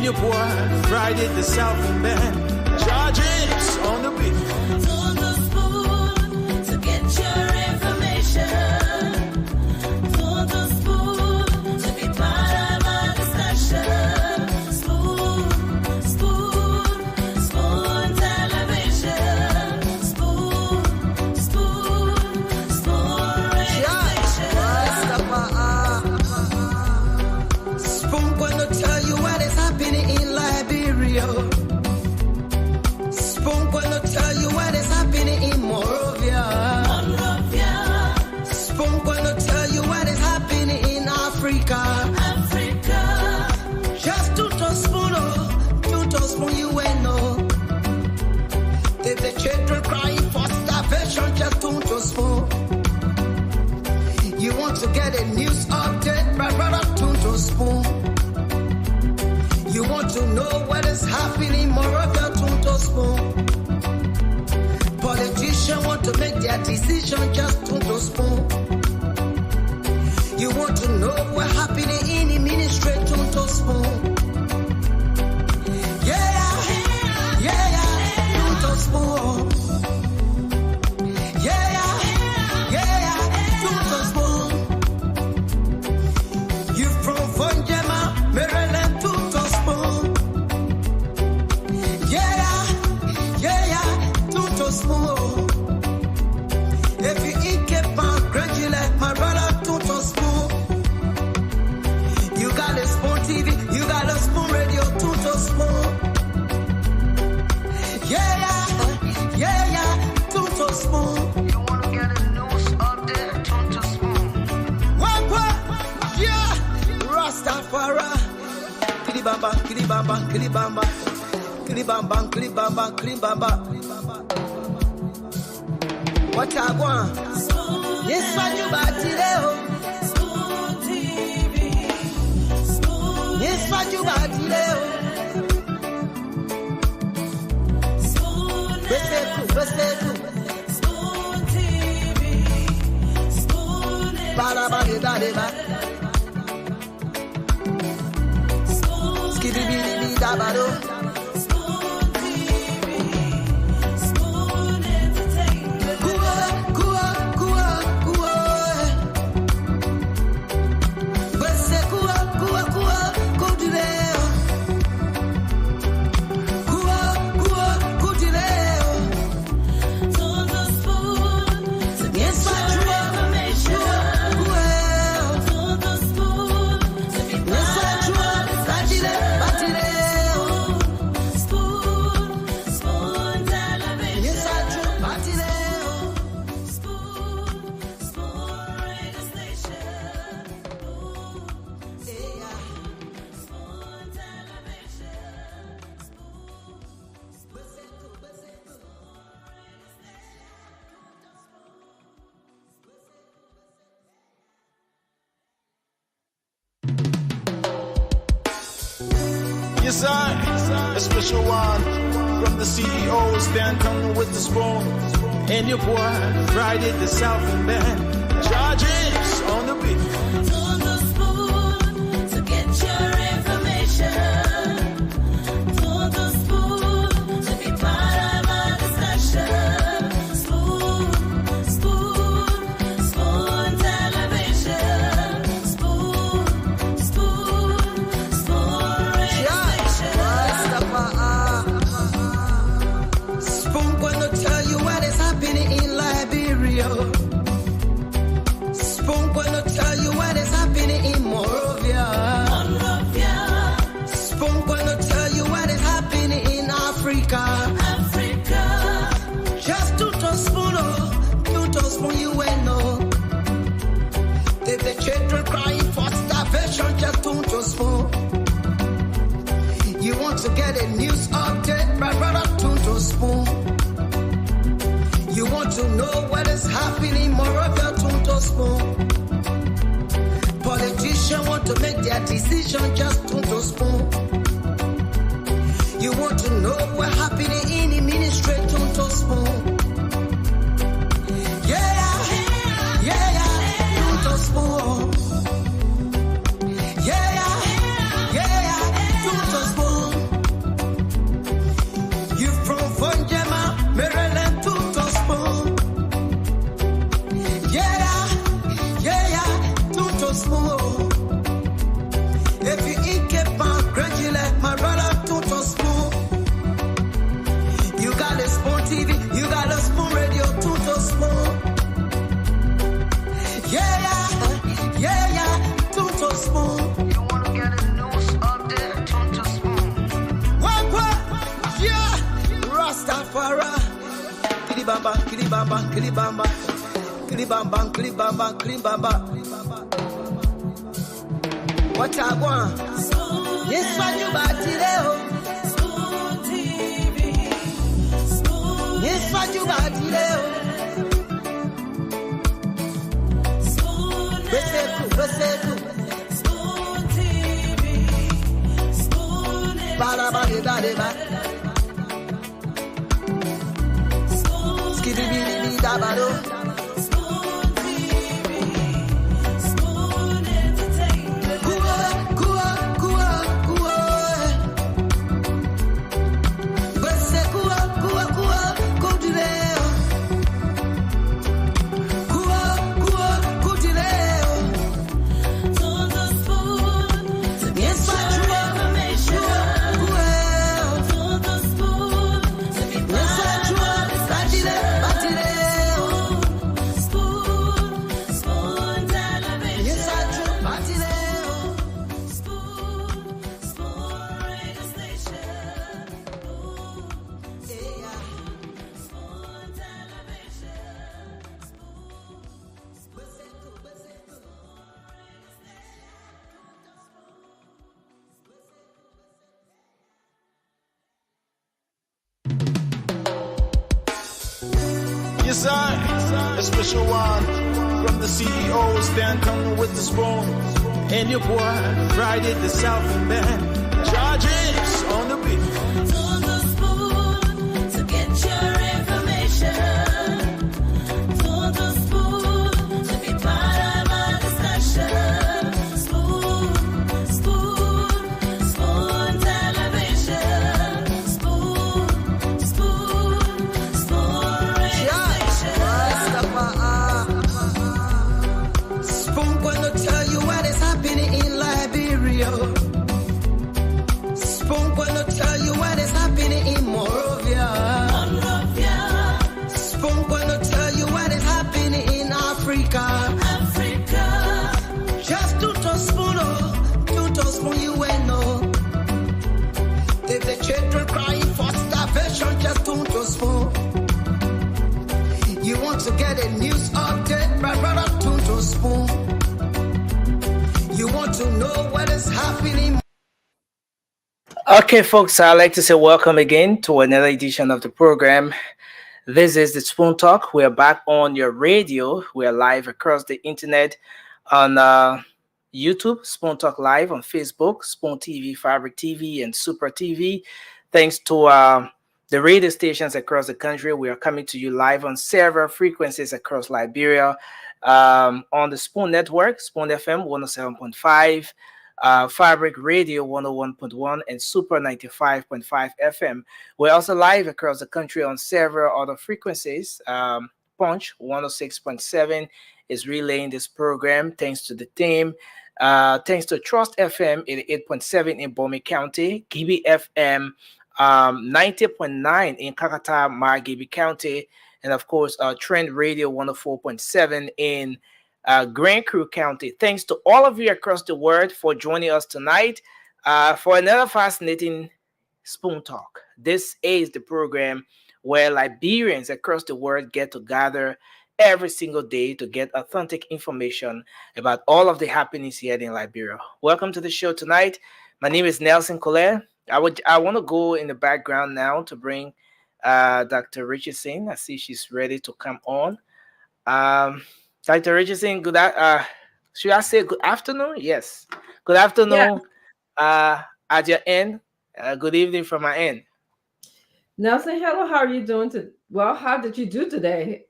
And your boy, Friday the Southern Band. Charges on the beat. On the spoon to get your information. On the spoon to be part of our discussion. Spoon, spoon, spoon television. Spoon, spoon, spoon regulation. Spoon gonna tell you what is happening in Liberia. Spoon gonna tell you what is happening in Monrovia. Spoon gonna tell you what is happening in Africa. Just to spoon, you will know. If the children crying for starvation, just to spoon. You want to get a news update, my brother, to spoon. You want to know what is happening in Monrovia, to spoon. Politicians want to make their decision, just to spoon. You want to know what's happening in the ministry, to spoon. Yeah, to spoon. Yeah, to spoon. You from Vonjema, Maryland, to spoon. Yeah, to spoon. If you eat kepan, graduate, my brother, to spoon. You got a spoon TV, you got a spoon radio, to spoon. Yeah, to spoon. You wanna get a news update, to spoon. What? Yeah, Rastafari. Kilibamba, kilibamba, kilibamba. Kilibamba, kilibamba, kilibamba. What I want? Yes, what you got today? Spoon TV. Spoon. Yes, what you got today? Spoon. Spoon TV. Spoon. Spoon. Skibidi-bidi-dabado. Spoon TV. Spoon entertainment. Kuwa. Bese kuwa, kudileo. Kuwa, kudileo. On the spoon to get your information. On the spoon to be part of our discussion. Spoon, spoon television. Spoon, spoon radio station. Spoon television. Yes, sir. A special one from the CEO, Stan coming with the spoon. And your boy, Friday the Southern Band. Charges on the beat. On the spoon to get your information. On the spoon to be part of our discussion. Spoon, spoon, spoon television. Spoon, spoon, spoon radio station. Spoon gonna tell you what is happening in Liberia. Spoon gonna tell you what is happening in Monrovia. Spoon gonna tell you what is happening in Africa. Just to spoon, you will know. If the children crying for starvation, just to spoon. You want to get a news update, my brother, to spoon. You want to know what is happening in Monrovia, to spoon. Politicians want to make their decision, just to spoon. You want to know what's happening in the ministry, to spoon. Yeah, to spoon. Yeah, to spoon. kilibamba, kilibamba, kilibamba, kilibamba, kilibamba, kilibamba. What I want? Yes, what you batileo. Yes, what you batileo. Beseku, beseku. Baraba, baraba. Skibidi, dabado. Yes, I, a special one from the CEO, stand coming with the spoon. And your boy, Friday the Southern Band, charges on the beat. To the spoon to get your information. To the spoon to be part of our discussion. Spoon, spoon, spoon television. Spoon, spoon, spoon radio. Spoon gonna tell you what is happening in Liberia. Spoon gonna tell you what is happening in Morovia. Spoon gonna tell you what is happening in Africa. Just to spoon you will know. If the children crying for starvation, just to spoon. You want to get a news update, my brother, to spoon. You want to know what is happening. Okay, folks, I'd like to say welcome again to another edition of the program. This is the Spoon Talk. We're back on your radio. We're live across the internet on YouTube, Spoon Talk Live, on Facebook, Spoon TV, Fabric TV, and Super TV. Thanks to the radio stations across the country, we are coming to you live on several frequencies across Liberia, on the Spoon Network, Spoon FM 107.5, Fabric Radio 101.1, and Super 95.5 FM. We're also live across the country on several other frequencies. Punch 106.7 is relaying this program thanks to the team. Thanks to Trust FM 88.7 in Bomi County, Gibi FM 90.9 in Kakata, Margibi County, and of course, Trend Radio 104.7 in Grand Crew County. Thanks to all of you across the world for joining us tonight for another fascinating Spoon Talk. This is the program where Liberians across the world get to gather every single day to get authentic information about all of the happenings here in Liberia. Welcome to the show tonight. My name is Nelson Colette. I want to go in the background now to bring Dr. Richardson. I see she's ready to come on. Dr. Richardson, should I say good afternoon? Yes. Good afternoon. Yeah. At your end. Good evening from my end. Nelson, hello. How are you doing? How did you do today?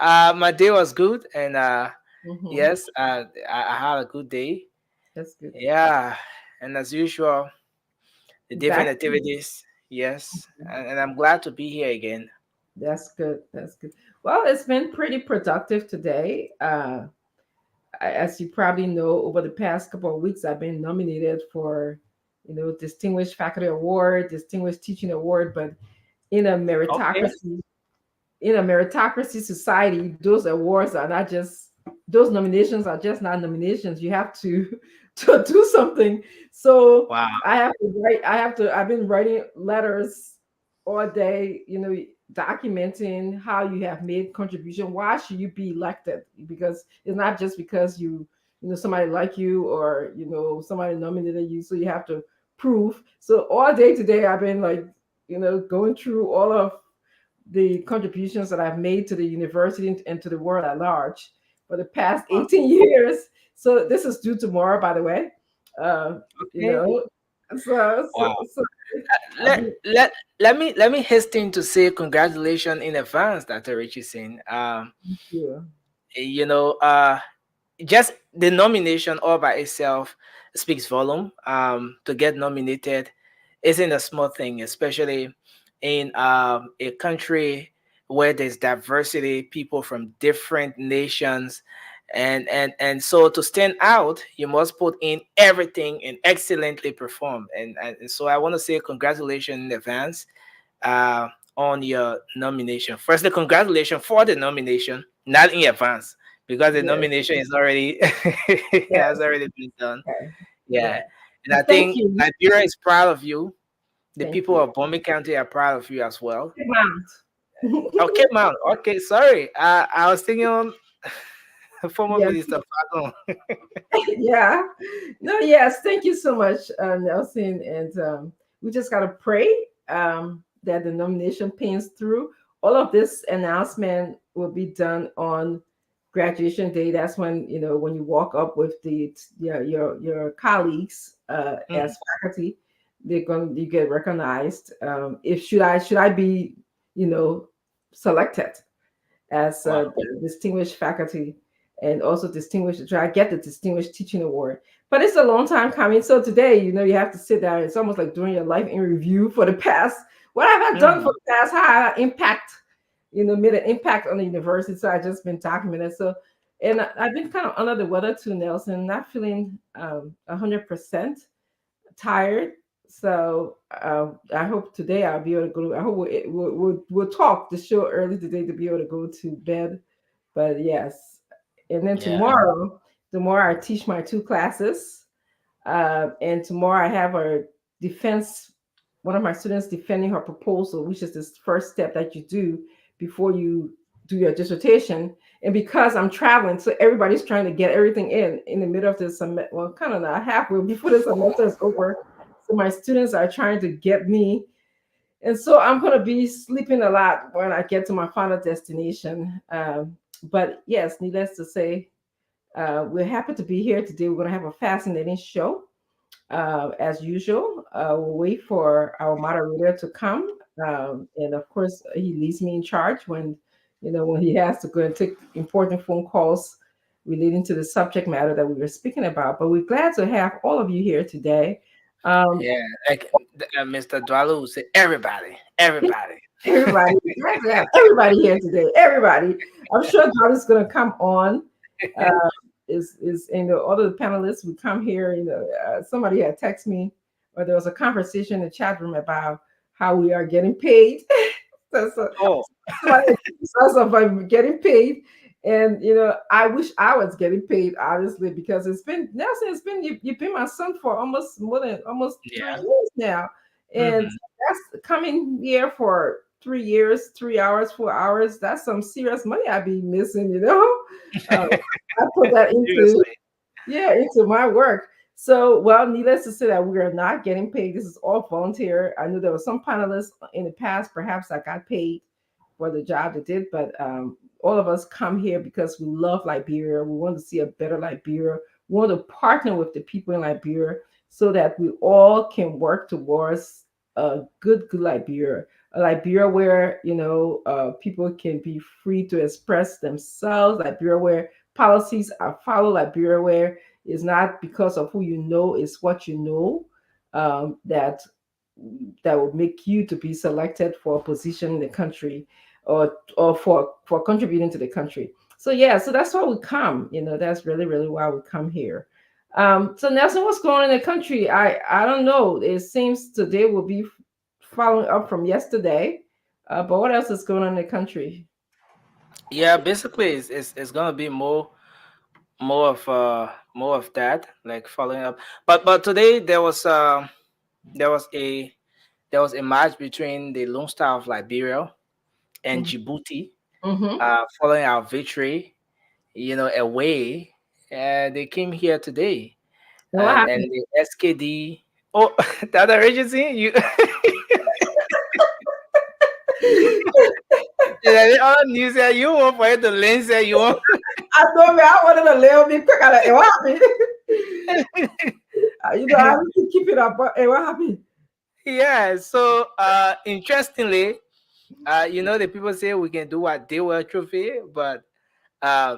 My day was good, and yes, I had a good day. That's good. Yeah, and as usual, the different activities. Yes, and I'm glad to be here again. That's good. That's good. Well, it's been pretty productive today. As you probably know, over the past couple of weeks, I've been nominated for, Distinguished Faculty Award, Distinguished Teaching Award. But in a meritocracy, society, those awards are not just, those nominations are just not nominations. You have to do something. So wow. I've been writing letters all day, documenting how you have made contribution. Why should you be elected? Because it's not just because somebody like you, or somebody nominated you, so you have to prove. So all day today, I've been like, going through all of the contributions that I've made to the university and to the world at large for the past 18 years. So this is due tomorrow, by the way. Uh, you Okay. know, so so, Wow. so I'll Let be, let let me hasten to say congratulations in advance, Dr. Richardson. yeah. You know, just the nomination all by itself speaks volume. To get nominated isn't a small thing, especially in a country where there's diversity, people from different nations, and so to stand out, you must put in everything and excellently perform. And so I want to say congratulations in advance uh, on your nomination. Firstly, congratulations for the nomination, not in advance, because the Yes, nomination is already has yes, already been done. okay, Yeah, yeah. and I Thank think you, Nigeria is proud of you. The thank people you. of Bombay County are proud of you as well. Mount. Okay, Mount. Okay, sorry. I was thinking on former Yes, Minister Fagon. yeah. No, yes, thank you so much, Nelson. And we just got to pray that the nomination pans through. All of this announcement will be done on graduation day. That's when you walk up with your colleagues Mm, as faculty, you get recognized. If should I be, you know, selected as wow. the distinguished faculty, and also distinguished, try to get the distinguished teaching award. But it's a long time coming. So today, you have to sit down. It's almost like doing your life in review for the past. What have I done for Mm, the past? How I impact, made an impact on the university. So I just been documented. So, and I've been kind of under the weather too, Nelson. Not feeling 100% tired. So I hope today I'll be able to go. I hope we'll talk the show early today to be able to go to bed. But yes, and then yeah. tomorrow I teach my two classes, and tomorrow I have a defense. One of my students defending her proposal, which is this first step that you do before you do your dissertation. And because I'm traveling, so everybody's trying to get everything in the middle of this semester. Well, kind of not halfway before the semester is over. So my students are trying to get me, and so I'm going to be sleeping a lot when I get to my final destination. But yes, needless to say, we're happy to be here today. We're going to have a fascinating show as usual. We'll wait for our moderator to come, and of course, he leaves me in charge when he has to go and take important phone calls relating to the subject matter that we were speaking about. But we're glad to have all of you here today. Um, Yeah, like Mr. Dwalo would say, everybody, everybody. Everybody, we have to have everybody here today. Everybody. I'm sure God is going to come on. Uh, is all of the panelists would come here. Somebody had texted me, or there was a conversation in the chat room about how we are getting paid. so Oh, somebody says about getting paid, and I wish I was getting paid, honestly, because it's been Nelson. It's been you've been my son for almost three yeah. years now, and Hmm. that's coming here for 3 years, 3 hours, 4 hours. That's some serious money I'd be missing. I put that into Seriously. yeah, into my work. So, well, needless to say that we are not getting paid. This is all volunteer. I knew there were some panelists in the past, perhaps I got paid for the job they did, but all of us come here because we love Liberia. We want to see a better Liberia. We want to partner with the people in Liberia so that we all can work towards a good Liberia. A Liberia where people can be free to express themselves. Liberia where policies are followed. Liberia where it's not because of who you know, it's what you know that will make you to be selected for a position in the country, or for contributing to the country. So yeah, so that's why we come. That's really really why we come here. So Nelson, what's going on in the country? I don't know. It seems today will be following up from yesterday. But what else is going on in the country? Yeah, basically, it's gonna be more of that, like following up. But today there was a there was a match between the Lone Star of Liberia and Mhm. Djibouti, Mhm. following our victory, away. And they came here today, So what and happened? the SKD. Oh, that agency, you. All news that you want for it to lens that you want. I told me I wanted to lay on me quick. I like, hey, what happened? I have to keep it up. But hey, what happened? Yeah. So, interestingly, the people say we can do what they were trophy, but uh,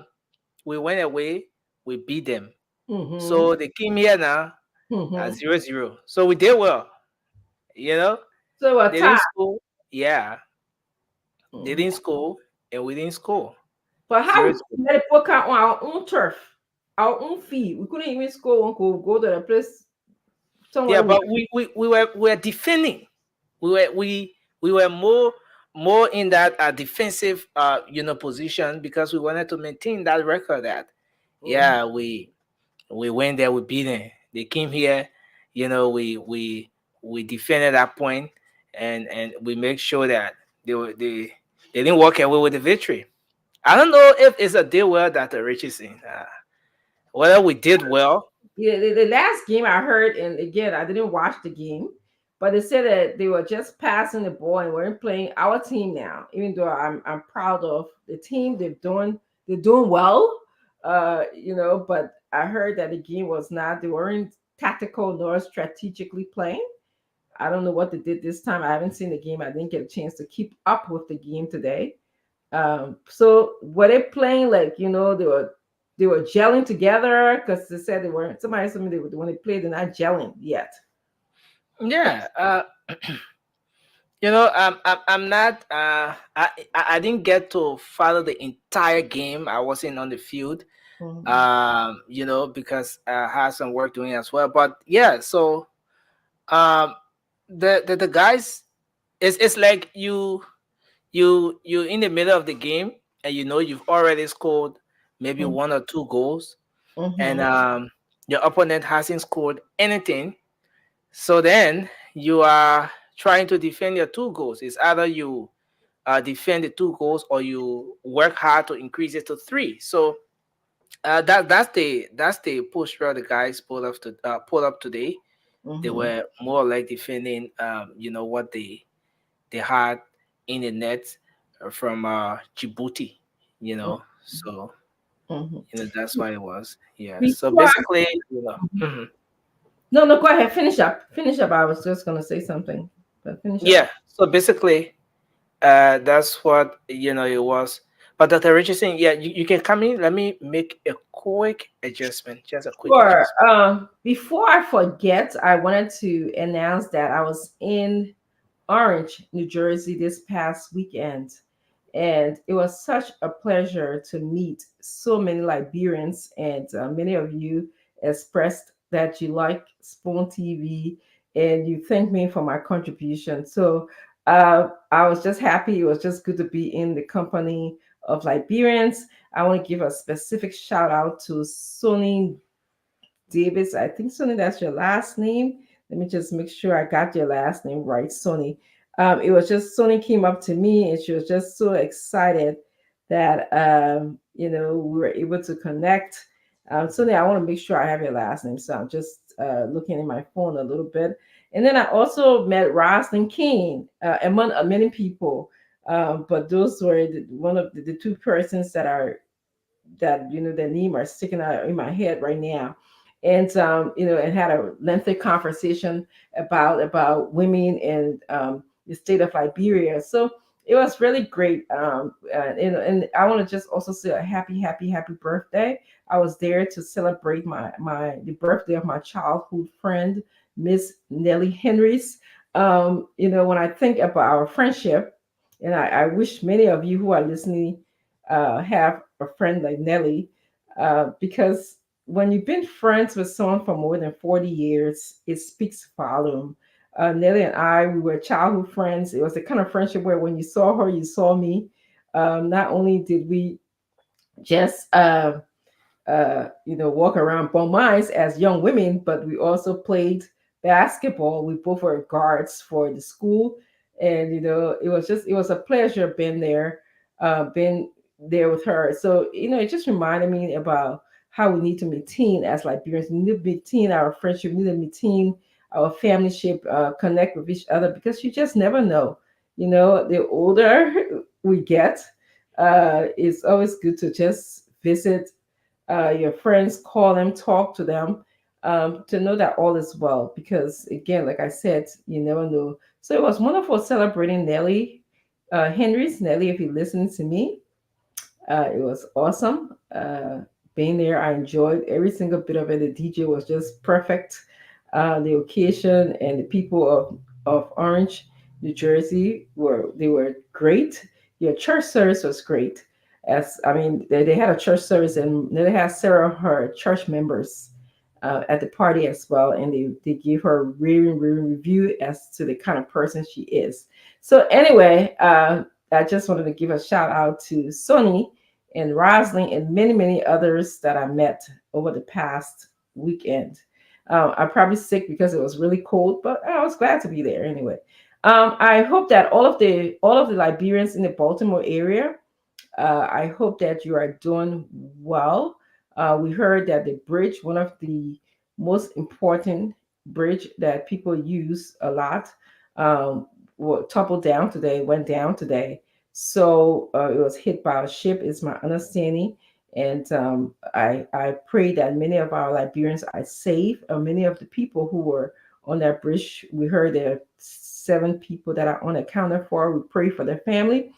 we went away, we beat them. Mm-hmm. So they came here now at Mm-hmm. 0-0. So we did well, you know. So what They time? didn't score. Yeah, they Mm-hmm. didn't score, and we didn't score. But how we 0-0. let it work out on our own turf, our own feet? We couldn't even score one goal. Go to the place somewhere. Yeah, but we were defending. We were more in that defensive position because we wanted to maintain that record that Mhm. yeah we went there, we beat them. They came here, we defended that point, and we make sure that they didn't walk away with the victory. I don't know if it's a deal well that Richardson, whether we did well. Yeah, the last game I heard, and again, I didn't watch the game, but they said that they were just passing the ball and weren't playing our team now. Even though I'm proud of the team, they're doing well, But I heard that the game was not. They weren't tactical nor strategically playing. I don't know what they did this time. I haven't seen the game. I didn't get a chance to keep up with the game today. So were they playing like they were gelling together because they said they weren't. Somebody told me when they played they're not gelling yet. Yeah, I'm not. I didn't get to follow the entire game. I wasn't on the field. Mhm. Because I had some work doing as well. But yeah, so um, the guys, it's like you in the middle of the game, and you've already scored maybe Mhm. one or two goals, and Mhm. your opponent hasn't scored anything. So then you are trying to defend your two goals. It's either you defend the two goals or you work hard to increase it to three. So that's the push where the guys pulled up today. They Mhm. were more like defending, what they had in the net from Djibouti, So Mhm. that's why it was. Yeah. So Before basically, mhm. no, no, go ahead. Finish up. Finish up. I was just gonna say something, but finish up. Yeah. So basically, that's what it was. But Dr. Richardson, yeah, you can come in. Let me make a quick adjustment, just a quick Sure. adjustment. Before I forget, I wanted to announce that I was in Orange, New Jersey this past weekend. And it was such a pleasure to meet so many Liberians. And many of you expressed that you like Spoon TV and you thanked me for my contribution. So I was just happy. It was just good to be in the company of Liberians. I want to give a specific shout out to Sony Davis. I think, Sonny, that's your last name. Let me just make sure I got your last name right, Sonny. It was just Sonny came up to me and she was just so excited that we were able to connect. Sonny, I want to make sure I have your last name, so I'm just looking in my phone a little bit. And then I also met Roslyn King among many people, but those were one of the two persons that their name are sticking out in my head right now, and had a lengthy conversation about women and the state of Liberia. So it was really great, and I want to just also say a happy birthday. I was there to celebrate the birthday of my childhood friend, Miss Nellie Henrys. When I think about our friendship, and I wish many of you who are listening have a friend like Nellie, because when you've been friends with someone for more than 40 years, it speaks volume. Nellie and I, we were childhood friends. It was the kind of friendship where when you saw her, you saw me. Not only did we just walk around Bon Mines as young women, but we also played basketball. We both were guards for the school, and it was a pleasure being there with her. So it just reminded me about how we need to maintain as Liberians. We need to maintain our friendship. We need to maintain our family ship, connect with each other, because you just never know. The older we get, it's always good to just visit your friends, call them, talk to them, to know that all is well. Because again, like I said, you never know. So it was wonderful celebrating Nellie, Henry's Nellie. If you listen to me, it was awesome being there. I enjoyed every single bit of it. The DJ was just perfect. The occasion and the people of Orange, New Jersey were great. Your church service was great. As I mean, they had a church service, and they had Sarah, her church members, at the party as well, and they gave her a really, really review as to the kind of person she is. So anyway, I just wanted to give a shout out to Sonny and Rosalind and many, many others that I met over the past weekend. I'm probably sick because it was really cold, but I was glad to be there anyway. I hope that all of the Liberians in the Baltimore area, I hope that you are doing well. We heard that the bridge, one of the most important bridge that people use a lot, toppled down today, went down today. So it was hit by a ship, is my understanding. And I pray that many of our Liberians are safe. Many of the people who were on that bridge, we heard there are 7 people that are unaccounted for. We pray for their family.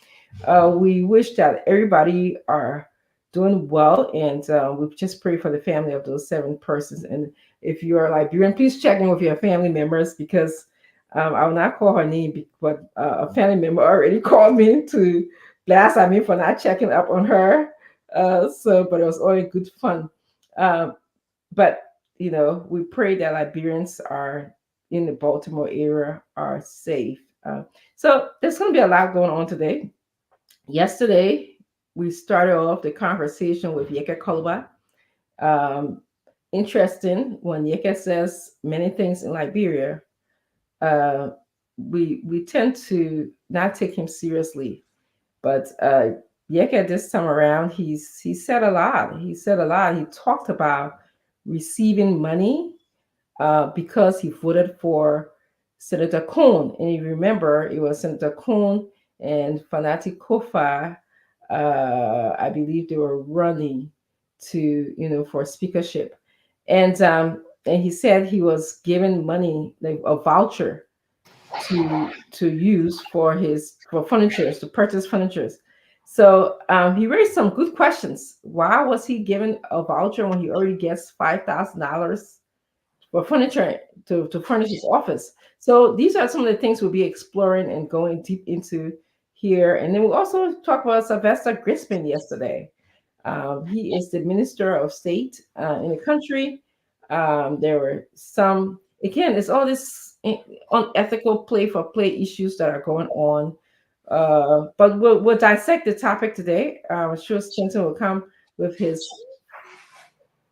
We wish that everybody are doing well, and we just pray for the family of those 7 persons. And if you are Liberian, please check in with your family members, because I will not call her name, but a family member already called me to blast at me for not checking up on her. But it was always good fun. Um, but we pray that Liberians are in the Baltimore area are safe. So there's going to be a lot going on today. Yesterday, we started off the conversation with Yeke Koluba. Um, Interesting, when Yeke says many things in Liberia, uh, we tend to not take him seriously. But Yeke this time around, he said a lot. He said a lot. He talked about receiving money because he voted for Senator Cohn. And you remember, it was Senator Cohn and Fanati Kofa. I believe they were running for speakership, and he said he was given money, like a voucher, to use for furniture, to purchase furniture. So he raised some good questions. Why was he given a voucher when he already gets $5,000 for furniture to furnish his office? So these are some of the things we'll be exploring and going deep into here. And then we'll also talk about Sylvester Grisman yesterday. He is the Minister of State in the country. There were some, again, it's all this unethical play for play issues that are going on. But we'll dissect the topic today. I'm sure Chinton will come with his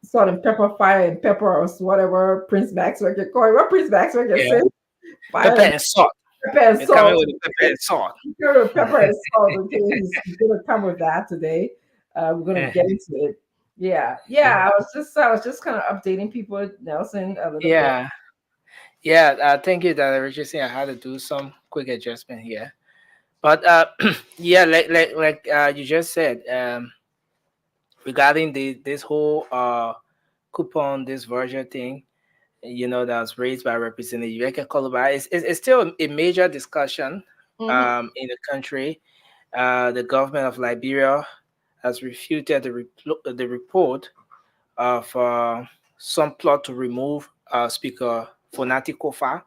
salt and pepper, fire and pepper, or whatever Prince Maxwell can call it. What Prince Maxwell can say? Fire Pepper and salt. pepper and You're coming salt. with the pepper and salt. Pepper and salt. Okay, he's gonna come with that today. We're gonna get into it. Yeah. I was just kind of updating people, Nelson, a little bit. Yeah. Thank you, Dr. Richardson. I had to do some quick adjustment here, but yeah, like you just said, regarding this whole coupon, this voucher thing, that was raised by Representative Yeke Koluba. It's still a major discussion Mhm. in the country. The government of Liberia has refuted the report of some plot to remove Speaker Fonati Kofa,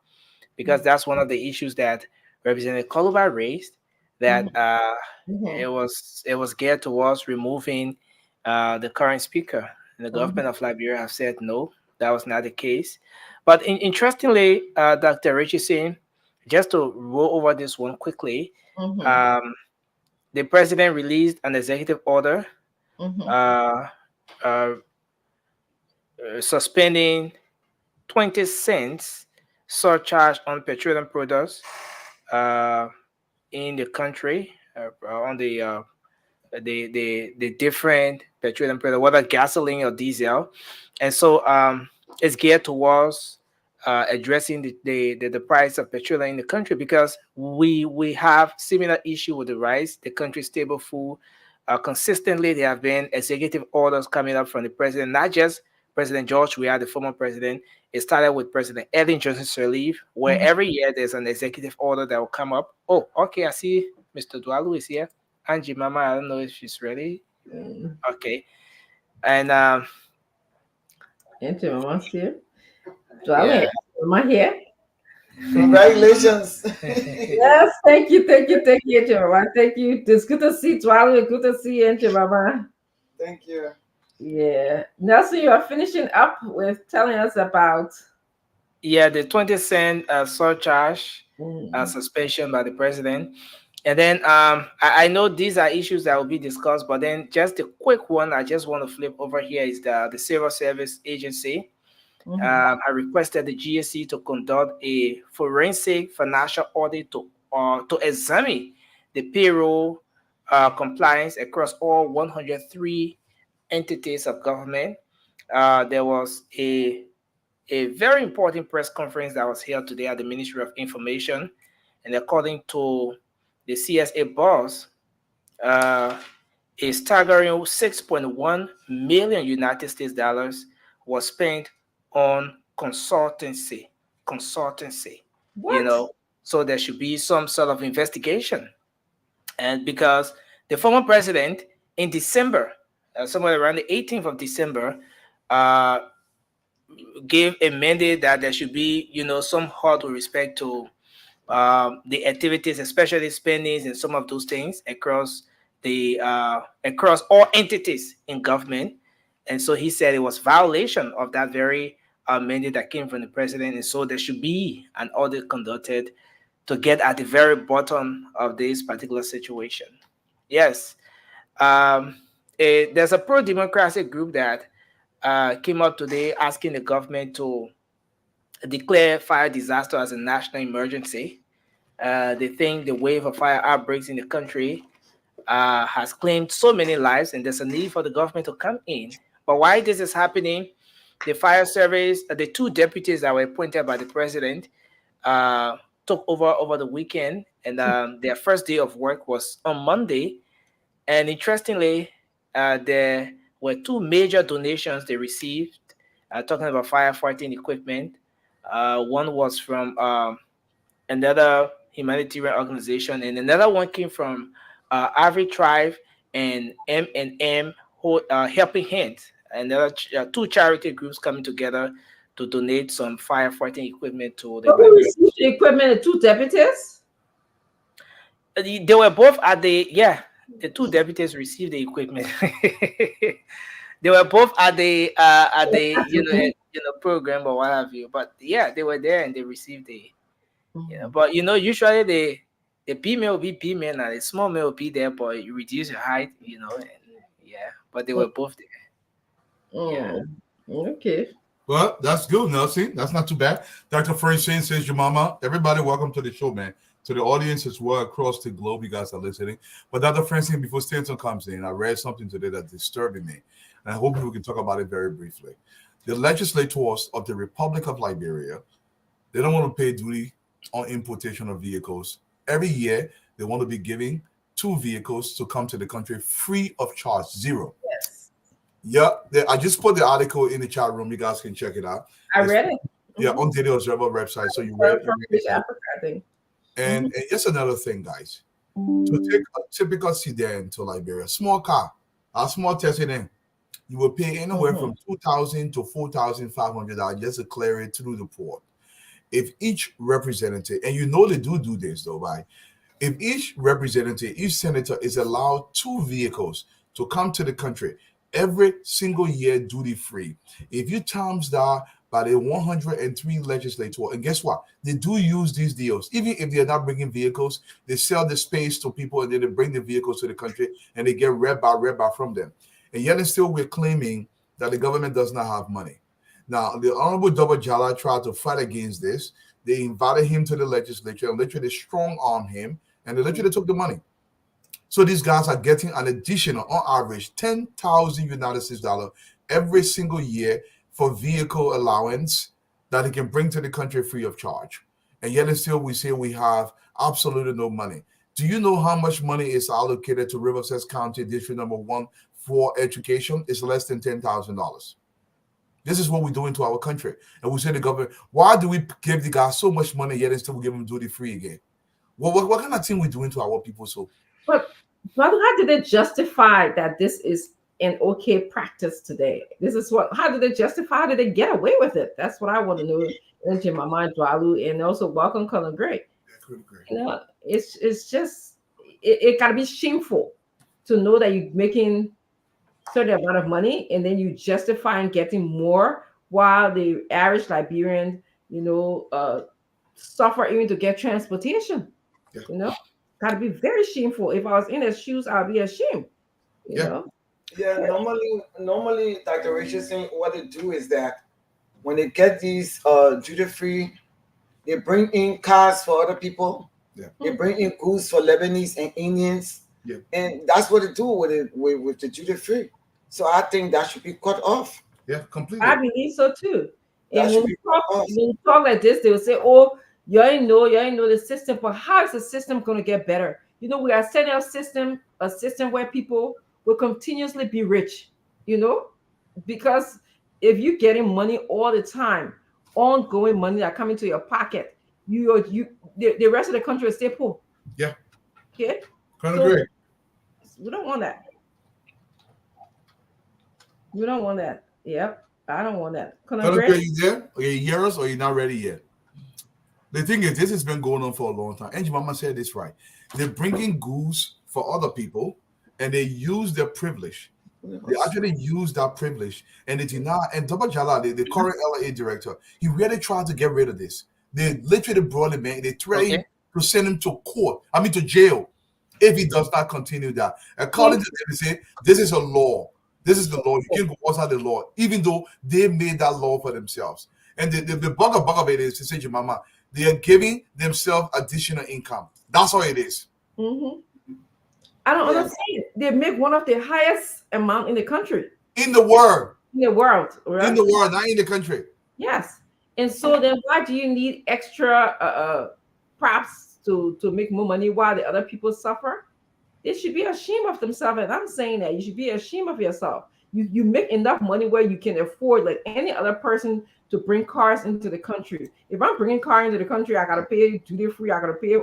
because that's one of the issues that Representative Koluba raised. That Mhm. Mhm. it was geared towards removing the current speaker, and the Mhm. government of Liberia have said no, that was not the case. But interestingly, Dr. Richardson, just to roll over this one quickly, Mhm. um, the president released an executive order Mhm. uh, uh, suspending 20 cents surcharge on petroleum products uh, in the country, on the different petroleum product, whether gasoline or diesel, and so it's geared towards addressing the price of petroleum in the country, because we have similar issue with the rice. The country's stable food. Consistently, there have been executive orders coming up from the president, not just President George Weah, the former president. It started with President Ellen Johnson Sirleaf, where every year there's an executive order that will come up. Oh, okay, I see Mr. Dwalu is here. Angie Mama, I don't know if she's ready. Okay. And Auntie Mama's here. Darling, yeah. Mama here. Congratulations. Yes, thank you, Auntie Mama. Thank you. It's good to see Darling. Good to see Auntie Mama. Thank you. Yeah. Nelson, you are finishing up with telling us about. Yeah, the 20-cent surcharge suspension by the president. And then I know these are issues that will be discussed, but then just a quick one I just want to flip over here is the Civil Service Agency. I requested the GSC to conduct a forensic financial audit to examine the payroll compliance across all 103 entities of government. There was a very important press conference that was held today at the Ministry of Information, and according to the CSA boss, a staggering 6.1 million United States dollars was spent on consultancy. What? So there should be some sort of investigation. And because the former president in December, somewhere around the 18th of December, gave a mandate that there should be, some halt with respect to the activities, especially spendings and some of those things across across all entities in government. And so he said it was violation of that very mandate that came from the president, and so there should be an audit conducted to get at the very bottom of this particular situation. Yes, there's a pro-democratic group that came up today asking the government to declare fire disaster as a national emergency. They think the wave of fire outbreaks in the country has claimed so many lives, and there's a need for the government to come in. But why this is happening, the fire service, the two deputies that were appointed by the president, took over the weekend, and their first day of work was on Monday. And interestingly, there were two major donations they received, talking about firefighting equipment. One was from another humanitarian organization, and another one came from Ivory Tribe and M&M Helping Hands. Another two charity groups coming together to donate some firefighting equipment to the. So who received the equipment? The two deputies? They were both at the two deputies received the equipment. They were both at the program or what have you. But yeah, they were there and they received the. But usually the big male will be big man and the small male will be there, but you reduce your height, and yeah. But they were both there. Yeah. Okay. Well, that's good, Nelson. That's not too bad. Dr. Francine says, your mama, everybody, welcome to the show, man. To the audience as well across the globe, you guys are listening. But Dr. Francine, before Stanton comes in, I read something today that's disturbing me. And I hope we can talk about it very briefly. The legislators of the Republic of Liberia, they don't want to pay duty on importation of vehicles. Every year, they want to be giving 2 vehicles to come to the country free of charge, 0. Yes. Yeah, I just put the article in the chat room. You guys can check it out. I read it. Yeah, on Daily Observer website. So you read it. Africa, I think. And here's another thing, guys. To take a typical sedan to Liberia, small car, a small Tesla, you will pay anywhere from $2,000 to $4,500 just to clear it through the port. If each representative, and they do this though, right? If each representative, each senator is allowed 2 vehicles to come to the country every single year duty free, if you times that by the 103 legislators, and guess what? They do use these deals. Even if they're not bringing vehicles, they sell the space to people and then they bring the vehicles to the country and they get red bar from them. And yet and still we're claiming that the government does not have money. Now, the Honorable Double Jala tried to fight against this. They invited him to the legislature and literally strong-armed him, and they literally took the money. So these guys are getting an additional, on average, 10,000 United States dollars every single year for vehicle allowance that he can bring to the country free of charge. And yet and still we say we have absolutely no money. Do you know how much money is allocated to Riverside County District Number 1 for education? It's less than $10,000. This is what we're doing to our country. And we say the government, why do we give the guys so much money yet and still we give them duty free again? What kind of thing we doing to our people? So, but how did they justify that this is an okay practice today? This is what, how did they justify? How did they get away with it? That's what I want to know. In my mind, Dwalu, and also welcome, Colin Gray. You know, it's just it gotta be shameful to know that you're making certain amount of money and then you justify getting more while the average Liberian, suffer even to get transportation. Yeah. You know, gotta be very shameful. If I was in their shoes, I'd be ashamed. You know. Yeah, normally, Dr. Richardson, what they do is that when they get these duty-free, they bring in cars for other people. Yeah. They bring in goods for Lebanese and Indians. Yeah. And that's what they do with the duty-free. So I think that should be cut off. Yeah, completely. I believe so too. That And should when be you talk like this, they will say, "Oh, you ain't know the system." But how is the system going to get better? You know, we are setting up a system where people will continuously be rich. You know, because if you're getting money all the time, ongoing money that come into your pocket, the rest of the country will stay poor. Yeah. Okay. Kind of great. We don't want that. We don't want that. Yep. I don't want that. Kind of great. You there? Are you hear us or you're not ready yet? The thing is, this has been going on for a long time. Angie Mama said this right. They're bringing goods for other people and they use their privilege. They actually use that privilege and they deny. And Dr. Jala, the current LA director, he really tried to get rid of this. They literally brought him in. They threatened to send him to jail if he does not continue that. According to them, they say this is a law. This is the law. You can't go outside the law, even though they made that law for themselves. And the bug of it is, to say, Mama, they are giving themselves additional income. That's all it is. Mm-hmm. I don't understand. They make one of the highest amount in the country. In the world. In the world, right? In the world, not in the country. Yes. And so then why do you need extra props to make more money while the other people suffer? They should be ashamed of themselves. And I'm saying that you should be ashamed of yourself. You make enough money where you can afford, like any other person, to bring cars into the country. If I'm bringing car into the country, I gotta pay duty free. I gotta pay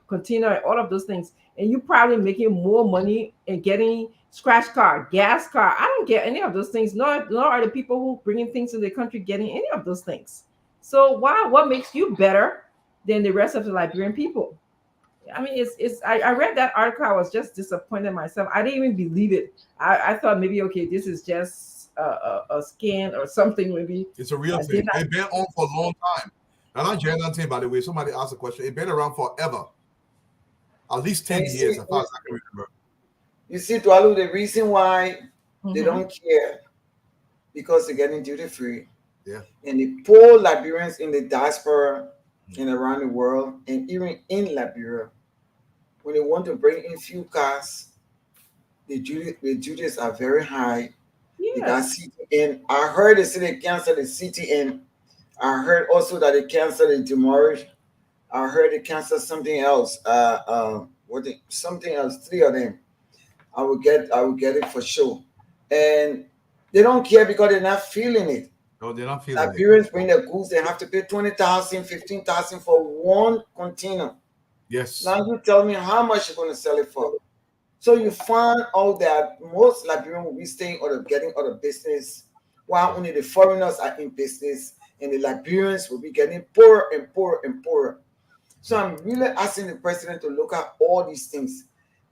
container, all of those things. And you probably making more money and getting scratch car, gas car. I don't get any of those things. Nor are the people who bringing things into the country getting any of those things. So what makes you better than the rest of the Liberian people? I mean, I read that article. I was just disappointed myself. I didn't even believe it. I thought maybe, okay, this is just a scan or something. Maybe it's a real thing. It's been on for a long time. And I'm Jan thing, by the way. Somebody asked a question. It's been around forever, at least 10 years, as far as I can remember. You see, Dwalu, the reason why they don't care because they're getting duty free. Yeah. And the poor Liberians in the diaspora and around the world, and even in Liberia, when they want to bring in few cars, the duties are very high. They got CTN. I heard they say they canceled the CTN. I heard also that they canceled the demurrage. I heard they canceled something else. Something else, 3 of them. I will get it for sure. And they don't care because they're not feeling it. No, they're not feeling Liberians bring their goods, they have to pay 20,000, 15,000 for one container. Yes. Now you tell me how much you're going to sell it for. So you find out that most Liberians will be staying out of getting out of business, while only the foreigners are in business, and the Liberians will be getting poorer and poorer and poorer. So I'm really asking the president to look at all these things.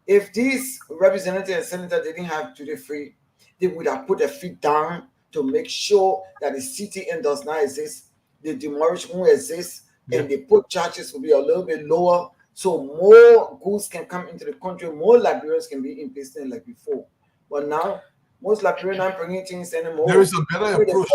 If these representatives and senators didn't have duty free, they would have put their feet down to make sure that the CTN does not exist, the demurrage won't exist, and the put charges will be a little bit lower, so more goods can come into the country, more Liberians can be in business like before. But now, most Liberians aren't bringing things anymore. There is a better approach.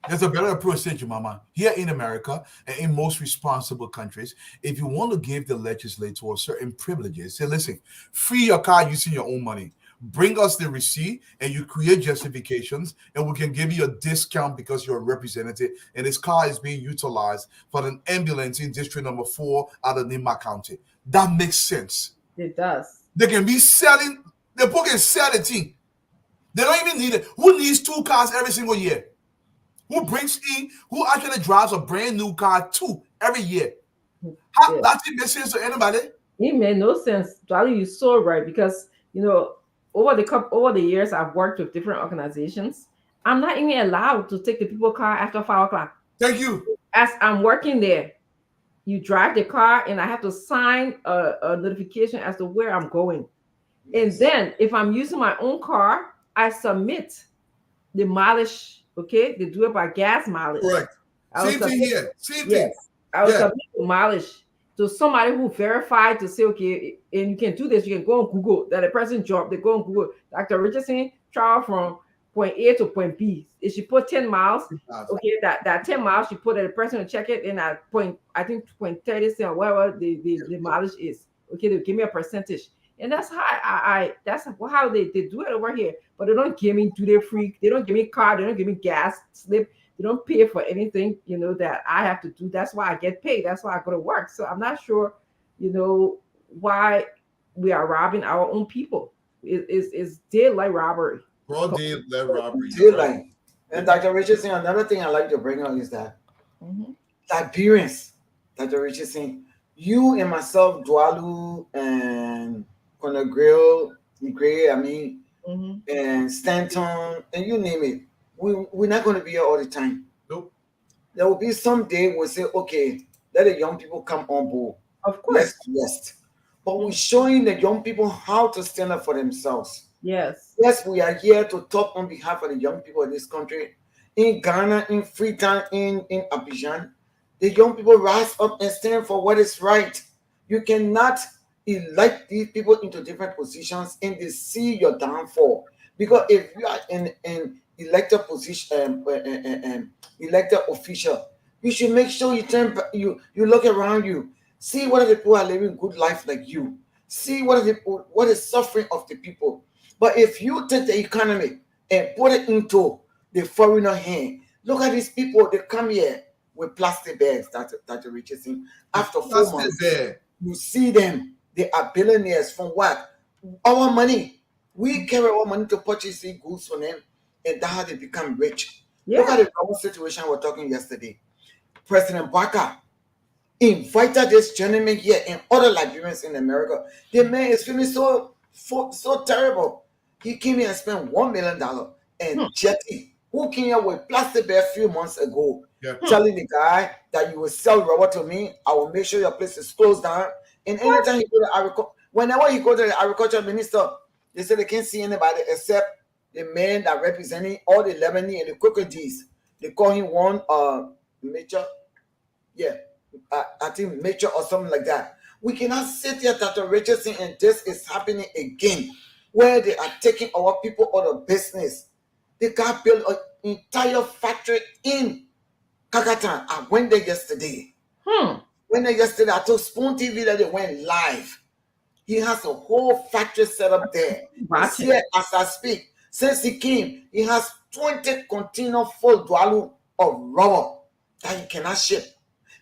There's a better approach, said you, Mama. Here in America and in most responsible countries, if you want to give the legislator certain privileges, say, listen, free your car using your own money. Bring us the receipt and you create justifications, and we can give you a discount because you're a representative and this car is being utilized for an ambulance in district number 4 out of Nima County. That makes sense. It does. They can be selling, the book can sell the thing. They don't even need it. Who needs 2 cars every single year? Who actually drives a brand new car 2 every year? How, Yeah. that makes sense to anybody? It made no sense. Charlie, you're so right, because over the years I've worked with different organizations. I'm not even allowed to take the people car after 5 o'clock. Thank you. As I'm working there, you drive the car and I have to sign a notification as to where I'm going. And then if I'm using my own car, I submit the mileage. Okay, they do it by gas mileage. Correct. I will Same thing submit- here. Same Yes, thing. I will Yeah. submit the mileage to somebody who verified to say, okay, and you can do this. You can go on Google that a person dropped. They go on Google. Dr. Richardson traveled from point A to point B. If she put 10 miles, okay, that 10 miles she put at the person to check it, and at point, I think point 30 or whatever the mileage is. Okay, they give me a percentage. And that's how that's how they do it over here. But they don't give me duty free. They don't give me car. They don't give me gas slip. They don't pay for anything, that I have to do. That's why I get paid. That's why I go to work. So I'm not sure, why we are robbing our own people. It's daylight robbery. Broad daylight robbery. Daylight. And Dr. Richardson, another thing I like to bring up is that Liberians, Dr. Richardson, you and myself, Dwalu and Conor Grill, and Stanton, and you name it. We're not going to be here all the time. Nope. There will be some day we'll say, okay, let the young people come on board. Of course. Let's rest. But we're showing the young people how to stand up for themselves. Yes. Yes, we are here to talk on behalf of the young people of this country. In Ghana, in Freetown, in Abidjan, the young people rise up and stand for what is right. You cannot elect these people into different positions and they see your downfall. Because if you are in elected position, elected official, you should make sure you look around you, see what the people are living good life like you, see what is suffering of the people. But if you take the economy and put it into the foreigner hand, look at these people. They come here with plastic bags. Dr. Richardson. After 4 months, you see them. They are billionaires from what? Our money. We carry our money to purchase these goods for them, and that's how they become rich. Yeah. Look at the global situation we were talking yesterday. President Barker invited this gentleman here and other Liberians in America. The man is feeling so terrible. He came here and spent $1 million. And Jetty, who came here with plastic bag a few months ago, telling the guy that you will sell rubber to me, I will make sure your place is closed down. And anytime he go to whenever he go to the agriculture minister, they say they can't see anybody except the man that representing all the Lebanese and the crocodiles. They call him one Major. Yeah, I think Major or something like that. We cannot sit here, Dr. Richardson, and this is happening again, where they are taking our people out of business. They got built an entire factory in Kakatan. I went there yesterday. I told Spoon TV that they went live. He has a whole factory set up there. He's here as I speak. Since he came, he has 20 container full dwalu of rubber that he cannot ship.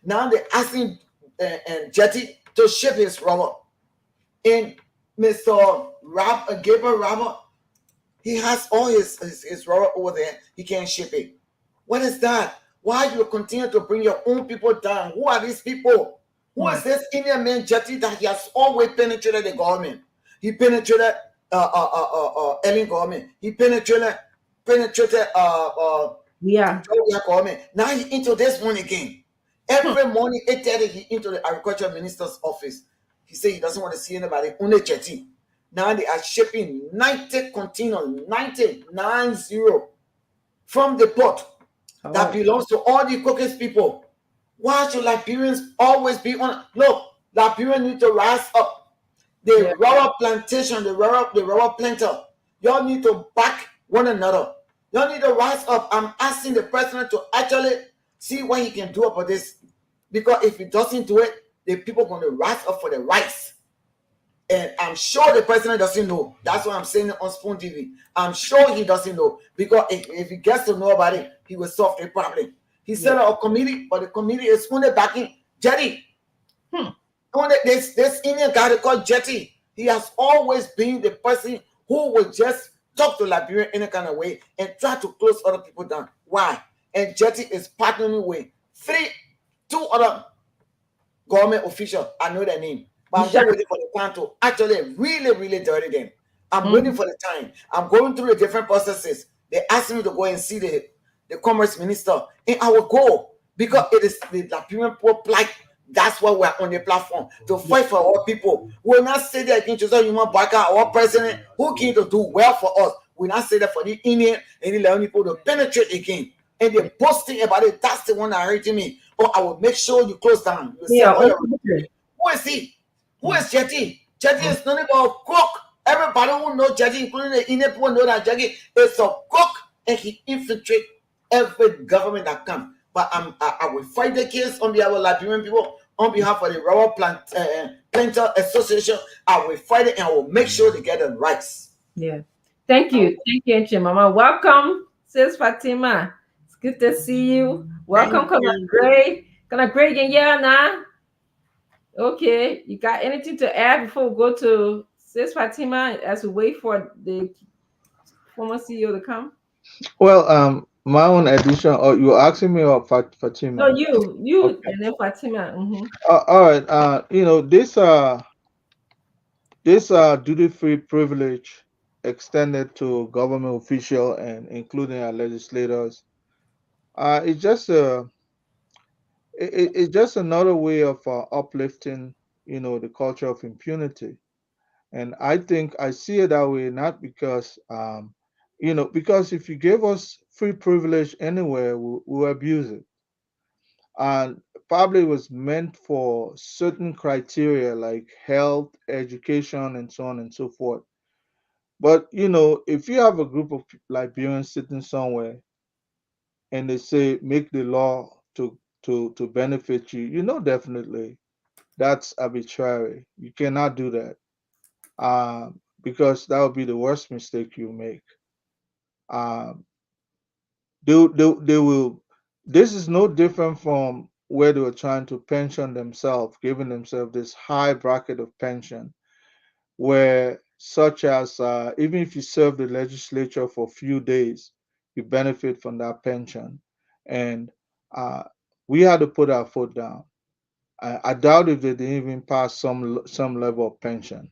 Now they're asking Jetty to ship his rubber. And Mr. Gabriel Robert, he has all his rubber over there. He can't ship it. What is that? Why do you continue to bring your own people down? Who are these people? Who is this Indian man Jetty that he has always penetrated the government? He penetrated Ellen government. He penetrated government. Now he into this one again. Every morning 8:30 he into the agriculture minister's office. He said he doesn't want to see anybody. Only Jetty. Now they are shipping 90 containers, 90 from the port that belongs to all the cookies people. Why should Liberians always be on? Look, Liberians need to rise up. The rubber plantation, the rubber planter, y'all need to back one another. You need to rise up. I'm asking the president to actually see what he can do about this. Because if he doesn't do it, the people are going to rise up for the rights. And I'm sure the president doesn't know. That's why I'm saying it on Spoon TV. I'm sure he doesn't know. Because if he gets to know about it, he will solve the problem. He set Yeah. up a committee, but the committee is only backing Jetty. Hmm. This Indian guy they call Jetty. He has always been the person who will just talk to Liberia in a kind of way and try to close other people down. Why? And Jetty is partnering with two other government officials. I know their name, but I'm just waiting for the time to actually really, really dirty them. I'm waiting Mhm. for the time. I'm going through the different processes. They asked me to go and see the commerce minister, and I will go because it is the Liberian poor plight. That's why we're on the platform to fight for our people. We'll not say that against Joseph Human Barker, our president, who came to do well for us. We'll not say that for the Indian and the Leone people to penetrate again. And they're boasting about it. That's the one that hurting me. Oh, I will make sure you close down. You say, Yeah, oh, open country. who is he? Who is Jetty? Jetty is nothing but a crook. Everybody who knows Jetty, including the Indian people, know that Jetty is a crook and he infiltrates every government that comes. But I will fight the case on behalf of Liberian people, on behalf of the Rubber Planter Association. I will fight it and I will make sure they get the rights. Yeah. Thank you, Auntie Mama. Welcome, Sis Fatima. It's good to see you. Thank Welcome, Colonel you. Gray. Colonel Gray, yeah, now. Okay, you got anything to add before we go to Sis Fatima as we wait for the former CEO to come? Well, my own addition. Oh, you were asking me about No, Fatima. you, Okay. and then Fatima. Mm-hmm. All right. This duty-free privilege extended to government official and including our legislators. It's just it's just another way of uplifting, the culture of impunity. And I think I see it that way, not because, because if you gave us free privilege anywhere, we'll abuse it. And probably was meant for certain criteria like health, education, and so on and so forth. But if you have a group of Liberians sitting somewhere and they say make the law to benefit you, definitely that's arbitrary. You cannot do that, because that would be the worst mistake you make. Um, they will. This is no different from where they were trying to pension themselves, giving themselves this high bracket of pension, where such as even if you serve the legislature for a few days, you benefit from that pension, and uh, we had to put our foot down. I doubt if they didn't even pass some level of pension.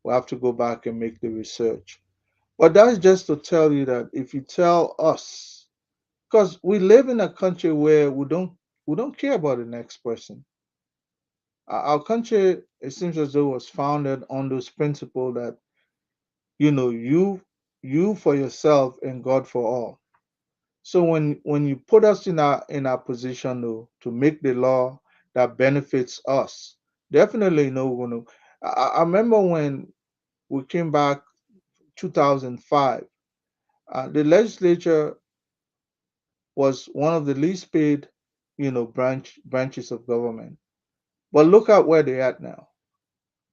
We have to go back and make the research. But that's just to tell you that if you tell us, because we live in a country where we don't care about the next person. Our country, it seems as though, was founded on those principle that you for yourself and God for all. So when you put us in our position to make the law that benefits us, definitely no we're gonna. I remember when we came back 2005, the legislature was one of the least paid, branches of government. But look at where they're at now.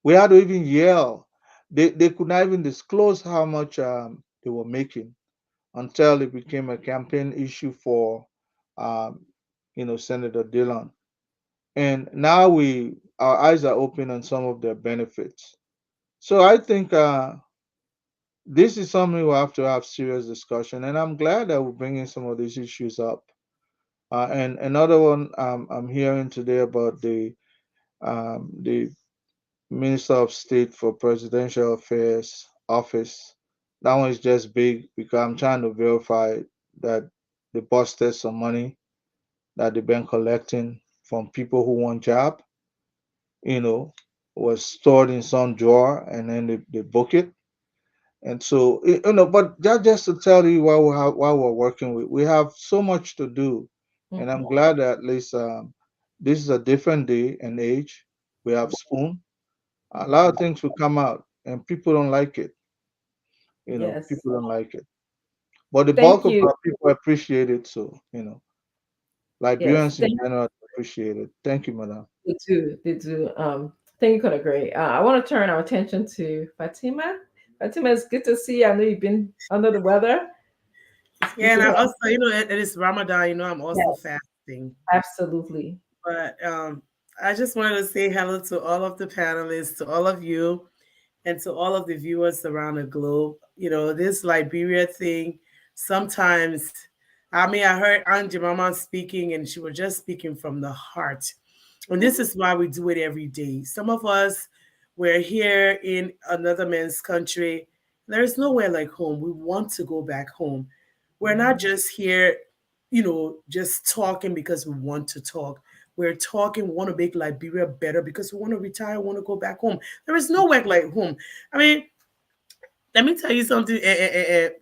We had to even yell. They could not even disclose how much they were making until it became a campaign issue for, um, Senator Dillon. And now our eyes are open on some of their benefits. So I think this is something we'll have to have serious discussion. And I'm glad that we're bringing some of these issues up. And another one I'm hearing today about the Minister of State for Presidential Affairs office. That one is just big because I'm trying to verify that they busted some money that they've been collecting from people who want job, you know, was stored in some drawer and then they book it. And so, but that just to tell you what we're working with. We have so much to do. And I'm Mhm. glad that at least this is a different day and age. We have spoon. A lot of things will come out and people don't like it. Yes. People don't like it. But the Thank bulk of you. our people appreciate it. So, Yes, Liberians in general appreciate it. Thank you, madam. they do. They do. Thank you, Coach Gray. I want to turn our attention to Fatima. Fatima, it's good to see you. I know you've been under the weather. It's good Yeah, and to I have also, it is Ramadan. I'm also Yes, fasting. absolutely. But I just wanted to say hello to all of the panelists, to all of you, and to all of the viewers around the globe. This Liberia thing, sometimes, I mean, I heard Aunt Jemima speaking, and she was just speaking from the heart. And this is why we do it every day. Some of us, we're here in another man's country. There is nowhere like home. We want to go back home. We're not just here, just talking because we want to talk. We're talking, we want to make Liberia better because we want to retire, want to go back home. There is nowhere like home. I mean, let me tell you something,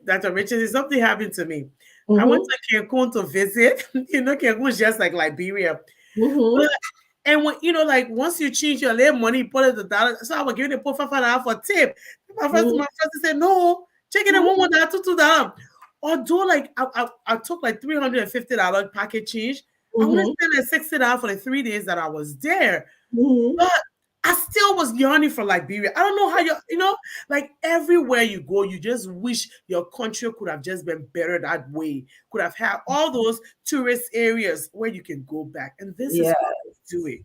Dr. Richardson, something happened to me. I went to Cancun to visit. Cancun is just like Liberia. Mm-hmm. And when like once you change your little money, you put it the dollar. So I was giving the poor $5 for tip. My friend said, no, check it out $1 $2. Although like I took like $350 packet change, I only spent like $60 for the 3 days that I was there. But I still was yearning for Liberia. I don't know how like everywhere you go, you just wish your country could have just been better that way. Could have had all those tourist areas where you can go back. And this is what we're doing.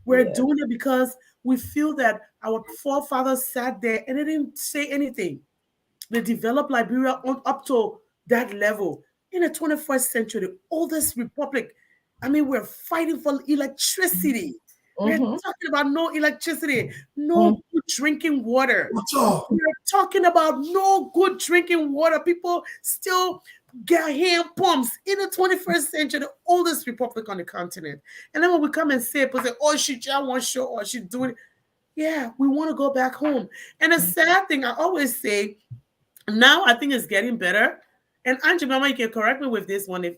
We're doing it because we feel that our forefathers sat there and they didn't say anything. They developed Liberia up to that level in the 21st century, the oldest republic. I mean, we're fighting for electricity. We're talking about no electricity, no good drinking water. We're talking about no good drinking water. People still get hand pumps in the 21st century, the oldest republic on the continent. And then when we come and say, people say, oh, she just wants show, or she's doing it. Yeah, we want to go back home. And the sad thing, I always say, now I think it's getting better. And Angie Mama, you can correct me with this one, if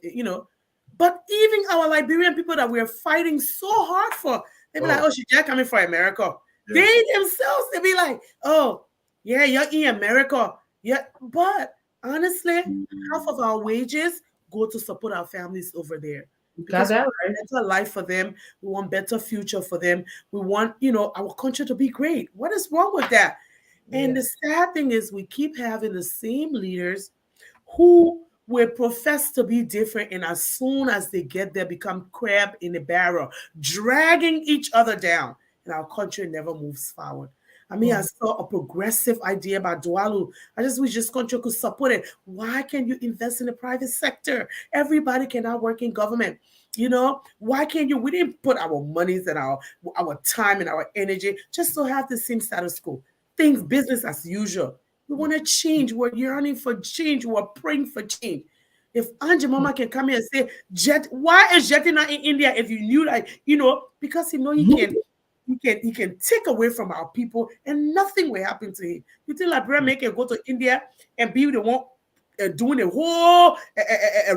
but even our Liberian people that we're fighting so hard for, they be like, oh, she's just coming for America. Yeah. They themselves, they be like, oh, yeah, you're in America. Yeah. But honestly, half of our wages go to support our families over there. Because we want better life for them. We want better future for them. We want, our country to be great. What is wrong with that? And the sad thing is we keep having the same leaders who will profess to be different, and as soon as they get there, become crab in the barrel, dragging each other down, and our country never moves forward. I mean, I saw a progressive idea about Dualu. I just wish this country could support it. Why can't you invest in the private sector? Everybody cannot work in government. Why can't you? We didn't put our monies and our time and our energy just to have the same status quo. Things business as usual. We want to change. We're yearning for change. We're praying for change. If Aunt Mama can come here and say, Jet, why is Jet not in India? If you knew that, because he can take away from our people and nothing will happen to him. You think Liberia can go to India and be the one doing the whole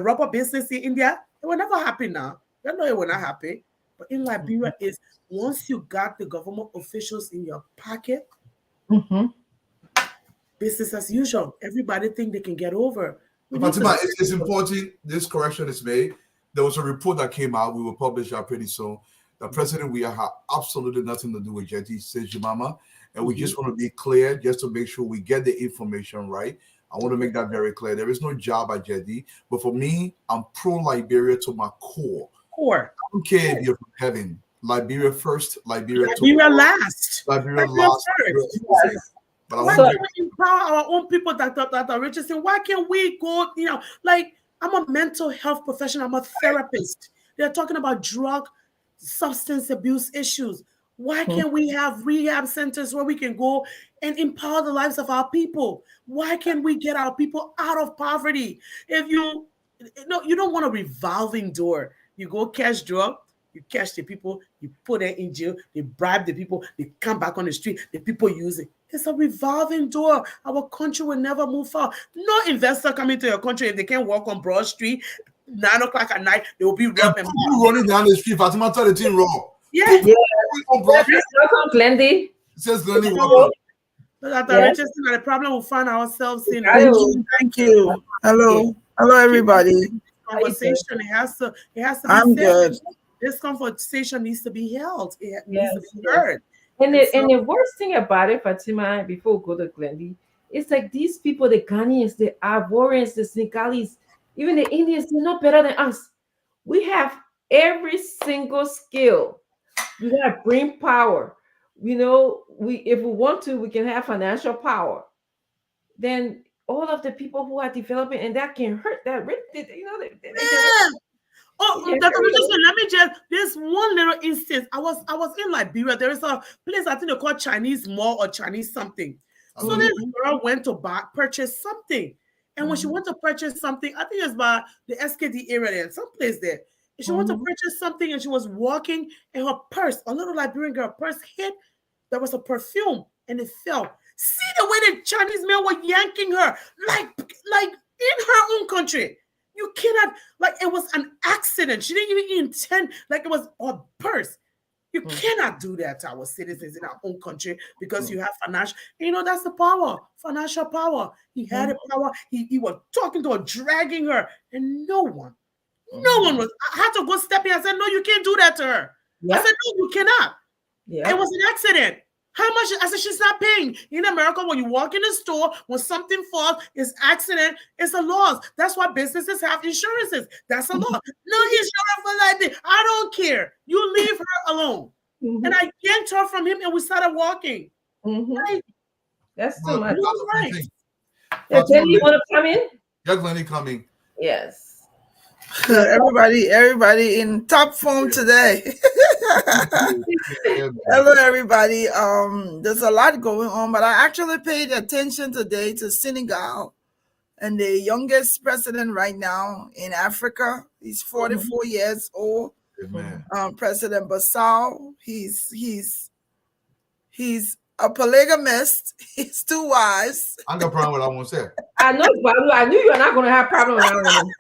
rubber business in India? It will never happen now. You know it will not happen. But in Liberia, is once you got the government officials in your pocket, business as usual. Everybody think they can get over. Fatima, it's important this correction is made. There was a report that came out. We will publish that pretty soon. The president, we have absolutely nothing to do with Jetty, says Jemima. And we just want to be clear, just to make sure we get the information right. I want to make that very clear. There is no job at Jetty. But for me, I'm pro-Liberia to my core. I don't care if you're from heaven. Liberia first, Liberia last. Liberia last. First. But why can't we empower our own people, Dr. Richardson? Why can't we go, like I'm a mental health professional, I'm a therapist. They're talking about drug, substance abuse issues. Why can't we have rehab centers where we can go and empower the lives of our people? Why can't we get our people out of poverty? If you don't want a revolving door. You go cash drug, you catch the people, you put them in jail, they bribe the people, they come back on the street, the people use it. It's a revolving door. Our country will never move forward. No investor coming to your country if they can't walk on Broad Street, 9 o'clock at night, they will be robbing. People running down the street, Fatima tell the team raw. Glendy. It says Glendy, welcome. Dr. Yes. Richardson, the problem we find ourselves in. Thank you. Thank you. Hello. Hello, everybody. Conversation. It has to be I'm said. good. This conversation needs to be held. It Yes, needs to be yes. heard. And And the worst thing about it, Fatima, before we go to Glendy, it's like these people, the Ghanaians, the Ivorians, the Senegalese, even the Indians, they're not better than us. We have every single skill. We got brain power. You know, if we want to, we can have financial power. Then all of the people who are developing, and that can hurt that, you know, they can Yeah. Oh, Yeah, Dr. very Richardson, let me just this one little instance. I was in Liberia. There is a place I think they call Chinese Mall or Chinese something. So this girl went to purchase something. And when she went to purchase something, I think it's by the SKD area there, someplace there. And she went to purchase something and she was walking and her purse, a little Liberian girl purse hit. There was a perfume and it fell. See the way the Chinese men were yanking her, like in her own country. You cannot, like, it was an accident. She didn't even intend, like, it was a purse. You cannot do that to our citizens in our own country because you have financial, you know, that's the power, financial power. He had a power. He was talking to her, dragging her, and no one was. I had to go step in. I said, no, you can't do that to her. I said, no, you cannot. It was an accident. How much? I said, she's not paying. In America, when you walk in the store, when something falls, it's accident, it's a loss. That's why businesses have insurances. That's a loss. No insurance for like this. I don't care. You leave her alone. And I yanked her from him and we started walking. Right? That's too much. Right. Yeah, Glendy, you want to come in? Yeah, Glendy coming. Yes. Everybody in top form today. Hello, everybody. There's a lot going on, but I actually paid attention today to Senegal and the youngest president right now in Africa. He's 44 years old. President Bassau. He's a polygamist. He's 2 wives. I got a problem with that one, sir. I know, but I knew you were not going to have problem with that one.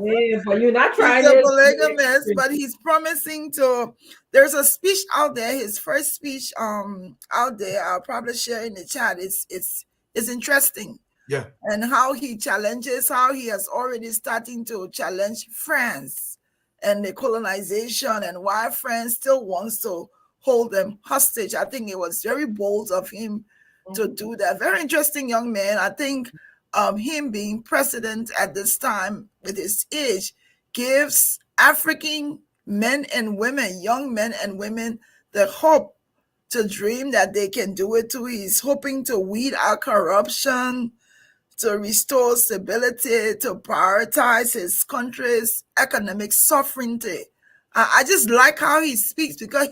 Yeah, but you're not trying. He's a polygamist, but he's promising to. There's a speech out there. His first speech out there. I'll probably share in the chat. It's interesting. Yeah. And how he challenges, how he has already starting to challenge France and the colonization, and why France still wants to hold them hostage. I think it was very bold of him to do that. Very interesting young man. I think him being president at this time with his age gives African men and women, young men and women, the hope to dream that they can do it too. He's hoping to weed out corruption, to restore stability, to prioritize his country's economic sovereignty. I just like how he speaks, because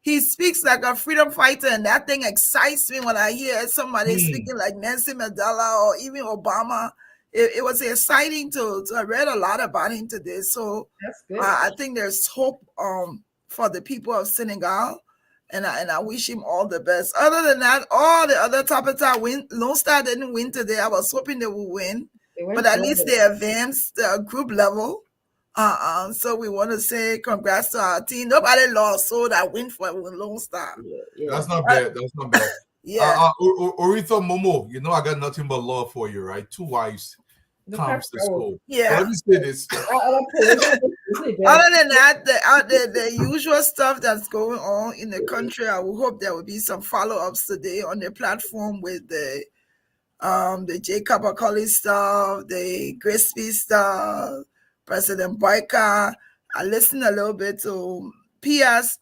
he speaks like a freedom fighter, and that thing excites me when I hear somebody speaking like Nelson Mandela or even Obama. It was exciting to I read a lot about him today. So that's good. I think there's hope for the people of Senegal, and I wish him all the best. Other than that, all the other top win. Lone Star didn't win today. I was hoping they would win, but at least they advanced the group level. So we want to say congrats to our team. Nobody lost, so that win for Lone Star. Yeah. That's not bad. That's not bad. Yeah. Oritha Momo, you know I got nothing but love for you, right? 2 wives comes to school. Yeah. So let me say this. Other than that, the usual stuff that's going on in the country, I will hope there will be some follow-ups today on the platform with the Jacob Akoli stuff, the Grisby stuff, President Boyka. I listened a little bit to Pia's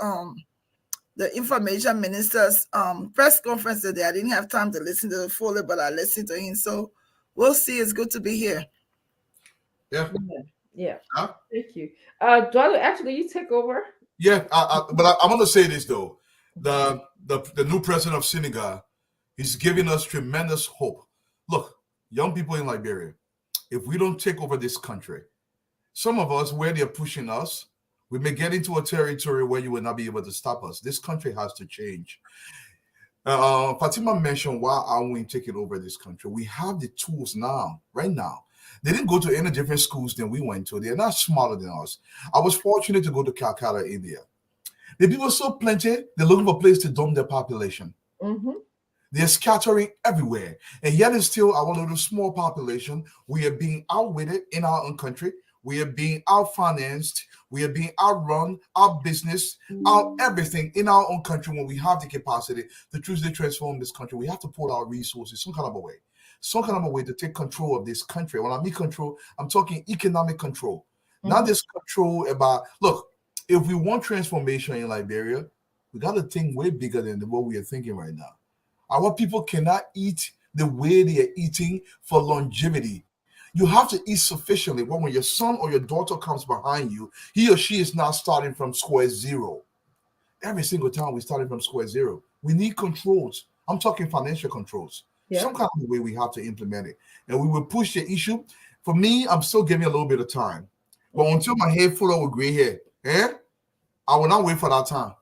the information minister's press conference today. I didn't have time to listen to the full, but I listened to him. So we'll see. It's good to be here. Yeah. Yeah. Huh? Thank you. Duado, actually, you take over. Yeah, but I want to say this though. The new president of Senegal, he's giving us tremendous hope. Look, young people in Liberia, if we don't take over this country, some of us, where they're pushing us, we may get into a territory where you will not be able to stop us. This country has to change. Fatima mentioned, why aren't we taking over this country? We have the tools now, right now. They didn't go to any different schools than we went to. They're not smarter than us. I was fortunate to go to Calcutta, India. The people are so plenty, they're looking for a place to dump their population. They're scattering everywhere. And yet and still, our little small population, we are being outwitted in our own country. We are being outfinanced. We are being outrun, out business, out everything in our own country when we have the capacity to truly transform this country. We have to pull our resources some kind of a way. Some kind of a way to take control of this country. When I mean control, I'm talking economic control. Not this control about, look, if we want transformation in Liberia, we got to think way bigger than what we are thinking right now. Our people cannot eat the way they are eating for longevity. You have to eat sufficiently. When your son or your daughter comes behind you, he or she is not starting from square zero. Every single time we started from square zero. We need controls. I'm talking financial controls. Yeah. Some kind of way we have to implement it. And we will push the issue. For me, I'm still giving a little bit of time. But until my head full of gray hair, I will not wait for that time.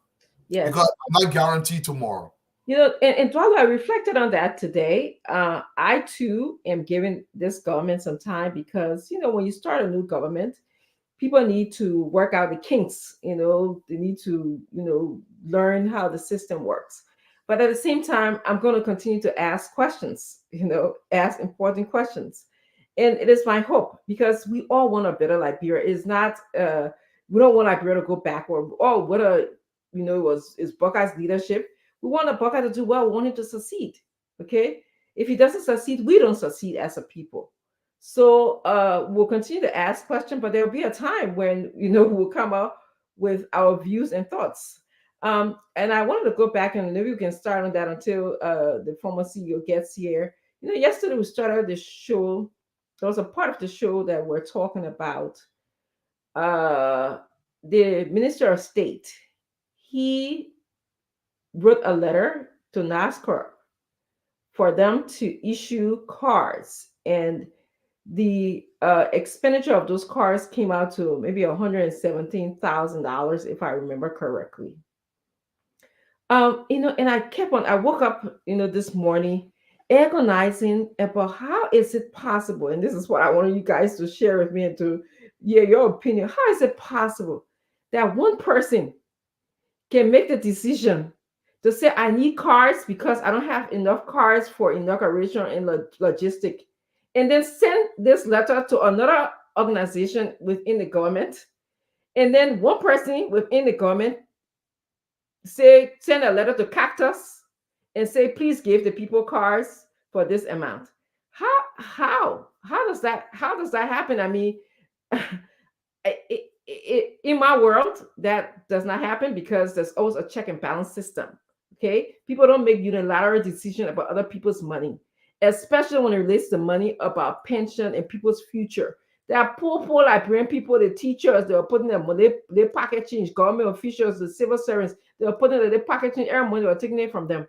Yes. Because I'm not guaranteed tomorrow. You know, and while I reflected on that today, I too am giving this government some time because, you know, when you start a new government, people need to work out the kinks, you know, they need to, you know, learn how the system works. But at the same time, I'm going to continue to ask questions, you know, ask important questions. And it is my hope because we all want a better Liberia. It's not, we don't want Liberia to go backward. Oh, what a, you know, is Buckeye's leadership. We want a Buckeye to do well. We want him to succeed. Okay. If he doesn't succeed, we don't succeed as a people. So we'll continue to ask questions, but there'll be a time when, you know, we'll come out with our views and thoughts. And I wanted to go back and maybe we can start on that until the former CEO gets here. You know, yesterday we started the show. There was a part of the show that we're talking about the Minister of State. He wrote a letter to NASCAR for them to issue cars, and the expenditure of those cars came out to maybe $117,000 if I remember correctly. You know, and I woke up, you know, this morning agonizing about how is it possible, and this is what I wanted you guys to share with me and to hear your opinion. How is it possible that one person can make the decision to say, I need cars because I don't have enough cars for inauguration and logistic, and then send this letter to another organization within the government, and then one person within the government send a letter to Cactus and say, please give the people cars for this amount. How does that happen? I mean, in my world, that does not happen because there's always a check and balance system. Okay, people don't make unilateral decisions about other people's money, especially when it relates to money about pension and people's future. There are poor Liberian people, the teachers, they are putting their pocket change, government officials, the civil servants, they are putting their pocket change, every money they are taking it from them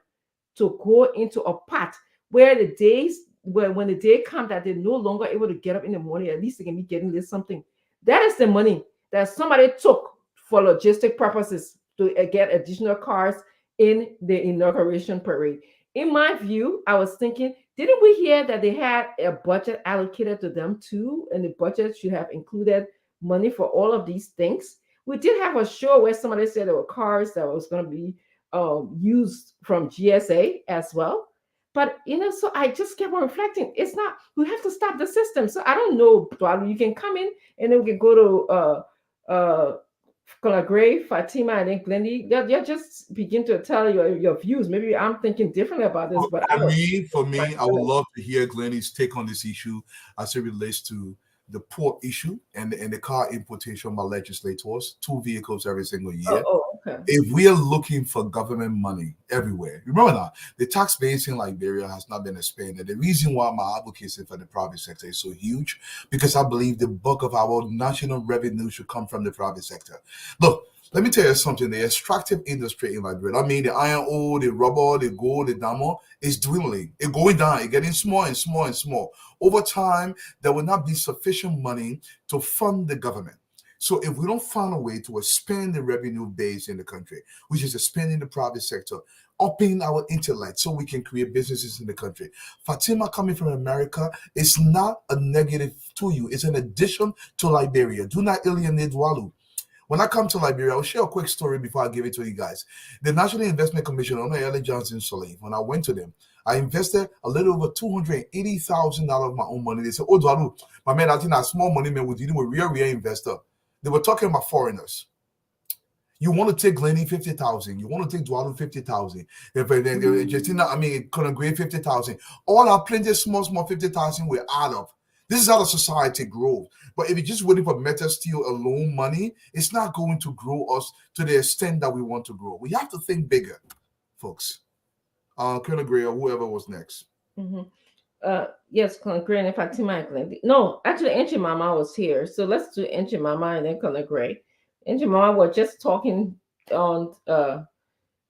to go into a pot where the days, when the day comes that they're no longer able to get up in the morning, at least they can be getting this something. That is the money that somebody took for logistic purposes to get additional cars in the inauguration parade. In my view, I was thinking, didn't we hear that they had a budget allocated to them too? And the budget should have included money for all of these things. We did have a show where somebody said there were cars that was going to be used from GSA as well. But, you know, so I just kept on reflecting. It's not, we have to stop the system. So I don't know, you can come in and then we can go to Gray, Fatima, and then Glendy. They'll just begin to tell your views. Maybe I'm thinking differently about this, but for me, I would love to hear Glendy's take on this issue as it relates to the port issue and the car importation by legislators, 2 vehicles every single year. Okay. If we are looking for government money everywhere, remember that the tax base in Liberia has not been expanded. The reason why my advocacy for the private sector is so huge, because I believe the bulk of our national revenue should come from the private sector. Look, let me tell you something. The extractive industry in Liberia, I mean the iron ore, the rubber, the gold, the diamond, is dwindling. It's going down. It's getting small and small and small. Over time, there will not be sufficient money to fund the government. So if we don't find a way to expand the revenue base in the country, which is expanding the private sector, upping our intellect so we can create businesses in the country. Fatima coming from America is not a negative to you. It's an addition to Liberia. Do not alienate Walu. When I come to Liberia, I'll share a quick story before I give it to you guys. The National Investment Commission, under Ellie Johnson Sirleaf, when I went to them, I invested a little over $280,000 of my own money. They said, "Oh, Dwalu, my man, I think that small money man was dealing with real investor." They were talking about foreigners. You want to take Glennie 50,000. You want to take Dwalu 50,000. If Justina, I mean, Conagray 50,000. All our plenty of small 50,000 we're out of. This is how the society grows. But if you're just waiting for Meta Steel alone money, it's not going to grow us to the extent that we want to grow. We have to think bigger, folks. Colonel Gray or whoever was next. Yes, Colonel Gray and Fatima Glenn. No, actually, Auntie Mama was here. So let's do Auntie Mama and then Colonel Gray. Auntie Mama was just talking on,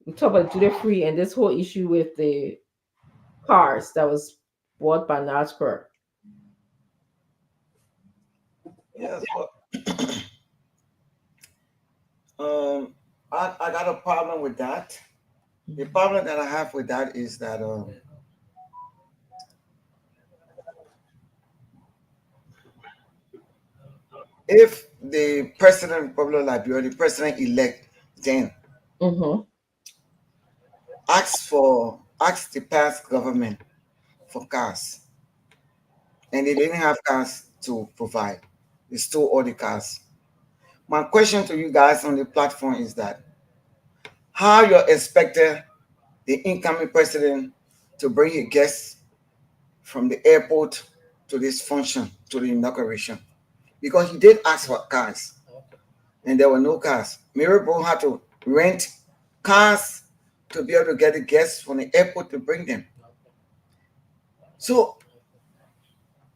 we talked about duty free and this whole issue with the cars that was bought by NASCAR. Yes, but I got a problem with that. The problem that I have with that is that if the president of Liberia, the president elect, then asks the past government for cars, and they didn't have cars to provide, they stole all the cars. My question to you guys on the platform is that how you expected the incoming president to bring a guest from the airport to this function, to the inauguration, because he did ask for cars and there were no cars. Mirabel had to rent cars to be able to get the guests from the airport to bring them. So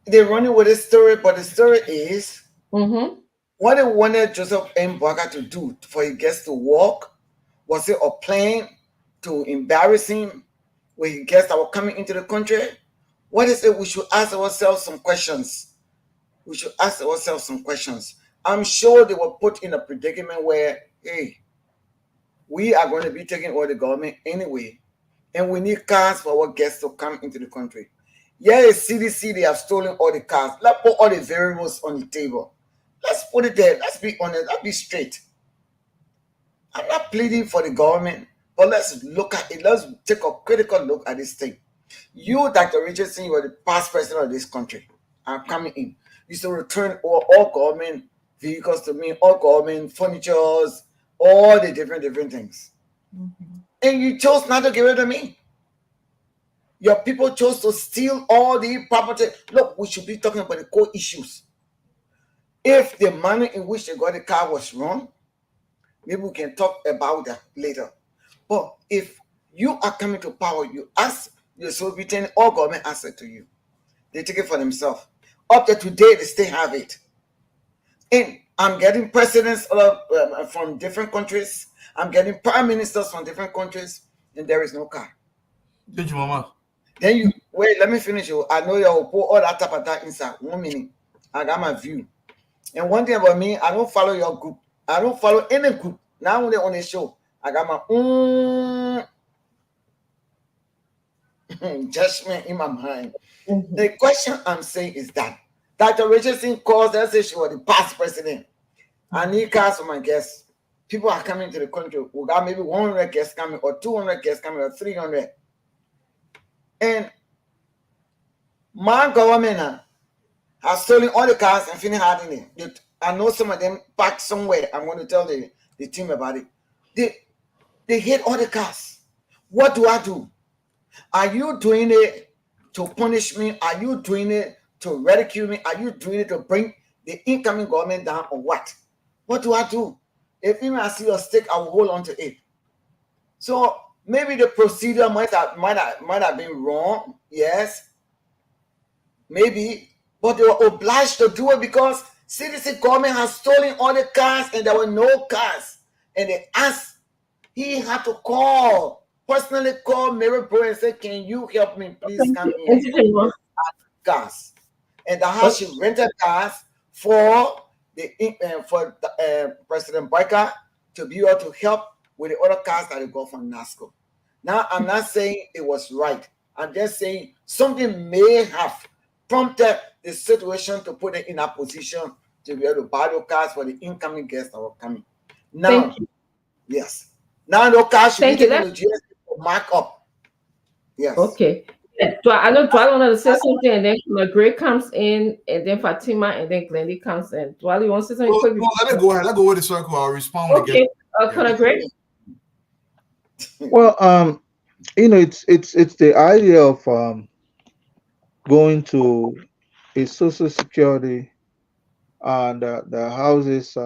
they're running with this story, but the story is what they wanted Joseph M. Boakai to do for his guests to walk. Was it a plan to embarrass him with his guests that were coming into the country? What is it? We should ask ourselves some questions. We should ask ourselves some questions. I'm sure they were put in a predicament where, hey, we are going to be taking over the government anyway, and we need cars for our guests to come into the country. Yeah, CDC, they have stolen all the cars. Let's put all the variables on the table. Let's put it there. Let's be honest. Let's be straight. I'm not pleading for the government, but let's look at it. Let's take a critical look at this thing. You, Dr. Richardson, you are the past president of this country. I'm coming in. You should return all government vehicles to me, all government furnitures, all the different things. And you chose not to give it to me. Your people chose to steal all the property. Look, we should be talking about the core issues. If the manner in which they got the car was wrong, maybe we can talk about that later. But if you are coming to power, you ask your so return all government asset to you. They take it for themselves. Up to today, they still have it. And I'm getting presidents from different countries. I'm getting prime ministers from different countries, and there is no car. Thank you, Mama. Then you wait. Let me finish. You. I know you'll put all that type of that inside 1 minute. I got my view. And one thing about me, I don't follow your group. I don't follow any group. Now when they're on the show, I got my own judgment in my mind. The question I'm saying is that Dr. Richardson calls, let's say she was the past president. I need cars for my guests. People are coming to the country. We got maybe 100 guests coming, or 200 guests coming, or 300. And my government has stolen all the cars and finished hiding it. I know some of them packed somewhere. I'm going to tell the team about it. They hid all the cars. What do I do? Are you doing it to punish me? Are you doing it to ridicule me? Are you doing it to bring the incoming government down, or what? What do I do? If even I see a stick, I will hold on to it. So maybe the procedure might have been wrong. Yes, maybe, but they were obliged to do it because CDC government has stolen all the cars and there were no cars. And they asked, he had to personally call Mary Bro and say, can you help me? Please come in. Cars. And that's how she rented cars for President Boakai to be able to help with the other cars that they got from NASCO. Now, I'm not saying it was right. I'm just saying something may have prompted the situation to put it in a position to be able to buy those cars for the incoming guests that were coming. Now, Thank you. yes. Now those cars should be Thank you. taken to GST for markup. Yes. Okay. Yeah, I know Dwally wanted to say something, and then Gray comes in, and then Fatima, and then Glendy comes in. Dwally, you want to say something quick? No, let it go ahead. Let go with the circle. I'll respond when Okay. again. Gray? Well, it's the idea of going to a social security the houses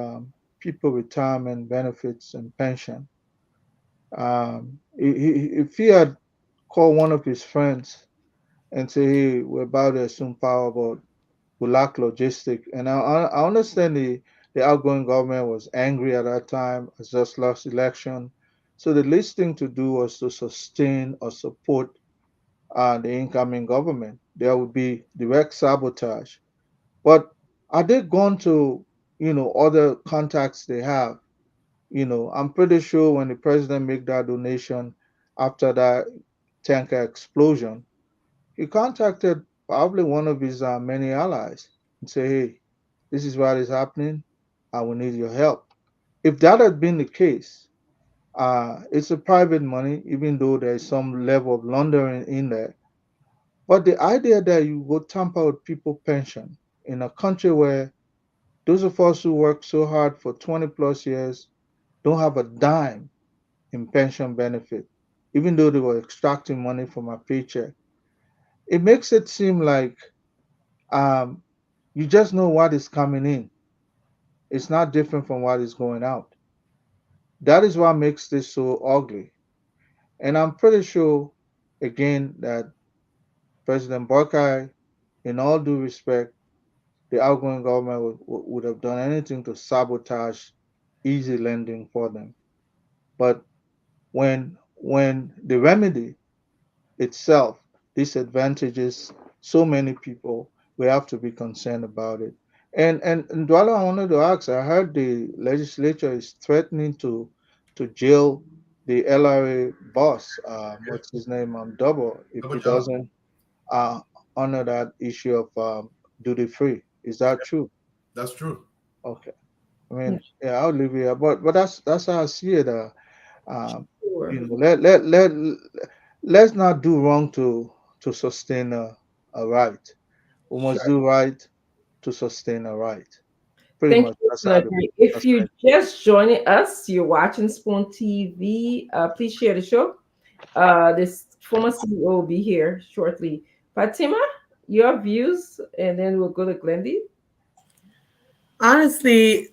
people retirement benefits and pension. If he had called one of his friends and say, "Hey, we're about to assume power, but we lack logistic," and I understand the outgoing government was angry at that time, has just lost election, so the least thing to do was to sustain or support the incoming government. There would be direct sabotage. But are they gone to, other contacts they have? I'm pretty sure when the president made that donation after that tanker explosion, he contacted probably one of his many allies and say, "Hey, this is what is happening. I will need your help." If that had been the case, it's a private money, even though there's some level of laundering in there. But the idea that you go tamper with people's pension in a country where those of us who work so hard for 20 plus years don't have a dime in pension benefit, even though they were extracting money from our paycheck, it makes it seem like um, you just know what is coming in. It's not different from what is going out. That is what makes this so ugly. And I'm pretty sure, again, that President Barkai, in all due respect, the outgoing government would have done anything to sabotage easy lending for them. But when the remedy itself disadvantages so many people, we have to be concerned about it. And Dwala, I wanted to ask, I heard the legislature is threatening to jail the LRA boss, what's his name, Double, if he doesn't uh, honor that issue of duty free. Is that true? That's true. Okay. I mean, yeah, I'll leave it here. But that's how I see it. Let's not do wrong to sustain a right. We must do right to sustain a right. Pretty Thank much. you, That's how If you just joining us, you're watching Spoon TV. Please share the show. This former CEO will be here shortly. Fatima, your views, and then we'll go to Glendy. Honestly,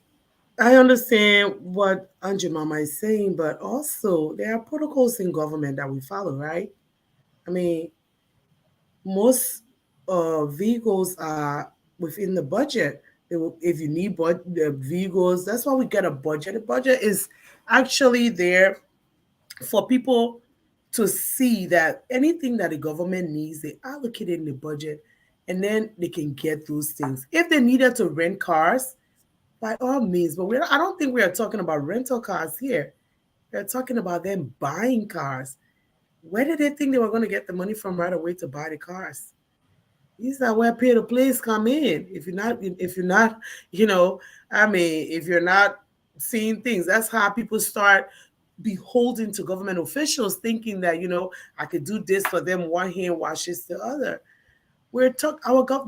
I understand what Aunt Mama is saying, but also there are protocols in government that we follow, right? I mean, most vehicles are within the budget. If you need the vehicles, that's why we get a budget. The budget is actually there for people to see that anything that the government needs, they allocate it in the budget, and then they can get those things. If they needed to rent cars, by all means, but I don't think we are talking about rental cars here. We're talking about them buying cars. Where did they think they were going to get the money from right away to buy the cars? These are where pay to plays come in. If you're not, if you're not seeing things, that's how people start beholden to government officials, thinking that I could do this for them one hand, watch this the other.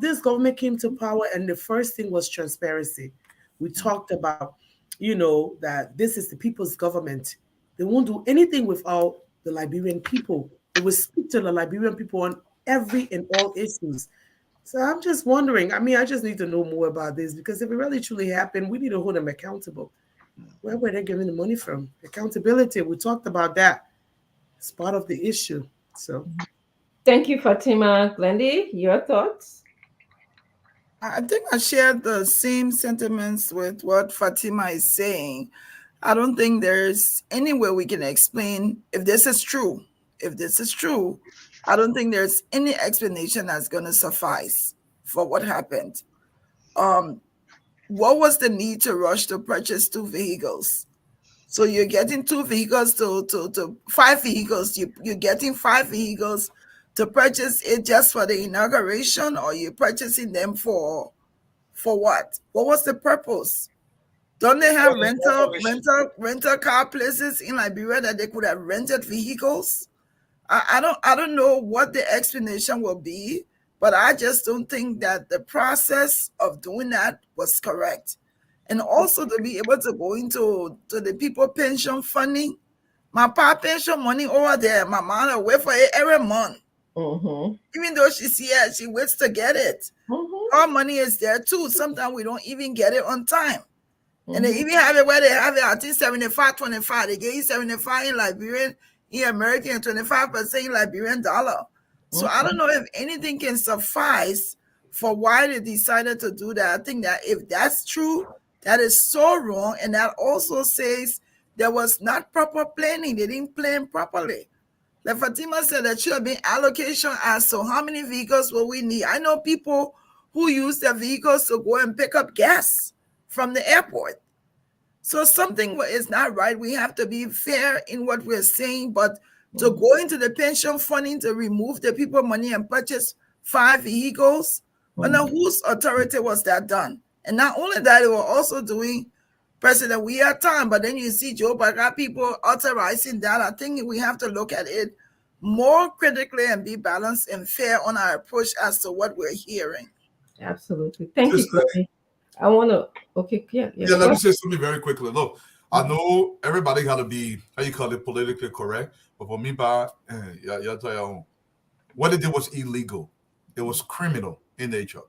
This government came to power, and the first thing was transparency. We talked about, that this is the people's government. They won't do anything without the Liberian people. They will speak to the Liberian people on every and all issues. So I'm just wondering. I mean, I just need to know more about this, because if it really truly happened, we need to hold them accountable. Where were they getting the money from? Accountability. We talked about that. It's part of the issue. So thank you, Fatima. Glendy, your thoughts? I think I share the same sentiments with what Fatima is saying. I don't think there's any way we can explain if this is true. If this is true, I don't think there's any explanation that's going to suffice for what happened. What was the need to rush to purchase 2 vehicles? So you're getting 2 vehicles to 5 vehicles. You're getting 5 vehicles to purchase it just for the inauguration, or you're purchasing them for For what? What was the purpose? Don't they have rental car places in Liberia that they could have rented vehicles? I don't know what the explanation will be, but I just don't think that the process of doing that was correct. And also to be able to go into the people pension funding, my pa pension money over there, my mom will wait for it every month. Even though she's here, she waits to get it. Our money is there too. Sometimes we don't even get it on time. And they even have it where they have it, I think 75-25. They give you 75 in Liberian, in American, and 25% in Liberian dollar. So I don't know if anything can suffice for why they decided to do that. I think that if that's true, that is so wrong. And that also says there was not proper planning. They didn't plan properly. Like Fatima said, there should have been allocation as to how many vehicles will we need. I know people who use their vehicles to go and pick up gas from the airport. So something is not right. We have to be fair in what we're saying, but to go into the pension funding to remove the people money and purchase 5 vehicles, under whose authority was that done? And not only that, they were also doing President we have time, but then you see Joe Biden people authorizing that. I think we have to look at it more critically and be balanced and fair on our approach as to what we're hearing. Absolutely. Thank you, Granny. I want to, okay, yeah. Let me say something very quickly. Look, I know everybody got to be, how you call it, politically correct, but for me, what they did was illegal. It was criminal in nature.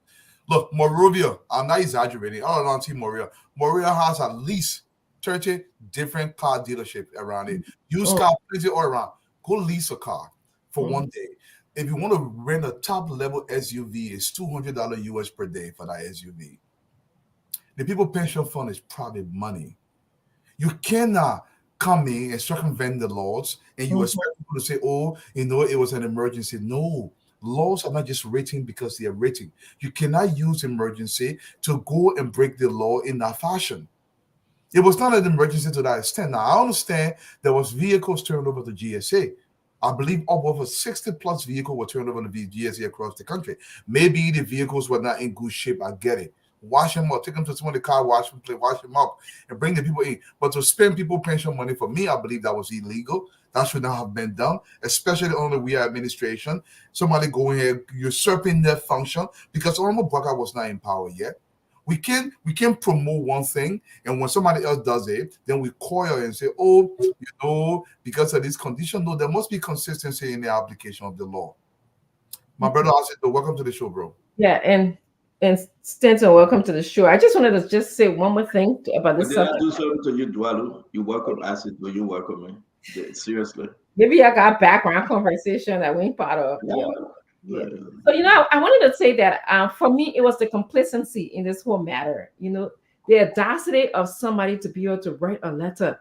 Look, Morovia, I'm not exaggerating. I don't know, Team Morovia. Morovia has at least 30 different car dealerships around it. Used car, plenty all around. Go lease a car for one day. If you want to rent a top level SUV, it's $200 US per day for that SUV. The people pension fund is private money. You cannot come in and circumvent the laws and you expect people to say, oh, it was an emergency. No, laws are not just written because they are written. You cannot use emergency to go and break the law in that fashion. It was not an emergency to that extent. Now, I understand there was vehicles turned over to GSA. I believe over 60 plus vehicles were turned over to the GSA across the country. Maybe the vehicles were not in good shape. I get it. Wash them up, take them to some of the car wash them up, and bring the people in. But to spend people pension money, for me, I believe that was illegal. That should not have been done, especially under we administration. Somebody going here usurping their function because Honorable Baka was not in power yet. We can promote one thing, and when somebody else does it, then we coil and say, oh, because of this condition. No, there must be consistency in the application of the law. My brother Asito, welcome to the show, bro. Yeah, and Stanton, welcome to the show. I just wanted to just say one more thing about this subject. Did I do something to you, Dwalu? You welcome Acid, but you welcome me. Seriously. Maybe I got background conversation that we ain't part of. Yeah. So, I wanted to say that for me, it was the complacency in this whole matter. The audacity of somebody to be able to write a letter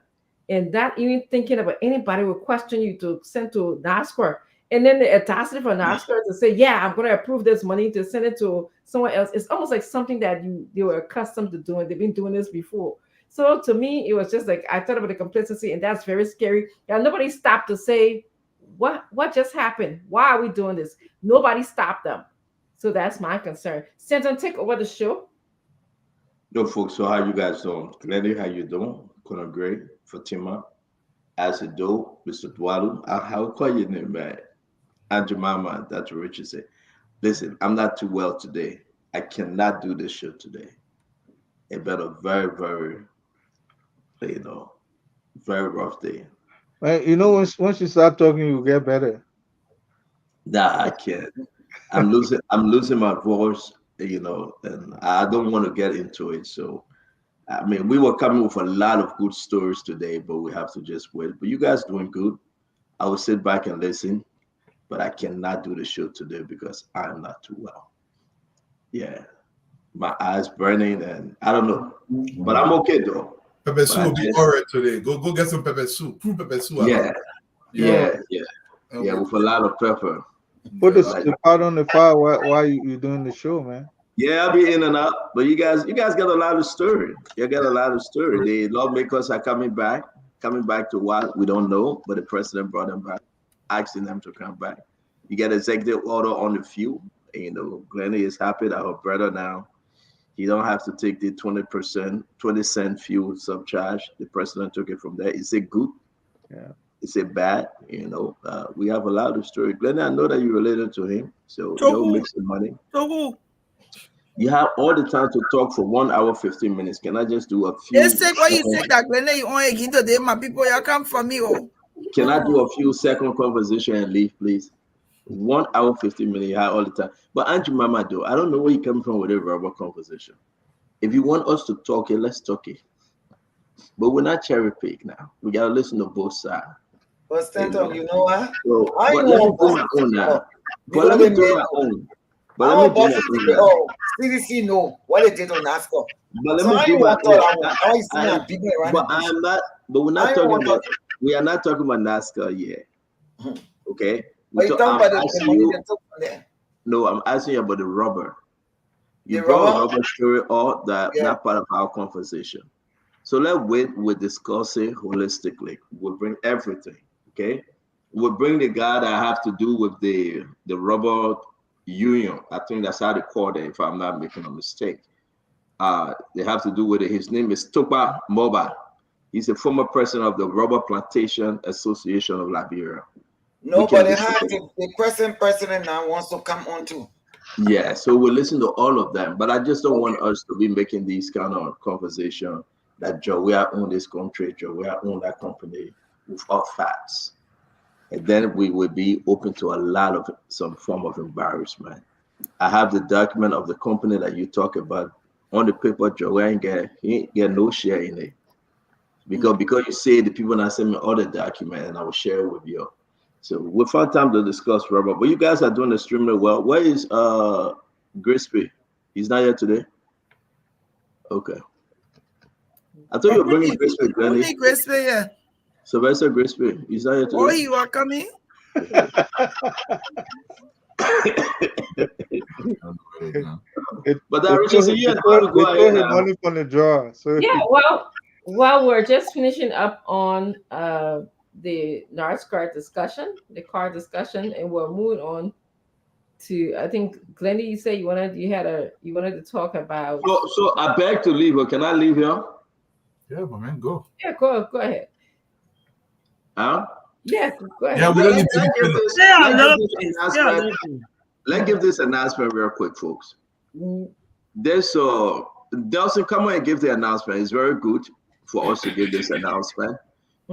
and not even thinking about anybody will question you to send to NASCAR. And then the audacity for NASCAR to say, yeah, I'm going to approve this money to send it to someone else. It's almost like something that they were accustomed to doing. They've been doing this before. So to me, it was just like, I thought about the complacency, and that's very scary. And nobody stopped to say, what just happened? Why are we doing this? Nobody stopped them. So that's my concern. Stanton, take over the show. Yo, folks, so how you guys doing? Glenny, how you doing? Kind of great. Fatima, Asido, Mr. Dwalu. I'll call your name, man. And Jemima, Dr. Richardson. Listen, I'm not too well today. I cannot do this show today. It's been a very, very, very rough day. Once you start talking, you get better. Nah, I can't. I'm losing my voice, and I don't want to get into it. So, I mean, we were coming with a lot of good stories today, but we have to just wait. But you guys doing good. I will sit back and listen. But I cannot do the show today because I'm not too well. Yeah, my eyes burning and I don't know, but I'm okay though. Pepper soup will be all right today. Go get some pepper soup. Prove pepper soup. Yeah, with a lot of pepper. Put the pot on the fire while you doing the show, man. Yeah, I'll be in and out. But you guys got a lot of story. You got a lot of story. The lawmakers are coming back to what we don't know, but the president brought them back, asking them to come back. You get executive order on the fuel. Glenny is happy that her brother now He don't have to take the 20%, 20-cent fuel surcharge. The president took it from there. Is it good? Yeah. Is it bad? We have a lot of stories. Glenn, I know that you related to him, so you'll make some money. You have all the time to talk for 1 hour, 15 minutes. Can I just do a few? They say what you say that Glenn, you only again today, my people, you come from me. Oh. Can I do a few second conversation and leave, please? 1 hour, 15 minutes, you have all the time. But Andrew Mama, though, I don't know where you come from with a verbal conversation. If you want us to talk it, let's talk it. But we're not cherry pick now. We gotta listen to both sides. But Stanton, you know what? So, I but know let me do my own now. But let me do my own. But let me do my own. Oh, CDC know what they did on NASCAR. But let So me do my own. But I'm not. But we're not talking about. We are not talking about NASCAR yet. Okay. But you talking about the money they took from there. No, I'm asking you about the rubber. You The brought a rubber? rubber story or that not part of our conversation. So let's wait. We'll discuss it holistically. We'll bring everything. Okay. We'll bring the guy that have to do with the rubber union. I think that's how they call it, if I'm not making a mistake. They have to do with it. His name is Topa Moba. He's a former president of the Rubber Plantation Association of Liberia. No, but they have the present president now wants to come on too. Yeah, so we'll listen to all of them. But I just don't want us to be making these kind of conversation that Joey own this country, Joey own that company without facts. And then we will be open to a lot of some form of embarrassment. I have the document of the company that you talk about on the paper. Joey ain't get no share in it. Because you say the people not send me all the document and I will share it with you. So we'll find time to discuss rubber. But you guys are doing extremely well. Where is Grisby? He's not here today? Okay. I thought you were bringing Grisby, Glenny. Only Grisby, yeah. Sylvester Grisby. He's not here today. Oh, you are coming? But that Richardson, you had to go ahead now. Money from the drawer. So yeah, well, while we're just finishing up on the NARS card discussion, and we're moving on to, I think, Glendy, you said you wanted to talk about. So I beg to leave, but can I leave here? Yeah, but man, go. Yeah, go ahead. Huh? Yes, go ahead. Yeah, we don't need Let's give this announcement real quick, folks. There's Delson, come on and give the announcement. It's very good for us to give this announcement.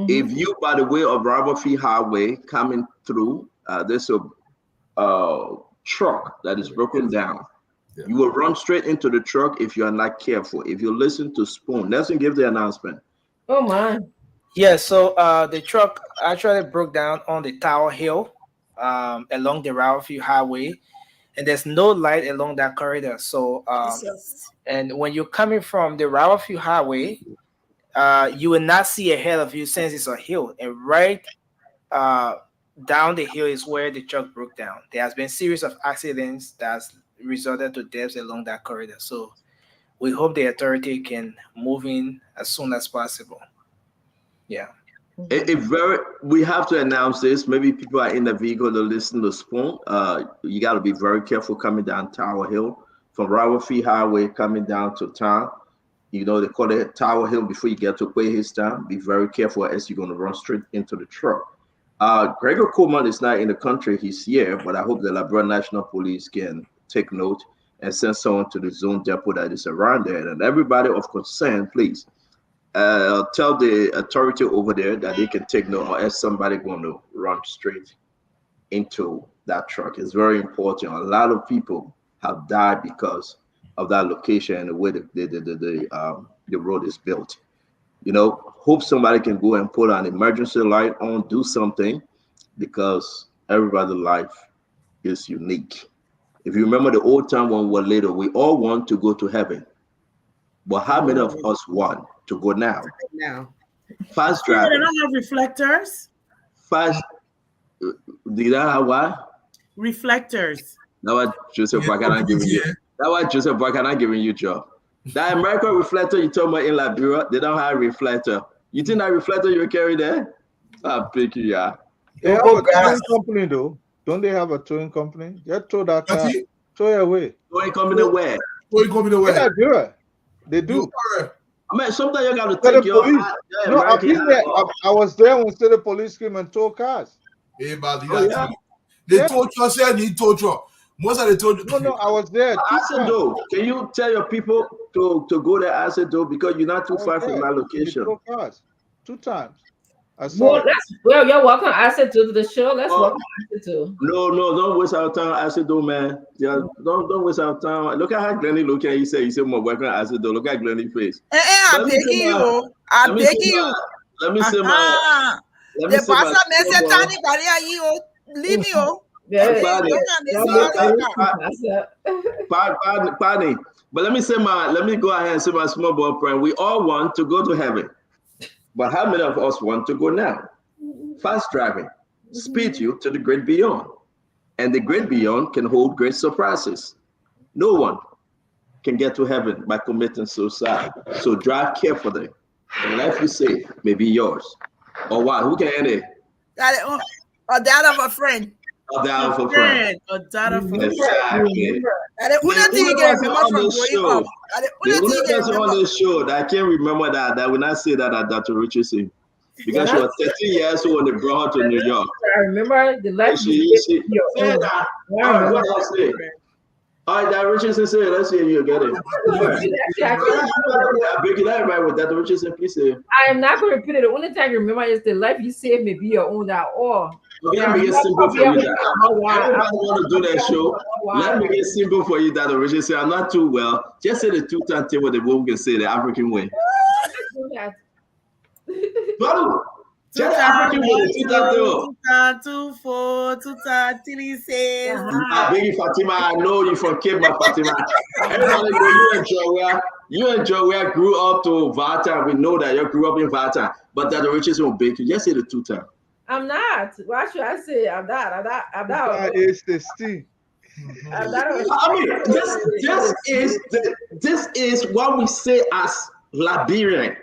If you, by the way of Robert Fee Highway coming through, there's a truck that is broken down. Yeah. You will run straight into the truck if you are not careful. If you listen to Spoon, Nelson, give the announcement. Oh my. Yeah, so the truck actually broke down on the Tower Hill along the Robert Fee Highway, and there's no light along that corridor. So and when you're coming from the Robert Fee Highway, you will not see ahead of you since it's a hill, and right down the hill is where the truck broke down. There has been a series of accidents that's resulted to deaths along that corridor. So we hope the authority can move in as soon as possible. Yeah. We have to announce this. Maybe people are in the vehicle to listen to Spoon. You got to be very careful coming down Tower Hill from Robert Fee Highway coming down to town. You know, they call it Tower Hill before you get to Quaystown. Be very careful as you're going to run straight into the truck. Gregor Coleman is not in the country. He's here, but I hope the Liberia National Police can take note and send someone to the zone depot that is around there. And everybody of concern, please tell the authority over there that they can take note, or else somebody going to run straight into that truck. It's very important. A lot of people have died because of that location and the way the road is built. You know, hope somebody can go and put an emergency light on, do something, because everybody's life is unique. If you remember the old time when we were little, we all want to go to heaven. But how many of us want to go now? Fast driving. They don't have reflectors. Fast. Did I have what? Reflectors. That's what Joseph Bakana giving you. That's why Joseph Bakana giving you job. That American reflector you told me in Liberia, they don't have reflector. You think that reflector you carry there? I'll pick you, yeah. They have a towing company though. Don't they have a towing company? Just tow that car. Tow it away. Towing company where? So you go be the way. Yeah, do it. They do. You are. I mean, sometimes you got to City take your police. your No, I've American been there. hat off. I was there when city police came and towed cars. Everybody Oh, that yeah. thing. They Yeah. told you, I said, he told you. Most of the told you. No, I was there. I said though, can you tell your people to go there? I said though, because you're not too far from that location. 2 times. I saw Well, it. you're welcome, Asset, to the show. Let's welcome Asset to. No, don't waste our time. I said though, man. Yeah, don't waste our time. Look at how Glenny look at. He said more welcome. I said though, look at Glenny's face. I'm begging you. I'm begging you. Let me say my. Let me The say my. pastor may say, "Tani, bari ayi o, leave me o." Pardon. But let me go ahead and say my small boy friend. We all want to go to heaven. But how many of us want to go now? Fast driving, speed you to the great beyond. And the great beyond can hold great surprises. No one can get to heaven by committing suicide. So drive carefully. The life you save may be yours. Or what? Who can end it? Or that of a friend. Or that of a friend. Or that of a friend. Exactly. The only person on this show that I can't remember that will not say that at Dr. Richardson. Because she was 13 years old when they brought her to New York. I remember the life she said that. What I say? All right, Dr. Richardson said, let's see if you get it. I beg you, that right with Dr. Richardson, please say. I am not going to repeat it. The only time you remember is the life you save may be your own that or. Okay, let me get simple for you. Everybody want to do that show. Let me get simple for you, Dr. Richardson. I'm not too well. Just say the two-time table the woman can say the African way. Tell the African way, the two-time table. 2 4 2 3 says. Baby Fatima, I know you from Cape, my Fatima. Everybody know you enjoy where grew up to Vata. We know that you grew up in Vata, but that the richest will bake you. Just say the 2 times. I'm not. Why should I say I'm not? I'm not. It's the Steve. I mean, this is what we say as Liberian.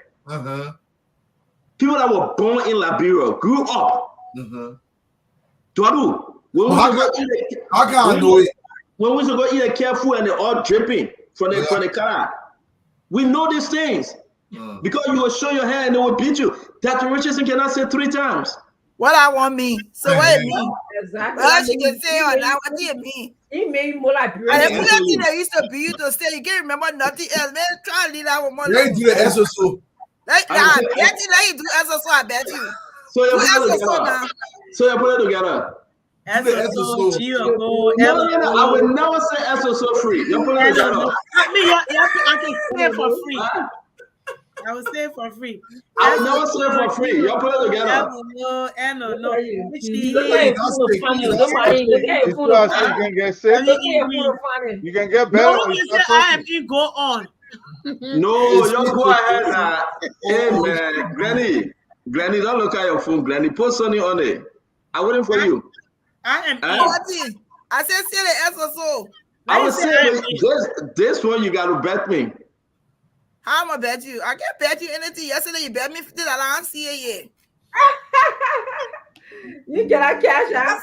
People that were born in Liberia, grew up. When we used to go eat a careful and they're all dripping from the car. We know these things. Because you will show your hand and they will beat you. Dr. Richardson cannot say 3 times. What I want me. So what it mean? Exactly. Well, she can say or not. What do you mean? He made more like. And the thing that used to be you to stay, you can't remember nothing else. Man, try to leave that one more. They do the SSO. Like, I bet you that you do SSO, I bet you. So you put it together. So you put it together. I will never say SSO free. You put it together. I can say it for free. I will say it for free. I will never say it for free. You put it together. No. You can get better. I am in go on. No, you go ahead now. Hey man, Granny, don't look at your phone, Granny. Put something on it. I'm waiting for you. I am in. I said, say the SSO. I would say this one you got to bet me. How am I bet you? I can't bet you anything. Yesterday you bet me $50. I don't see it yet. You get our cash out.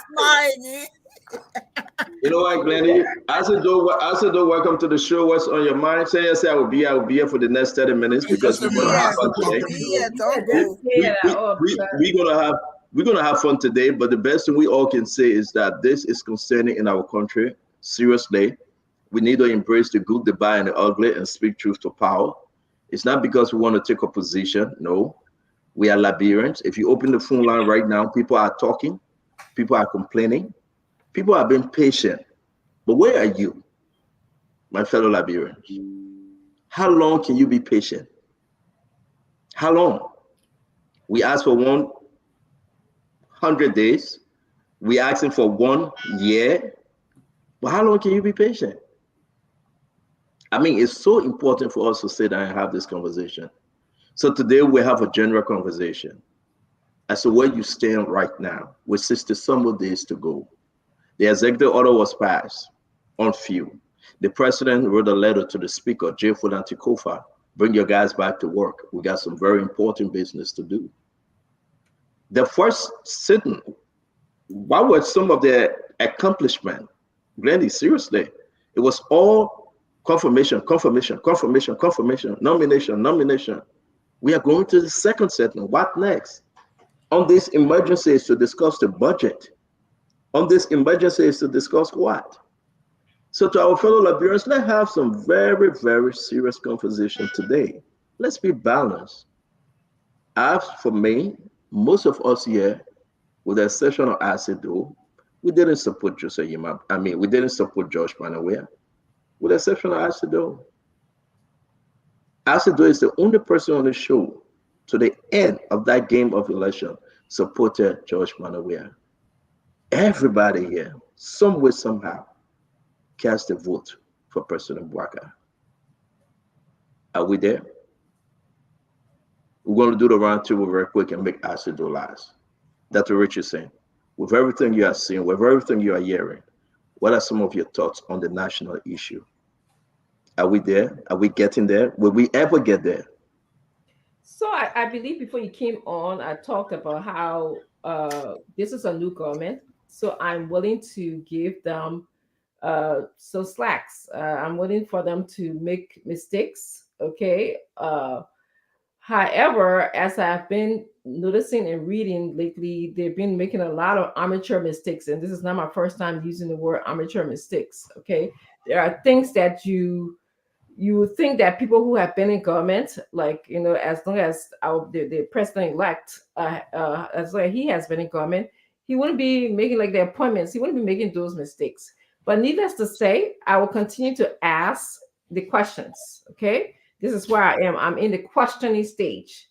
You know what, Glenny? I said, welcome to the show. What's on your mind? Say yes, I will be here for the next 30 minutes because we're gonna have fun today. We're gonna have fun today, but the best thing we all can say is that this is concerning in our country. Seriously, we need to embrace the good, the bad, and the ugly and speak truth to power. It's not because we want to take a position. No, we are Liberians. If you open the phone line right now, people are talking, people are complaining, people are being patient. But where are you, my fellow Liberians? How long can you be patient? How long? We asked for 100 days. We asking for 1 year. But how long can you be patient? I mean, it's so important for us to sit down and have this conversation. So today we have a general conversation as to where you stand right now with 60-some days to go. The executive order was passed on few. The president wrote a letter to the speaker, J. Fulanti Kofa, bring your guys back to work. We got some very important business to do. The first sitting, what were some of the accomplishments? Glendy, seriously, it was all Confirmation, confirmation, confirmation, confirmation, nomination, nomination. We are going to the second segment. What next? On this emergency is to discuss the budget. On this emergency is to discuss what? So to our fellow Liberians, let's have some very, very serious conversation today. Let's be balanced. As for me, most of us here, with the exception of Asido, we didn't support Joseph Yima. I mean, we didn't support George Panawea, with the exception of Asido. Asido is the only person on the show to the end of that game of election supported George Panawea. Everybody here, some way, somehow, cast a vote for President Bwaka. Are we there? We're going to do the round table very quick and make Asido last. Dr. Richardson, with everything you are seeing, with everything you are hearing, what are some of your thoughts on the national issue? Are we there? Are we getting there? Will we ever get there? So I believe before you came on, I talked about how this is a new government. So I'm willing to give them so slacks. I'm willing for them to make mistakes. Okay. However, as I've been noticing and reading lately, they've been making a lot of amateur mistakes. And this is not my first time using the word amateur mistakes. Okay. There are things that you would think that people who have been in government, like, as long as the president-elect, as long as he has been in government, he wouldn't be making like the appointments. He wouldn't be making those mistakes. But needless to say, I will continue to ask the questions. Okay. This is where I am. I'm in the questioning stage.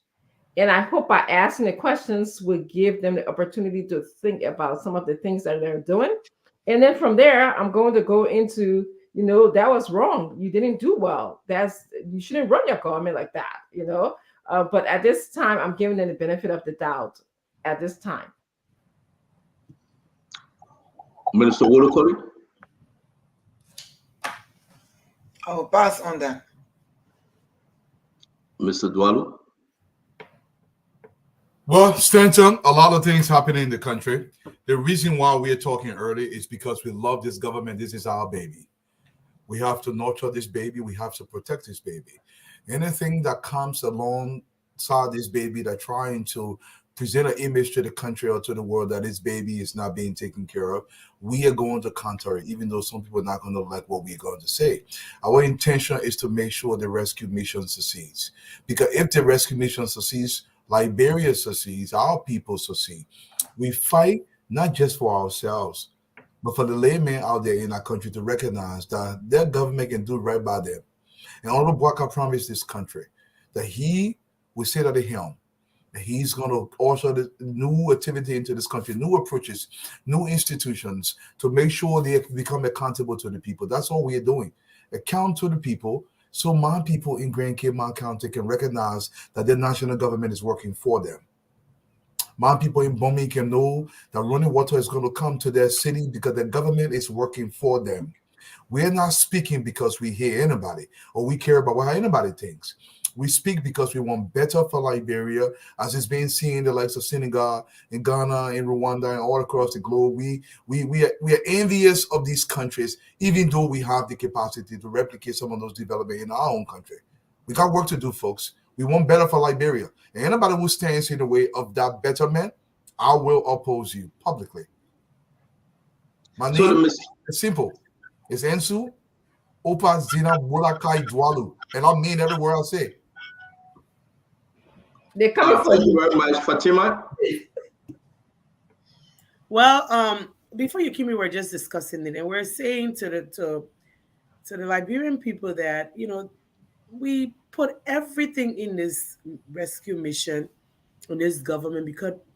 And I hope by asking the questions will give them the opportunity to think about some of the things that they're doing. And then from there, I'm going to go into, that was wrong. You didn't do well. You shouldn't run your government like that, But at this time, I'm giving them the benefit of the doubt at this time. Minister Wolokoli? I will pass on that. Mr. Dwalu? Well, Stanton, a lot of things happening in the country. The reason why we're talking early is because we love this government. This is our baby. We have to nurture this baby. We have to protect this baby. Anything that comes alongside this baby that trying to present an image to the country or to the world that this baby is not being taken care of, we are going to counter it, even though some people are not going to like what we're going to say. Our intention is to make sure the rescue mission succeeds. Because if the rescue mission succeeds, Liberia succeeds, our people succeed. We fight not just for ourselves, but for the layman out there in our country to recognize that their government can do right by them. And Honorable Bwaka promised this country that he will sit at the helm. He's going to usher the new activity into this country, new approaches, new institutions to make sure they become accountable to the people. That's all we are doing. Account to the people, so my people in Grand Cape Mount County can recognize that their national government is working for them. My people in Bomi can know that running water is going to come to their city because the government is working for them. We're not speaking because we hear anybody or we care about what anybody thinks. We speak because we want better for Liberia, as it's being seen in the likes of Senegal, in Ghana, in Rwanda, and all across the globe. We are envious of these countries, even though we have the capacity to replicate some of those developments in our own country. We got work to do, folks. We want better for Liberia. And anybody who stands in the way of that betterment, I will oppose you publicly. My name is simple. It's Ensu Opa Zina Bulakai Dwalu. And I mean every word I say. They're coming for Thank you very much, Fatima. Well, before you came, we were just discussing it, and we're saying to the Liberian people that we put everything in this rescue mission, in this government,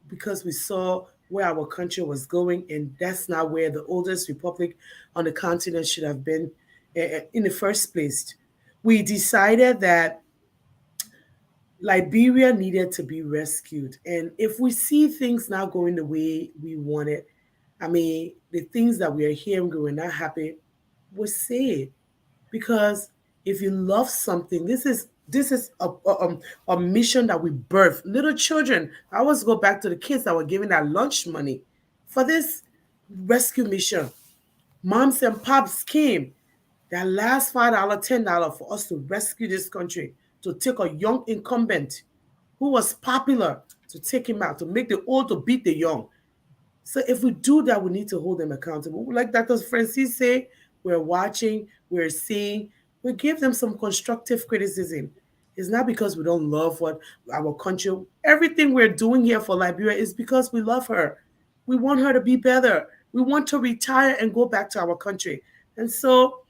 because we saw where our country was going, and that's not where the oldest republic on the continent should have been in the first place. We decided that Liberia needed to be rescued. And if we see things not going the way we wanted, I mean, the things that we are hearing, we're not happy, we'll say it. Because if you love something, this is a mission that we birth. Little children, I always go back to the kids that were giving that lunch money for this rescue mission. Moms and pops came. That last $5, $10 for us to rescue this country, to take a young incumbent who was popular, to take him out, to make the old to beat the young. So if we do that, we need to hold them accountable. Like Dr. Francis say, we're watching, we're seeing, we give them some constructive criticism. It's not because we don't love what our country, everything we're doing here for Liberia is because we love her. We want her to be better. We want to retire and go back to our country. And so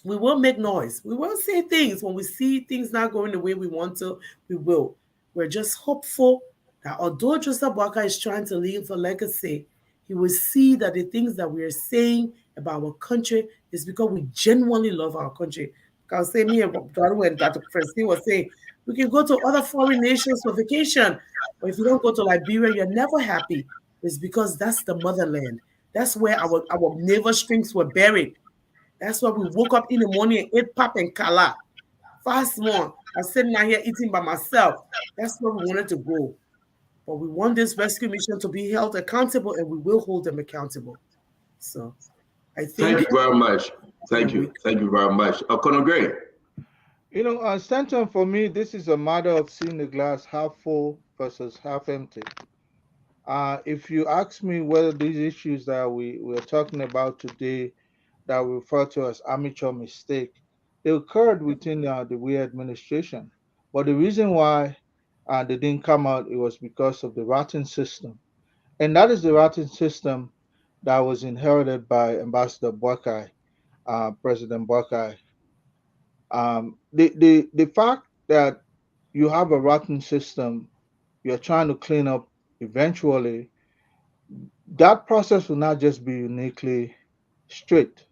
we will make noise. We will say things when we see things not going the way we want to. We will. We're just hopeful that although Joseph Walker is trying to leave a legacy, he will see that the things that we are saying about our country is because we genuinely love our country. Because say me and Darwin and Dr. Francine was saying, we can go to other foreign nations for vacation, but if you don't go to Liberia, you're never happy. It's because that's the motherland. That's where our naval strengths were buried. That's why we woke up in the morning and ate pap and kala. Fast one. I'm sitting out here eating by myself. That's where we wanted to go. But we want this rescue mission to be held accountable, and we will hold them accountable. So I think. Thank you very much. Thank you. Thank you very much. Colonel Gray. Stanton, for me, this is a matter of seeing the glass half full versus half empty. If you ask me whether these issues that we're talking about today, that we refer to as amateur mistake, they occurred within the WE administration. But the reason why they didn't come out, it was because of the rotten system. And that is the rotten system that was inherited by Ambassador Buckeye, President Buckeye. The fact that you have a rotten system, you're trying to clean up eventually, that process will not just be uniquely straight.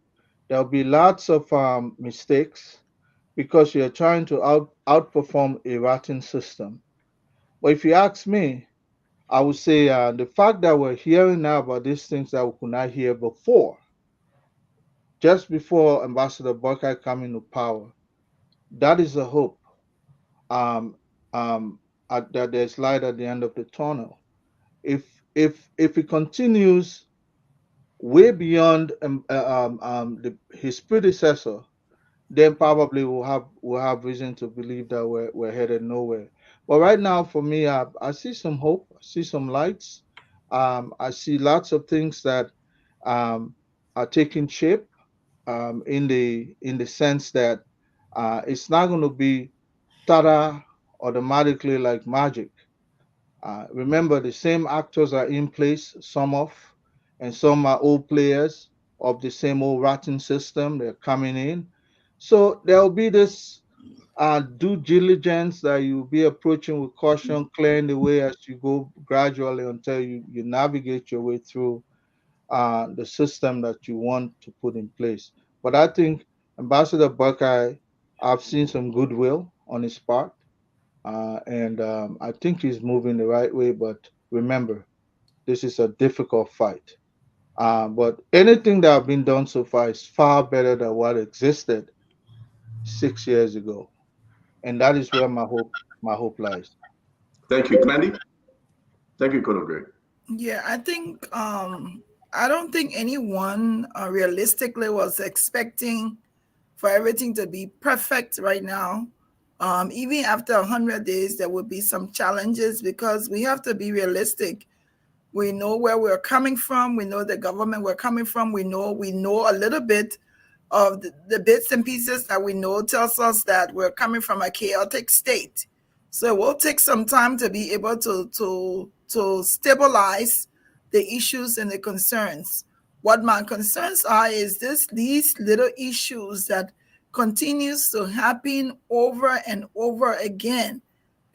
There'll be lots of mistakes because you're trying to outperform a rotten system. But if you ask me, I would say the fact that we're hearing now about these things that we could not hear before, just before Ambassador Buckeye came into power, that is a hope. That there's light at the end of the tunnel. If it continues way beyond his predecessor, then probably we'll have reason to believe that we're headed nowhere. But right now, for me, I see some hope. I see some lights. I see lots of things that are taking shape in the sense that it's not going to be tada automatically like magic. Remember, the same actors are in place, some of, and some are old players of the same old rotten system. They're coming in. So there'll be this due diligence that you'll be approaching with caution, clearing the way as you go gradually until you navigate your way through the system that you want to put in place. But I think Ambassador Buckeye, I've seen some goodwill on his part. And I think he's moving the right way. But remember, this is a difficult fight. But anything that has been done so far is far better than what existed 6 years ago, and that is where my hope lies. Thank you, Mandy. Thank you, Colonel Gray. Yeah, I think I don't think anyone realistically was expecting for everything to be perfect right now. Even after 100 days, there will be some challenges because we have to be realistic. We know where we're coming from. We know the government we're coming from. We know a little bit of the bits and pieces that we know tells us that we're coming from a chaotic state. So it will take some time to be able to stabilize the issues and the concerns. What my concerns are is these little issues that continues to happen over and over again.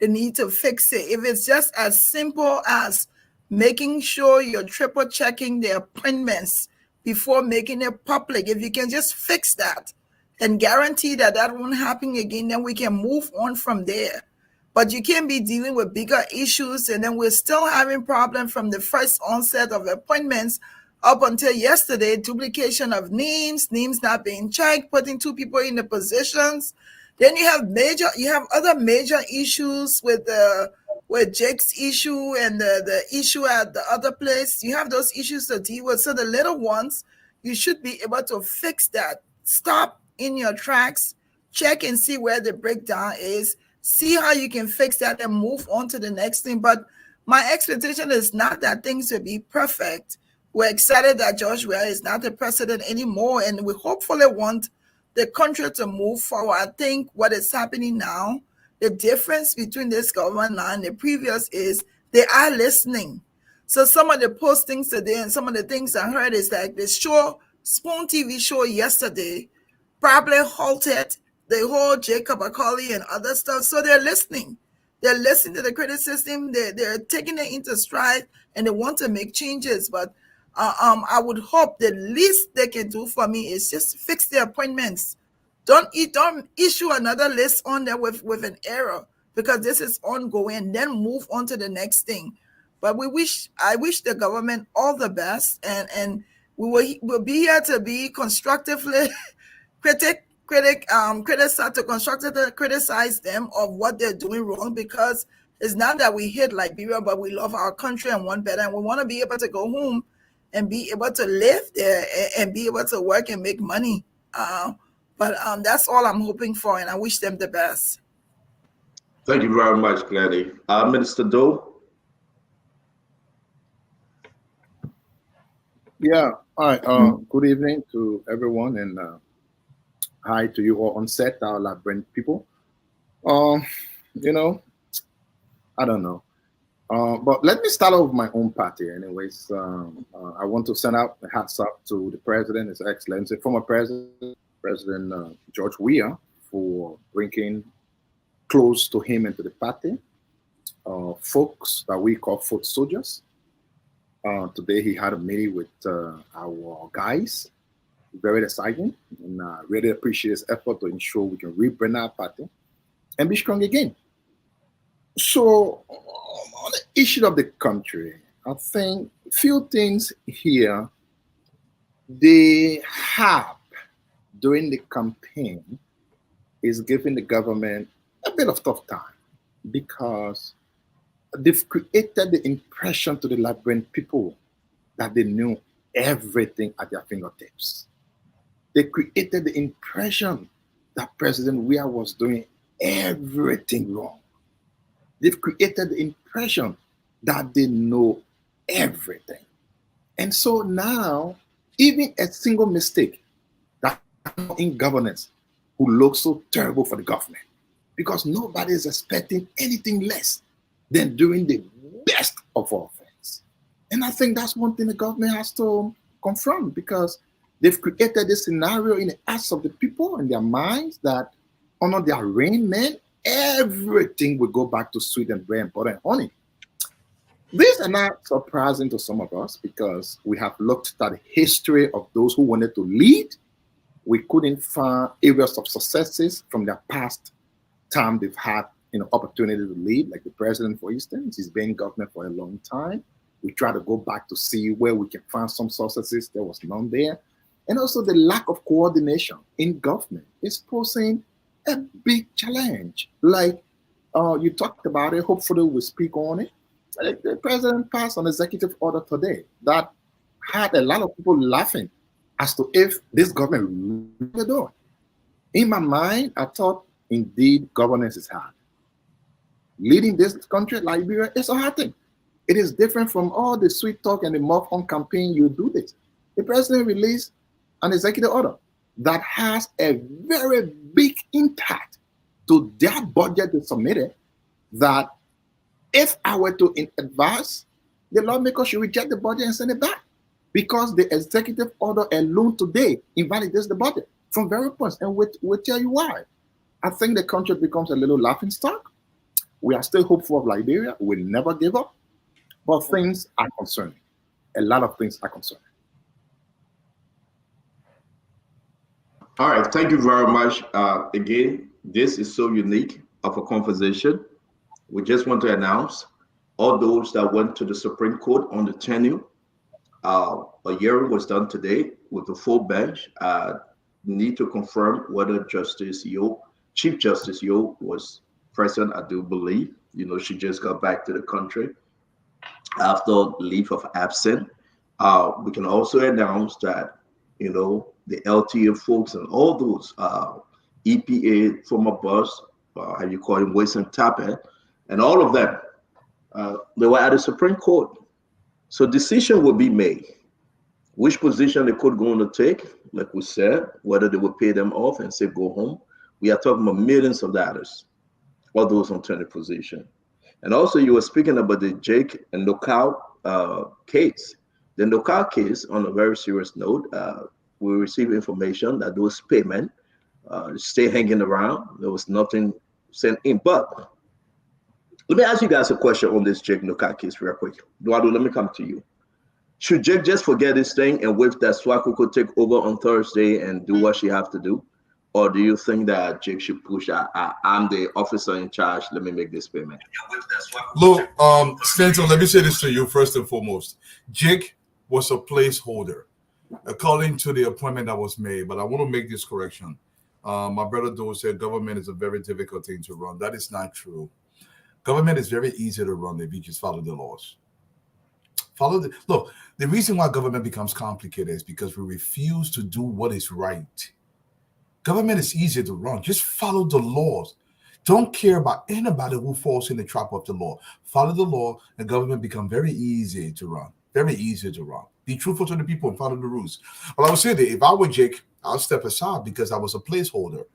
They need to fix it. If it's just as simple as making sure you're triple checking the appointments before making it public, if you can just fix that and guarantee that that won't happen again, then we can move on from there. But you can't be dealing with bigger issues and then we're still having problems from the first onset of appointments up until yesterday, duplication of names not being checked, putting two people in the positions. Then you have other major issues with Jake's issue and the issue at the other place. You have those issues to deal with. So the little ones, you should be able to fix that. Stop in your tracks, check and see where the breakdown is, see how you can fix that and move on to the next thing. But my expectation is not that things will be perfect. We're excited that George Weah is not the president anymore, and we hopefully want the country to move forward. I think what is happening now, the difference between this government now and the previous is they are listening. So some of the postings today and some of the things I heard is like the show, Spoon TV show yesterday, probably halted the whole Jacob Akali and other stuff. So they're listening. They're listening to the criticism. They're taking it into stride and they want to make changes. But I would hope the least they can do for me is just fix the appointments. Don't issue another list on there with an error, because this is ongoing. Then move on to the next thing. But I wish the government all the best, and we'll be here to be constructively constructively criticize them of what they're doing wrong, because it's not that we hate Liberia, but we love our country and want better, and we want to be able to go home and be able to live there and be able to work and make money. But that's all I'm hoping for, and I wish them the best. Thank you very much, Gladys. Minister Doe. Yeah. Hi. Good evening to everyone, and hi to you all on set, our Liberian people. You know, I don't know. But let me start off with my own party. Anyways, I want to send out a hats up to the president, His Excellency, former President George Weah, for bringing close to him into the party folks that we call foot soldiers. Today he had a meeting with our guys. Very exciting, and I really appreciate his effort to ensure we can rebrand our party and be strong again. So, on the issue of the country, I think few things here they have during the campaign is giving the government a bit of tough time, because they've created the impression to the Liberian people that they knew everything at their fingertips. They created the impression that President Weah was doing everything wrong. They've created the impression that they know everything. And so now, even a single mistake that in governance will look so terrible for the government, because nobody is expecting anything less than doing the best of all things. And I think that's one thing the government has to confront, because they've created this scenario in the hearts of the people, in their minds, that under their reign, man, everything will go back to sweet and bread and butter and honey. These are not surprising to some of us, because we have looked at the history of those who wanted to lead. We couldn't find areas of successes from their past time they've had opportunity to lead, like the president, for instance. He's been in government for a long time. We try to go back to see where we can find some successes. There was none there. And also the lack of coordination in government is posing a big challenge. Like you talked about it, hopefully we'll speak on it. Like the president passed an executive order today that had a lot of people laughing as to if this government really do. In my mind, I thought indeed governance is hard. Leading this country, Liberia, is a hard thing. It is different from all the sweet talk and the mock-on campaign you do this. The president released an executive order that has a very big impact to their budget they submitted, that if I were to advise, the lawmakers should reject the budget and send it back, because the executive order alone today invalidates the budget from various points, and we'll tell you why. I think the country becomes a little laughing stock. We are still hopeful of Liberia. We'll never give up, but things are concerning. A lot of things are concerning. All right, thank you very much. Again, this is so unique of a conversation. We just want to announce all those that went to the Supreme Court on the tenure. A hearing was done today with the full bench. Need to confirm whether Chief Justice Yo was present. I do believe. She just got back to the country after leave of absence. We can also announce that you know, the LTA folks and all those EPA former boss, how you call him, Wilson Tapper, and all of them, they were at the Supreme Court. So decision will be made. Which position the court going to take, like we said, whether they will pay them off and say go home. We are talking about millions of dollars, all those on 20 position. And also you were speaking about the Jake and Knockout case. The Knockout case, on a very serious note, we received information that those payments stay hanging around. There was nothing sent in. But let me ask you guys a question on this Jake Knockout case real quick. Eduardo, let me come to you. Should Jake just forget this thing and wait that Swako could take over on Thursday and do what she have to do? Or do you think that Jake should push, I'm the officer in charge, let me make this payment? Look, Stanton, let me say this to you first and foremost. Jake was a placeholder according to the appointment that was made, but I want to make this correction. My brother Doe said government is a very difficult thing to run. That is not true. Government is very easy to run if you just follow the laws. Look, the reason why government becomes complicated is because we refuse to do what is right. Government is easier to run. Just follow the laws. Don't care about anybody who falls in the trap of the law. Follow the law, and government become very easy to run. Very easy to run. Be truthful to the people and follow the rules. Well, I would say that if I were Jake, I'll step aside because I was a placeholder.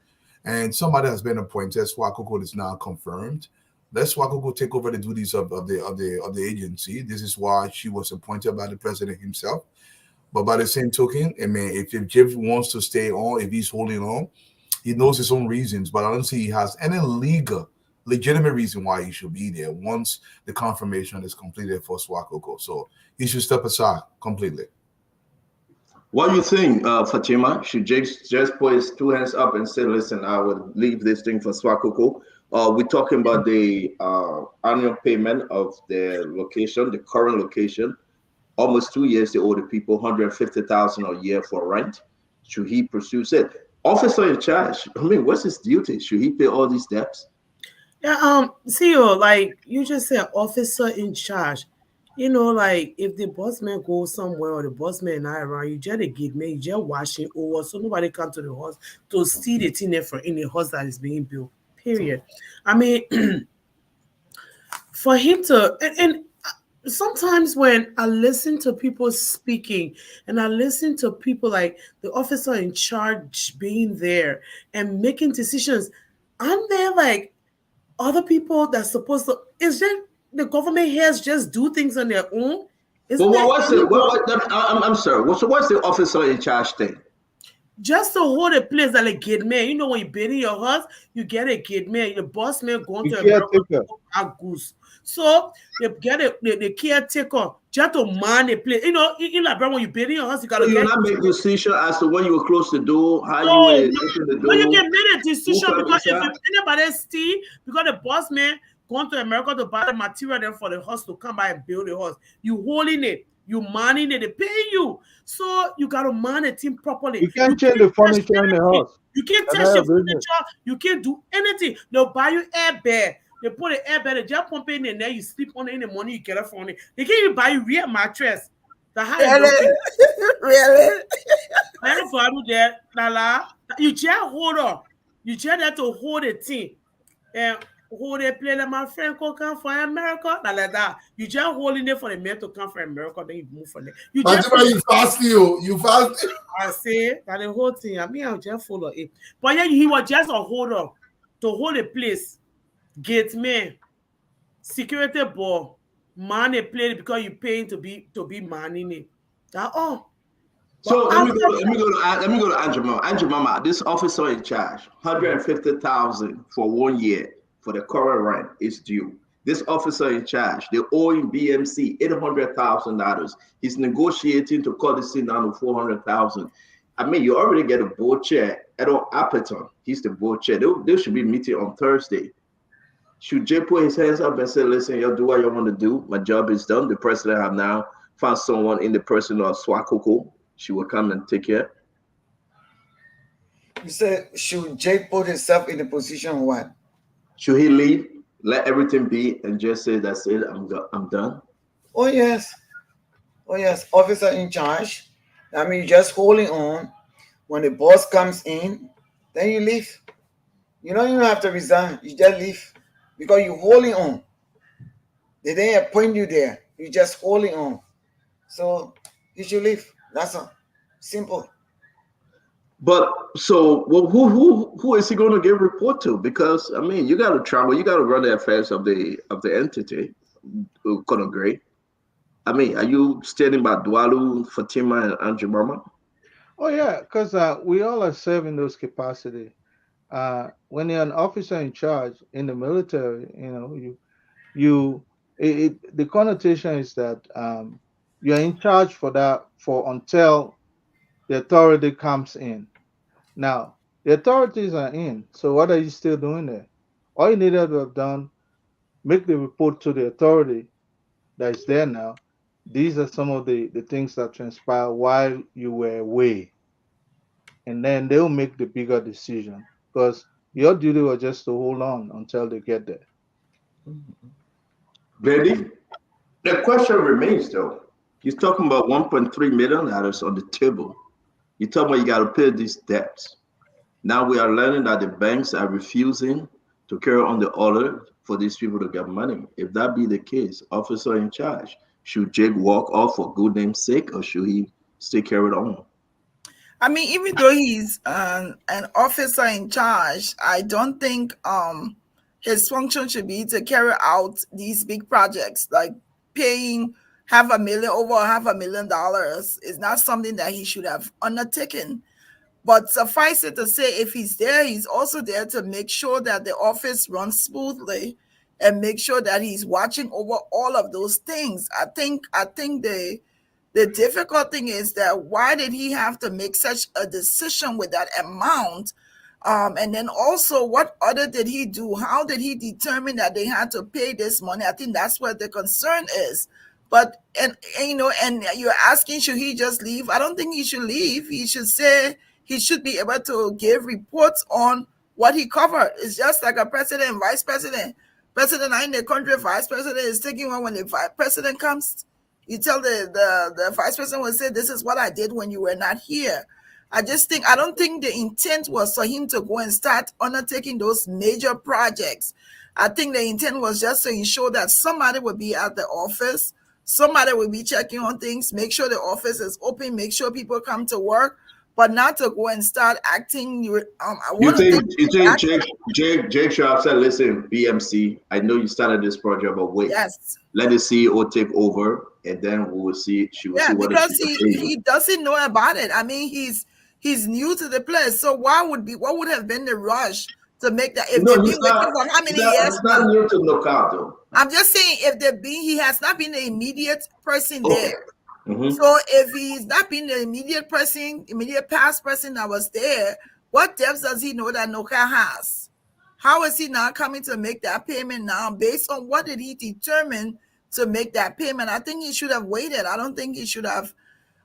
And somebody has been appointed. Swakoko is now confirmed. Let Swakoko take over the duties of the agency. This is why she was appointed by the president himself. But by the same token, I mean, if Jeff wants to stay on, if he's holding on, he knows his own reasons. But I don't see he has any legitimate reason why he should be there once the confirmation is completed for Swakoko. So he should step aside completely. What do you think, Fatima? Should Jake just put his two hands up and say, listen, I would leave this thing for Swakoko? We're talking about the annual payment of the location, the current location. Almost 2 years, they owe the people $150,000 a year for rent. Should he pursue it? Officer in charge, I mean, what's his duty? Should he pay all these debts? Yeah, CEO, like you just said, officer in charge. You know, like if the boss man goes somewhere or the boss man not around, you just a gate man, you just washing over so nobody come to the house to steal the thing in the house that is being built. Period. I mean, for him to and sometimes when I listen to people speaking and I listen to people like the officer in charge being there and making decisions, aren't there like other people that's supposed to? Is there the government heads just do things on their own? I'm sorry. So what's the officer in charge thing? Just to hold a place like a gate man. You know, when you build in your house, you get a gate man. The boss man going to a goose. So they get the caretaker just to man the place. You know, in like when you build in your house, you gotta get. You not make decision as to when you will close the door, how you will open the door. But you can make a decision because if anybody steal, because the boss man going to America to buy the material then for the house to come by and build the house, you holding it. You manning it, they pay you. So you gotta man the team properly. You can't change the furniture in the house. You can't touch the furniture, you can't do anything. They'll buy you air bed. They put an air bed, they just pump in there, you sleep on it in the morning, you get up from it. They can't even buy you real mattress. The high really? I don't value that. La. You just hold on. You just have to hold the thing. And who they play that my friend could come from America, like that. You just holding it for the men to come from America, then you move from there. You just you fast. I say that the whole thing. I mean, I'll just follow it. But yeah, he was just a holder to hold a place. Gate man, security ball, man a play because you paying to be manning it. That all. So let me go to Andrew Mama. Andrew Mama, this officer in charge, $150,000 for 1 year. For the current rent is due. This officer in charge, they owe him BMC $800,000. He's negotiating to cut this thing down to $400,000. I mean, you already get a board chair. Edo Appleton, he's the board chair. They should be meeting on Thursday. Should Jay put his hands up and say, listen, y'all do what you want to do. My job is done. The president have now found someone in the person of Swakoko. She will come and take care. You said, should Jay put himself in the position what? Should he leave, let everything be, and just say, that's it, I'm done? Oh, yes. Officer in charge. I mean, you're just holding on. When the boss comes in, then you leave. You don't even have to resign. You just leave because you're holding on. They didn't appoint you there. You're just holding on. So you should leave. That's all. Simple. But so, well, who is he going to give report to? Because I mean, you got to travel, you got to run the affairs of the entity. Great. I mean, are you standing by Dwalu, Fatima, and Andrew Mama? Oh yeah, because we all are serving those capacity. When you're an officer in charge in the military, you the connotation is that you're in charge for that for until the authority comes in. Now the authorities are in, so what are you still doing there? All you needed to have done, make the report to the authority that is there now. These are some of the things that transpired while you were away, and then they'll make the bigger decision because your duty was just to hold on until they get there. Ready? The question remains though. He's talking about $1.3 million on the table. You're talking about you got to pay these debts. Now we are learning that the banks are refusing to carry on the order for these people to get money. If that be the case, officer in charge, should Jake walk off for good name's sake, or should he stay carried on? I mean, even though he's an officer in charge, I don't think his function should be to carry out these big projects like paying over $500,000 is not something that he should have undertaken. But suffice it to say, if he's there, he's also there to make sure that the office runs smoothly and make sure that he's watching over all of those things. I think the difficult thing is that why did he have to make such a decision with that amount? And then also, what other did he do? How did he determine that they had to pay this money? I think that's what the concern is. But and you're asking, should he just leave? I don't think he should leave. He should say he should be able to give reports on what he covered. It's just like a president and vice president. President in the country, vice president is taking one when the vice president comes. You tell the vice president will say, this is what I did when you were not here. I don't think the intent was for him to go and start undertaking those major projects. I think the intent was just to ensure that somebody would be at the office, somebody will be checking on things, make sure the office is open, make sure people come to work, but not to go and start acting. You think Jake should have said, listen, BMC, I know you started this project, but wait, yes, let the CEO take over, and then we will see. Because he doesn't know about it. I mean, he's new to the place, so what would have been the rush to make that? If they've been waiting for how many years? It's not new to knockout, though. I'm just saying, he has not been the immediate person there. Mm-hmm. So if he's not been the immediate past person that was there, what depth does he know that Noka has? How is he now coming to make that payment now? Based on what did he determine to make that payment? I think he should have waited. I don't think he should have.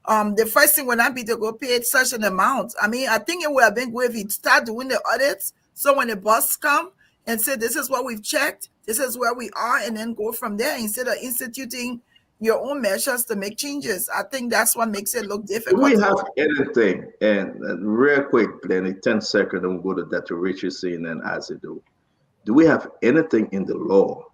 The first thing would not be to go pay such an amount. I mean, I think it would have been good if he start doing the audits. So when the boss come and say, this is what we've checked, this is where we are, and then go from there instead of instituting your own measures to make changes. I think that's what makes it look difficult. Do we have anything, and real quick, Glenn, 10 seconds, and we'll go to Dr. Richardson and Azido. Do we have anything in the law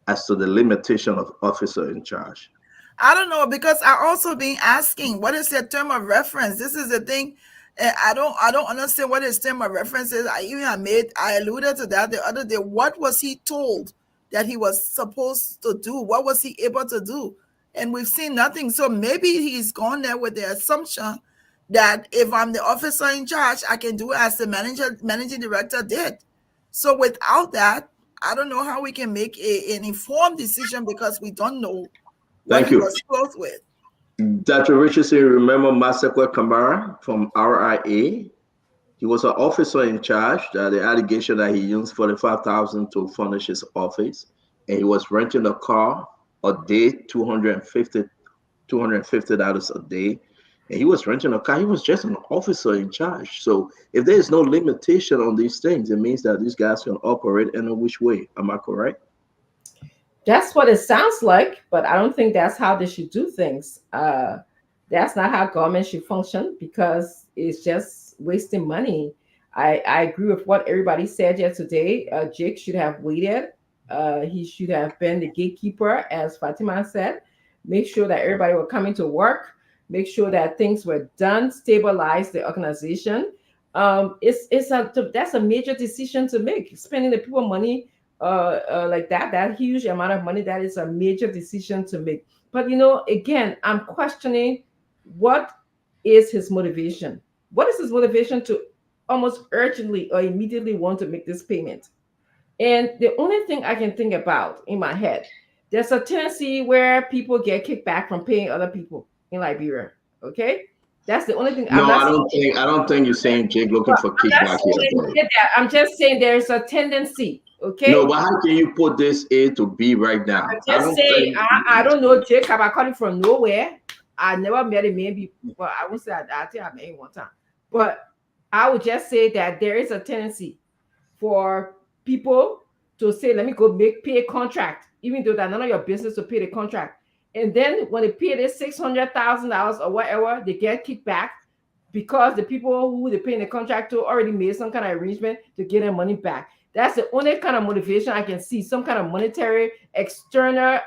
as to the limitation of officer in charge? I don't know, because I also been asking, what is their term of reference? This is the thing. I don't understand what his term of reference is. I alluded to that the other day. What was he told that he was supposed to do? What was he able to do? And we've seen nothing. So maybe he's gone there with the assumption that if I'm the officer in charge, I can do as the managing director did. So without that, I don't know how we can make an informed decision, because we don't know what he was close with. Dr. Richardson, remember Masakwa Kamara from RIA? He was an officer in charge. The allegation that he used $45,000 to furnish his office, and he was renting a car a day, $250 a day, and he was renting a car. He was just an officer in charge. So if there is no limitation on these things, it means that these guys can operate in a which way. Am I correct? That's what it sounds like, but I don't think that's how they should do things. That's not how government should function because it's just wasting money. I agree with what everybody said yesterday. Jake should have waited. He should have been the gatekeeper, as Fatima said. Make sure that everybody were coming to work. Make sure that things were done. Stabilize the organization. That's a major decision to make. Spending the people money like that huge amount of money, that is a major decision to make. But again, I'm questioning what is his motivation. What is his motivation to almost urgently or immediately want to make this payment? And the only thing I can think about in my head, there's a tendency where people get kicked back from paying other people in Liberia. Okay, that's the only thing. No, I don't think you're saying Jake looking for kickback here. I'm just saying there's a tendency. Okay. No, but how can you put this A to B right now? I'm just saying, I don't know Jacob. I caught him from nowhere. I never met him, maybe, but I would say I think I met him one time. But I would just say that there is a tendency for people to say, let me go pay a contract, even though that's none of your business to pay the contract. And then when they pay this $600,000 or whatever, they get kicked back because the people who they paying the contract to already made some kind of arrangement to get their money back. That's the only kind of motivation I can see, some kind of monetary external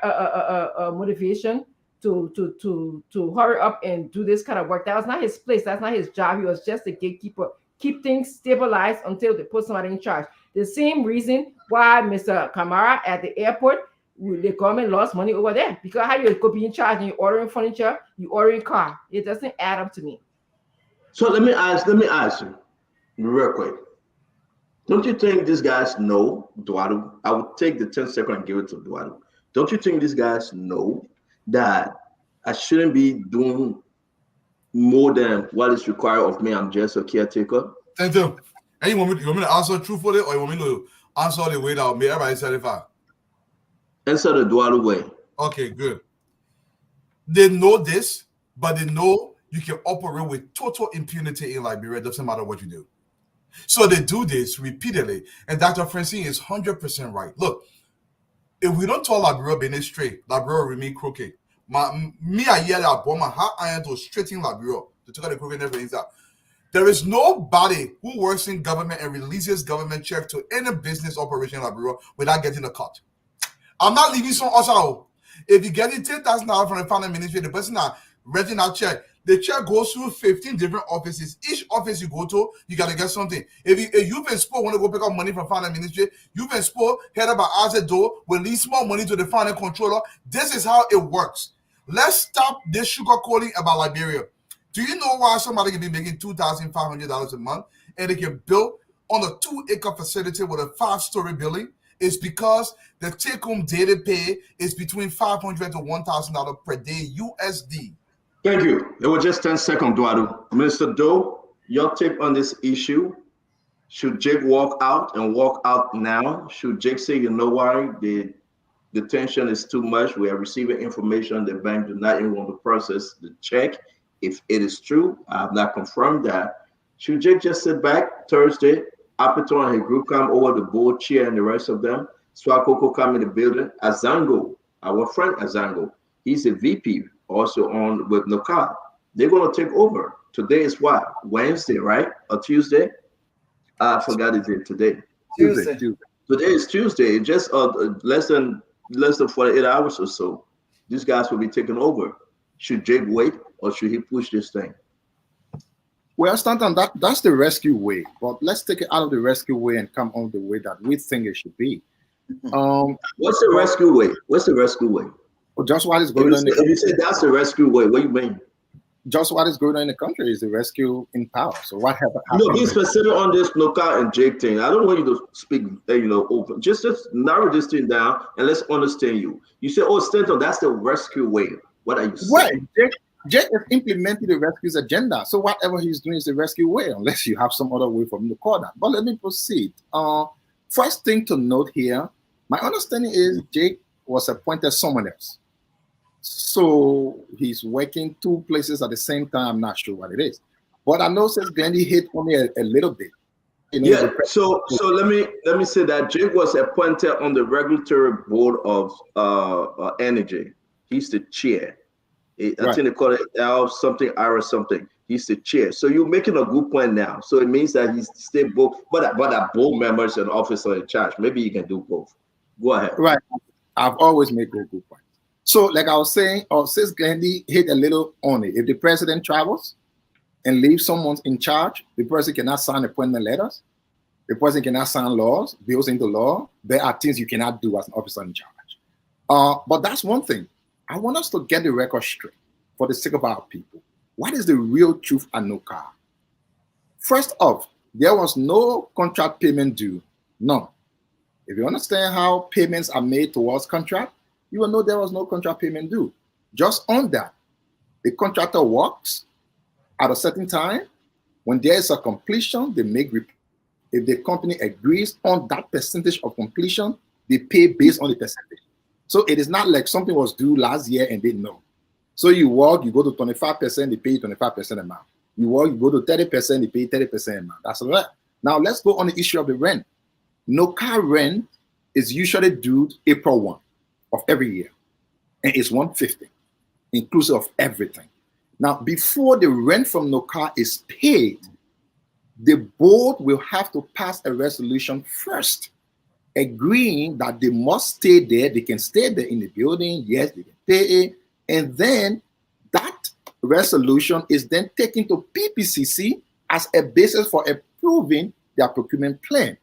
motivation to hurry up and do this kind of work. That was not his place. That's not his job. He was just a gatekeeper. Keep things stabilized until they put somebody in charge. The same reason why Mr. Kamara at the airport, the government lost money over there, because how you could be in charge and you're ordering furniture, you're ordering car. It doesn't add up to me. So let me ask you real quick. Don't you think these guys know, Duadu? I would take the 10 seconds and give it to Duadu. Don't you think these guys know that I shouldn't be doing more than what is required of me? I'm just a caretaker. Thank you. And you want me to answer truthfully, or you want me to answer the way that made everybody satisfied? Answer the Duadu way. Okay, good. They know this, but they know you can operate with total impunity in Liberia. It doesn't matter what you do. So they do this repeatedly. And Dr. Francine is 100% right. Look, if we don't tell Liberia being straight, Liberia will remain crooked. Me, I hear that bomb, how I am to straighten Liberia to take out the crooked and everything out. There is nobody who works in government and releases government check to any business operation in Liberia without getting a cut. I'm not leaving some also. If you get it $10,000 from the finance ministry, the person that renting that check, the check goes through 15 different offices. Each office you go to, you got to get something. If you've been spoke, want to go pick up money from finance ministry, you've been spoke, head up an asset door, release more money to the finance controller. This is how it works. Let's stop this sugarcoating about Liberia. Do you know why somebody can be making $2,500 a month and they can build on a 2-acre facility with a 5-story building? It's because the take-home daily pay is between $500 to $1,000 per day USD. Thank you. It was just 10 seconds, Duadu. Mr. Doe, your take on this issue. Should Jake walk out and walk out now? Should Jake say, you know why, the tension is too much, we are receiving information, the bank do not even want to process the check? If it is true, I have not confirmed that. Should Jake just sit back Thursday, Aperture and his group come over, the board chair and the rest of them, Swakoko come in the building, Azango, our friend Azango, he's a VP, also on with Noka. They're going to take over. Today is what? Wednesday, right? Or Tuesday? I forgot it's today. Tuesday. Today is Tuesday. Just less than 48 hours or so. These guys will be taking over. Should Jake wait or should he push this thing? Well, Stanton, that's the rescue way. But let's take it out of the rescue way and come on the way that we think it should be. What's the rescue way? What's the rescue way? Well, just what is going on. If you say that's the rescue way, what do you mean? Just what is going on in the country is the rescue in power. So what happened? No, be specific on this Noka and Jake thing. I don't want you to speak, open. Just narrow this thing down and let's understand you. You say, oh, Stanton, that's the rescue way. What are you saying? Well, Jake has implemented the rescue's agenda. So whatever he's doing is the rescue way, unless you have some other way for him to call that. But let me proceed. First thing to note here, my understanding is Jake was appointed someone else. So he's working 2 places at the same time. I'm not sure what it is. But I know since Gandhi hit only a little bit. Yeah, so let me say that Jake was appointed on the regulatory board of energy. He's the chair. I think they call it L something, R or something. He's the chair. So you're making a good point now. So it means that he's still both, but are both members and officer in charge. Maybe you can do both. Go ahead. Right. I've always made good points. So, like I was saying, Sis Gandhi hit a little on it. If the president travels and leaves someone in charge, the person cannot sign appointment letters. The person cannot sign laws, bills into law. There are things you cannot do as an officer in charge. But that's one thing. I want us to get the record straight for the sake of our people. What is the real truth at NOCA? First off, there was no contract payment due. None. If you understand how payments are made towards contract, you will know there was no contract payment due. Just on that, the contractor works at a certain time. When there is a completion, they make report. If the company agrees on that percentage of completion, they pay based on the percentage. So it is not like something was due last year and they know. So you work, you go to 25%, they pay 25% amount. You work, you go to 30%, they pay 30% amount. That's all right. Now let's go on the issue of the rent. NOCA rent is usually due April 1 of every year. And it's 150, inclusive of everything. Now, before the rent from NOCA is paid, the board will have to pass a resolution first, agreeing that they must stay there. They can stay there in the building. Yes, they can pay it. And then that resolution is then taken to PPCC as a basis for approving their procurement plan.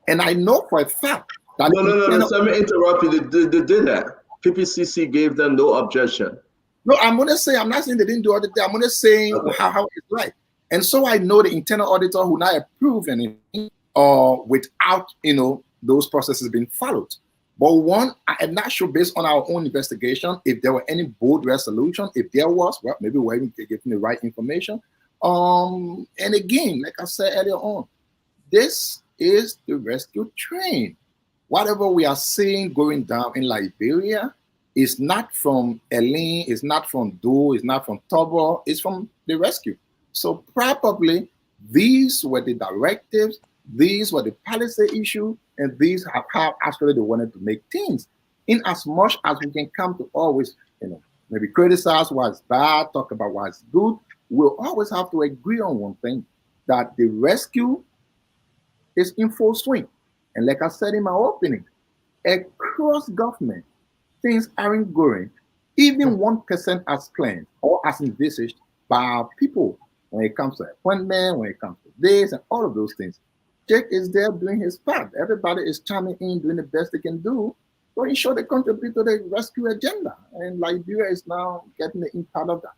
And I know for a fact that no. Let me interrupt you. They did that. PPCC gave them no objection. No, I'm not saying they didn't do audit. I'm going to say how it's right. And so I know the internal auditor who now approved anything without, those processes being followed. But one, I'm not sure based on our own investigation, if there were any board resolution. If there was, well, maybe we're getting the right information. And again, like I said earlier on, this is the rescue train. Whatever we are seeing going down in Liberia is not from Eileen, it's not from Do, it's not from Tobo, it's from the rescue. So probably these were the directives, these were the policy issue, and these are how actually they wanted to make things. In as much as we can come to always, maybe criticize what's bad, talk about what's good, we'll always have to agree on one thing, that the rescue is in full swing. And like I said in my opening, across government, things aren't going even 1% as planned or as envisaged by our people when it comes to appointment, when it comes to this and all of those things. Jake is there doing his part. Everybody is chiming in, doing the best they can do to ensure they contribute to the rescue agenda. And Liberia is now getting the impact of that.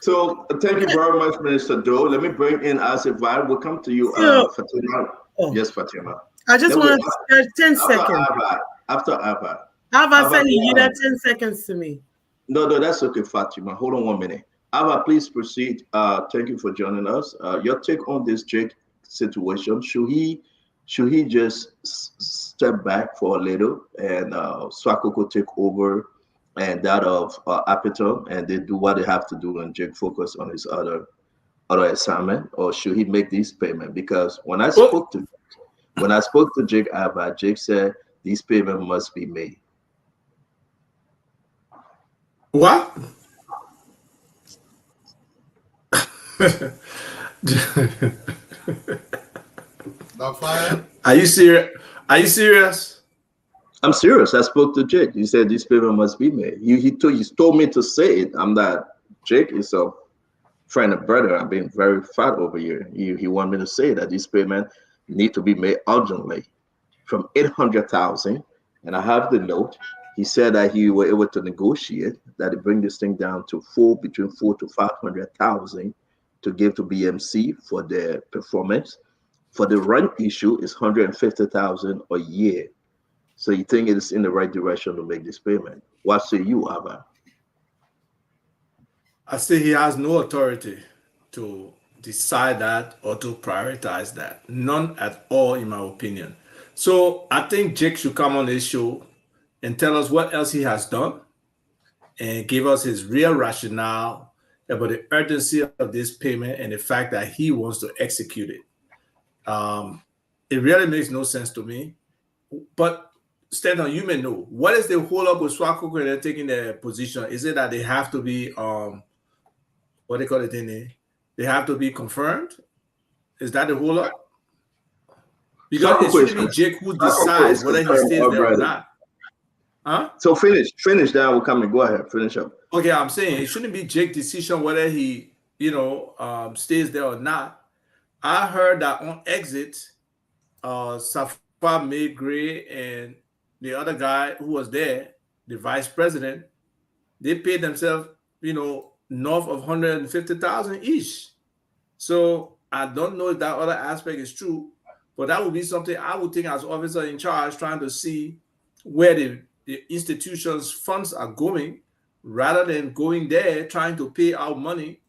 So thank you very much, Minister Doe. Let me bring in Asif Vai. We'll come to you, Fatima. Yes, Fatima. I just want to 10 seconds. After Ava. Ava said you need 10 seconds to me. No, that's okay, Fatima. Hold on 1 minute. Ava, please proceed. Thank you for joining us. Your take on this Jake situation. Should he just step back for a little and Swakoko take over and that of Apito, and they do what they have to do and Jake focus on his other assignment, or should he make this payment? Because when I spoke to Jake Ava, Jake said these payments must be made. What? Not fire? Are you serious? I'm serious. I spoke to Jake. He said this payment must be made. He told me to say it. I'm not. Jake is a friend and brother. I've been very fat over here. He wanted me to say that this payment need to be made urgently from 800,000. And I have the note. He said that he were able to negotiate that he bring this thing down to between 400,000 to 500,000 to give to BMC for their performance. For the rent issue, is 150,000 a year. So you think it is in the right direction to make this payment? What say you, Abba? I say he has no authority to decide that or to prioritize that. None at all, in my opinion. So I think Jake should come on this show and tell us what else he has done and give us his real rationale about the urgency of this payment and the fact that he wants to execute it. It really makes no sense to me. But Stanton, you may know. What is the hold up with Swakoko and they're taking their position? Is it that they have to be what they call it in there? They have to be confirmed? Is that the hold up? Because it shouldn't be Jake who decides whether he stays there or not. Huh? So finish that. We'll come and go ahead. Finish up. Okay, I'm saying it shouldn't be Jake's decision whether he, stays there or not. I heard that on exit, Safa May Gray and the other guy who was there, the vice president, they paid themselves, north of 150,000 each. So I don't know if that other aspect is true, but that would be something I would think as officer in charge, trying to see where the institution's funds are going, rather than going there trying to pay out money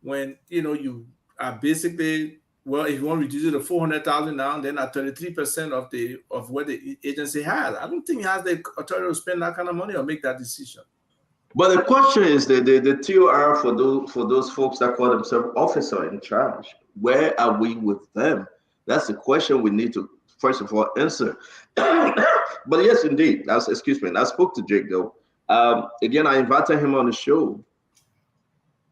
when you are basically, well, if you want to reduce it to 400,000 now, then at 33% of what the agency has. I don't think it has the authority to spend that kind of money or make that decision. But the question is the TOR for those folks that call themselves officer in charge. Where are we with them? That's the question we need to first of all answer. But yes, indeed. I spoke to Jake though. Again, I invited him on the show.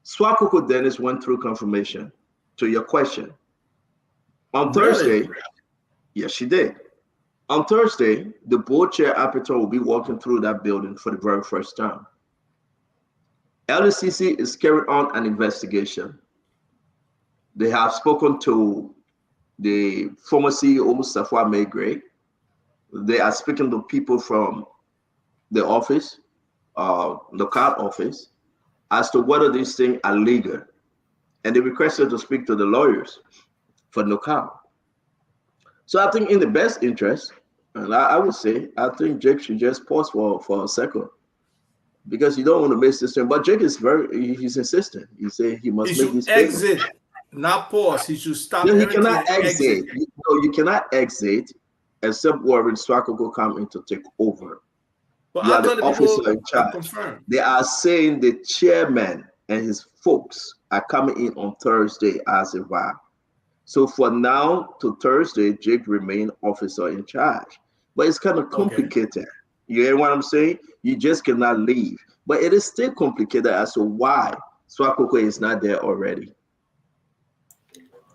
Swakoko Dennis went through confirmation to your question. On Thursday, yes, she did. On Thursday, the board chair Aperture will be walking through that building for the very first time. LCC is carrying on an investigation. They have spoken to the former CEO, Safwa May Gray. They are speaking to people from the office, the card office, as to whether these things are legal. And they requested to speak to the lawyers for NOCAL. So I think in the best interest, and I would say, I think Jake should just pause for a second, because you don't want to miss this thing. But Jake is he's insistent. He said he must make this exit, not pause. He should stop. No, he cannot exit. You cannot exit except when Swakoko come in to take over. But you are the officer in charge. They are saying the chairman and his folks are coming in on Thursday as a VAR. So for now to Thursday, Jake remain officer in charge. But it's kind of complicated. Okay. You hear what I'm saying? You just cannot leave. But it is still complicated as to why Swakoko is not there already.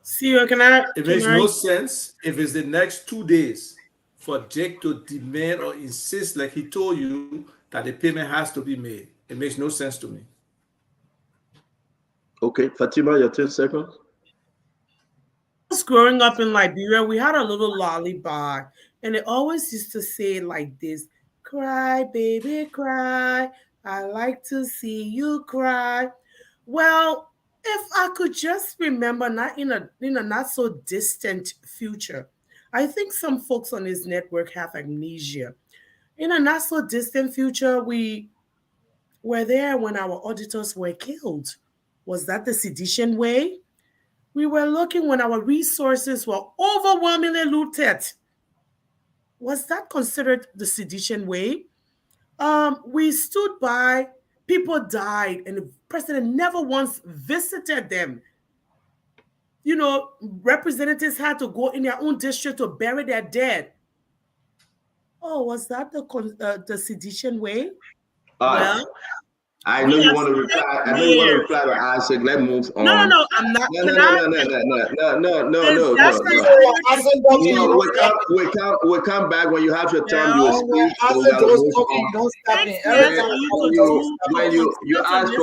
See, it makes no sense if it's the next 2 days for Jake to demand or insist, like he told you, that the payment has to be made. It makes no sense to me. Okay, Fatima, your 10 seconds. Growing up in Liberia, we had a little lullaby, and it always used to say like this: "Cry, baby, cry. I like to see you cry." Well, if I could just remember, not in a not so distant future, I think some folks on this network have amnesia. In a not so distant future, we were there when our auditors were killed. Was that the sedition way? We were looking when our resources were overwhelmingly looted. Was that considered the sedition way? We stood by, people died, and the president never once visited them. Representatives had to go in their own district to bury their dead. Oh, was that the sedition way? Well, I know you want to reply. I know you want to reply, but I said let's move on. No, I'm not. No. We'll come back when you have your turn. You will speak. Don't stop me. You ask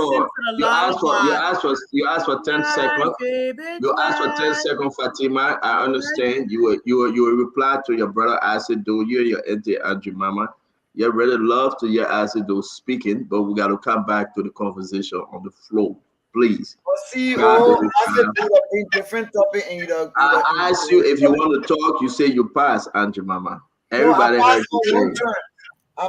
for 10 seconds. You ask for 10 seconds, Fatima. I understand. You will reply to your brother. I said, do you and your auntie Andrew Mama? You really love to hear Asido speaking, but we got to come back to the conversation on the floor, please. CEO, I said a different topic, and I asked you if you want to talk. You say you pass, Andrew Mama. Everybody has to say.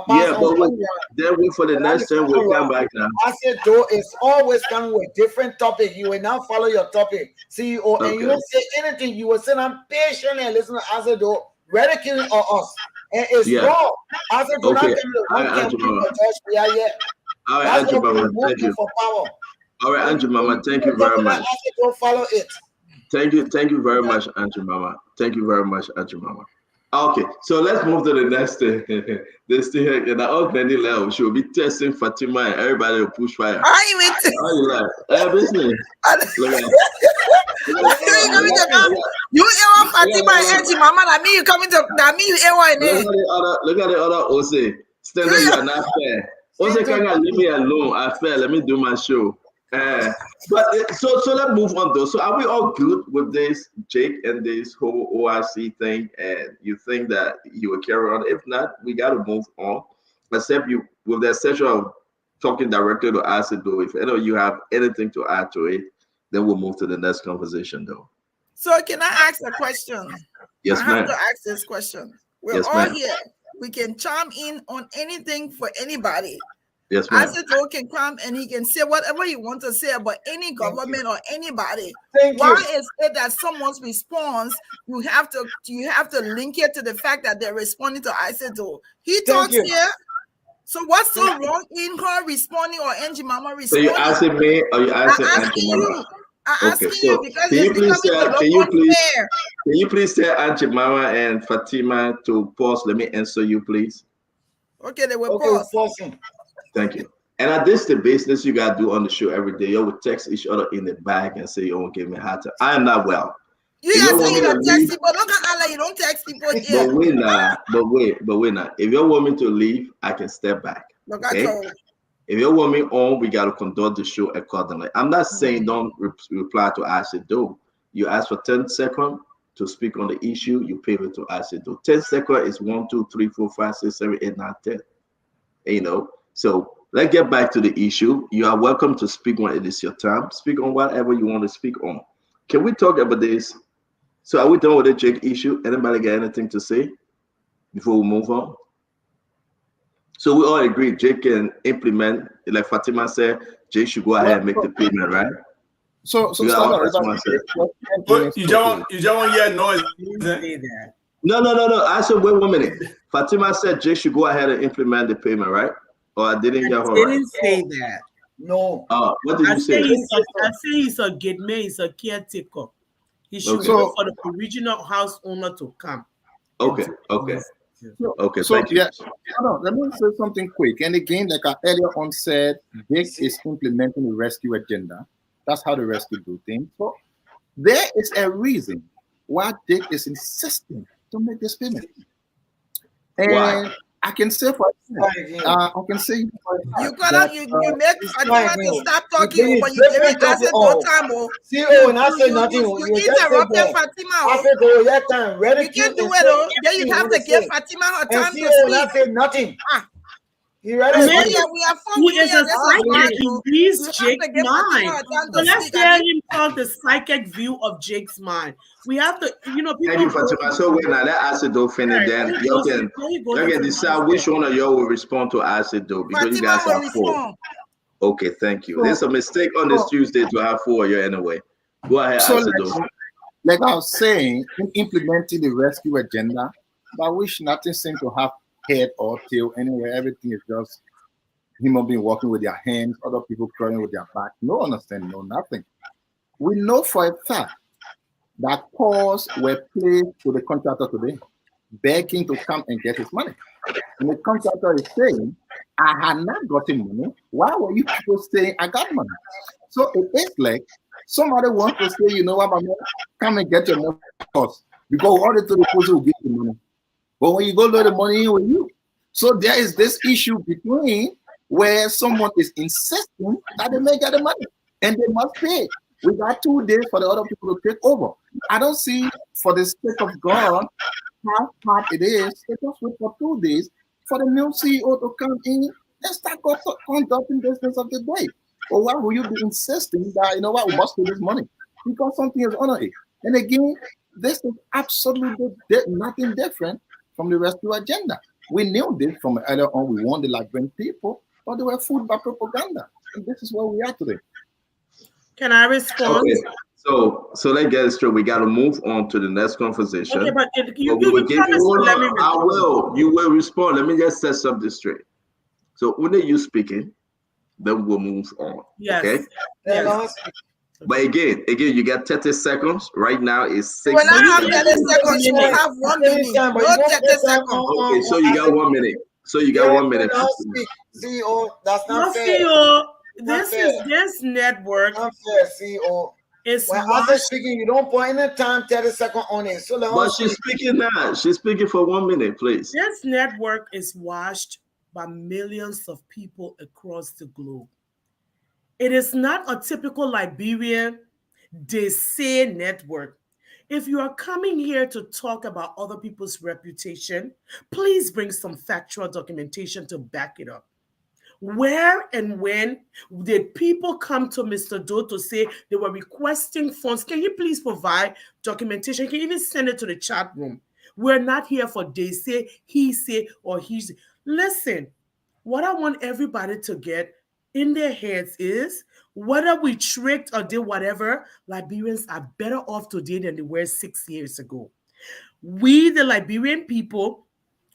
Yeah, but then wait for the next time. We'll come back now. I said, though, it's always coming with different topic. You will now follow your topic, CEO, and you don't say anything. You will sit on patient and listen to Asido ridiculing us. And it's wrong. I said, do not come to one campaign for George yet. All right, Andrew Mama, thank you. For power. All right, Andrew Mama, thank you very much. I said, don't follow it. Thank you very much, Andrew Mama. Thank you very much, Andrew Mama. Okay, so let's move to the next thing. This thing here, in the organic level, she will be testing Fatima and everybody will push fire. I wait. How you like? Business. Look at You ever Fatima and Auntie Mama? That mean you coming to? That mean you ever in there? Look at the other Ose. Standard, you are not fair. Ose can't leave me alone. I fair. Let me do my show. So let's move on though. So are we all good with this, Jake, and this whole OIC thing? And you think that you will carry on? If not, we got to move on. Except you, with the exception of talking directly to Asido. If any of you have anything to add to it, then we'll move to the next conversation though. So can I ask a question? Yes, I ma'am. have to ask this question. We're Yes, all ma'am. here. We can chime in on anything for anybody. Yes, ma'am. Asido can come and he can say whatever he wants to say about any government or anybody. Thank Why you. is it that someone's response you have to link it to the fact that they're responding to Asido? He talks you. here. So what's so wrong in her responding or Angie Mama So responding? you asking me or you asking I'm Auntie asking Mama? you. I'm Okay, asking so you because can you it's please becoming tell a little unfair. can you please tell Auntie Mama and Fatima to pause? Let me answer you, please. Okay, they will Okay, pause. pausing. Thank you. And at this the business you gotta do on the show every day. You will text each other in the back and say you won't give me a hard time. I am not well. You If guys you say want you me to don't text leave, people. Don't act like you don't text people here. but wait now, but wait now. If you want me to leave, I can step back. Look at Okay? you. If you want me on, we gotta conduct the show accordingly. I'm not saying don't reply to Asido. You ask for 10 seconds to speak on the issue, you pay it to Asido. 10 seconds is 1, 2, 3, 4, 5, 6, 7, 8, 9, 10. You know, so let's get back to the issue. You are welcome to speak when it is your time. Speak on whatever you want to speak on. Can we talk about this? So are we done with the Jake issue? Anybody got anything to say before we move on? So we all agree Jake can implement, like Fatima said, Jake should go ahead and make the payment, right? So We are all Fatima said. But you don't hear noise. No. I said, wait 1 minute. Fatima said Jake should go ahead and implement the payment, right? Or I didn't hear her I right. didn't say that. No. What did you say? I say he's a gate man, he's a caretaker. He should Okay. wait for the original house owner to come. Okay. So Thank you. yeah, hold on, let me say something quick. And again, like I earlier on said, Dick is implementing the rescue agenda. That's how the rescue do things. So there is a reason why Dick is insisting to make this payment. And Why? I can say for I can say You make Fatima to stop talking, you but you give it talking, no time. Oh. See, oh, and I say nothing. You just say interrupted that. Fatima. I Oh. said, oh, that time. You can't do it, oh. Then you have to give Fatima her time to speak. I said nothing. Ah. You ready? Man, We are who is a psychic, he reads You have Jake's to give Fatima her mind. time So to let's speak. hear him talk the psychic view of Jake's mind. We have to, people. Thank you, Fatima. So wait now, let Asido finish. Then you can decide which one of y'all will respond to Asido because you guys Fatima will have 4. respond. Okay, thank you. There's a mistake on this Tuesday to have 4 of you anyway. Go ahead, so Asido. like I was saying, in implementing the rescue agenda, by which nothing seems to have head or tail anyway. Everything is just human being walking with their hands, other people crawling with their back. No understanding, no nothing. We know for a fact that calls were placed to the contractor today, begging to come and get his money. And the contractor is saying, I had not gotten money. Why were you people saying I got money? So it is like somebody wants to say, you know what, my man, come and get your money first. Because all the to the person will give you money. But when you go to the money in with you. So there is this issue between where someone is insisting that they may get the money and they must pay. We got 2 days for the other people to take over. I don't see, for the sake of God, how hard it is to just wait for 2 days for the new CEO to come in and start conducting business of the day. Or why will you be insisting that, you know what, we must pay this money? Because something is on it. And again, this is absolutely nothing different from the rescue agenda. We knew this from earlier on. We wanted like bring people, but they were fooled by propaganda. And this is where we are today. Can I respond? Okay. So let's get it straight. We got to move on to the next conversation. Okay, but you promise to let me respond. I will. You will respond. Let me just set something straight. So when are you speaking? Then we'll move on. Yes. Okay. Yes. But again, you get 30 seconds. Right now is 6 When I have seconds. 30 seconds, you will have 1 minute. But No you don't 30 get time seconds. Okay, so you got 1 minute. So you got 1 minute. Now speak, CEO. That's not No, fair. CEO, Not this network Not fair, CEO. is When washed. after speaking, you don't put any time 30 seconds on it. So let But us she's speak. speaking now. She's speaking for 1 minute, please. This network is watched by millions of people across the globe. It is not a typical Liberian they say network. If you are coming here to talk about other people's reputation, please bring some factual documentation to back it up. Where and when did people come to Mr. Doe to say they were requesting funds? Can you please provide documentation? Can you even send it to the chat room? We're not here for they say, he say, or he say. Listen, what I want everybody to get in their heads is whether we tricked or did whatever, Liberians are better off today than they were 6 years ago. We, the Liberian people,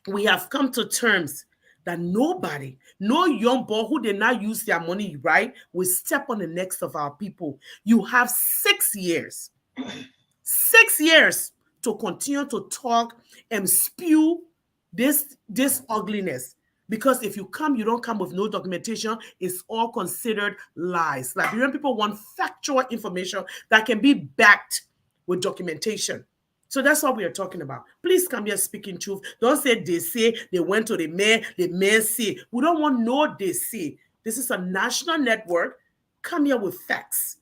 we have come to terms that nobody, no young boy who did not use their money right, will step on the necks of our people. You have 6 years, 6 years to continue to talk and spew this ugliness. Because if you come, you don't come with no documentation, it's all considered lies. Liberian people want factual information that can be backed with documentation. So that's what we are talking about. Please come here speaking truth. Don't say they say they went to the mayor say. We don't want no they say. This is a national network. Come here with facts.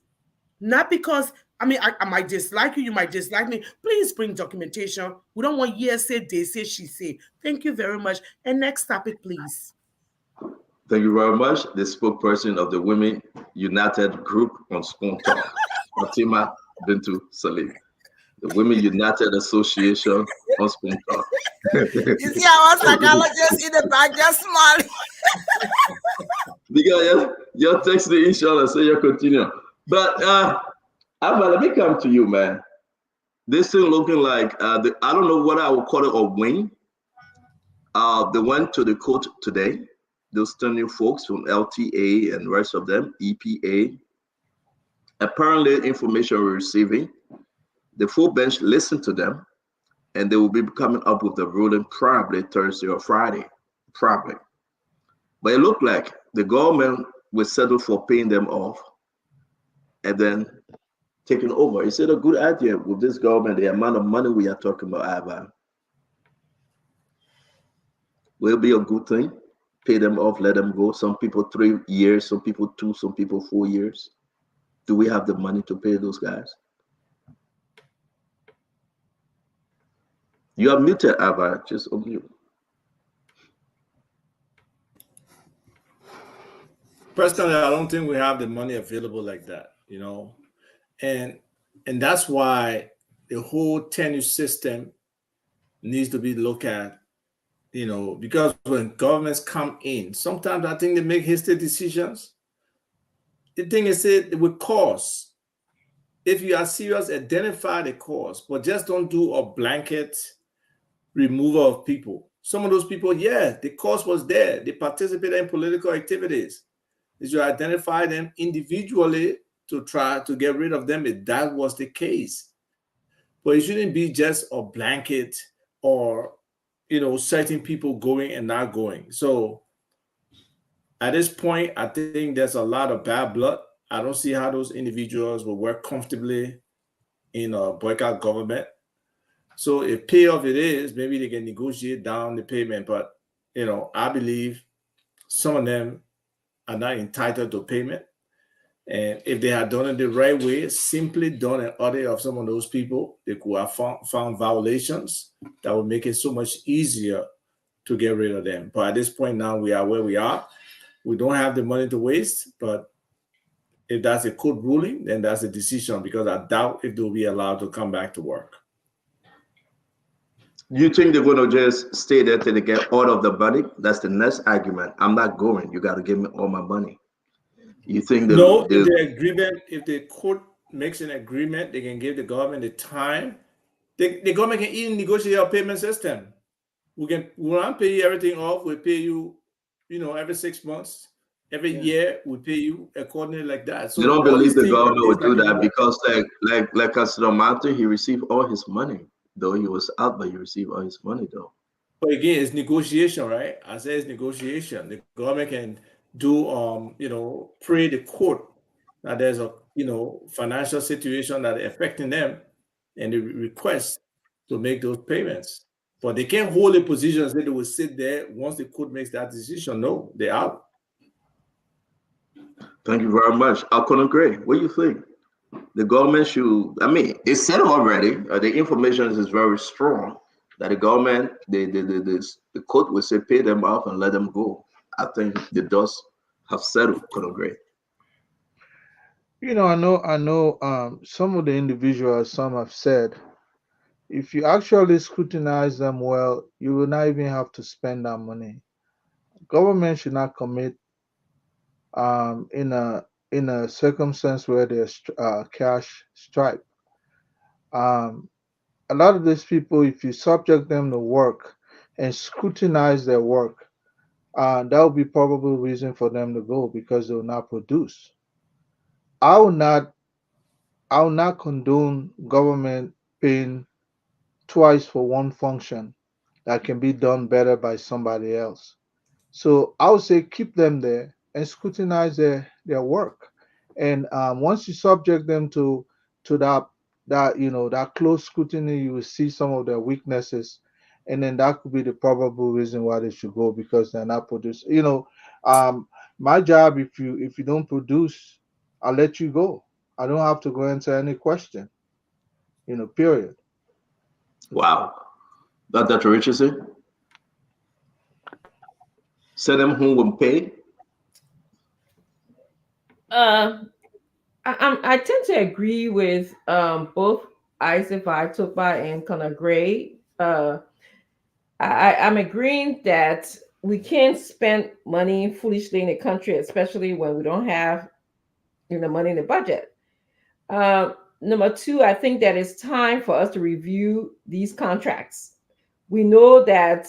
Not because, I might dislike you, you might dislike me. Please bring documentation. We don't want yes say, they say, she say. Thank you very much. And next topic, please. Thank you very much. The spokesperson of the Women United Group on Spoon Talk, Fatima Bintu Salim. The Women United Association on Spoon Talk. You see our psychologists in the back just smiling. Because you're texting each other, so you continue. But Alva, let me come to you, man. This thing looking like I don't know what I would call it, a wing. They went to the court today. Those Tenure folks from LTA and the rest of them, EPA. Apparently, information we're receiving, the full bench listened to them, and they will be coming up with the ruling probably Thursday or Friday, probably. But it looked like the government will settle for paying them off and then taking over. Is it a good idea with this government, the amount of money we are talking about, Ivan? Will it be a good thing? Pay them off, let them go. Some people 3 years, some people 2, some people 4 years. Do we have the money to pay those guys? You are muted, Ava. Just unmute. Personally, I don't think we have the money available like that, and that's why the whole tenure system needs to be looked at, because when governments come in, sometimes I think they make hasty decisions. The thing is, it with cause. If you are serious, identify the cause, but just don't do a blanket removal of people. Some of those people, yeah, the cause was there. They participated in political activities. Is you identify them individually to try to get rid of them if that was the case. But it shouldn't be just a blanket or, certain people going and not going. So at this point, I think there's a lot of bad blood. I don't see how those individuals will work comfortably in a boycott government. So if payoff it is, maybe they can negotiate down the payment. But, I believe some of them are not entitled to payment. And if they had done it the right way, simply done an audit of some of those people, they could have found violations that would make it so much easier to get rid of them. But at this point now, we are where we are. We don't have the money to waste, but if that's a court ruling, then that's a decision, because I doubt if they'll be allowed to come back to work. You think they're going to just stay there till they get all of the money? That's the next argument. I'm not going. You got to give me all my money. You think no? If the court makes an agreement, they can give the government the time. The government can even negotiate a payment system. We'll not pay you everything off. We'll pay you, every 6 months. Every year we pay you accordingly like that. So You don't all believe these the things are government things would that do can be that done. because like Casino Martin, he received all his money. Though he was out, but he received all his money though. But again, it's negotiation, right? I say it's negotiation. The government can do, pray the court that there's a, financial situation that affecting them, and they request to make those payments. But they can't hold a position and say they will sit there once the court makes that decision. No, they're out. Thank you very much. I couldn't agree. What do you think? The government should, I mean, it's said already, the information is very strong that the government, the court will say pay them off and let them go. I think the dust have settled. Couldn't agree. I know. Some of the individuals, some have said, if you actually scrutinize them well, you will not even have to spend that money. Government should not commit in a circumstance where there's cash stripe. Um, a lot of these people, if you subject them to work and scrutinize their work, that would be probably reason for them to go because they will not produce. I will not I will not condone government paying twice for one function that can be done better by somebody else. So I would say keep them there and scrutinize their work. And once you subject them to that close scrutiny, you will see some of their weaknesses, and then that could be the probable reason why they should go because they're not producing. My job, if you don't produce, I'll let you go. I don't have to go answer any question. Period. Wow. Dr. Richardson, send them who will pay. I tend to agree with both Isaac Vitopa and Connor Gray. I'm agreeing that we can't spend money foolishly in the country, especially when we don't have money in the budget. Number two, I think that it's time for us to review these contracts. We know that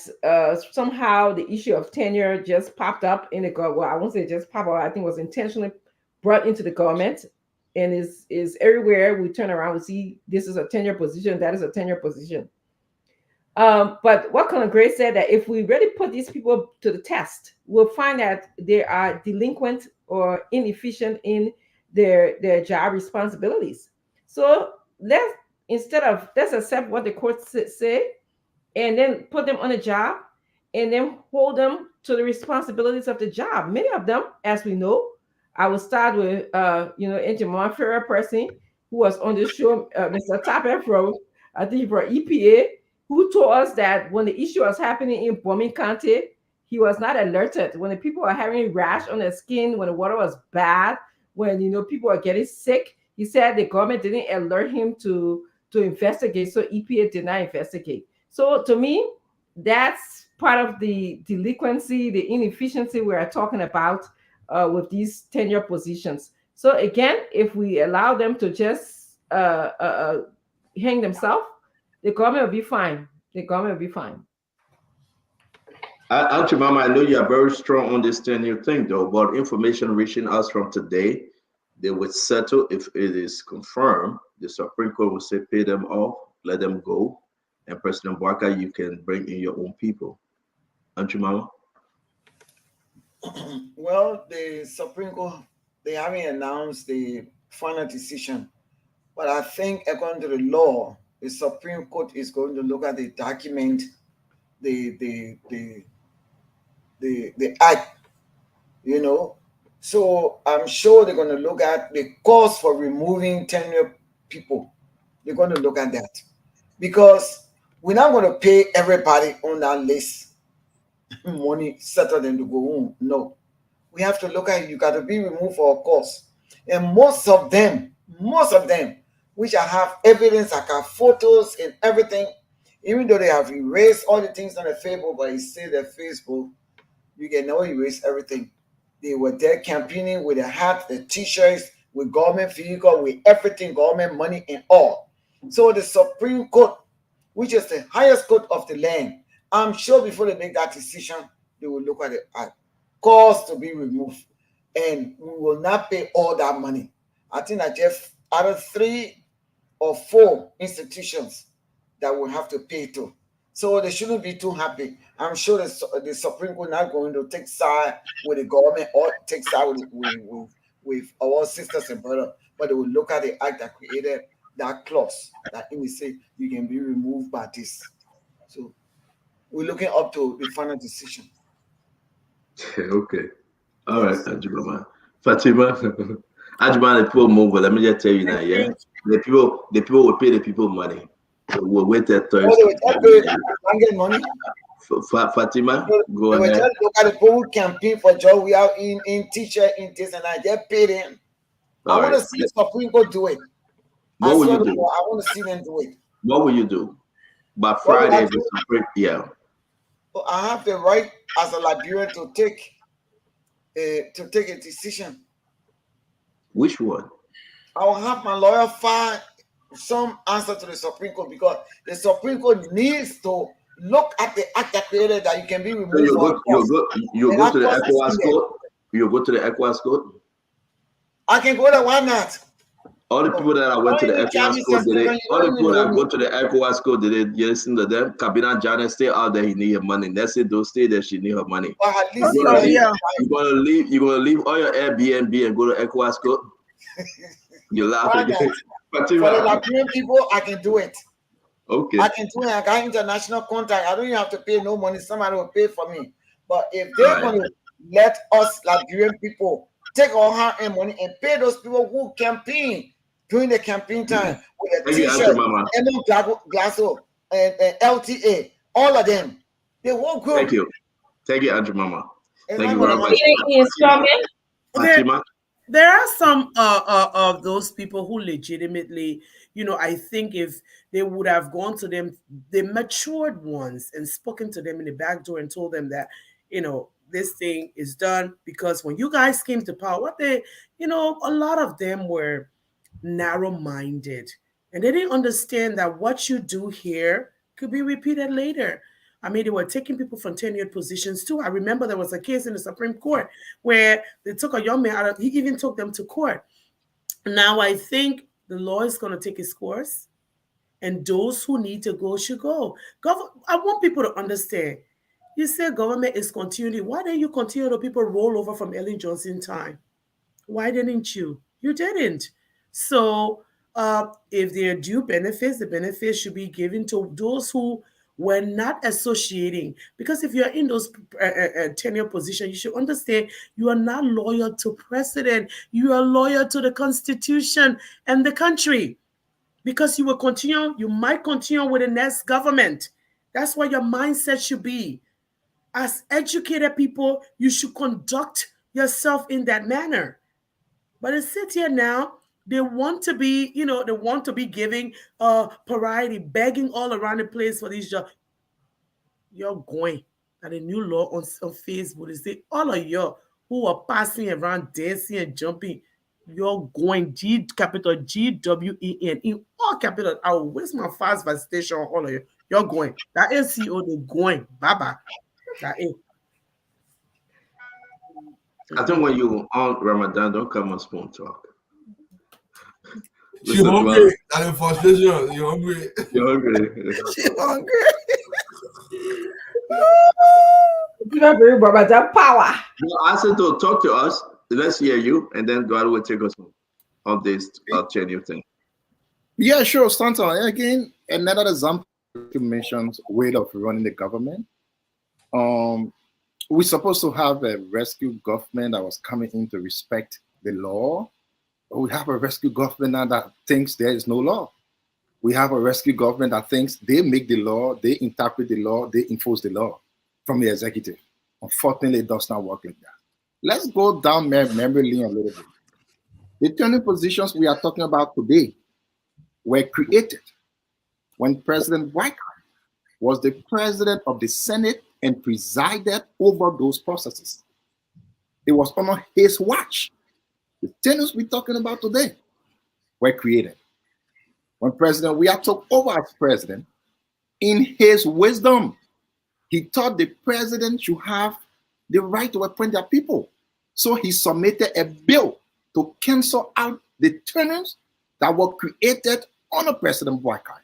somehow the issue of tenure just popped up in the government. Well, I won't say just popped up. I think it was intentionally brought into the government, and is everywhere we turn around, we see this is a tenure position, that is a tenure position. But what Colin Gray said that if we really put these people to the test, we'll find that they are delinquent or inefficient in their job responsibilities. So let's accept what the courts say and then put them on a job and then hold them to the responsibilities of the job. Many of them, as we know, I will start with Angel Monfera person who was on the show, Mr. Tapper from I think for EPA, who told us that when the issue was happening in Bombing County, he was not alerted. When the people are having rash on their skin, when the water was bad, when people are getting sick, he said the government didn't alert him to investigate, so EPA did not investigate. So to me, that's part of the delinquency, the inefficiency we are talking about with these tenure positions. So again, if we allow them to just hang themselves, the government will be fine. The government will be fine. Auntie Mama, I know you are very strong on this tenure thing, though, but information reaching us from today, they would settle if it is confirmed. The Supreme Court will say pay them off, let them go, and President Barker, you can bring in your own people. Auntie Mama? Well, the Supreme Court, they haven't announced the final decision, but I think according to the law, the Supreme Court is going to look at the document, the act, So I'm sure they're going to look at the cost for removing tenure people. They're going to look at that because we're not going to pay everybody on that list money settle them to go home. No, we have to look at it. You got to be removed for a cause, and most of them, which I have evidence, I got photos and everything, even though they have erased all the things on the Facebook, but it's still their Facebook, you can never erase everything. They were there campaigning with a hat, the t-shirts, with government vehicle, with everything, government money and all. So the Supreme Court, which is the highest court of the land, I'm sure before they make that decision, they will look at it at cause to be removed. and we will not pay all that money. I think that just out of 3 or 4 institutions that will have to pay to. So they shouldn't be too happy. I'm sure the Supreme Court not going to take side with the government or take side with our sisters and brothers, but they will look at the act that created that clause that it will say you can be removed by this. So we're looking up to the final decision. Okay. All right, Yes. Ajumama. Fatima, Ajumama, the people move. But let me just tell you now, yeah. The people will pay the people money. So we'll wait till Oh, Thursday. they will just pay and get money. Fatima, So go they will ahead. just look at the people who campaign for job. We are in teacher, in this, and I just pay them. I All want to right. see the Supreme Court do it. I What will swear you to do? God, I want to see them do it. What will you do? By What will I Friday, do? the Supreme, yeah. So I have the right as a Liberian to take a decision. Which one? I will have my lawyer file some answer to the Supreme Court because the Supreme Court needs to look at the act that created that you can be So removed you for go, a cause. you And go that to the cause is ECOWAS in there. court. You go to the ECOWAS court. I can go there. Why not? All the people that I went to the Don't even tell ECOWAS me, court, Sister did it? Stephen, you All the don't people even that know go me. to the ECOWAS court, did it? You listen to them. Kabina Janet stay out there. He need her money. That's it. Don't stay there. She need her money. But at least You're gonna leave. Yeah. You're gonna leave. You're gonna leave all your Airbnb and go to ECOWAS court. You laugh why again. not? For the Fatima. Liberian people, I can do it. Okay. I can do it. I got international contact. I don't even have to pay no money. Somebody will pay for me. But if they're Right. going to let us Liberian people take our hard-earned money and pay those people who campaign during the campaign time with a Thank you, T-shirt, Auntie Mama. Glasso, and LTA, all of them, the whole group. Thank you. Thank you, Auntie Mama. It's Thank not you gonna very much. happen. Fatima. There are some of those people who legitimately, I think if they would have gone to them, the matured ones, and spoken to them in the back door and told them that, this thing is done, because when you guys came to power, a lot of them were narrow-minded, and they didn't understand that what you do here could be repeated later. I mean, they were taking people from tenured positions too. I remember there was a case in the Supreme Court where they took a young man out of, he even took them to court. Now I think the law is going to take its course, and those who need to go should go. I want people to understand. You say government is continuity. Why didn't you continue to people roll over from Ellen Johnson time? Why didn't you? You didn't. So if there are due benefits, the benefits should be given to those who were not associating. Because if you're in those tenure positions, you should understand you are not loyal to president. You are loyal to the Constitution and the country. Because you might continue with the next government. That's what your mindset should be. As educated people, you should conduct yourself in that manner. But it sits here now. They want to be, giving priority, begging all around the place for these jobs. You're going. And the new law on Facebook is say all of you who are passing around, dancing and jumping, you're going. G capital GWEN in all capital. I will waste my fast visitation on all of you. You're going. That NCO, they're going. Bye-bye. That is. I think when you on Ramadan, don't come on Spoon Talk. You're hungry. That's the frustration. You're hungry. You're hungry. She hungry. Power. No, I said to talk to us. Let's hear you, and then God will take us on this tenure thing. Yeah, sure, Stanton. Again, another example you mentioned way of running the government. We're supposed to have a rescue government that was coming in to respect the law. But we have a rescue government now that thinks there is no law. We have a rescue government that thinks they make the law, they interpret the law, they enforce the law from the executive. Unfortunately, it does not work like that. Let's go down memory lane a little bit. The tenure positions we are talking about today were created when President White was the president of the Senate and presided over those processes. It was on his watch. The tenures we're talking about today were created. When President Weah took over as president, in his wisdom, he thought the president should have the right to appoint their people. So he submitted a bill to cancel out the tenures that were created under President Boakai.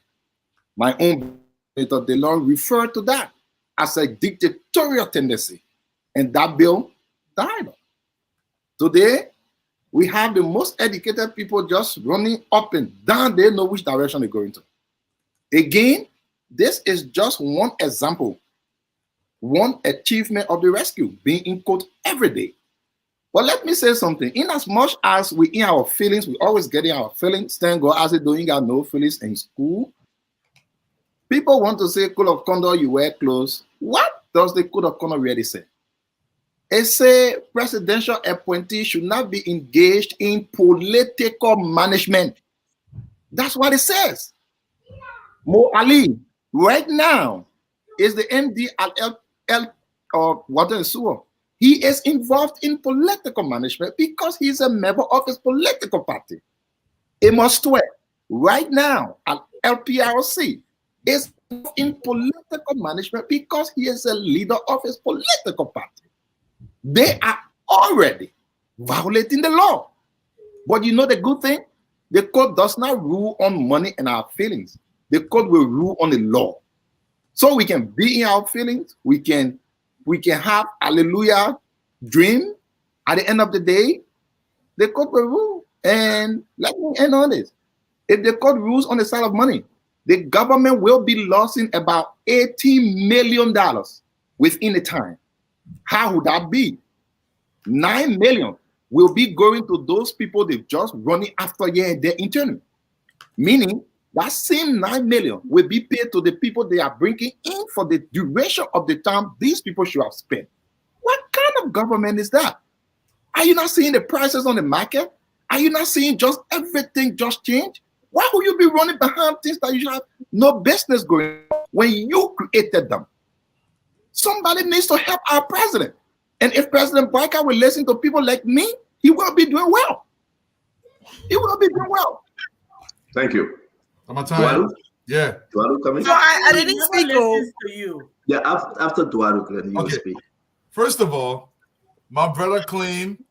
My own Senator DeLong referred to that as a dictatorial tendency, and that bill died. Today, we have the most educated people just running up and down. They know which direction they're going to. Again, this is just one example, one achievement of the rescue being in quote every day. But let me say something. In as much as we in our feelings, we always get in our feelings. Thank God, as they doing got no feelings in school. People want to say code of conduct, you wear clothes. What does the code of conduct really say? It says presidential appointees should not be engaged in political management. That's what it says. Mo Ali, right now, is the MD at L or Water and Sewer. He is involved in political management because he's a member of his political party. Amos Twe, right now at LPRC, is in political management because he is a leader of his political party. They are already violating the law. But you know the good thing? The court does not rule on money and our feelings. The court will rule on the law. So we can be in our feelings. We can have hallelujah dream. At the end of the day, the court will rule. And let me end on this. If the court rules on the side of money, the government will be losing about $80 million within the time. How would that be? 9 million will be going to those people they've just running after their internal. Meaning that same 9 million will be paid to the people they are bringing in for the duration of the time these people should have spent. What kind of government is that? Are you not seeing the prices on the market? Are you not seeing just everything just change? Why would you be running behind things that you have no business going on when you created them? Somebody needs to help our president. And if President Boakai will listen to people like me, he will be doing well. He will be doing well. Thank you. Duaru? Yeah. Duaru coming? So I didn't speak. To you. Yeah, after Duaru, Glenn, you will speak. First of all, my brother claimed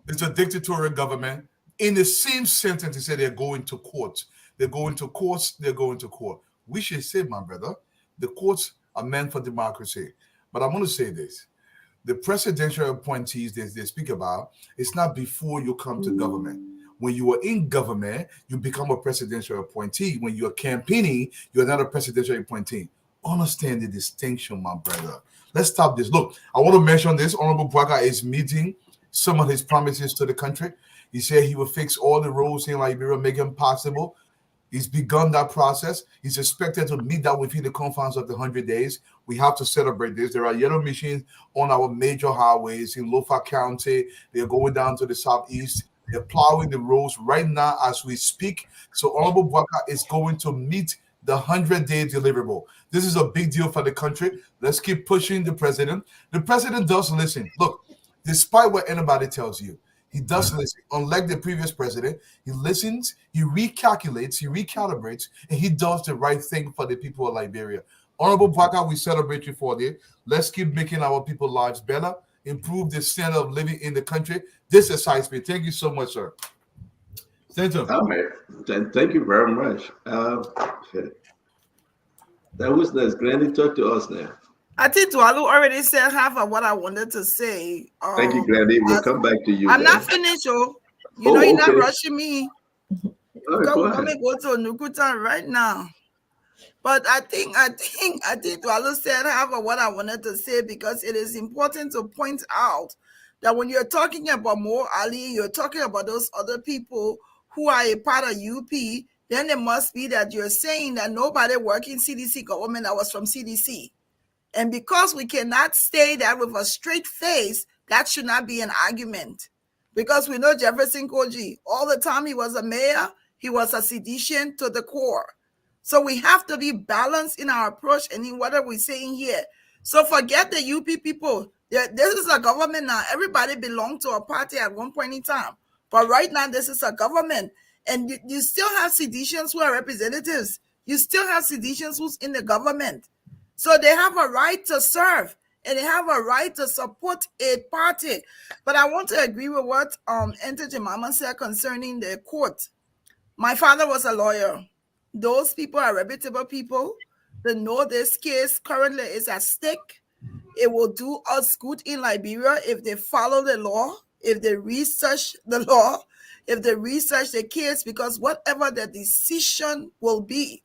it's a dictatorial government. In the same sentence, he said they're going to court. They're going to courts. They're going to court. We should say, my brother, the courts are meant for democracy. But I'm going to say this. The presidential appointees they speak about, it's not before you come to government. When you are in government, you become a presidential appointee. When you're campaigning, you're not a presidential appointee. Understand the distinction, my brother. Let's stop this. Look, I want to mention this. Honorable Boakai is meeting some of his promises to the country. He said he will fix all the roads in Liberia, make them possible. He's begun that process. He's expected to meet that within the confines of the 100 days. We have to celebrate this. There are yellow machines on our major highways in Lofa County. They're going down to the southeast. They're plowing the roads right now as we speak. So Honorable Boakai is going to meet the 100-day deliverable. This is a big deal for the country. Let's keep pushing the president. The president does listen. Look, despite what anybody tells you, he does listen. Unlike the previous president, he listens, he recalculates, he recalibrates, and he does the right thing for the people of Liberia. Honorable Boakai, we celebrate you for this. Let's keep making our people's lives better, improve the standard of living in the country. This excites me. Thank you so much, sir. Senator. Thank you very much. That was nice. Granny, talk to us now. I think Dualu already said half of what I wanted to say. Thank you, Granny. We'll come back to you. I'm not finished, oh. You know, you're not rushing me. Right, Come go to Nukuta right now. But I think Dualu said half of what I wanted to say because it is important to point out that when you're talking about Mo Ali, you're talking about those other people who are a part of UP, then it must be that you're saying that nobody working CDC government that was from CDC. And because we cannot say that with a straight face, that should not be an argument. Because we know Jefferson Koji, all the time he was a mayor, he was a seditious to the core. So we have to be balanced in our approach and in what are we saying here. So forget the UP people. This is a government now. Everybody belonged to a party at one point in time. But right now, this is a government. And you still have seditious who are representatives. You still have seditious who's in the government. So they have a right to serve. and they have a right to support a party. But I want to agree with what Enter Jemima said concerning the court. My father was a lawyer. Those people are reputable people. They know this case currently is at stake. It will do us good in Liberia if they follow the law, if they research the law, if they research the case, because whatever the decision will be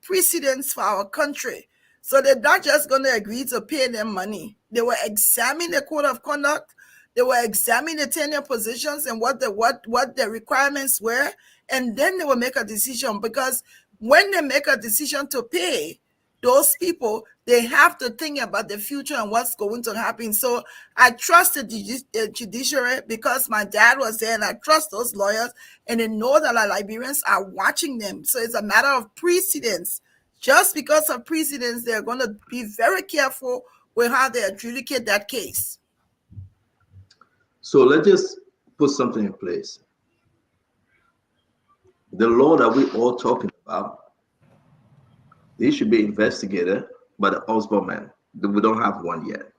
precedence for our country. So they're not just going to agree to pay them money. They will examine the code of conduct. They will examine the tenure positions and what the requirements were, and then they will make a decision. Because when they make a decision to pay those people, they have to think about the future and what's going to happen. So I trust the judiciary because my dad was there, and I trust those lawyers, and they know that our Liberians are watching them. So it's a matter of precedence. Just because of precedence, they're going to be very careful with how they adjudicate that case. So let's just put something in place. The law that we're all talking about, they should be investigated by the ombudsman. We don't have one yet.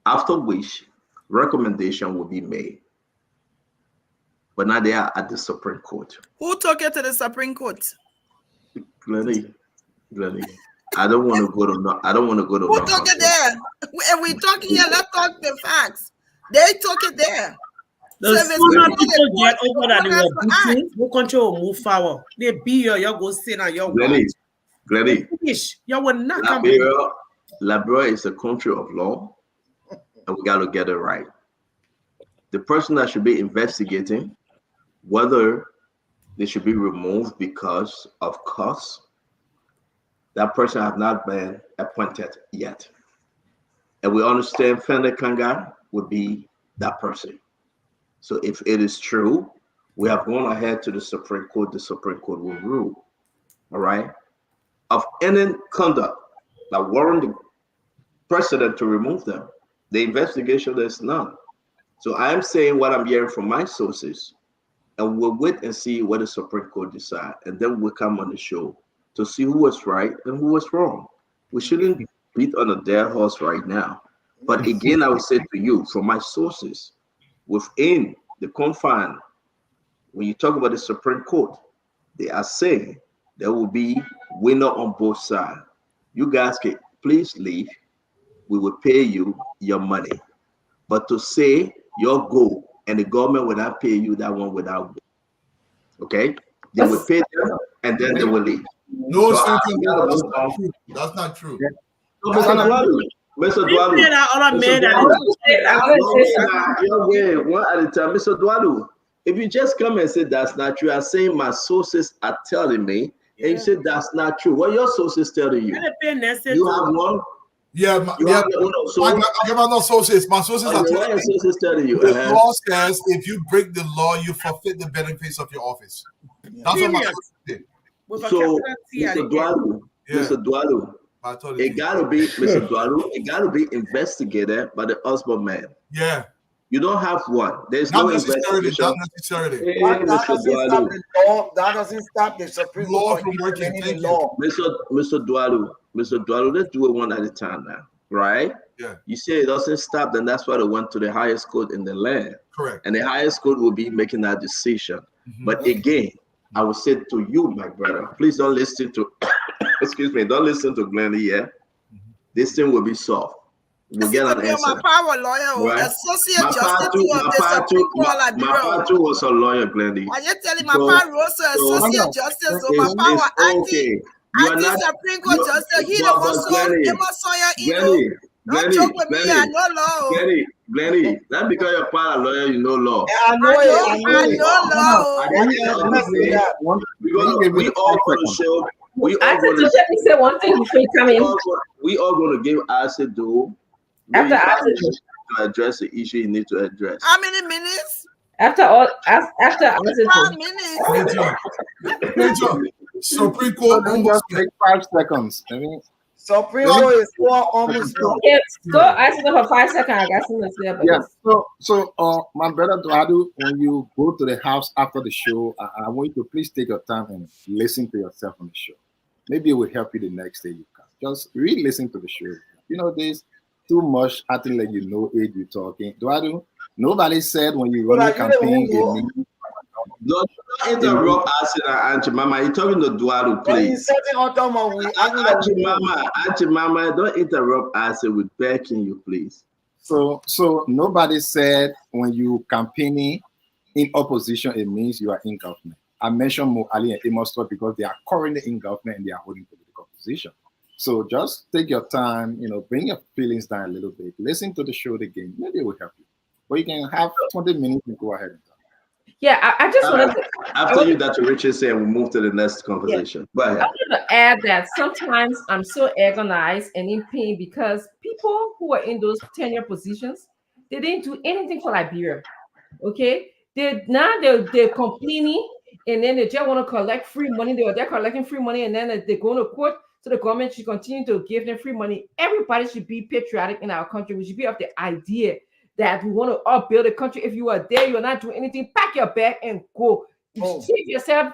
After which, recommendation will be made. But now they are at the Supreme Court. Who took it to the Supreme Court? Glennie, I don't want to go to. Who took it there? And we talking here. Let's talk the facts. They took it there. The sooner people get over that they were beating, no country will move forward. They be here, you go sit and you Glennie, you will not come. Liberia is a country of law, and we got to get it right. The person that should be investigating whether they should be removed because of costs, that person has not been appointed yet. And we understand Fende Kanga would be that person. So if it is true, we have gone ahead to the Supreme Court will rule, all right, of any conduct that warrant the president to remove them. The investigation, there's none. So I am saying what I'm hearing from my sources, and we'll wait and see what the Supreme Court decide, and then we'll come on the show to see who was right and who was wrong. We shouldn't beat on a dead horse right now. But again, I will say to you, from my sources, within the confine, when you talk about the Supreme Court, they are saying there will be winner on both sides. You guys can please leave. We will pay you your money. But to say your goal and the government will not pay you that one without go. Okay? They will pay them and then they will leave. No, so that's not true. No, Mr. Dwalu. One at a time. Mr. Dwalu, if you just come and say that's not true, I'm saying my sources are telling me, and you say that's not true. What your sources telling you? You have one? Yeah, I give out no sources. My sources are telling you. The law says if you break the law, you forfeit the benefits of your office. That's what my sources did. So, Mr. Dwalu, it gotta be Mr. Dwalu. It gotta be investigated by the ombudsman. Yeah. You don't have one. There's not no necessarily. investigation. Not necessarily. That doesn't stop the Supreme Court from working. Mr. Dwalu, let's do it one at a time now, right? Yeah. You say it doesn't stop, then that's why they went to the highest court in the land. Correct. And the highest court will be making that decision. Mm-hmm. But again, I will say to you, my brother, please don't listen to, don't listen to Glennie here. This thing will be solved. We'll get an answer. My power lawyer, right? associate justice of the Supreme Court Liberia. My partner was a lawyer, Glennie. Are you telling my power also associate justice of my power acting Supreme Court justice? He the one don't joke with me, I know law. Glennie, not because you're part of lawyer, you know law. I know law. Because we all going to show. We all going to say one thing before you come in. We all going to give us a do. After to address the issue you need to address. How many minutes? After 5 minutes. Supreme Court just take 5 seconds. I mean, Supreme Court is almost done. Go ask them for 5 seconds. I got something to say about this. So my brother Dwadu, when you go to the house after the show, I want you to please take your time and listen to yourself on the show. Maybe it will help you the next day you come. Just re-listen to the show. You know, too much acting like you know it, you're talking. Do nobody said when you But run a you the campaign, one it know. means Don't interrupt us, Auntie Mama. You're talking to Duaru, When you please. setting on top of we acting like we know. Auntie Mama, don't interrupt us. We're begging you, please. so nobody said when you campaigning in opposition, it means you are in government. I mentioned Mo Ali and Amos because they are currently in government and they are holding political position. So just take your time, bring your feelings down a little bit. Listen to the show again. Maybe it will help you. But you can have 20 minutes and go ahead and talk. Yeah, I just wanted to. After you, Dr. Richardson, we'll move to the next conversation. Go ahead. I want to add that sometimes I'm so organized and in pain because people who are in those tenure positions, they didn't do anything for Liberia. Okay, they're complaining, and then they just want to collect free money. They're collecting free money, and then they go to court. So the government should continue to give them free money. Everybody should be patriotic in our country. We should be of the idea that we want to upbuild the country. If you are there, you're not doing anything, pack your bag and go. Save yourself,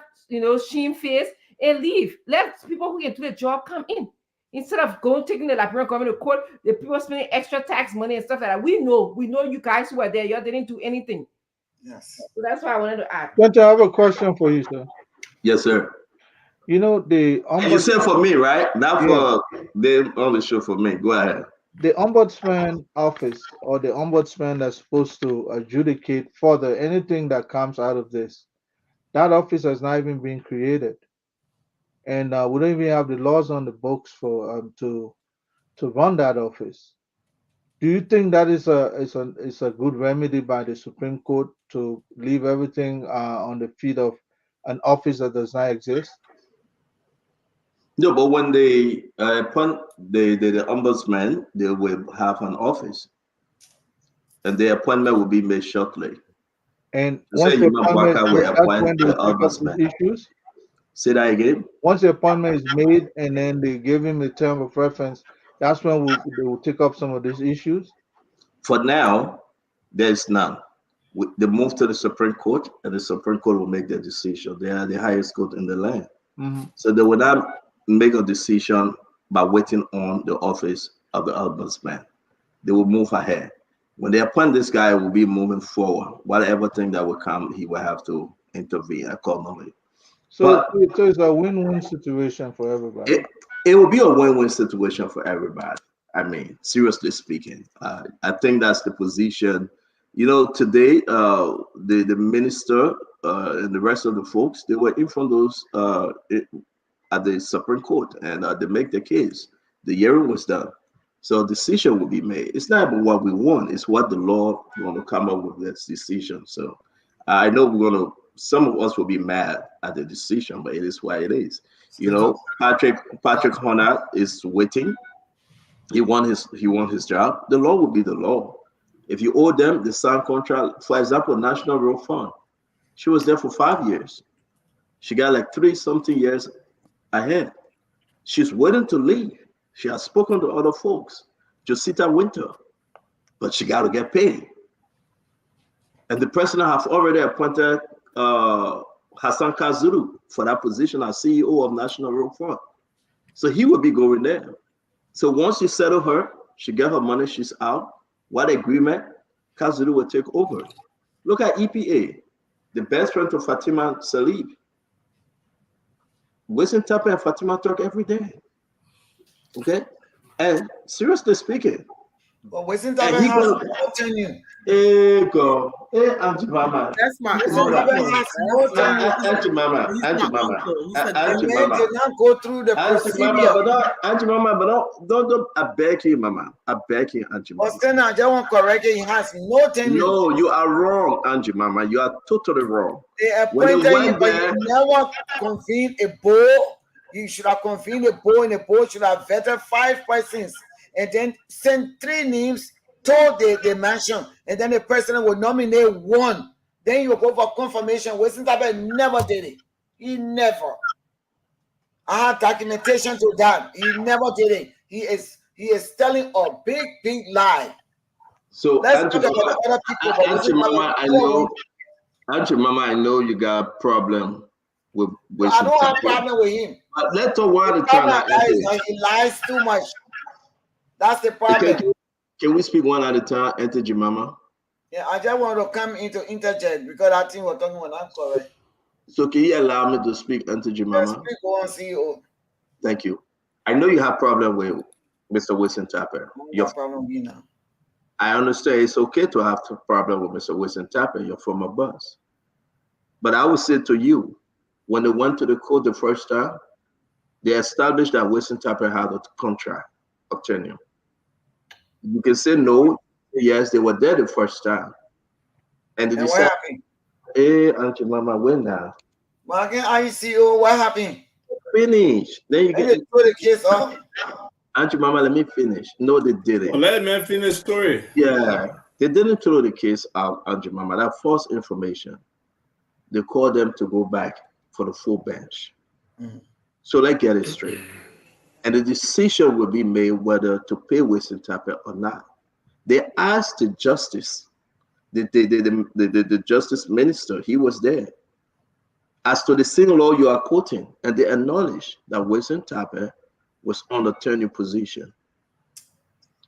shame face and leave. Let people who can do the job come in. Instead of taking the Liberian government to court, the people spending extra tax money and stuff like that. We know you guys who are there, you didn't do anything. Yes. So that's why I wanted to add. But I have a question for you, sir. Yes, sir. The you said for me, right? Not for them on the show for me. Go ahead. The ombudsman office or the ombudsman that's supposed to adjudicate further anything that comes out of this, that office has not even been created, and we don't even have the laws on the books for to run that office. Do you think that is a good remedy by the Supreme Court to leave everything on the feet of an office that does not exist? No, but when they appoint the ombudsman, they will have an office, and the appointment will be made shortly. And once the appointment, that's when they pick up the issues. Say that again. Once the appointment is made, and then they give him the term of reference, that's when they will take up some of these issues. For now, there's none. They move to the Supreme Court, and the Supreme Court will make their decision. They are the highest court in the land. Mm-hmm. So they will not make a decision by waiting on the office of the ombudsman. They will move ahead. When they appoint this guy, will be moving forward. Whatever thing that will come, he will have to intervene accordingly. So it's a win-win situation for everybody. It will be a win-win situation for everybody. I mean, seriously speaking, I think that's the position. Today, the minister and the rest of the folks, they were in front of those at the Supreme Court, and they make the case. The hearing was done. So a decision will be made. It's not about what we want, it's what the law want to come up with this decision. So I know some of us will be mad at the decision, but it is what it is. Patrick Horner is waiting. He won his job. The law will be the law. If you owe them the signed contract, for example, National Road Fund, she was there for 5 years. She got like 3-something years ahead. She's waiting to leave. She has spoken to other folks, Josita Winter, but she got to get paid. And the president has already appointed Hassan Kazuru for that position as CEO of National Road Fund. So he will be going there. So once you settle her, she get her money, she's out. What agreement? Kazuru will take over. Look at EPA, the best friend of Fatima Salib. Winston Tapper and Fatima talk every day. Okay? And seriously speaking, but Winston Tapper has no tenure. Hey, go. Hey, Auntie Mama. That's my Winston Tapper has no tenure. Auntie Mama. Auntie Mama. Auntie Mama. Did not go through the procedure. Auntie Mama, but don't. I beg you, Mama. I beg you, Auntie Mama. But then I just want to correct you. He has no tenure. No, you are wrong, Auntie Mama. You are totally wrong. They appointed you, but you never convened a board. You should have convened a board, and the board should have vetted 5 persons, and then sent 3 names to the mansion, and then the president will nominate 1. Then you go for confirmation. Winston Tapper never did it. He never. I have documentation to that. He never did it. He is telling a big lie. So let's talk about other people. Auntie Mama, Auntie Mama, I know you got a problem with I don't have a problem with him. But let's talk about the time. He lies too much. That's the problem. Can we speak one at a time? Enter Jemima. Yeah, I just want to come into interject because I think we're talking when I'm correct. So can you allow me to speak, Enter Let's Jemima? speak on CEO. Thank you. I know you have problem with Mr. Wilson Tapper. No problem with you now. I understand it's okay to have a problem with Mr. Wilson Tapper, your former boss. But I would say to you, when they went to the court the first time, they established that Wilson Tapper had a contract of tenure. You can say no, yes, they were there the first time. And they And what decided, happened? hey, Auntie Mama, when now? Well, again, ICO, what happened? Finish. Then you And get they throw the case off. Auntie Mama, let me finish. No, they didn't. Well, let me finish story. Yeah, they didn't throw the case out, Auntie Mama. That false information. They called them to go back for the full bench. So let's get it straight. And the decision will be made whether to pay Wilson Tapper or not. They asked the justice, the justice minister, he was there, as to the single law you are quoting, and they acknowledged that Wilson Tapper was on the tenure position.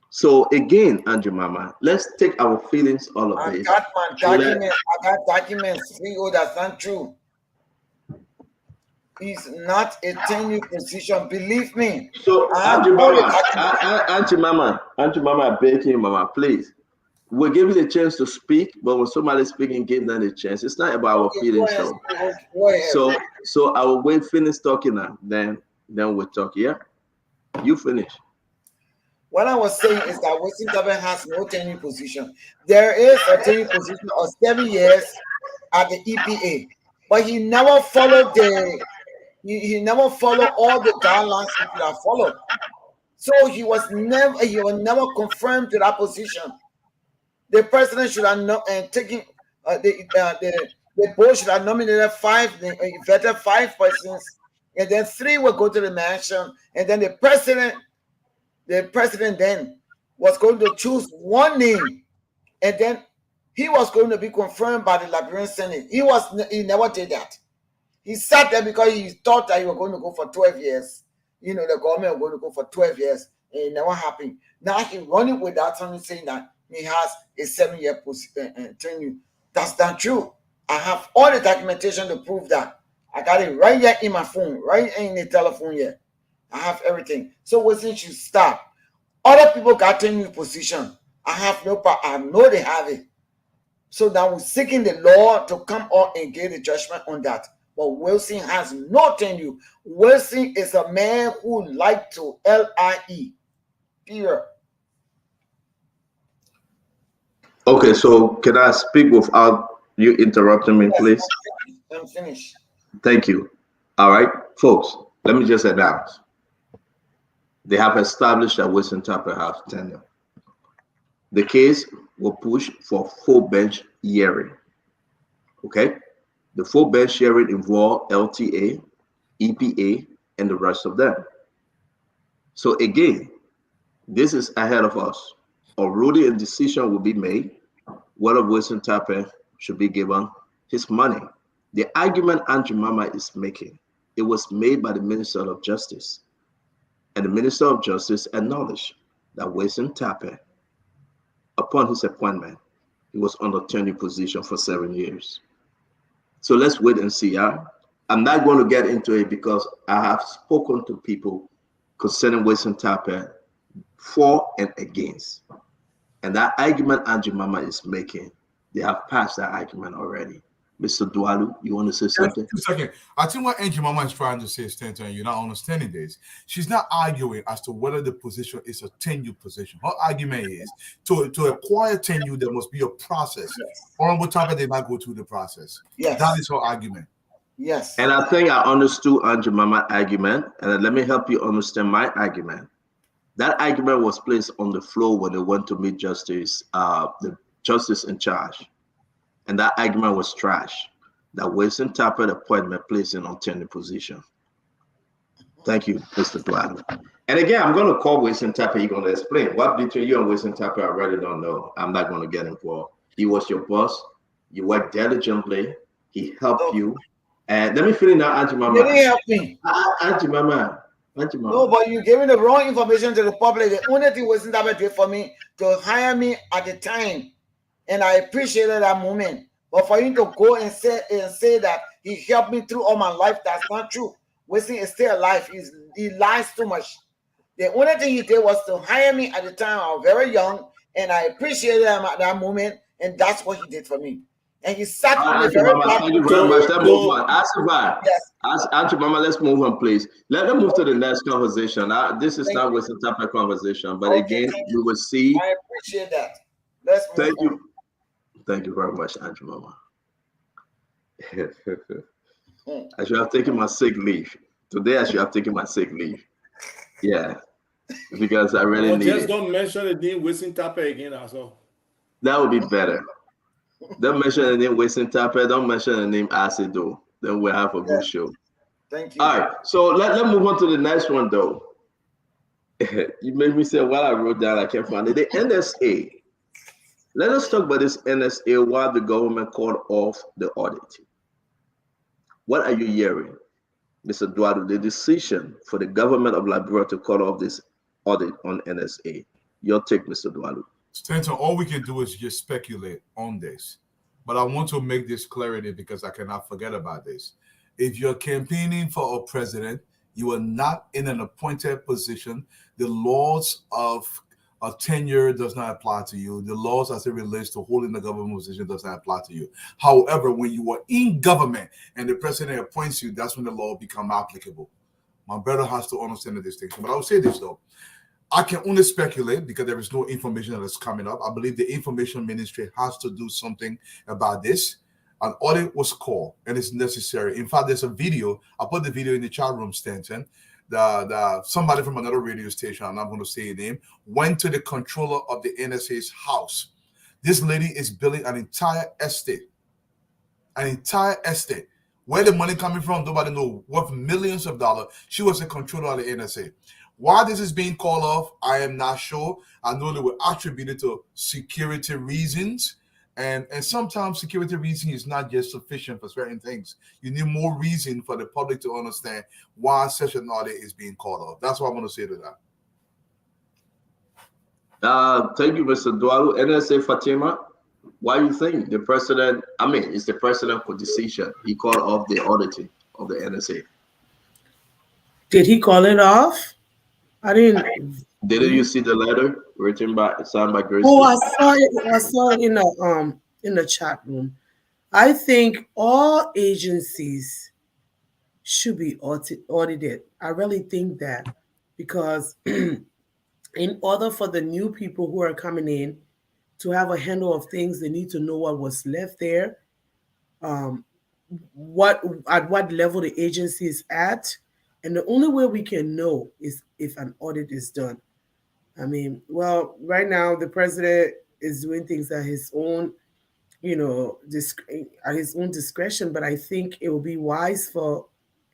So again, Auntie Mama, let's take our feelings all of this. I got my documents. I got documents. CEO, that's not true. He's not a tenure position. Believe me. So I Auntie Mama, I beg you, Mama, please. We'll give you the chance to speak, but when somebody's speaking, give them a chance. It's not about our feelings, though. So I will wait, finish talking now. Then we'll talk. Yeah, you finish. What I was saying is that Wilson Tapper has no tenure position. There is a tenure position of 7 years at the EPA, but he never followed he never followed all the guidelines he should have followed. So he was never confirmed to that position. The president should have taken the board should have nominated vetted 5 persons, and then 3 will go to the mansion, and then the president then was going to choose one name, and then he was going to be confirmed by the Liberian Senate. He never did that. He sat there because he thought that he was going to go for 12 years. You know, the government was going to go for 12 years, and it never happened. Now he's running without something saying that he has a 7-year tenure. That's not true. I have all the documentation to prove that. I got it right here in my phone, right in the telephone here. I have everything. So Wilson should stop. Other people got tenure position. I have no power. I know they have it. So now we're seeking the law to come out and get a judgment on that. But Wilson has no tenure. Wilson is a man who likes to LIE. Period. Okay, so can I speak without you interrupting me, please? I'm finished. Thank you. All right, folks, let me just announce. They have established that Wilson Tapper has tenure. The case will push for full bench hearing. Okay? The full bench hearing involve LTA, EPA, and the rest of them. So again, this is ahead of us. Already a decision will be made whether Wilson Tapper should be given his money. The argument Auntie Mama is making, it was made by the Minister of Justice. And the Minister of Justice acknowledged that Wilson Tapper, upon his appointment, he was on the tenure position for 7 years. So let's wait and see. I'm not going to get into it because I have spoken to people concerning Wilson Tapper for and against. And that argument Auntie Mama is making, they have passed that argument already. Mr. Dualu, you want to say something? 2 seconds. I think what Auntie Mama is trying to say, Stanton, you're not understanding this. She's not arguing as to whether the position is a tenure position. Her argument is to acquire tenure, there must be a process. Yes. Honorable Tapper did not go through the process. Yes. That is her argument. Yes. And I think I understood Auntie Mama's argument, and let me help you understand my argument. That argument was placed on the floor when they went to meet justice, the justice in charge. And that argument was trash. That Wilson Tapper appointment placed in on tenure position. Thank you, Mr. Dualu. And again, I'm going to call Wilson Tapper. He's going to explain what between you and Wilson Tapper. I really don't know. I'm not going to get involved. He was your boss. You worked diligently. He helped you. And let me finish now, Auntie Mama. He didn't help me. Auntie Mama, Thank you, No, Mama. but you're giving the wrong information to the public. The only thing wasn't that much for me to hire me at the time, and I appreciated that moment. But for you to go and say that he helped me through all my life, that's not true. Wasting is still alive. He lies too much. The only thing he did was to hire me at the time. I was very young, and I appreciated him at that moment, and that's what he did for me. And he sat All on right, a Auntie very Mama, black thank you very much. Let's move So on. Asifai, Yes, Auntie Mama, let's move on, please. Let's move to the next conversation. This is thank not you. wasting time for conversation, but Okay, again, thank we you. will see. I appreciate that. Let's move Thank on. you. Thank you very much, Auntie Mama. Hmm. I should have taken my sick leave. Today, I should have taken my sick leave. Yeah, because I really no, need just it. don't mention the name wasting tape again. That's all. That would be better. Don't mention the name Wasting Tapper. Don't mention the name Acido. Then we'll have a good Yes, show. thank you. All right. So let's move on to the next one, though. You made me say while I wrote down, I can't find it. The NSA. Let us talk about this NSA while the government called off the audit. What are you hearing, Mr. Duado? The decision for the government of Liberia to call off this audit on NSA. Your take, Mr. Duado. Stanton, all we can do is just speculate on this. But I want to make this clarity because I cannot forget about this. If you're campaigning for a president, you are not in an appointed position. The laws of tenure does not apply to you. The laws as it relates to holding the government position does not apply to you. However, when you are in government and the president appoints you, that's when the law become applicable. My brother has to understand the distinction. But I will say this though. I can only speculate because there is no information that is coming up. I believe the information ministry has to do something about this. An audit was called and it's necessary. In fact, there's a video. I put the video in the chat room, Stanton. Somebody from another radio station, I'm not going to say a name, went to the controller of the NSA's house. This lady is building an entire estate. Where the money coming from, nobody knows. Worth millions of dollars. She was a controller of the NSA. Why this is being called off, I am not sure. I know they were attributed to security reasons. And sometimes security reason is not just sufficient for certain things. You need more reason for the public to understand why such an audit is being called off. That's what I'm going to say to that. Thank you, Mr. Dualu. NSA Fatima, why do you think the president, it's the president for decision. He called off the auditing of the NSA. Did he call it off? I didn't. Didn't you see the letter signed by Grace? Oh, I saw it. I saw it in the chat room. I think all agencies should be audited. I really think that because in order for the new people who are coming in to have a handle of things, they need to know what was left there, at what level the agency is at, and the only way we can know is if an audit is done. Right now the president is doing things at his own, at his own discretion. But I think it will be wise for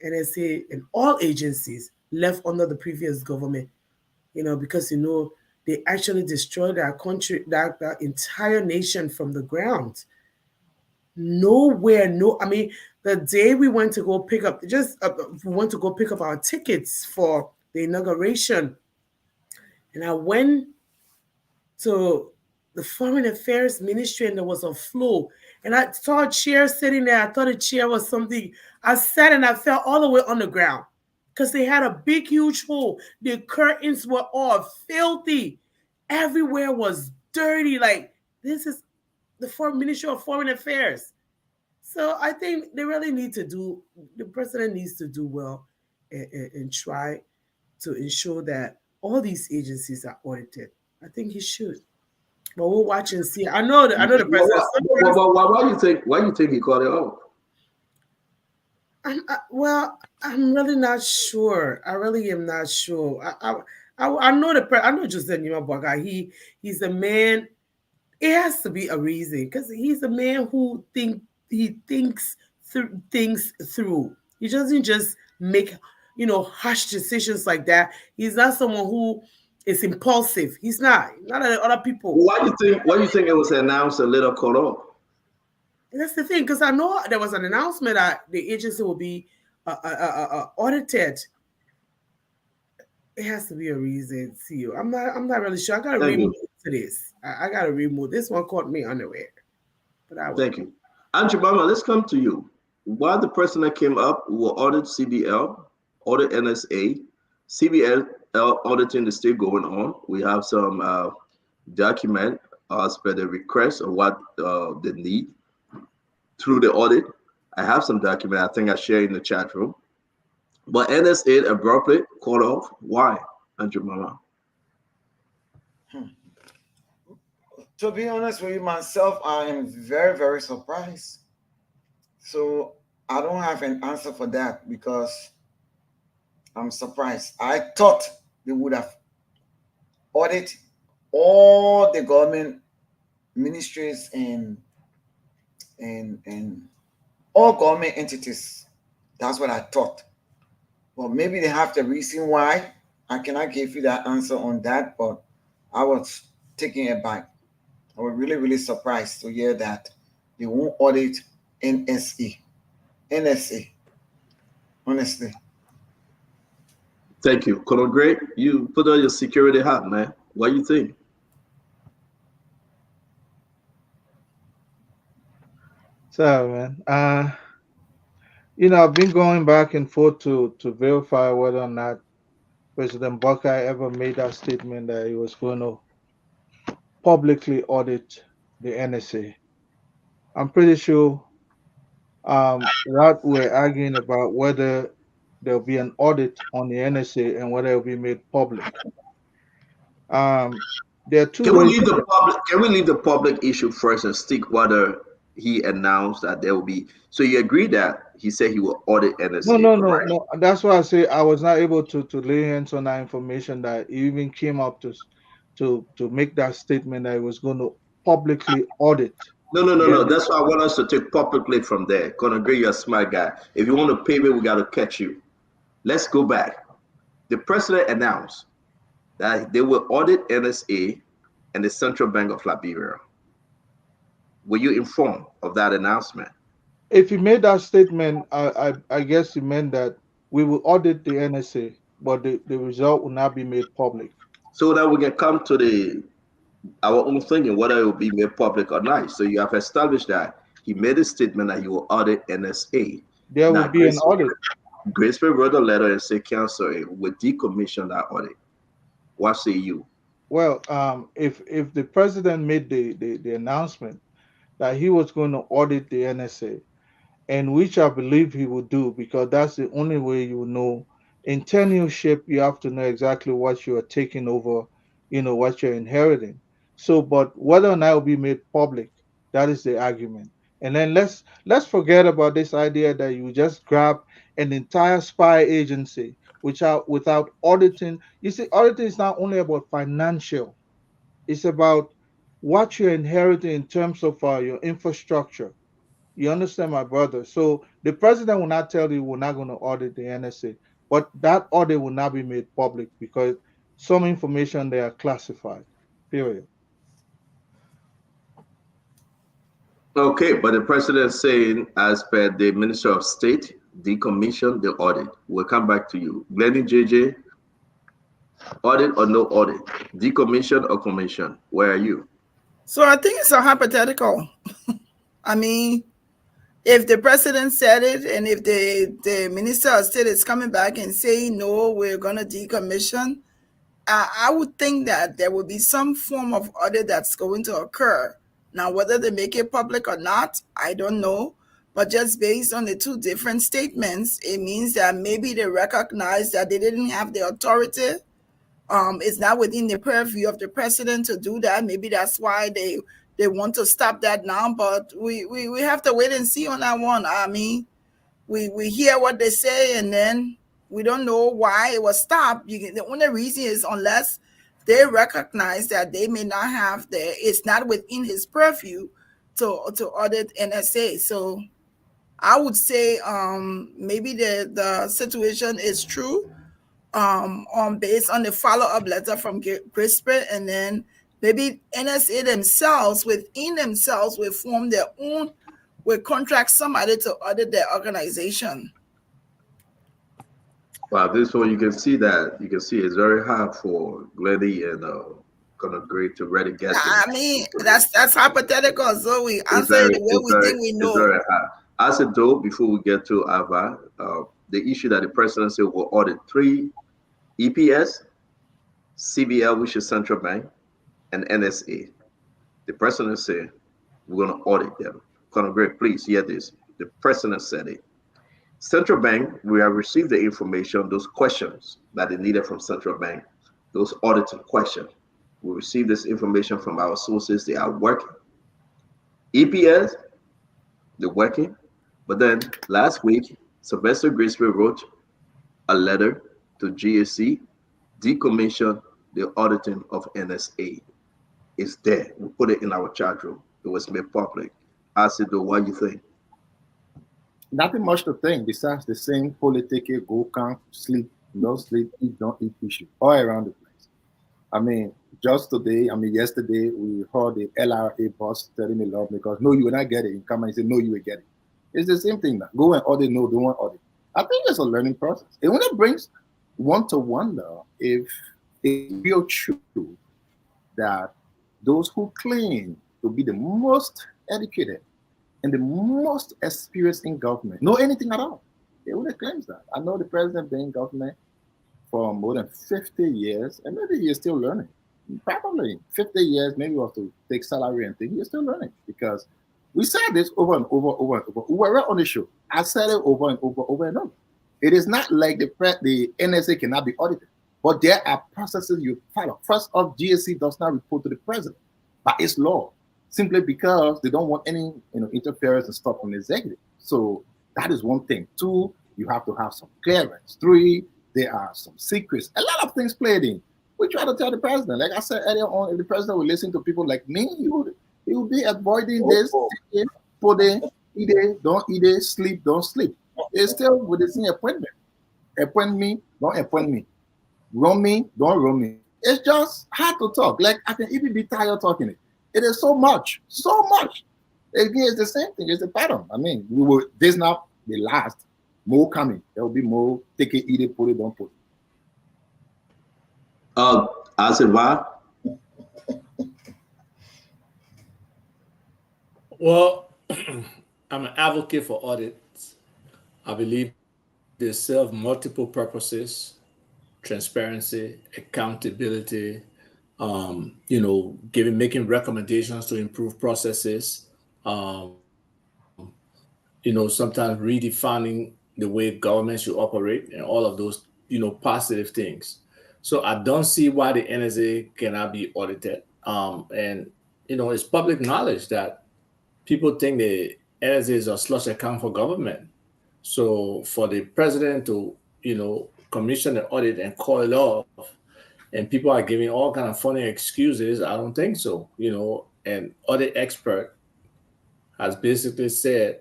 NSA and all agencies left under the previous government, because they actually destroyed our country, that entire nation from the ground. The day we went to go pick up, our tickets for the inauguration, and I went to the Foreign Affairs Ministry, and there was a floor, and I saw a chair sitting there. I thought a chair was something. I sat and I fell all the way on the ground because they had a big, huge hole. The curtains were all filthy. Everywhere was dirty. Like, this is the Ministry of Foreign Affairs. So I think they really the president needs to do well and try to ensure that all these agencies are audited. I think he should. But we'll watch and see. I know the president. Why you think he called it off? I'm really not sure. I really am not sure. I know I know Jose Nimabaga. He's a man. It has to be a reason because he's a man who thinks things through. He doesn't just make harsh decisions like that. He's not someone who is impulsive. He's not like other people. Why do you think it was announced a little cut off? That's the thing, because I know there was an announcement that the agency will be audited. It has to be a reason, CEO. I'm not really sure. I gotta Thank read more you. to this. I gotta read more. This one caught me unaware. But I will. Thank you. Anjabama, let's come to you. While the person that came up will audit CBL, audit NSA, CBL auditing is still going on. We have some document as per the request of what they need through the audit. I have some document I think I shared in the chat room. But NSA abruptly cut off. Why, Anjabama? To be honest with you, myself, I am very, very surprised. So I don't have an answer for that because I'm surprised. I thought they would have audited all the government ministries and all government entities. That's what I thought. Well, maybe they have the reason why. I cannot give you that answer on that, but I was taken aback. I was really, really surprised to hear that they won't audit NSA, honestly. Thank you. Colonel Gray, you put on your security hat, man. What do you think? So, man, I've been going back and forth to verify whether or not President Buckeye ever made that statement that he was going to publicly audit the NSA. I'm pretty sure what we're arguing about whether there'll be an audit on the NSA and whether it'll be made public. There are two Can we ways. leave the public? Can we leave the public issue first and stick whether he announced that there will be? So you agree that he said he will audit NSA, correct? No. That's why I say I was not able to lay hands on that information that he even came up to make that statement that he was going to publicly audit. No. That's why I want us to take publicly from there. Gonna agree, you're a smart guy. If you want to pay me, we got to catch you. Let's go back. The president announced that they will audit NSA and the Central Bank of Liberia. Were you informed of that announcement? If he made that statement, I guess he meant that we will audit the NSA, but the result will not be made public. So that we can come to our own thinking whether it will be made public or not. So you have established that he made a statement that he will audit NSA. There will be an audit. Graceful wrote a letter and said, "Council will decommission that audit." What say you? Well, if the president made the announcement that he was going to audit the NSA, and which I believe he will do because that's the only way you know. In tenureship, you have to know exactly what you are taking over, what you're inheriting. So, but whether or not it will be made public, that is the argument. And then let's forget about this idea that you just grab an entire spy agency without auditing. You see, auditing is not only about financial; it's about what you're inheriting in terms of your infrastructure. You understand, my brother? So the president will not tell you we're not going to audit the NSA, but that audit will not be made public because some information they are classified. Period. Okay, but the president is saying, as per the Minister of State, decommission the audit. We'll come back to you. Glenny JJ, audit or no audit? Decommission or commission? Where are you? So I think it's a hypothetical. I mean, if the president said it and if the Minister of State is coming back and saying, no, we're going to decommission, I would think that there will be some form of audit that's going to occur. Now, whether they make it public or not, I don't know. But just based on the two different statements, it means that maybe they recognize that they didn't have the authority. It's not within the purview of the president to do that. Maybe that's why they want to stop that now. But we have to wait and see on that one. I mean, we hear what they say and then we don't know why it was stopped. The only reason is unless they recognize that they may not have it's not within his purview to audit NSA. So I would say maybe the situation is true based on the follow-up letter from Grisper, and then maybe NSA themselves, within themselves, will form their own, will contract somebody to audit their organization. Wow, this one you can see it's very hard for Glenny and gonna agree to really get I to. mean, that's hypothetical. So we answer it the way we think we It's know. very hard. As it though, before we get to Ava, the issue that the presidency will audit three EPS, CBL, which is central bank, and NSA. The president said we're gonna audit them. Congress, please hear this. The president said it. Central bank, we have received the information, those questions that they needed from central bank, those auditing questions. We received this information from our sources. They are working. EPS, they're working. But then last week, Sylvester Griswold wrote a letter to GAC, decommission the auditing of NSA. It's there. We put it in our chat room. It was made public. I said, what do you think? Nothing much to think besides the same political go camp, sleep, don't sleep, eat, don't eat issue all around the place. I mean, just today, yesterday, we heard the LRA boss telling me love because no, you will not get it. You come and say, no, you will get it. It's the same thing now. Go and audit, no, don't want audit. I think it's a learning process. It only brings one to wonder if it's real true that those who claim to be the most educated and the most experienced in government know anything at all. They only claims that. I know the president been in government for more than 50 years, and maybe he is still learning. Probably 50 years, maybe we have to take salary and think he is still learning because we said this over and over, over and over. We were on the show. I said it over and over, over and over. It is not like the NSA cannot be audited, but there are processes you follow. First off, GSC does not report to the president by its law, simply because they don't want any interference and stuff from the executive. So that is one thing. Two, you have to have some clearance. Three, there are some secrets. A lot of things played in. We try to tell the president. Like I said earlier on, if the president would listen to people like me, he would be avoiding this, put in, eat it, don't eat it, sleep, don't sleep. It's still with the same appointment. Appoint me, don't appoint me. Run me, don't run me. It's just hard to talk. Like I can even be tired talking it. It is so much, so much. Again, it's the same thing. It's the pattern. I mean, this not the last. More coming. There will be more. Take it, eat it, put it, don't put it. I said, why? Well, I'm an advocate for audits. I believe they serve multiple purposes: transparency, accountability, making recommendations to improve processes, sometimes redefining the way government should operate and all of those, positive things. So I don't see why the NSA cannot be audited. It's public knowledge that people think the NSA is a slush account for government. So for the president to, commission an audit and call it off, and people are giving all kind of funny excuses, I don't think so. An audit expert has basically said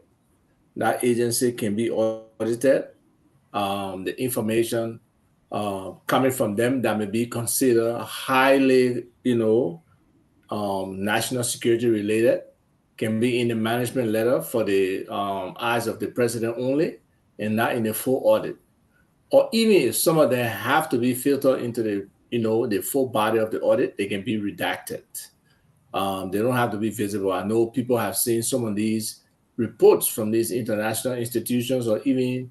that agency can be audited. The information coming from them that may be considered highly, national security related can be in the management letter for the eyes of the president only and not in the full audit. Or even if some of them have to be filtered into the full body of the audit, they can be redacted. They don't have to be visible. I know people have seen some of these reports from these international institutions or even,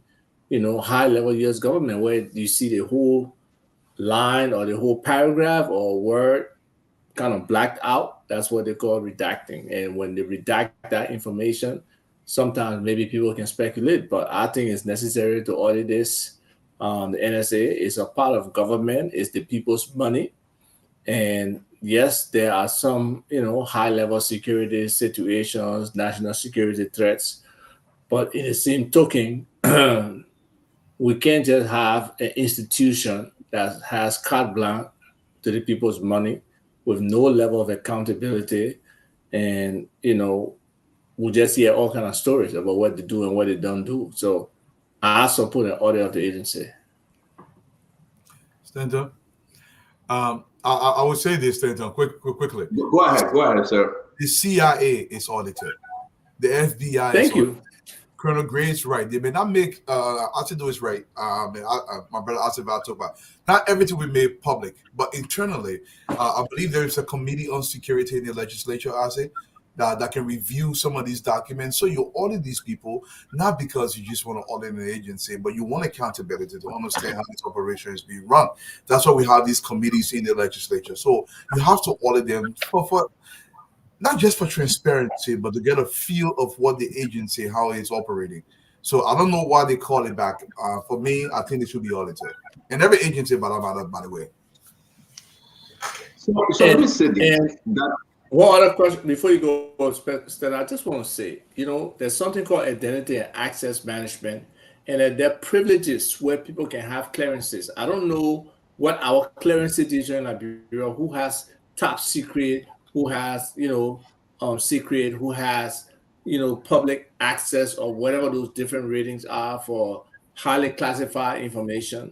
high-level U.S. government where you see the whole line or the whole paragraph or word kind of blacked out. That's what they call redacting. And when they redact that information, sometimes maybe people can speculate, but I think it's necessary to audit this. The NSA is a part of government. It's the people's money. And yes, there are some, high-level security situations, national security threats. But in the same token, we can't just have an institution that has carte blanche to the people's money with no level of accountability. And, we just hear all kinds of stories about what they do and what they don't do. So I support an audit of the agency. Stanton, I would say this, Stanton, quickly. Go ahead, sir. The CIA is audited. The FBI Thank is you. audited. Colonel Gray is right. They may not make Asido is right. My brother Asif talk about not everything we made public, but internally, I believe there is a committee on security in the legislature, that can review some of these documents. So you audit these people not because you just want to audit an agency, but you want accountability to understand how this operation is being run. That's why we have these committees in the legislature. So you have to audit them for not just for transparency, but to get a feel of what the agency, how it's operating. So I don't know why they call it back. For me, I think it should be audited. And every agency, by the way. So let me say this. One other question before you go, Stella, I just want to say, there's something called identity and access management, and there are privileges where people can have clearances. I don't know what our clearance is in Liberia, who has top secret, who has, secret, who has, public access, or whatever those different ratings are for highly classified information.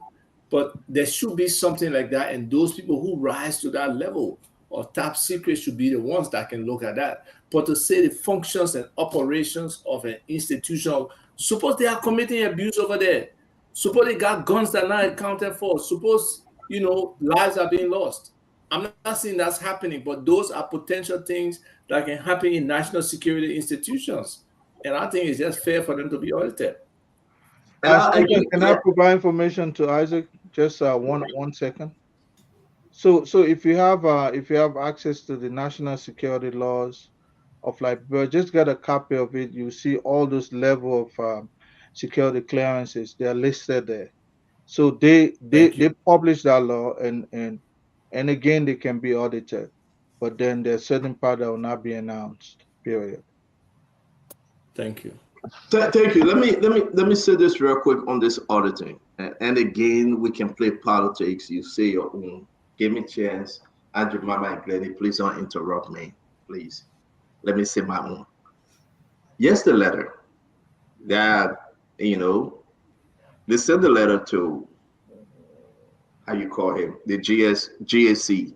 But there should be something like that, and those people who rise to that level or top secret should be the ones that can look at that. But to say the functions and operations of an institution, suppose they are committing abuse over there, suppose they got guns that are not accounted for, suppose, lives are being lost. I'm not saying that's happening, but those are potential things that can happen in national security institutions. And I think it's just fair for them to be audited. Can I provide information to Isaac? Just one second. So if you have access to the national security laws of Liberia, just get a copy of it. You see all those level of security clearances. They are listed there. So they publish that law, and again they can be audited, but then there's certain part that will not be announced. Period. Thank you. Thank you. Let me say this real quick on this auditing. And again, we can play politics. You say your own. Give me a chance. Andrew, Mama, and Glenny, please don't interrupt me. Please. Let me say my own. Yes, the letter that, they sent the letter to, how you call him, the GSC.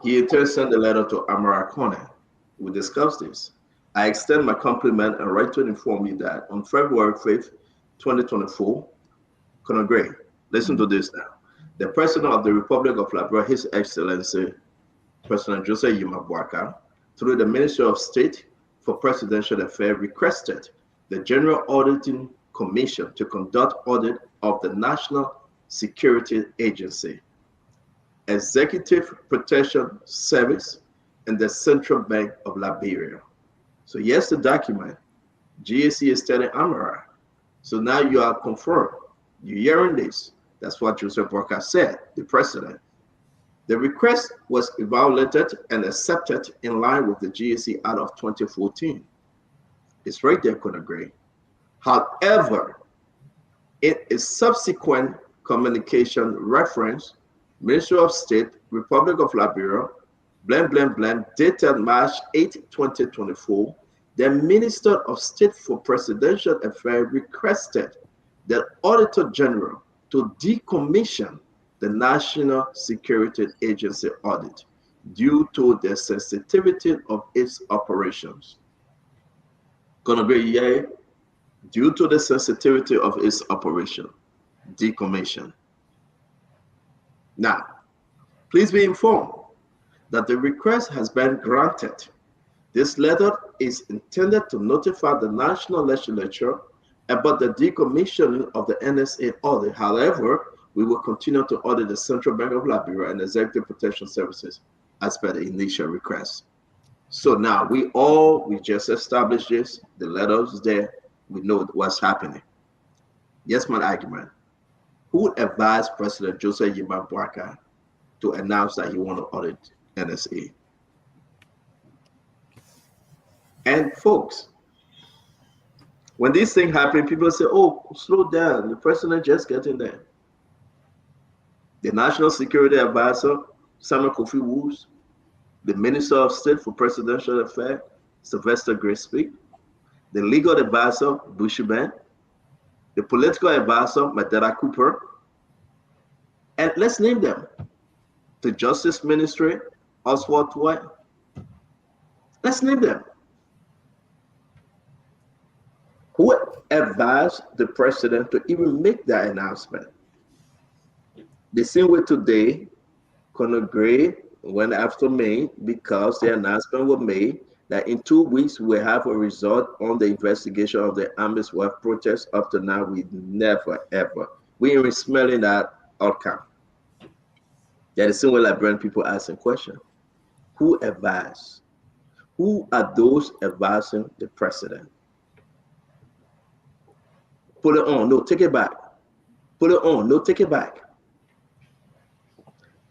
He in turn sent the letter to Amara Kone. We discussed this. I extend my compliment and write to inform you that on February 5th, 2024, Colonel Gray, listen to this now. The President of the Republic of Liberia, His Excellency, President Joseph Yuma Boaka, through the Ministry of State for Presidential Affairs, requested the General Auditing Commission to conduct audit of the National Security Agency, Executive Protection Service, and the Central Bank of Liberia. So yes, the document, GAC is telling Amara. So now you are confirmed. You're hearing this. That's what Joseph Boaka said, the president. The request was evaluated and accepted in line with the GAC Act of 2014. It's right there, Colonel Gray. However, in a subsequent communication reference, Ministry of State, Republic of Liberia, dated March 8, 2024, the Minister of State for Presidential Affairs requested the Auditor General to decommission the National Security Agency audit due to the sensitivity of its operations. Gonna be yay, due to the sensitivity of its operation, decommission. Now, please be informed that the request has been granted. This letter is intended to notify the National Legislature about the decommissioning of the NSA audit. However, we will continue to audit the Central Bank of Liberia and Executive Protection Services as per the initial request. So now we just established this, the letter is there, we know what's happening. Yes, my argument. Who would advise President Joseph Yuma Boaka to announce that he want to audit NSA? And folks, when these things happen, people say, oh, slow down, the president just getting there. The National Security Advisor, Samuel Kofi Woods, the Minister of State for Presidential Affairs, Sylvester Gray-Speak, the Legal Advisor, Bushi Ben, the Political Advisor, Madera Cooper, and let's name them. The Justice Ministry, Oswald Dwight. Let's name them. Who advised the president to even make that announcement? The same way today, Colonel Gray went after me because the announcement was made that in 2 weeks we'll have a result on the investigation of the Amish West protest. Up to now, we never ever. We ain't smelling that outcome. That is the same way Liberian people asking question. Who advised? Who are those advising the president? Put it on, no, take it back. Put it on, no, take it back.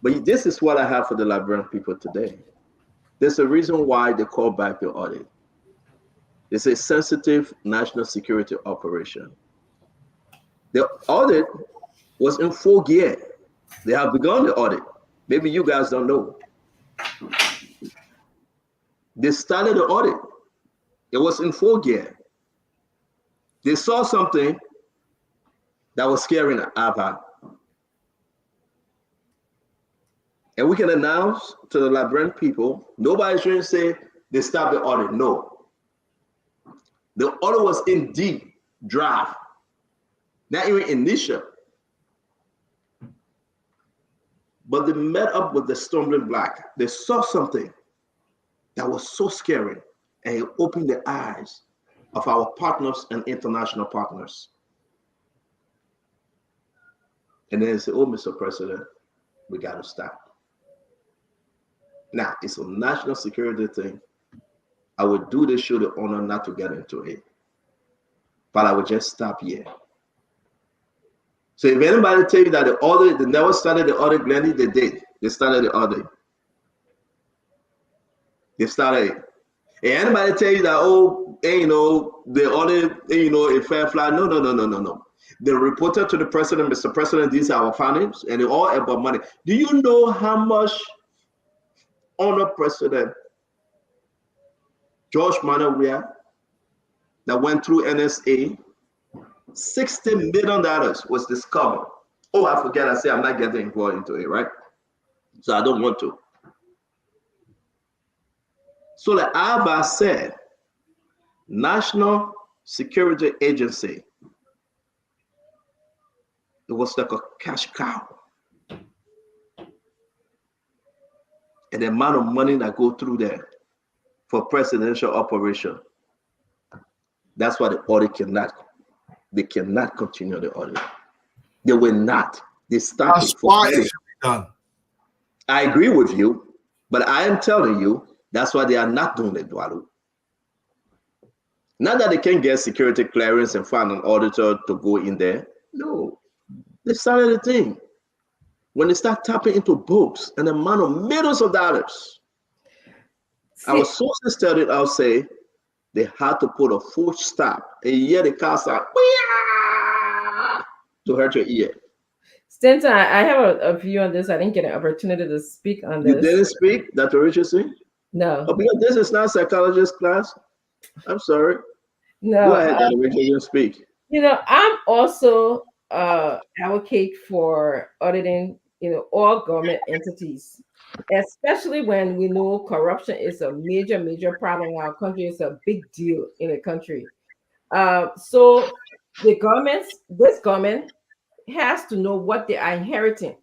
But this is what I have for the Liberian people today. There's a reason why they call back the audit. It's a sensitive national security operation. The audit was in full gear. They have begun the audit. Maybe you guys don't know. They started the audit. It was in full gear. They saw something that was scaring Ava. And we can announce to the Liberian people, nobody shouldn't say they stopped the audit. No. The audit was indeed draft, not even initial. But they met up with the stumbling block. They saw something that was so scary, and it opened the eyes of our partners and international partners. And then they say, oh, Mr. President, we got to stop. Now, it's a national security thing. I would do this show the honor not to get into it. But I would just stop here. So if anybody tell you that the audit, they never started the audit, Glendy, they did. They started the audit. They started it. And anybody tell you that, oh, hey, the audit, a fair fly. No. They reported to the president, Mr. President, these are our findings, and they're all about money. Do you know how much honor President George Manawia that went through NSA? $60 million was discovered. Oh, I forget, I say I'm not getting involved into it, right? So I don't want to. So like Ava said, National Security Agency, it was like a cash cow. And the amount of money that go through there for presidential operation, that's why the audit cannot continue the audit. They will not. They started. That's why it should be done. I agree with you, but I am telling you, that's why they are not doing it, Dwalu. Not that they can get security clearance and find an auditor to go in there. No. They started the thing. When they start tapping into books and the amount of millions of dollars, our sources tell it, I'll say, they had to put a full stop. And yet the cars are to hurt your ear. Stanton, I have a view on this. I didn't get an opportunity to speak on this. You didn't speak, Dr. Richardson? No. Oh, because this is not psychologist class. I'm sorry. No. Go ahead, Dr. Richardson, speak. I'm also advocate for auditing, all government entities, especially when we know corruption is a major problem in our country. It's a big deal in the country. So this government has to know what they are inheriting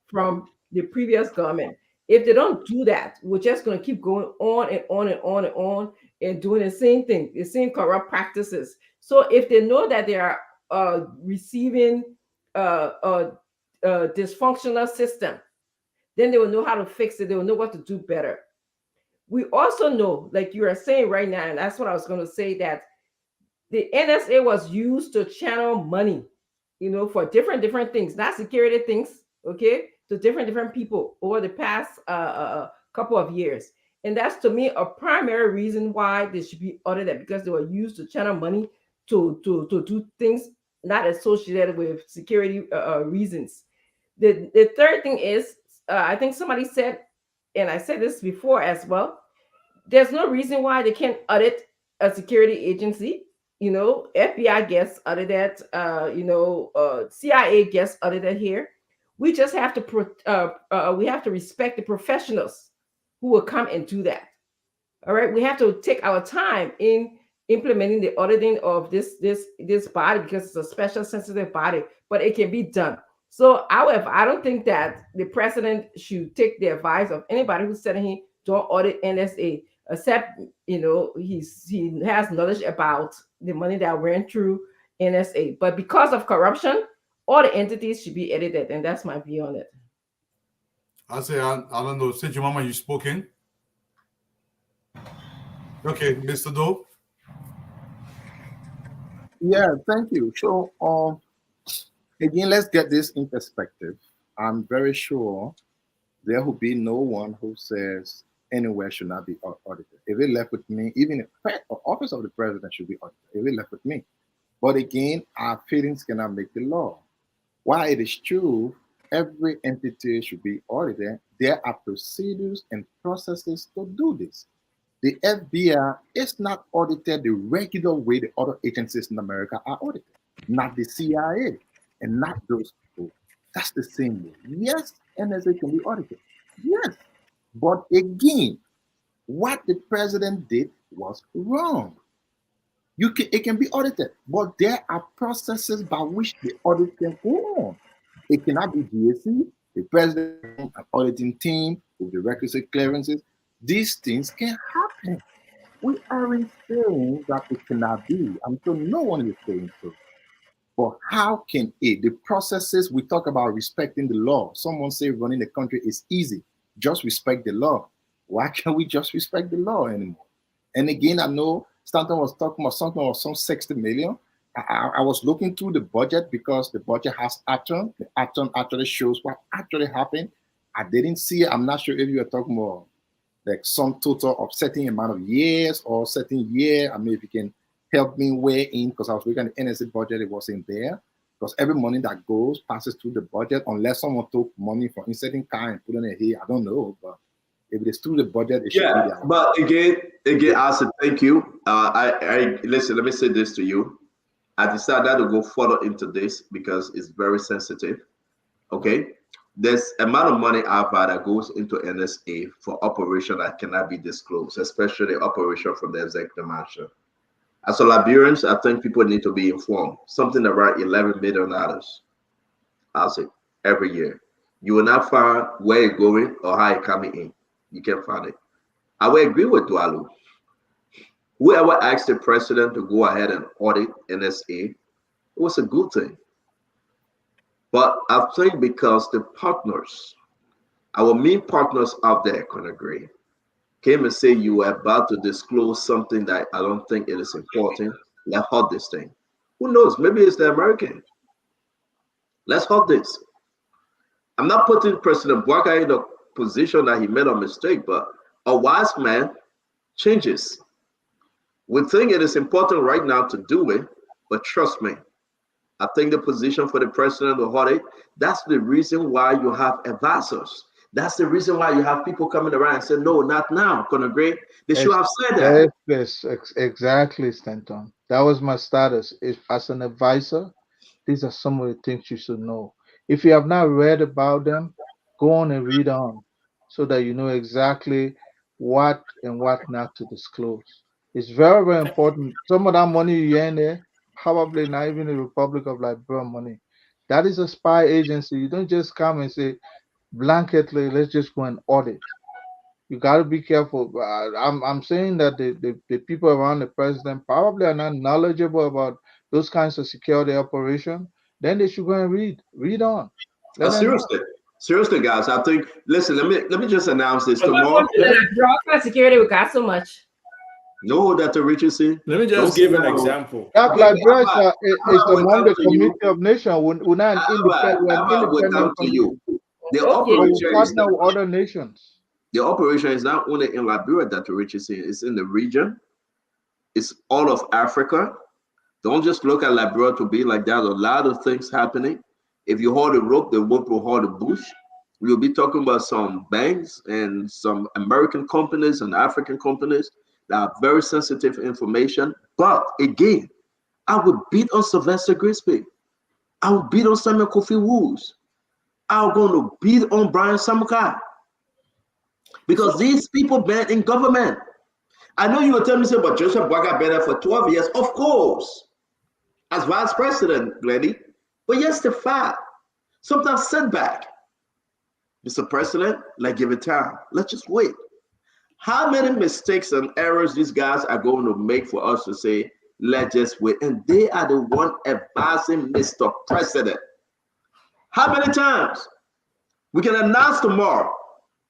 from the previous government. If they don't do that, we're just going to keep going on and on and on and on and doing the same thing, the same corrupt practices. So if they know that they are receiving a dysfunctional system, then they will know how to fix it. They will know what to do better. We also know, like you are saying right now, and that's what I was going to say, that the NSA was used to channel money, for different things, not security things, okay, to different people over the past couple of years. And that's, to me, a primary reason why they should be audited, because they were used to channel money to do things not associated with security reasons. The third thing is, I think somebody said, and I said this before as well, there's no reason why they can't audit a security agency. FBI gets audited, CIA gets audited here. We just have to respect the professionals who will come and do that. All right, we have to take our time in implementing the auditing of this body because it's a special sensitive body, but it can be done. So, however, I don't think that the president should take the advice of anybody who's telling him don't audit NSA, except he has knowledge about the money that went through NSA. But because of corruption, all the entities should be edited, and that's my view on it. I say, I don't know. Since your mama, you spoken. Okay, Mr. Doe. Yeah, thank you. So, again, let's get this in perspective. I'm very sure there will be no one who says anywhere should not be audited. If it left with me, even the office of the president should be audited. If it left with me. But again, our feelings cannot make the law. While it is true, every entity should be audited, there are procedures and processes to do this. The FBI is not audited the regular way the other agencies in America are audited, not the CIA and not those people. That's the same way. Yes, NSA can be audited. Yes. But again, what the president did was wrong. It can be audited, but there are processes by which the audit can go on. It cannot be GSC, the president, an auditing team with the requisite clearances. These things can happen. We aren't saying that it cannot be. I'm sure no one is saying so. But how can it? The processes, we talk about respecting the law. Someone say running the country is easy. Just respect the law. Why can't we just respect the law anymore? And again, I know Stanton was talking about something of some 60 million. I was looking through the budget because the budget has action. The action actually shows what actually happened. I didn't see it. I'm not sure if you are talking about like some total of certain amount of years or certain year. I mean, if you can help me weigh in, because I was looking at the NSA budget, it wasn't there. Because every money that goes passes through the budget, unless someone took money from inserting car and put it here. I don't know, but if it is through the budget, it should be there. But again, I said thank you. I listen. Let me say this to you. I decided not to go further into this because it's very sensitive. Okay, there's amount of money out there that goes into NSA for operation that cannot be disclosed, especially operation from the executive mansion. As a Liberians, I think people need to be informed. Something around $11 million, I'll say, every year. You will not find where it's going or how it's coming in. You can't find it. I will agree with Dwalu. Whoever asked the president to go ahead and audit NSA, it was a good thing. But I think because the partners, our main partners out there, can agree, came and say you were about to disclose something that I don't think it is important. Let's hold this thing. Who knows? Maybe it's the American. Let's hold this. I'm not putting President Bwaka in a position that he made a mistake, but a wise man changes. We think it is important right now to do it, but trust me, I think the position for the president of audit, that's the reason why you have advisors. That's the reason why you have people coming around and say, no, not now. Can agree? They should have said that. Yes, exactly, Stanton. That was my status. As an advisor, these are some of the things you should know. If you have not read about them, go on and read on so that you know exactly what and what not to disclose. It's very, very important. Some of that money you earn there, probably not even the Republic of Liberia money. That is a spy agency. You don't just come and say, blanketly, let's just go and audit. You got to be careful. I'm saying that the people around the president probably are not knowledgeable about those kinds of security operation. Then they should go and read on. Seriously, guys. I think. Listen, let me just announce this tomorrow. Security, we got so much. No, Dr. Richardson. Let me just give an example. That Liberia is among the Committee of Nations. We're not an independent you. The partner with other nations. The operation is not only in Liberia, Dr. Richardson. It's in the region. It's all of Africa. Don't just look at Liberia to be like that. A lot of things happening. If you hold the rope will hold the bush. We'll be talking about some banks and some American companies and African companies that are very sensitive information. But again, I would beat on Sylvester Grisby. I would beat on Samuel Kofi Woods. I'm going to beat on Brian Samukai. Because these people been in government. I know you will tell me, say, but Joseph Boakai been there for 12 years. Of course, as vice president, Glenny. But yes, the fact. Sometimes setback. Mr. President, like give it time. Let's just wait. How many mistakes and errors these guys are going to make for us to say, let's just wait? And they are the one advising Mr. President. How many times? We can announce tomorrow.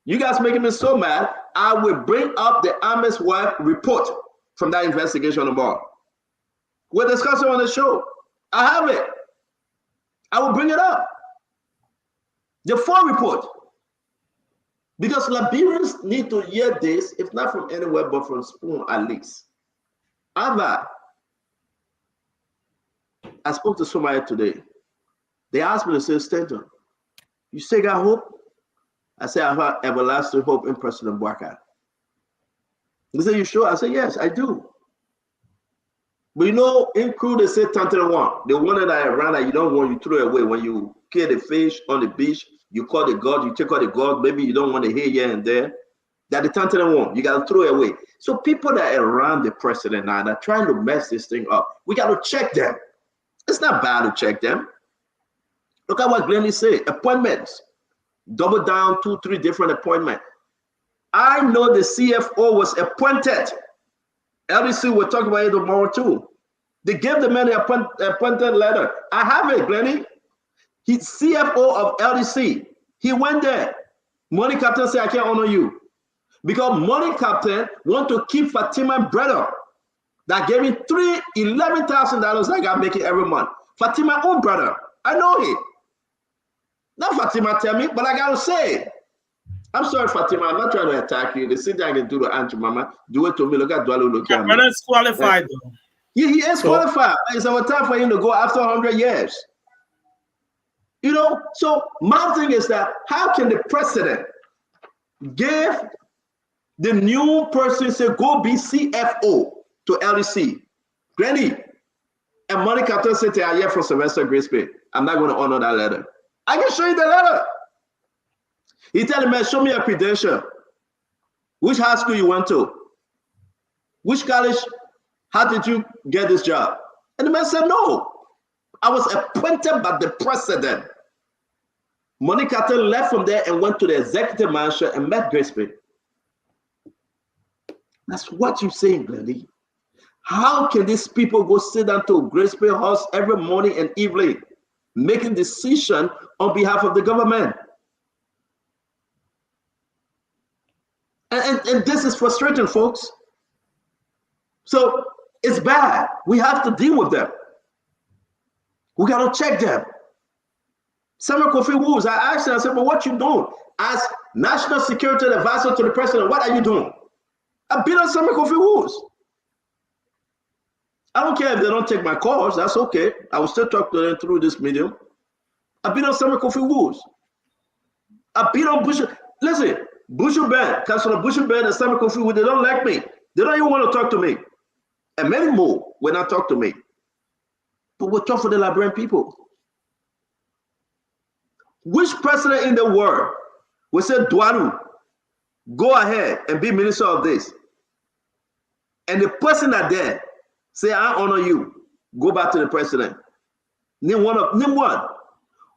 You guys making me so mad. I will bring up the Army's wife report from that investigation tomorrow. We're discussing on the show. I have it. I will bring it up. The full report. Because Liberians need to hear this, if not from anywhere, but from Spoon at least. I spoke to somebody today. They asked me to say, Stanton, you still got hope? I said, I have everlasting hope in President Boakai. They said, you sure? I said, yes, I do. But you know, in crew, they say one. The one that I ran that you don't want, you throw it away. When you kill the fish on the beach, you call the God, you take out the God, maybe you don't want to hear here and there. That the one, you got to throw it away. So people that are around the president now, they're trying to mess this thing up. We got to check them. It's not bad to check them. Look at what Glennie said, appointments. Double down 2, 3 different appointments. I know the CFO was appointed. LDC will talk about it tomorrow too. They gave the man the appointed letter. I have it, Glennie. He's CFO of LDC. He went there. Money captain said, I can't honor you. Because money captain want to keep Fatima brother that gave me $11,000 I got making every month. Fatima own brother. I know it. Not Fatima tell me, but I gotta say. I'm sorry, Fatima. I'm not trying to attack you. The same thing I can do to Aunt Mama. Do it to me. Look at Dwalo. Look at me. Brother is qualified though. Yeah, he is qualified. It's our time for him to go after 100 years. You know, so my thing is that how can the president give the new person say go be CFO to LDC? Granny, and money captain said to here for Sylvester Grace Pay. I'm not going to honor that letter. I can show you the letter. He tell him, man, show me a credential. Which high school you went to? Which college? How did you get this job? And the man said, no. I was appointed by the president. Money Carter left from there and went to the executive mansion and met Grace Pay. That's what you're saying, Glennie. How can these people go sit down to Grace Pay house every morning and evening, making decision on behalf of the government? And this is frustrating, folks. So it's bad. We have to deal with them. We got to check them. Samuel Kofi Woods, I asked him, I said, but what you doing? As National Security Advisor to the President, what are you doing? I've been on Samuel Kofi Woods. I don't care if they don't take my calls. That's okay. I will still talk to them through this medium. I've been on Samuel Kofi Woods. I've been on Bush. Listen, Bushel Band, Councilor Bushel Band and Samuel Kofi Woods, they don't like me. They don't even want to talk to me. And many more will not talk to me. But we'll talk for the Liberian people. Which president in the world will say, Dwaru, go ahead and be minister of this? And the person that there say, I honor you, go back to the president. Name one.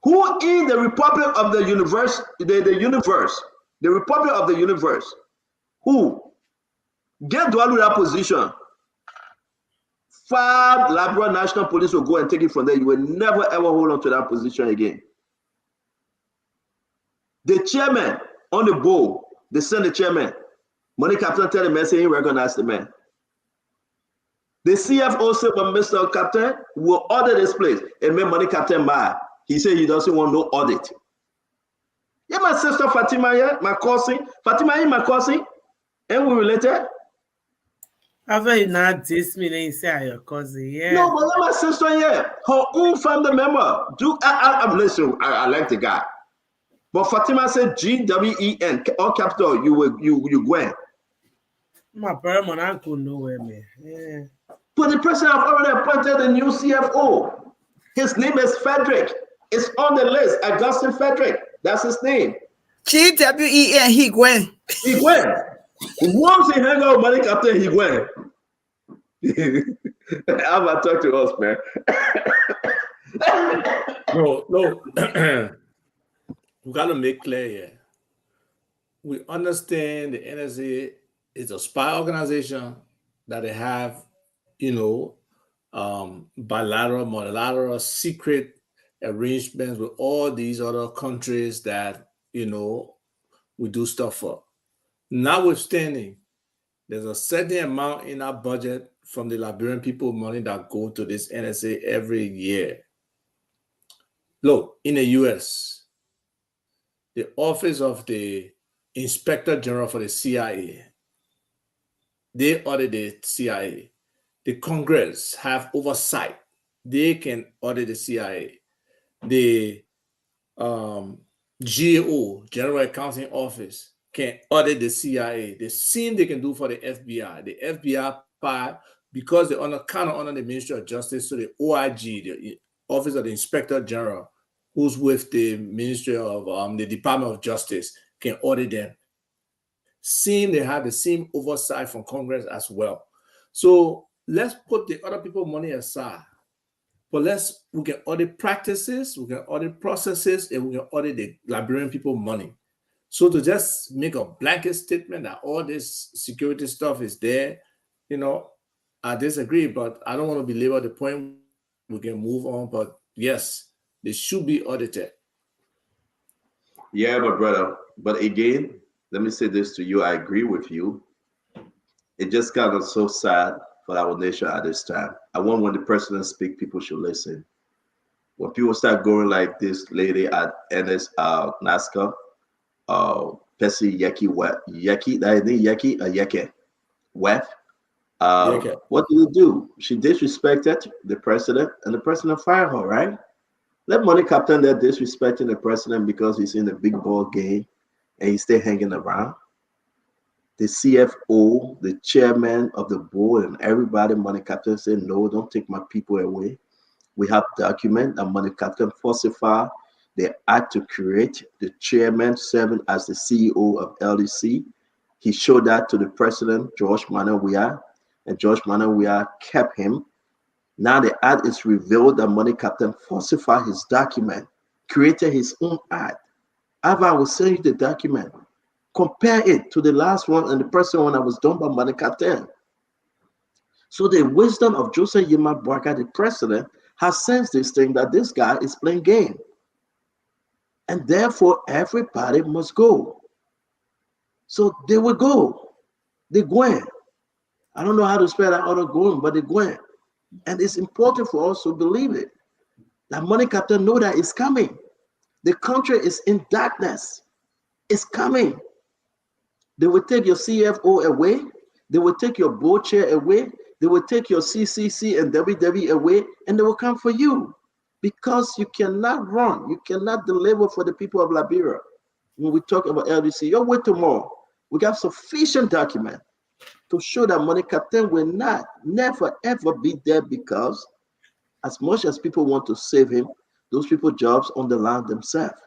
Who in the Republic of the Universe, the Republic of the Universe, who get Dwaru that position? 5 Liberal National Police will go and take it from there. You will never ever hold on to that position again. The chairman on the board, they send the chairman. Money captain tell the man, say he recognize the man. The CFO said, but Mr. Captain will order this place and make money captain mad. He said he doesn't want no audit. Yeah, my sister Fatima here, my cousin. Fatima is my cousin. And we related. I thought not this meaning say your cousin, yeah. No, but my sister here, her own family member. Listen, I like the guy. But Fatima said GWEN, all capital, you went. My brother and uncle nowhere, man. Yeah. But the president have already appointed a new CFO. His name is Frederick. It's on the list. Augustine Frederick. That's his name. GWEN, he went. He went. Once he hang out money captain, he went. How about talk to us, man? No. We got to make clear here. We understand the NSA is a spy organization that they have, bilateral, multilateral, secret arrangements with all these other countries that, we do stuff for. Notwithstanding, there's a certain amount in our budget from the Liberian people money that go to this NSA every year. Look, in the US, the Office of the Inspector General for the CIA, they audit the CIA. The Congress have oversight. They can audit the CIA. The GAO, General Accounting Office, can audit the CIA. The same they can do for the FBI. The FBI, because they're kind of under the Ministry of Justice, so the OIG, the Office of the Inspector General, who's with the Ministry of the Department of Justice, can audit them. They have the same oversight from Congress as well. So let's put the other people's money aside. But we can audit practices, we can audit processes, and we can audit the Liberian people money. So to just make a blanket statement that all this security stuff is there, I disagree, but I don't want to belabor the point. We can move on, but yes, they should be audited. Yeah, my brother. But again, let me say this to you. I agree with you. It just got us so sad for our nation at this time. I want when the president speaks, people should listen. When people start going like this lady at NASCA, Pessy Yeki Wef. What did he do? She disrespected the president, and the president fired her, right? Let money captain that disrespecting the president because he's in the big ball game and he's still hanging around. The CFO, the chairman of the board, and everybody, money captain said, no, don't take my people away. We have document that money captain falsified the act to create the chairman serving as the CEO of LDC. He showed that to the president, George Manawia, and George Manawia kept him. Now the act is revealed that money captain falsified his document, created his own act. I will send you the document. Compare it to the last one and the present one that was done by money captain. So the wisdom of Joseph Yema Barker, the president, has sensed this thing that this guy is playing game. And therefore, everybody must go. So they will go. They went. I don't know how to spell that other going, but they went. And it's important for us to believe it. That money captain know that it's coming. The country is in darkness. It's coming. They will take your CFO away. They will take your board chair away. They will take your CCC and WW away, and they will come for you because you cannot run. You cannot deliver for the people of Liberia. When we talk about LDC, you'll wait tomorrow. We got sufficient document to show that money captain will never, ever be there because as much as people want to save him, those people jobs on the line themselves.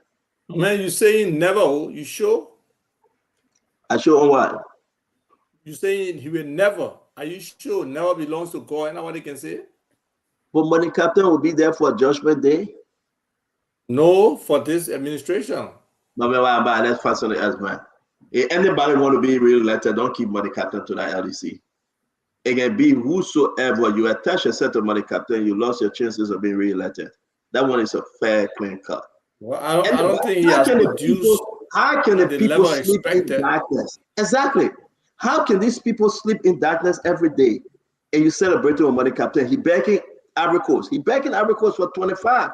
Man, you saying never? You sure? I sure on what? You saying he will never? Are you sure? Never belongs to God. Nobody can say it. But money captain will be there for Judgment Day. No, for this administration. No, let's pass on the else, man. If anybody want to be re-elected, don't keep money captain to that LDC. It can be whosoever you attach yourself to money captain, you lost your chances of being re-elected. That one is a fair, clean cut. Well, I don't think he has produced. How can the people sleep in darkness? Exactly. How can these people sleep in darkness every day? And you celebrate with money captain. He backing Ivory Coast. He backing Ivory Coast for 25.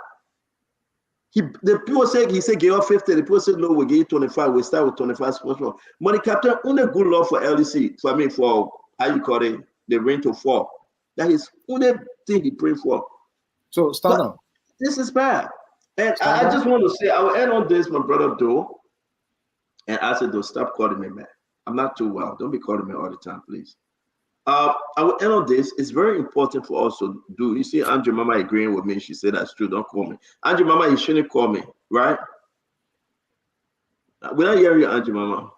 The people say he said give us 50. The people said no, we'll give you 25. We start with 25 sponsor. Money captain only good law for LDC. For how you call it, the rain to fall. That is only thing he prayed for. So stand up. This is bad. And I just want to say, I will end on this, my brother Doe. And I said, stop calling me man. I'm not too well. Don't be calling me all the time, please. I will end on this. It's very important for us to do. You see, Andrew Mama agreeing with me. She said that's true. Don't call me. Andrew Mama, you shouldn't call me, right? We're not hearing you, Andrew Mama.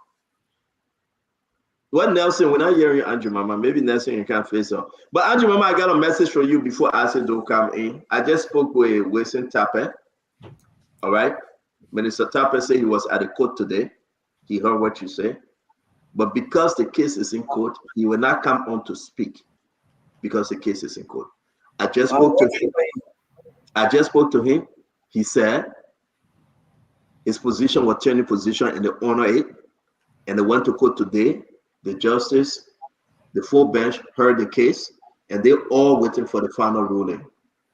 What Nelson? We're not hearing you, Andrew Mama. Maybe Nelson you can't face up. But Andrew Mama, I got a message for you before Asido come in. I just spoke with Wilson Tapper. All right. Minister Tapper said he was at the court today. He heard what you say. But because the case is in court, he will not come on to speak because the case is in court. I just spoke to him. He said his position was turning position and they honor it. And they went to court today. The justice, the full bench heard the case, and they're all waiting for the final ruling.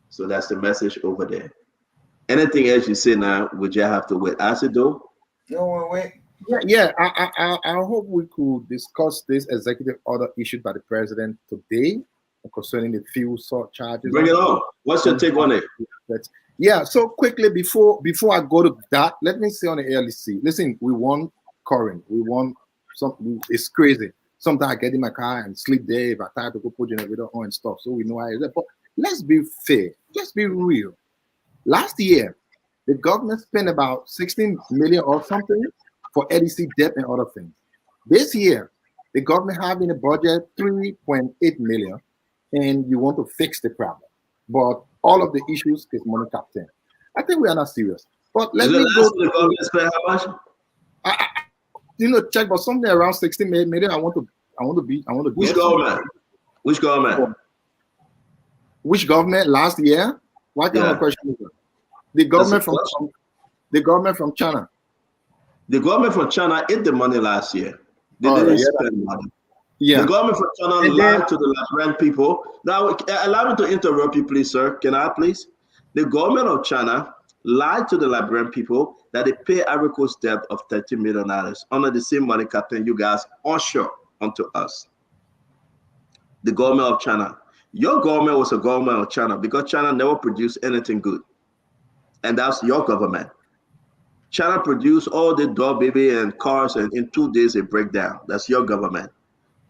So that's the message over there. Anything else you say now, would you have to wait? Asido? No, wait. Yeah. I hope we could discuss this executive order issued by the president today concerning the fuel surcharges. Bring it on. What's your take on it? Yeah. So quickly before I go to that, let me say on the LEC. Listen, we won Corinth. We won something. It's crazy. Sometimes I get in my car and sleep there if I try to go put generator on and stuff. So we know how it is. But let's be fair. Let's be real. Last year, the government spent about 16 million or something for LEC debt and other things. This year, the government have in the budget 3.8 million, and you want to fix the problem. But all of the issues is money captain. I think we are not serious. But let me go. The government spend how much? Check, but something around 16 million. I want to. Which government? Which government? Which government last year? What kind of question is that? The government from China. The government from China ate the money last year. They didn't spend money. Yeah. The government from China lied to the Liberian people. Now, allow me to interrupt you, please, sir. Can I, please? The government of China lied to the Liberian people that they pay Ivory Coast debt of $30 million under the same money captain you guys usher onto us. The government of China. Your government was a government of China because China never produced anything good. And that's your government. China produced all the doll baby and cars, and in 2 days they break down. That's your government.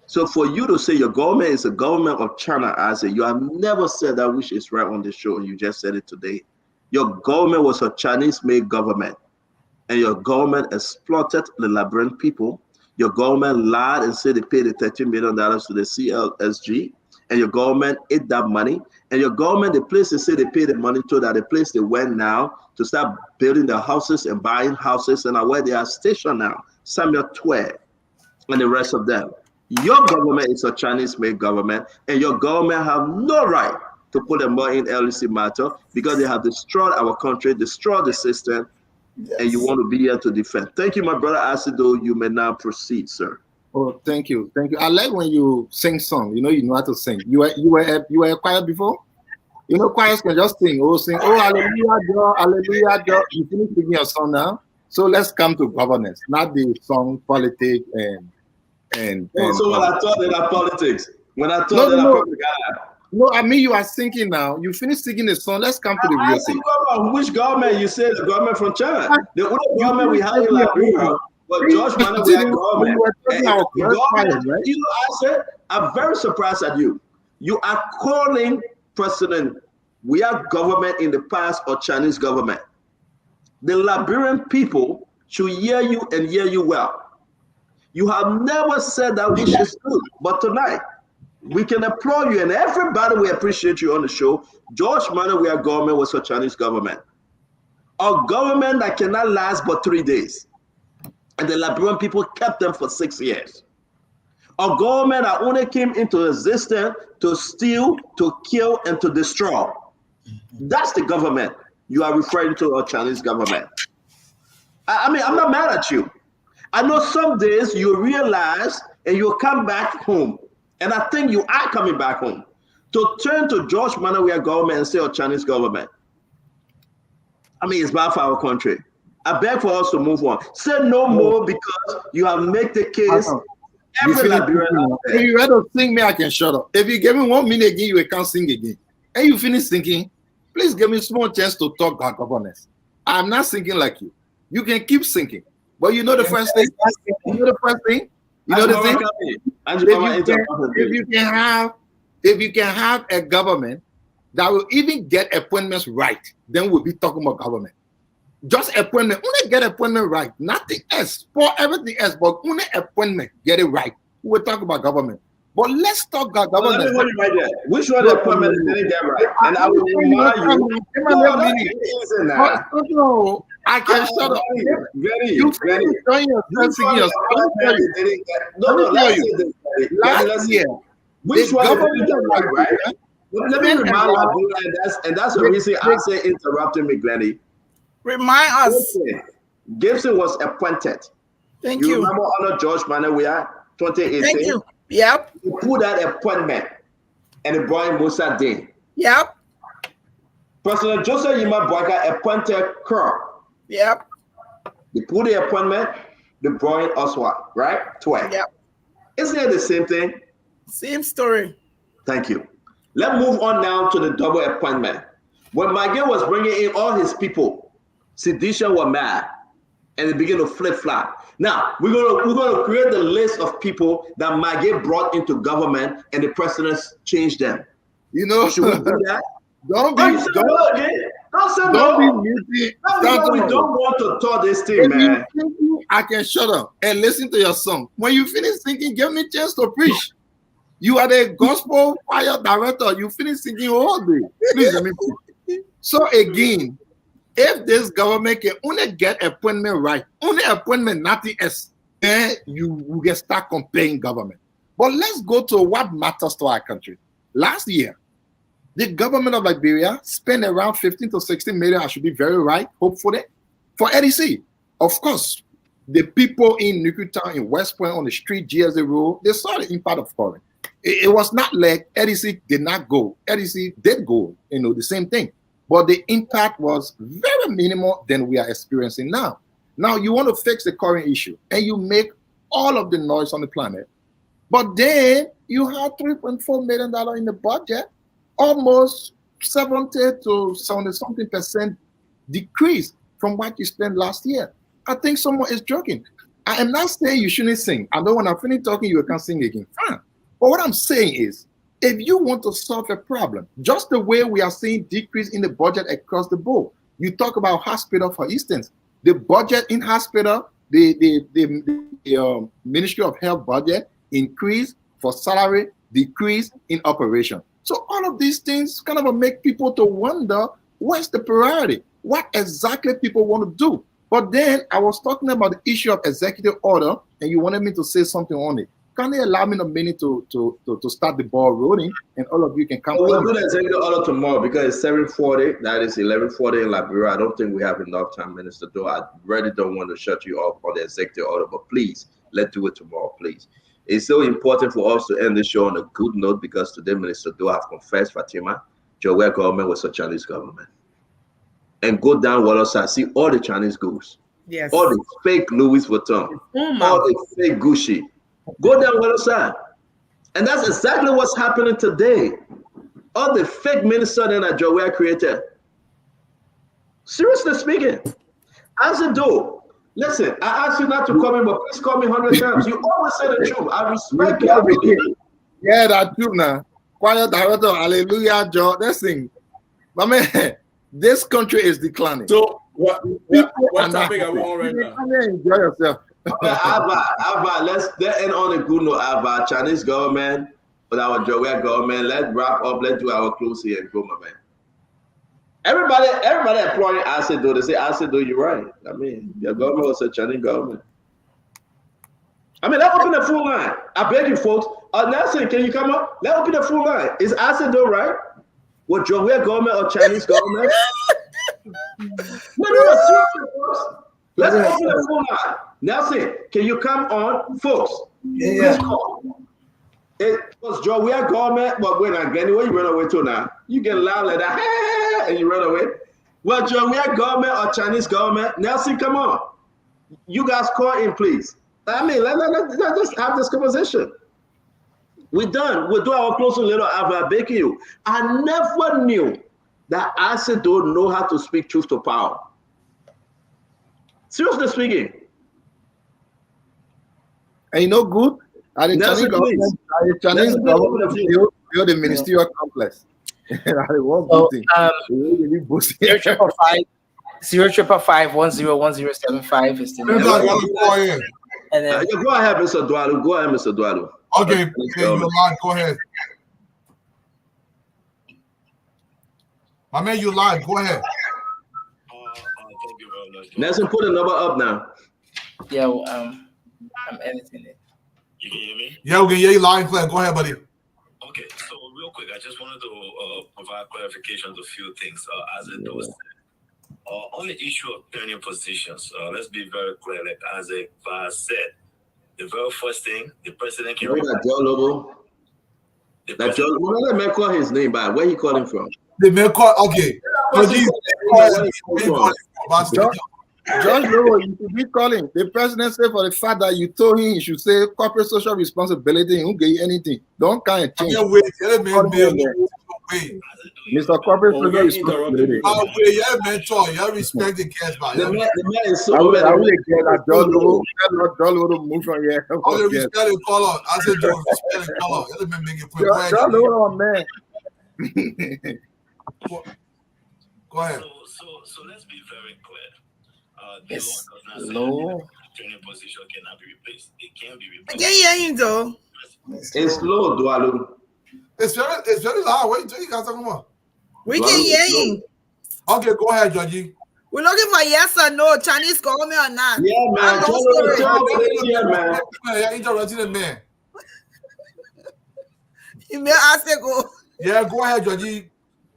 So for you to say your government is a government of China, I say you have never said that, which is right on the show. You just said it today. Your government was a Chinese-made government, and your government exploited the Liberian people. Your government lied and said they paid the $13 million to the CLSG, and your government ate that money. And your government, the place they say they paid the money to, that the place they went now to start building their houses and buying houses, and where they are stationed now, Samuel Twe and the rest of them. Your government is a Chinese-made government, and your government have no right to put them more in LEC matter because they have destroyed our country, destroyed the system, and you want to be here to defend. Thank you, my brother Asido. You may now proceed, sir. Oh, thank you. I like when you sing song. You know how to sing. You were a choir before? Choirs can just sing. Oh, hallelujah, God, hallelujah, God. You finish singing your song now. So let's come to governance, not the song, politics, and so when I thought that politics, no, I mean you are singing now. You finish singing the song. Let's come to the real thing. Which government? You say the government from China. The only government we have in Liberia, but George Manning, we have government. I said, I'm very surprised at you. You are calling President, we are government in the past or Chinese government. The Liberian people should hear you and hear you well. You have never said that which is good, but tonight we can applaud you, and everybody will appreciate you on the show. George Manning, we are government was a Chinese government. A government that cannot last but 3 days. And the Liberian people kept them for 6 years. A government that only came into existence to steal, to kill, and to destroy. That's the government you are referring to, a Chinese government. I mean, I'm not mad at you. I know some days you realize and you'll come back home. And I think you are coming back home to turn to George Manawia government and say, a Chinese government. I mean, it's bad for our country. I beg for us to move on. Say no more because you have made the case. Every Liberian. If you rather sing me, I can shut up. If you give me 1 minute again, you can't sing again. And you finish thinking, please give me a small chance to talk about governance. I'm not singing like you. You can keep singing. But you know the first thing? You know the first thing? You know the thing? If you can have a government that will even get appointments right, then we'll be talking about government. Just appointment. Only get appointment right. Nothing else. For everything else, but only appointment. Get it right. we will talk about government. But let's talk about Well, let government. me hold you right there. Which one the appointment didn't get right? And I will remind you. No, that's easy now. No, I can shut up. Very, You very. finish enjoying yourself singing your song. Let me tell you. No, Let me let's tell say you. this. Last year, Which the one didn't government get of right, right? Liberia Let me spent remind around- you, and that's the reason I say interrupting me, Glennie. Remind us. Gibson was appointed. Thank You you. remember under George Manor we are 2018? Thank you. Yep. He put that appointment and he brought in Musa Din. Yep. President Joseph Yima Boyka appointed Kerr. Yep. They put the appointment, they brought in Oswald, right? Twice. Yep. Isn't it the same thing? Same story. Thank you. Let's move on now to the double appointment. When Maggie was bringing in all his people, Sedisha were mad and they began to flip-flop. Now, we're gonna create the list of people that Maggie brought into government and the president changed them. You know, should we do that? Don't be muting. We don't want to talk this thing, man. I can shut up and listen to your song. When you finish singing, give me a chance to preach. You are the gospel choir director. You finish singing all day. Please let me preach. So again, if this government can only get appointment right, only appointment, nothing else, then you will get start comparing government. But let's go to what matters to our country. Last year, the government of Liberia spent around 15 to 16 million, I should be very right, hopefully, for EDC. Of course, the people in Nuku Town, in West Point, on the street, GSA Road, they saw the impact of foreign. It was not like EDC did not go. EDC did go, the same thing. But the impact was very minimal than we are experiencing now. Now, you want to fix the current issue, and you make all of the noise on the planet. But then you have $3.4 million in the budget, almost 70 to 70-something% decrease from what you spent last year. I think someone is joking. I am not saying you shouldn't sing. I know when I finish talking, you can't sing again. Fine. But what I'm saying is, if you want to solve a problem, just the way we are seeing decrease in the budget across the board, you talk about hospital, for instance, the budget in hospital, the Ministry of Health budget increase for salary, decrease in operation. So all of these things kind of make people to wonder, what's the priority? What exactly people want to do? But then I was talking about the issue of executive order, and you wanted me to say something on it. Can you allow me a minute to start the ball rolling, and all of you can come? We'll do the executive order tomorrow because it's 7:40. That is 11:40 in Liberia. I don't think we have enough time, Minister Doe. I really don't want to shut you off on the executive order, but please, let's do it tomorrow, please. It's so important for us to end the show on a good note because today Minister Doe have confessed, Fatima, your government was a Chinese government. And go down Walloside, see all the Chinese goods. Yes. All the fake Louis Vuitton, all the fake Gucci. Go down Walloside. And that's exactly what's happening today. All the fake ministers that Joe created. Seriously speaking, as a do. Listen, I asked you not to call me, but please call me 100 times. You always say the truth. I respect you. Yeah, that's true now. Choir director, hallelujah, Joe. Listen, my man, this country is declining. So, what topic are we on right now? Enjoy yourself. Ava, let's end on a good note. Ava, Chinese government, with our Joe government, let's wrap up. Let's do our close here and go, my man. Everybody applauding Asido. They say, Asido, you're right. I mean, your government was a Chinese government. I mean, let's open the full line. I beg you, folks. Nelson, can you come up? Let's open the full line. Is Asido right? Was Joe government or Chinese government? No, seriously, folks. Let's open the full line. Nelson, can you come on, folks? Yeah. It was Joe government, but when I get anywhere, you run away to now. You get loud like that, and you run away. Well, Joe government or Chinese government? Nelson, come on. You guys call in, please. I mean, let's just have this conversation. We're done. We'll do our closing little Ava baking you. I never knew that I don't know how to speak truth to power. Seriously speaking. And you know good? The Chinese government build a ministerial complex. So, 055-101075 is the number. And then Go ahead, Mr. Dwalu. Go ahead, Mr. Dwalu. Okay, you're live. Go ahead. My man, you live. Go ahead. Thank you very much. Nelson, put the number up now. yeah, well, I'm editing it. You can hear me? Yeah, we can hear you live and clear. Go ahead, buddy. Okay, so real quick, I just wanted to provide clarification on a few things as it was said. On the issue of tenure positions, let's be very clear. Like as a said, the very first thing the president can. Remember that Joe Lobo? That Joe, let me call his name by where he called him from. The man call. Okay. George Lobo, you should be calling. The president said for the fact that you told him he should say corporate social responsibility, he won't get you anything. Don't kind of change. Mr. Corporate social responsibility. Yeah, mentor. You respect the guest, man. The man is so I will get that George Lobo. George Lobo move from here. I will respect the color. I said, George, respect the color. Let me make it quick. George Lobo, man. Go ahead. So let's be very clear. It's low. low. Tenure position cannot be replaced. It can be I replaced. can't hear you though. It's low, Dwalu. It's very loud. What you guys talking about? We can hear you. Okay, go ahead, Georgie. We're looking for yes or no, Chinese government or not. Yeah, man. Man. Yeah, interrupting the man. You may ask it go. Yeah, go ahead, Georgie.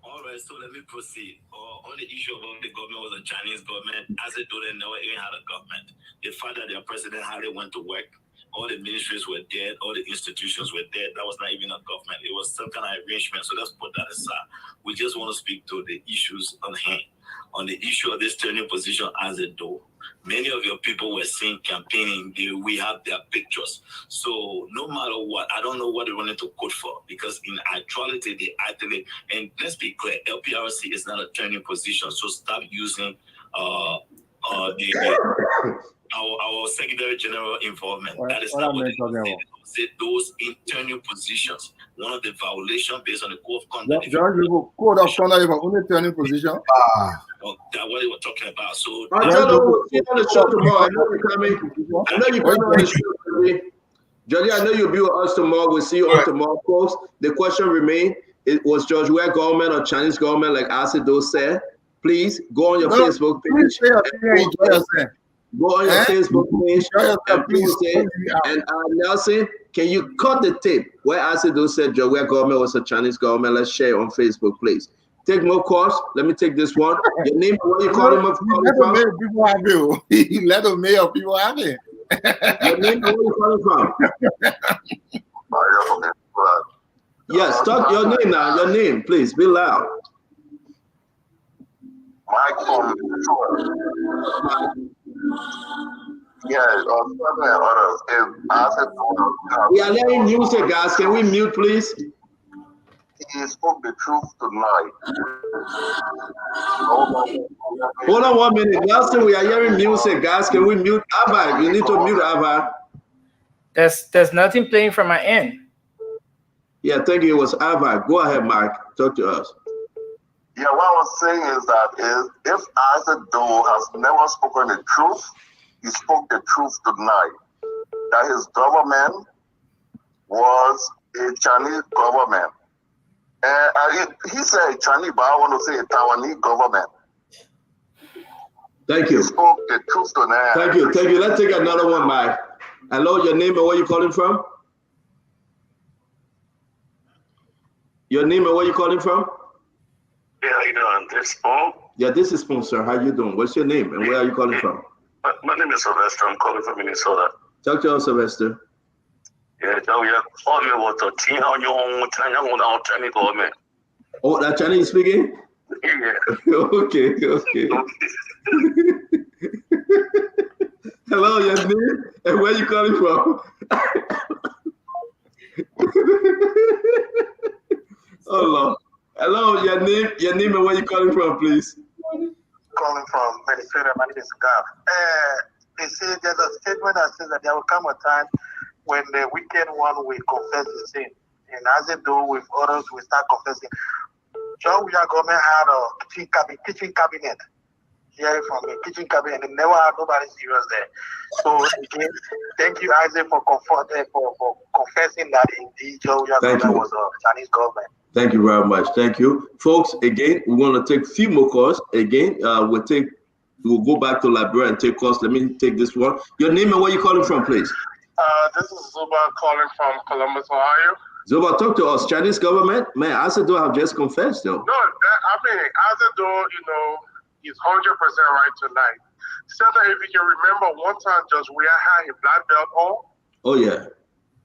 All right, so let me proceed. On the issue of the government was a Chinese government, as it told them never even had a government. The fact that their president hardly went to work, all the ministries were dead, all the institutions were dead. That was not even a government. It was some kind of arrangement. So let's put that aside. We just want to speak to the issues on hand. On the issue of this tenure position as a door, many of your people were seen campaigning. We have their pictures. So no matter what, I don't know what they wanted to quote for, because in actuality, they actually, and let's be clear, LPRC is not a tenure position. So stop using our secretary general involvement. That is not what they said. Those internal positions, one of the violations based on the code of conduct. George Lobo, code of conduct is only turning position. That's what they were talking about. So I tell you, see on the show tomorrow. I know you're coming. I know you're coming on the show today. Jody, I know you'll be with us tomorrow. We'll see you on tomorrow, folks. The question remains: it was George Weah government or Chinese government, like Asido said? Please go on your Facebook page. Go on your Facebook page and please say, and Nelson, can you cut the tape where Asido said George Weah government was a Chinese government? Let's share it on Facebook, please. Take more calls. Let me take this one. Your name, what you call him from? Let the mayor people have it. Your name, where you calling from? Yes, talk your name now. Your name, please. Be loud. Mike from we are letting music, guys. Can we mute, please? He spoke the truth tonight. Hold on 1 minute. Nelson, we are hearing music, guys. Can we mute Ava? You need to mute Ava. There's nothing playing from my end. Yeah, thank you. It was Ava. Go ahead, Mike. Talk to us. Yeah, what I was saying is that if Isaac Doe has never spoken the truth, he spoke the truth tonight. That his government was a Chinese government. He said Chinese, but I want to say a Taiwanese government. Thank you. He spoke the truth tonight. Thank you. Thank you. Let's take another one, Mike. Hello, your name and where you calling from? Your name and where you calling from? Yeah, how you doing? This Spoon? Yeah, this is Spoon, sir. How you doing? What's your name and where are you calling from? My name is Sylvester. I'm calling from Minnesota. Talk to us, Sylvester. Yeah, call me what the Chinese government. Oh, that Chinese speaking? Yeah. Okay. Hello, your name and where you calling from? Oh Lord. Hello, your name and where you calling from, please? Calling from Minnesota. My name is Gav. They say there's a statement that says that there will come a time when the wicked one will confess his sin. And as they do with others, we start confessing. John Weah government had a kitchen cabinet. hearing from the kitchen cabinet, and they never had nobody serious there. So again, thank you, Isaac, for confessing that indeed Georgia government was a Chinese government. Thank you very much. Thank you, folks. Again, we want to take a few more calls. Again, we'll go back to Liberia and take calls. Let me take this one. Your name and where you calling from, please. This is Zuba calling from Columbus, Ohio. Zuba, talk to us. Chinese government, man. Azedo have just confessed, though. No, Azedo, he's 100% right tonight. Senator, if you can remember, one time Judge Weah had a black belt on. Oh yeah.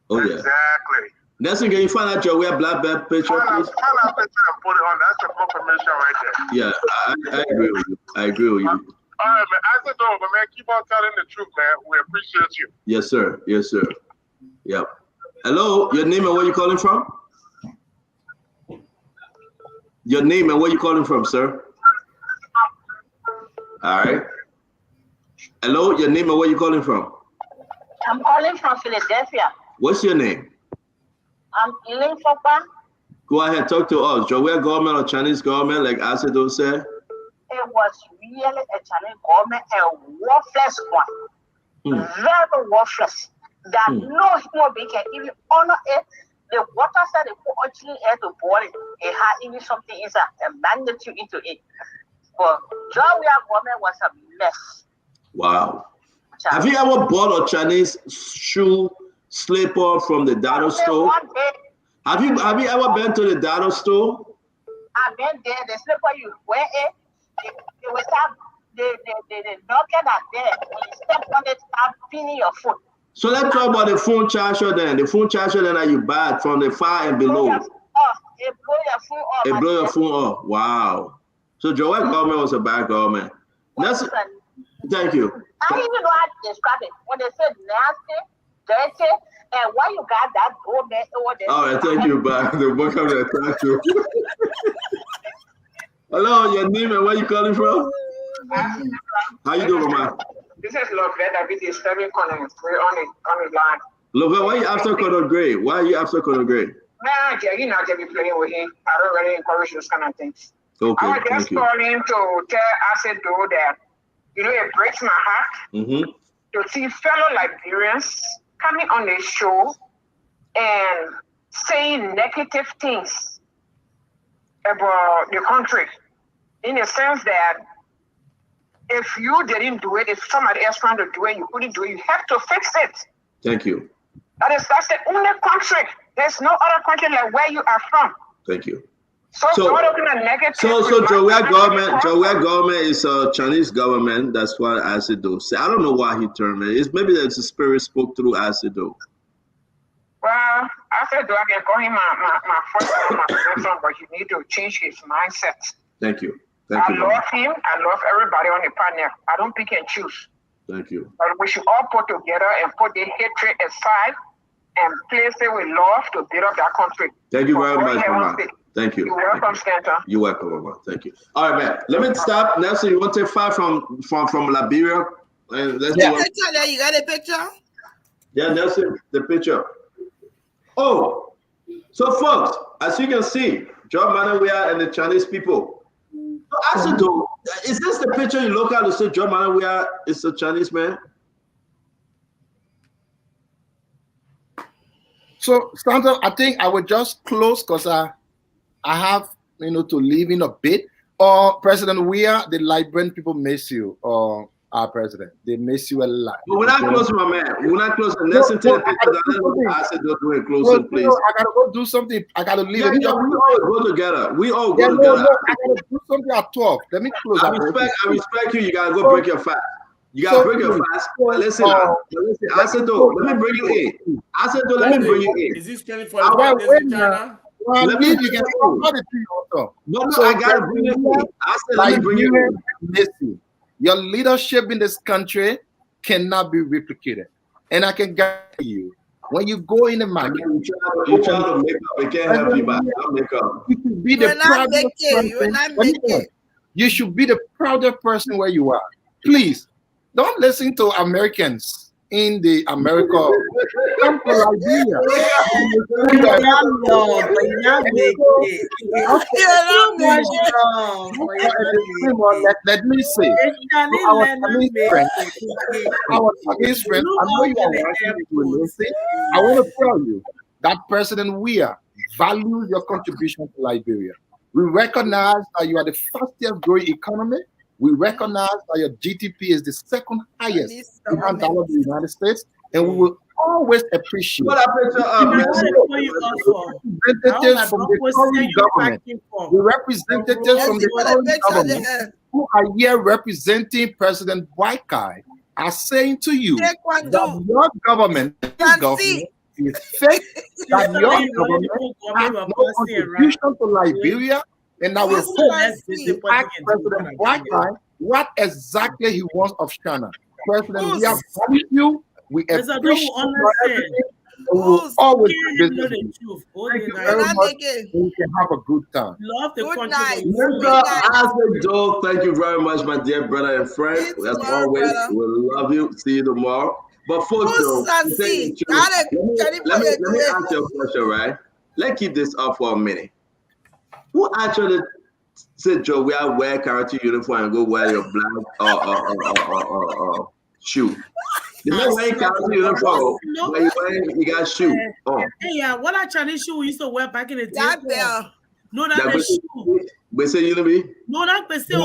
Exactly. Nelson, can you find out your Weah black belt picture, please? Find out picture and put it on. That's the confirmation right there. Yeah, I agree with you. I agree with you. All right, man. Azedo, but man, keep on telling the truth, man. We appreciate you. Yes, sir. Yes, sir. Yep. Hello, your name and where you calling from? Your name and where you calling from, sir? All right. Hello, your name and where you calling from? I'm calling from Philadelphia. What's your name? I'm Elaine Fopa. Go ahead, talk to us. Jowiah government or Chinese government, like Azedo said? It was really a Chinese government, a worthless one. Very worthless. That no human being can even honor it. The water said they put actually air to boil it. It had even something inside, a magnitude into it. But Jowiah government was a mess. Wow. Have you ever bought a Chinese shoe slipper from the dollar store? Have you ever been to the dollar store? I've been there. The slipper you wear it. It was the knocker that there. When you step on it, start pinning your foot. So let's talk about the phone charger then. The phone charger then that you buy from the far and below. It blow your phone off. It blow your phone off. Wow. So Jowiah government was a bad government. That's thank you. I don't even know how to describe it. When they said nasty, dirty, and why you got that doormat over there? All right, thank you. Bye. The book of the thank you. Hello, your name and where you calling from? How you doing, man? This is Lovett David is Sterling Collins. We're on the line. Lovett, why you after Conor Gray? Why are you after Conor Gray? Nah, you know, to be playing with him. I don't really encourage those kind of things. Okay, I was just calling to tell Azedo that, it breaks my heart to see fellow Liberians coming on the show and saying negative things about the country, in the sense that if you didn't do it, if somebody else trying to do it, you couldn't do it, you have to fix it. Thank you. That's the only country. There's no other country like where you are from. Thank you. So Jowiah government is a Chinese government. That's what Azedo said. I don't know why he turned it. It's maybe that the spirit spoke through Azedo. Well, Azedo, I can call him my first and my grandson, but you need to change his mindset. Thank you. I love him. I love everybody on the panel. I don't pick and choose. Thank you. But we should all put together and put the hatred aside and place it with love to build up that country. Thank you very much, Mama. Thank you. You're welcome, Stanton. You're welcome, Mama. Thank you. All right, man. Let me stop. Nelson, you want to take 5 from Liberia? And let's do it. You got a picture? Yeah, Nelson, the picture. Oh, so folks, as you can see, John Manawiah and the Chinese people. Azedo, is this the picture you look at to say John Manawiah is a Chinese man? So, Stanton, I think I would just close because I have to leave in a bit. Or President Weah, the Liberian people miss you. Or our president, they miss you a lot. But we're not close, my man. We're not close. Listen to the picture that I said, don't close, please. I gotta go do something. I gotta leave. We all go together. We all go together. I gotta do something at 12. Let me close. I respect you. You gotta go break your fast. You gotta break your fast. Listen, Azedo, let me bring you in. Azedo, let me bring you in. Is this Kelly for China? Let me bring you in. No, I gotta bring you in. I said, let me bring you in. Listen, your leadership in this country cannot be replicated. And I can guarantee you, when you go in the market, you try to make up. It can't help you, but I'll make up. You should be the proudest person. You should be the proudest person where you are. Please, don't listen to Americans in the America. Come to Liberia. Let me say, our Chinese friends, I know you are watching this release. I want to tell you that President Weah values your contribution to Liberia. We recognize that you are the fastest growing economy. We recognize that your GDP is the second highest in the United States, and we will always appreciate representatives from the current government, the representatives from the current government who are here representing President Boakai are saying to you that your government is fake, that your government has no contribution to Liberia, and I will hope to ask President Boakai what exactly he wants of China. President, we have promised you, we appreciate your everything, and we will always visit you. Thank you very much, and we can have a good time. Love the Joe, thank you very much, my dear brother and friend. As always, we love you. See you tomorrow. But folks, Joe, let me ask you a question, right? Let's keep this up for a minute. Who actually said, Joe, we are wear character uniform and go wear your black shoe? You're not wearing character uniform, but you got shoe. Yeah, what a Chinese shoe we used to wear back in the day. No, that's the shoe. But say you know me? No, that's the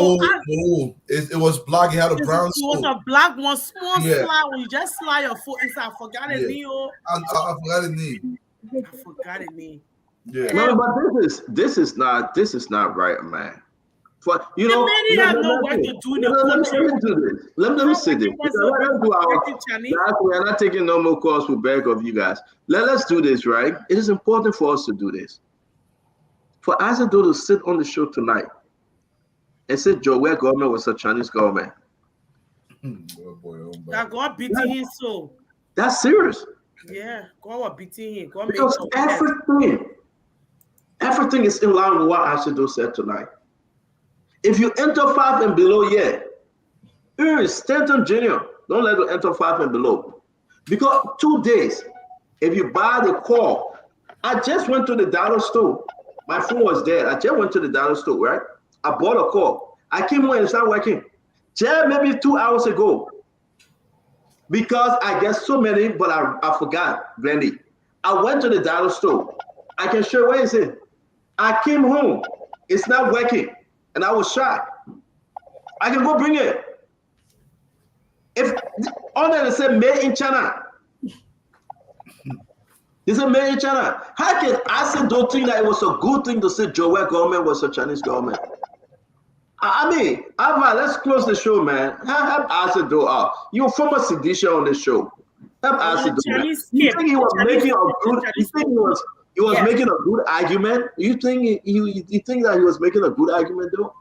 shoe. It was black. It had a brown shoe. It was a black one, small slide. When you just slide your foot inside, I forgot the knee. I forgot the knee. I forgot the knee. Yeah. No, but this is not right, man. For you know, have no right to do the Let me say this. We are not taking no more calls for back of you guys. Let's do this, right? It is important for us to do this. For Azado to sit on the show tonight and say Joe, where government was a Chinese government. That God beating him so. That's serious. Yeah, God was beating him. God because everything is in line with what Azado said tonight. If you enter 5 and below, Stanton Jr., don't let you enter 5 and below. Because 2 days, if you buy the call, I just went to the dollar store. My phone was dead. I just went to the dollar store, right? I bought a call. I came home and it started working. Just maybe 2 hours ago. Because I get so many, but I forgot, Brandy. I went to the dollar store. I can show you where it's in. I came home. It's not working. And I was shocked. I can go bring it. If all that is said made in China. They said made in China. How can I don't think that it was a good thing to say Joe government was a Chinese government? I mean, Alva, let's close the show, man. Help Asado out. You're former sedition on the show. Help Asado. You think he was making a good? You think he was making a good argument? You think you think that he was making a good argument though?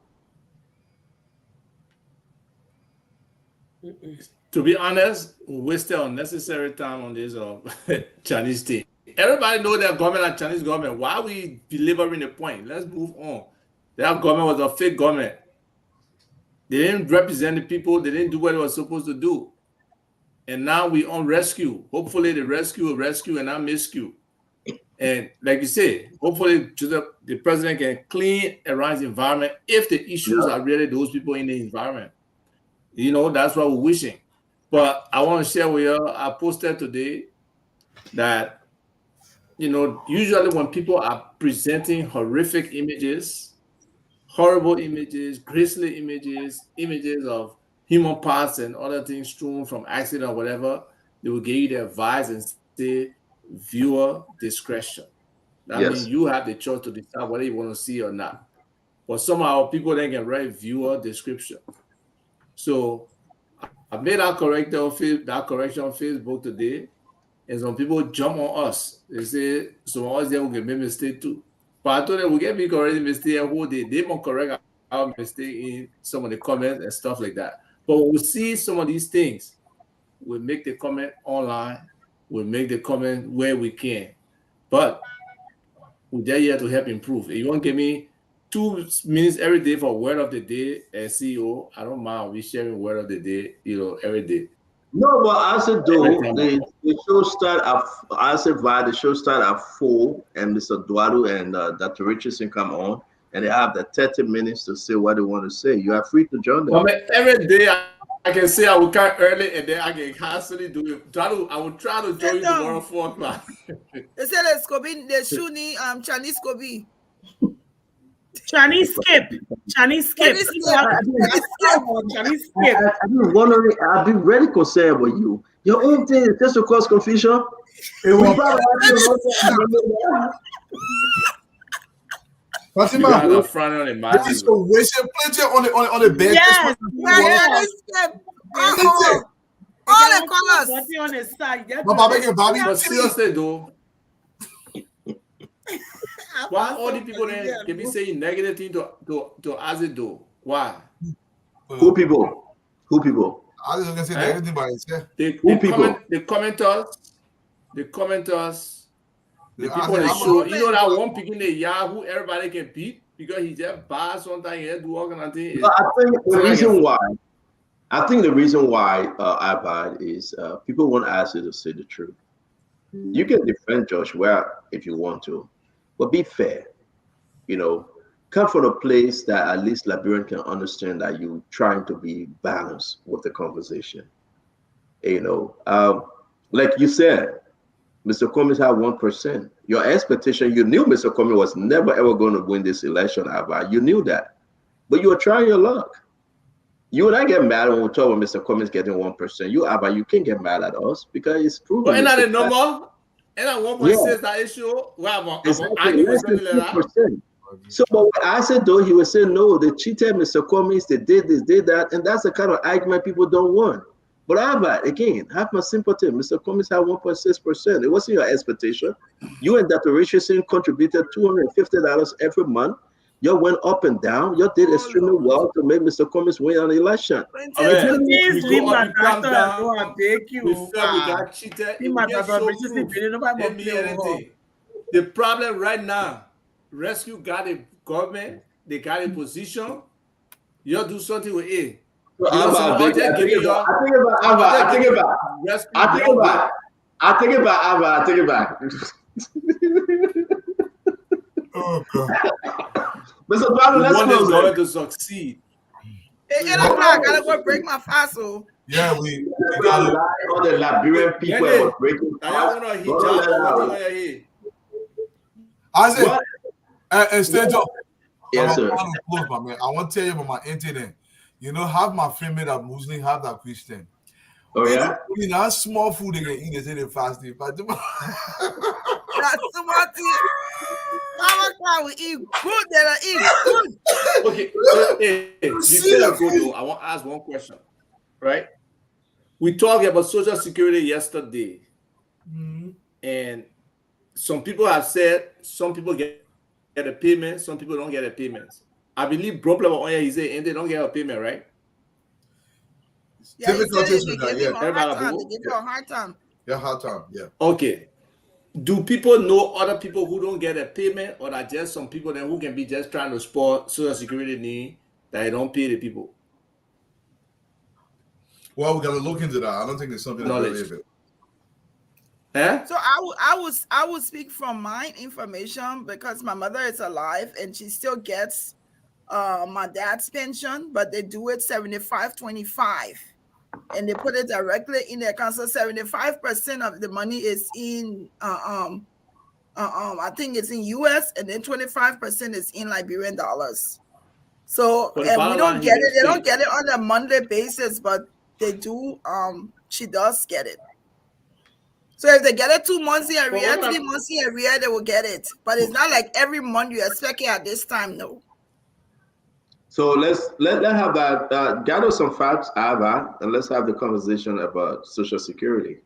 To be honest, we wasted unnecessary time on this Chinese thing. Everybody know that government and Chinese government. Why are we belaboring the point? Let's move on. That government was a fake government. They didn't represent the people. They didn't do what they were supposed to do. And now we on rescue. Hopefully the rescue will rescue and not miscue. And like you say, hopefully the president can clean around the environment if the issues are really those people in the environment. You know, that's what we're wishing. But I want to share with you, I posted today that, you know, usually when people are presenting horrific images, horrible images, grisly images, images of human parts and other things strewn from accident or whatever, they will give you the advice and say, viewer discretion. That means you have the choice to decide whether you want to see or not. But somehow people then can write viewer description. So I made that correction on Facebook today, and some people jump on us. They say some of us there will get made mistake too. But I told them we get me correct mistake and who they won't correct our mistake in some of the comments and stuff like that. But when we see some of these things, we make the comment online, we make the comment where we can. But we're here to help improve. If you want to give me 2 minutes every day for word of the day as CEO, I don't mind. We sharing word of the day, you know, every day. No, but I said though the show start at the show start at 4, and Mr. Duaru and Dr. Richardson come on, and they have the 30 minutes to say what they want to say. You are free to join them. Well, every day I can say I will come early, and then I can constantly do it. Duaru, I will try to join you tomorrow 4 o'clock. They said it's Kobe, the Shuni, Chinese Kobe. Chinese skip. Chinese skip. Chinese skip. I've been wondering, I've been very concerned about you. Your own thing is just to cause confusion. Fatima, You got a front on the this is a wasted plenty on the bed. Yes. All the colors. What's on the side? But seriously though, why all the people there can be saying negative thing to Azedo? Why? Who people? I was gonna say negative by itself. The commenters, the people on the show. You know that one picking the Yahoo everybody can beat because he just bad sometimes he do all kind of things. I think the reason why Abad is people want to ask you to say the truth. You can defend Josh well if you want to, but be fair. You know, come from a place that at least Liberian can understand that you're trying to be balanced with the conversation. You know, like you said, Mr. Cummings had 1%. Your expectation, you knew Mr. Cummings was never ever going to win this election, Abba. You knew that, but you were trying your luck. You and I get mad when we talk about Mr. Cummings getting 1%. You, Abba, you can't get mad at us because it's proven. But ain't that a number? Ain't that 1.6 that issue? Well, exactly. Less than 2%. So, but when I said though, he would say no, they cheated Mr. Cummings, they did this, did that, and that's the kind of argument people don't want. But Abba, again, have my sympathy. Mr. Cummings had 1.6%. It wasn't your expectation. You and Dr. Richardson contributed $250 every month. You went up and down. You did extremely well to make Mr. Cummings win an election. Please leave my doctor and go and take you. We got cheated. The problem right now, Rescue got a government, they got a position. You do something with it. I take it back. Oh God. Mr. Brown, let's close going to succeed. 8 o'clock, I gotta go break my fossil. Yeah, we got to lie on the Liberian people were breaking fast. Isaac, and stand up. Yes, sir. I want to tell you about my internet. You know, half my family are Muslim, half are Christian. Oh, yeah? You know, small food they can eat, they say they fasting. But that's smart. We eat good, then I eat good. Okay, before I go though, I want to ask one question, right? We talked about Social Security yesterday, and some people have said some people get a payment, some people don't get a payment. I believe problem on here is and they don't get a payment, right? Yeah, they give you a hard time. Yeah, hard time. Yeah. Okay. Do people know other people who don't get a payment, or are just some people then who can be just trying to support Social Security need that they don't pay the people? Well, we got to look into that. I don't think it's something to believe it. So I would speak from my information because my mother is alive and she still gets my dad's pension, but they do it 75-25, and they put it directly in their account. So 75% of the money is in I think it's in US, and then 25% is in Liberian dollars. So and we don't get it. They don't get it on a monthly basis, but they do. She does get it. So if they get it 2 months in arrear, 3 months in arrear, they will get it. But it's not like every month you expect it at this time. No. So let's have that gather some facts, Ava, and let's have the conversation about Social Security.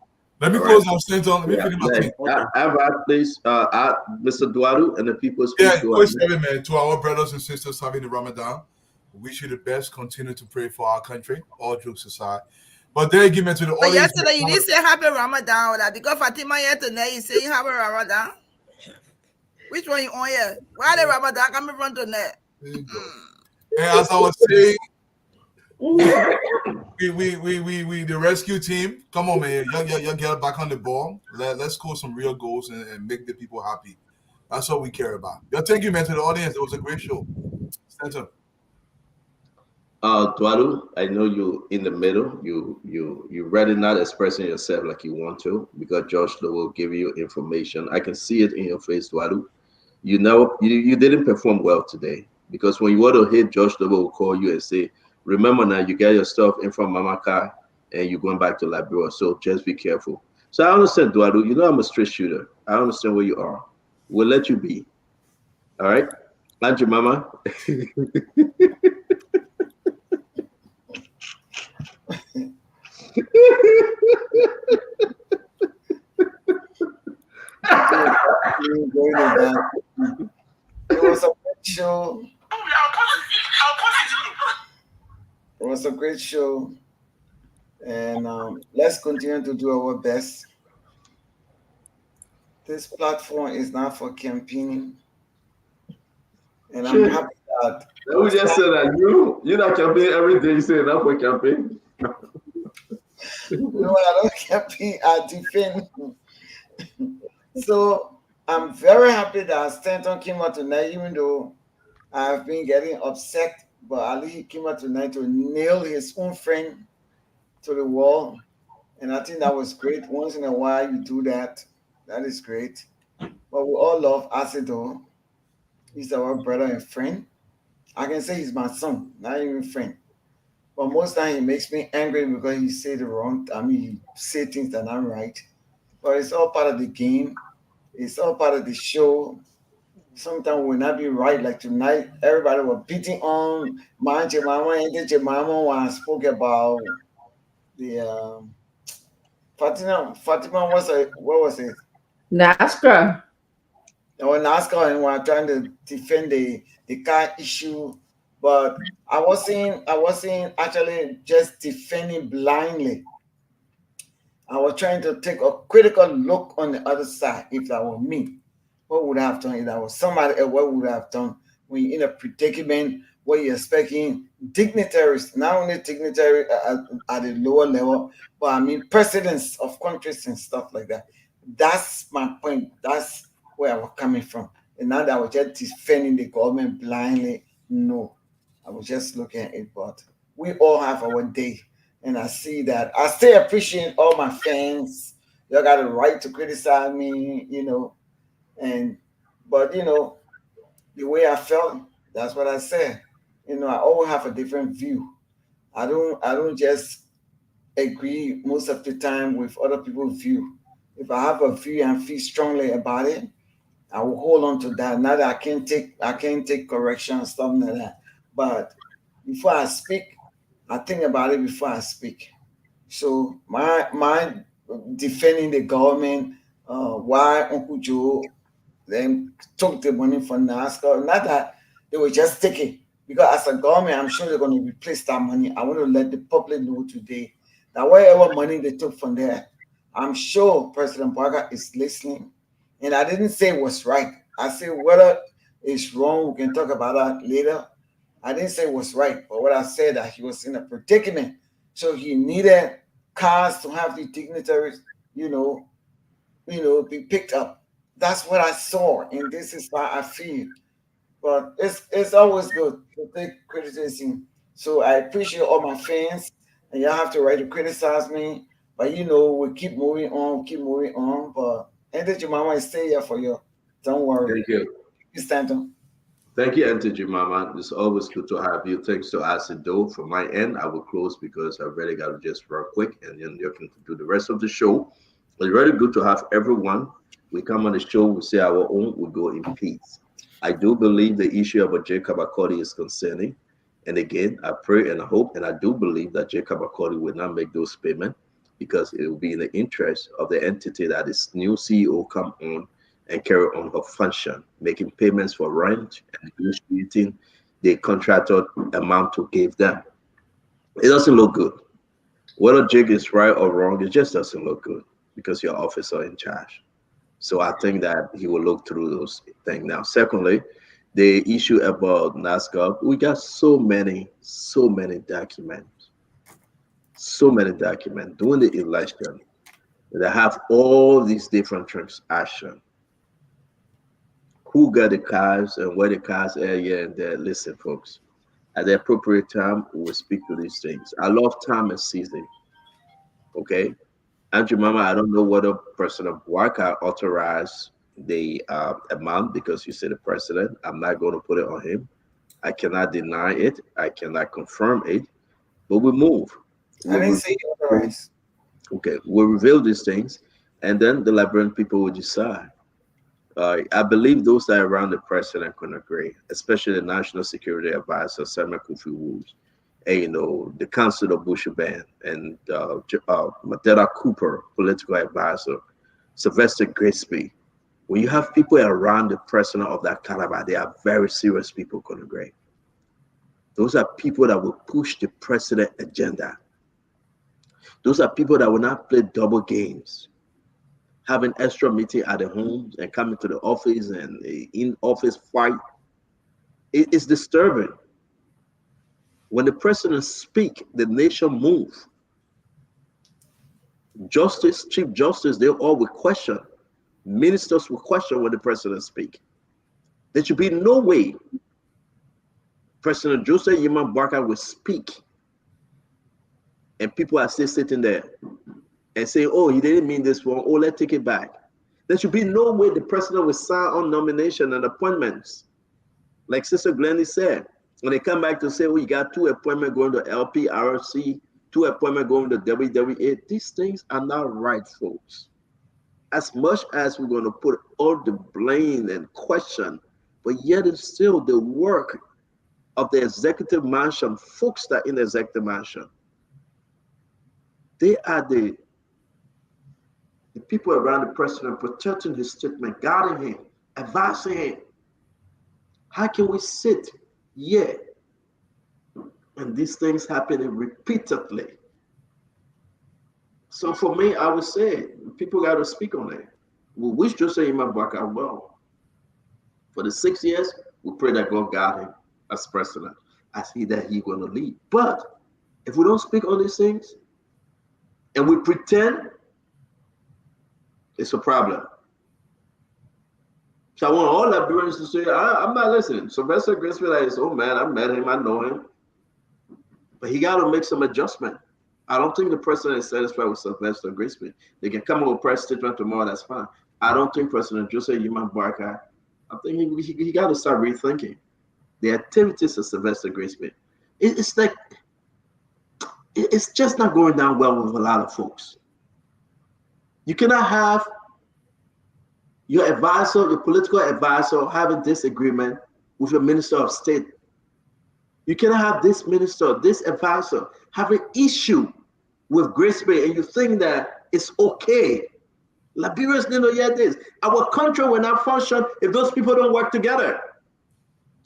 Let me close on Stanton. Let me finish my thing. Ava, please, Mr. Duaru and the people speak. Yeah, question, man, to our brothers and sisters having the Ramadan. Wish you the best. Continue to pray for our country. All jokes aside. But then give me to the audience. But yesterday you didn't say happy Ramadan or that because Fatima yesterday you say happy Ramadan. Which one you on here? Why the Ramadan coming from tonight? And as I was saying, We the rescue team. Come on, man. Y'all get back on the ball. Let's score some real goals and make the people happy. That's what we care about. Yeah, thank you, man, to the audience. It was a great show. Stand up. Dwalu, I know you in the middle. You rather not expressing yourself like you want to because Josh will give you information. I can see it in your face, Dwalu. You didn't perform well today because when you want to hit, Josh will call you and say, "Remember now, you get your stuff in from Mama car and you're going back to Liberia. So just be careful." So I understand, Dwalu. You know I'm a straight shooter. I understand where you are. We'll let you be. All right, Andrew, Mama. It was a great show. It was a great show, and let's continue to do our best. This platform is not for campaigning, and I'm happy that. We just said that you're not campaigning every day. You say not for campaign. No, I don't campaign. I defend. So I'm very happy that Stanton came out tonight, even though I've been getting upset. But Ali he came out tonight to nail his own friend to the wall, and I think that was great. Once in a while, you do that. That is great. But we all love Asido. He's our brother and friend. I can say he's my son, not even friend. But most time he makes me angry because he say the wrong. I mean, he say things that aren't right. But it's all part of the game. It's all part of the show. Sometimes we'll not be right. Like tonight, everybody was beating on Manje Mama and Mama when I spoke about the Fatima what was it? NASCAR. When NASCAR and we're trying to defend the car issue, but I wasn't actually just defending blindly. I was trying to take a critical look on the other side. If that were me, what would I have done? If that was somebody else, what would I have done? When you're in a predicament where you're expecting dignitaries, not only dignitaries at the lower level, but I mean presidents of countries and stuff like that. That's my point. That's where I was coming from. And now that I was just defending the government blindly, no. I was just looking at it, but we all have our day. And I see that. I still appreciate all my fans. Y'all got a right to criticize me, but the way I felt, that's what I said. I always have a different view. I don't just agree most of the time with other people's view. If I have a view and feel strongly about it, I will hold on to that. Not that I can't take correction, stuff like that. But before I speak, I think about it before I speak. So my defending the government, why Uncle Joe then took the money from NASCAR. Not that they were just taking, because as a government, I'm sure they're going to replace that money. I want to let the public know today that whatever money they took from there, I'm sure President Barker is listening. And I didn't say it was right. I said whether it's wrong, we can talk about that later. I didn't say it was right, but what I said that he was in a predicament. So he needed cars to have the dignitaries, be picked up. That's what I saw, and this is how I feel. But it's always good to take criticism. So I appreciate all my fans, and y'all have the right to criticize me. But we keep moving on, keep moving on. But Enter Jemima is stay here for you. Don't worry. Thank you. Stanton. Thank you, Enter Jemima. It's always good to have you. Thanks to Asido. From my end, I will close because I've really got to just run quick, and then you can do the rest of the show. It's very good to have everyone. We come on the show, we say our own, we go in peace. I do believe the issue about Jacob Akodi is concerning. And again, I pray and I hope, and I do believe that Jacob Akodi will not make those payments because it will be in the interest of the entity that this new CEO come on and carry on her function, making payments for rent and negotiating the contracted amount to give them. It doesn't look good. Whether Jake is right or wrong, it just doesn't look good because you're officer in charge. So I think that he will look through those things. Now, secondly, the issue about NASCAR, we got so many documents, during the election that have all these different transactions. Who got the cars and where the cars are here and there. Listen, folks, at the appropriate time, we will speak to these things. I love time and season. Okay? Andrew Mama, I don't know whether President Walker authorized the amount because you said the president. I'm not going to put it on him. I cannot deny it. I cannot confirm it. But we move. I didn't say otherwise. Okay, we'll reveal these things, and then the Liberian people will decide. I believe those that are around the president can agree, especially the National Security Advisor, Samuel Kofi Woods, and the Council of Bush Band, and Matera Cooper, political advisor, Sylvester Grisby. When you have people around the president of that caliber, they are very serious people can agree. Those are people that will push the president agenda. Those are people that will not play double games, having extra meeting at the homes and coming to the office and in-office fight. It's disturbing. When the president speaks, the nation moves. Justice, Chief Justice, they all will question. Ministers will question when the president speaks. There should be no way President Joseph Yima Barker will speak and people are still sitting there and say, oh, he didn't mean this wrong. Oh, let's take it back. There should be no way the president will sign on nomination and appointments. Like Sister Glennie said, when they come back to say, oh, you got 2 appointments going to LP, RFC, 2 appointments going to WWE. These things are not right, folks. As much as we're going to put all the blame and question, but yet it's still the work of the executive mansion, folks that in the executive mansion. They are the people around the president protecting his statement, guarding him, advising him. How can we sit here and these things happening repeatedly? So for me, I would say people got to speak on it. We wish Joseph Yima Barker well. For the 6 years, we pray that God guide him as president. I see that he's going to lead. But if we don't speak on these things and we pretend, it's a problem. So I want all Liberians to say, I'm not listening. Sylvester Grisby is, oh man, I met him, I know him. But he got to make some adjustment. I don't think the president is satisfied with Sylvester Grisby. They can come up with a press statement tomorrow, that's fine. I don't think President Joseph Yima Barker, I think he got to start rethinking the activities of Sylvester Grisby. It's like, it's just not going down well with a lot of folks. You cannot have your advisor, your political advisor, having disagreement with a minister of state. You cannot have this minister, this advisor, have an issue with Grisby, and you think that it's okay. Liberians need to hear this. Our country will not function if those people don't work together.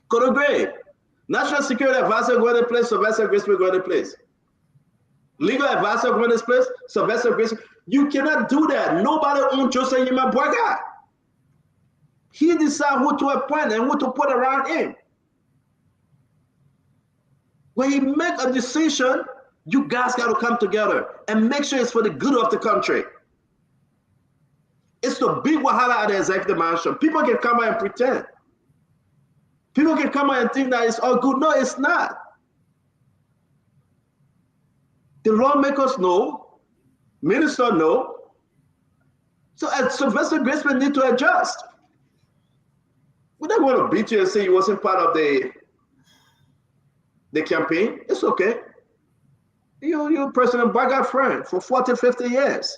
Could agree. National Security Advisor go to place, Sylvester Grisby go to place. Legal advisor go to this place, Sylvester Grisby. You cannot do that. Nobody owns Joseph Yima Barker. He decides who to appoint and who to put around him. When he make a decision, you guys got to come together and make sure it's for the good of the country. It's the big wahala at the executive mansion. People can come out and pretend. People can come out and think that it's all good. No, it's not. The lawmakers know, ministers know. So Sylvester Grisby need to adjust. We're not going to beat you and say you wasn't part of the campaign. It's okay. You're President Barker friend for 40, 50 years.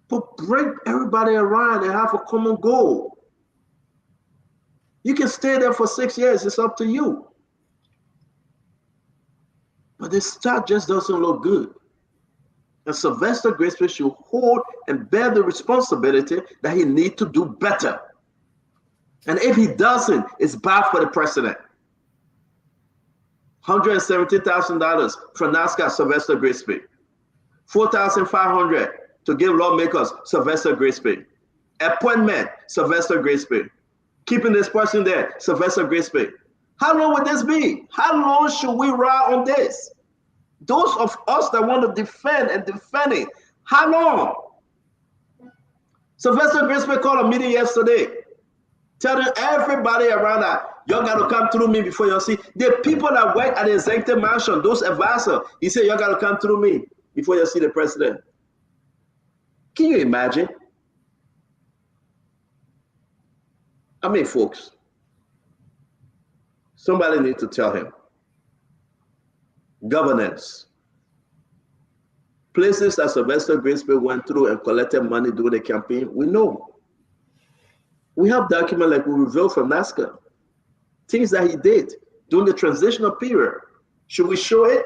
But bring everybody around and have a common goal. You can stay there for 6 years. It's up to you. But the start just doesn't look good. And Sylvester Grisby should hold and bear the responsibility that he needs to do better. And if he doesn't, it's bad for the president. $170,000 for NASCAR, Sylvester Grisby. $4,500 to give lawmakers, Sylvester Grisby. Appointment, Sylvester Grisby. keeping this person there, Sylvester Grisby. How long would this be? How long should we ride on this? Those of us that want to defend it, how long? Sylvester Grisby called a meeting yesterday, telling everybody around that y'all got to come through me before you see. The people that work at the executive mansion, those advisors, he said, y'all got to come through me before you see the president. Can you imagine? I mean, folks, somebody needs to tell him. Governance. Places that Sylvester Grisby went through and collected money during the campaign, we know. We have documents like we revealed from NASCA. Things that he did during the transitional period. Should we show it?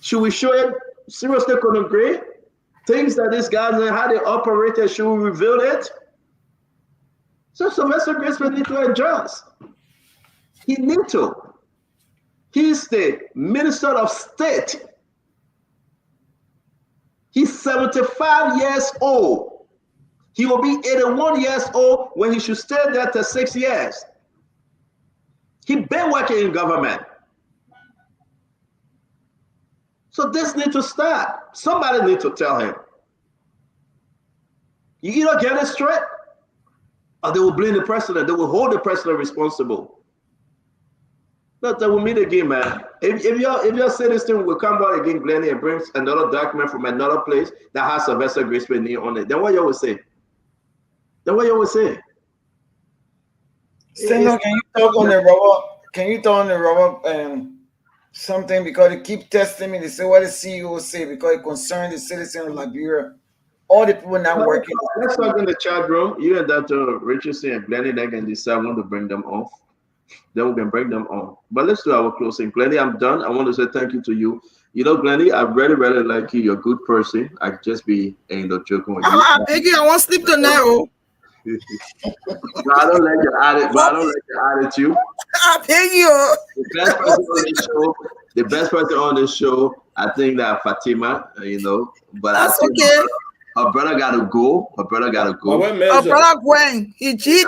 Should we show it? Seriously, couldn't agree? Things that these guys and how they operated, should we reveal it? So Sylvester Grisby need to adjust. He need to. He's the Minister of State. He's 75 years old. He will be 81 years old when he should stay there for 6 years. He been working in government. So this need to start. Somebody need to tell him. You either get it straight, or they will blame the president. They will hold the president responsible. But they will meet again, man. If your citizen will come out again, Glennie, and brings another document from another place that has Sylvester Grisby name on it, then what you will say? Then what you will say? Senor, can you talk on the rubber? Can you talk on the rubber something, because they keep testing me? They say what the CEO say because it concerns the citizens of Liberia. All the people not working. Let's talk in the chat room. You and Dr. Richardson and Glennie, they can decide when to bring them off. Then we can bring them on. But let's do our closing. Glennie, I'm done. I want to say thank you to you. You know, Glennie, I really, really like you. You're a good person. I just be joking with you. Thank you. I want to sleep tonight. Oh. No, I don't like your attitude. I don't like your attitude. Thank you. The best person on this show, I think that Fatima, but that's I think okay. Her brother gotta go. Her brother Gwen, he cheat.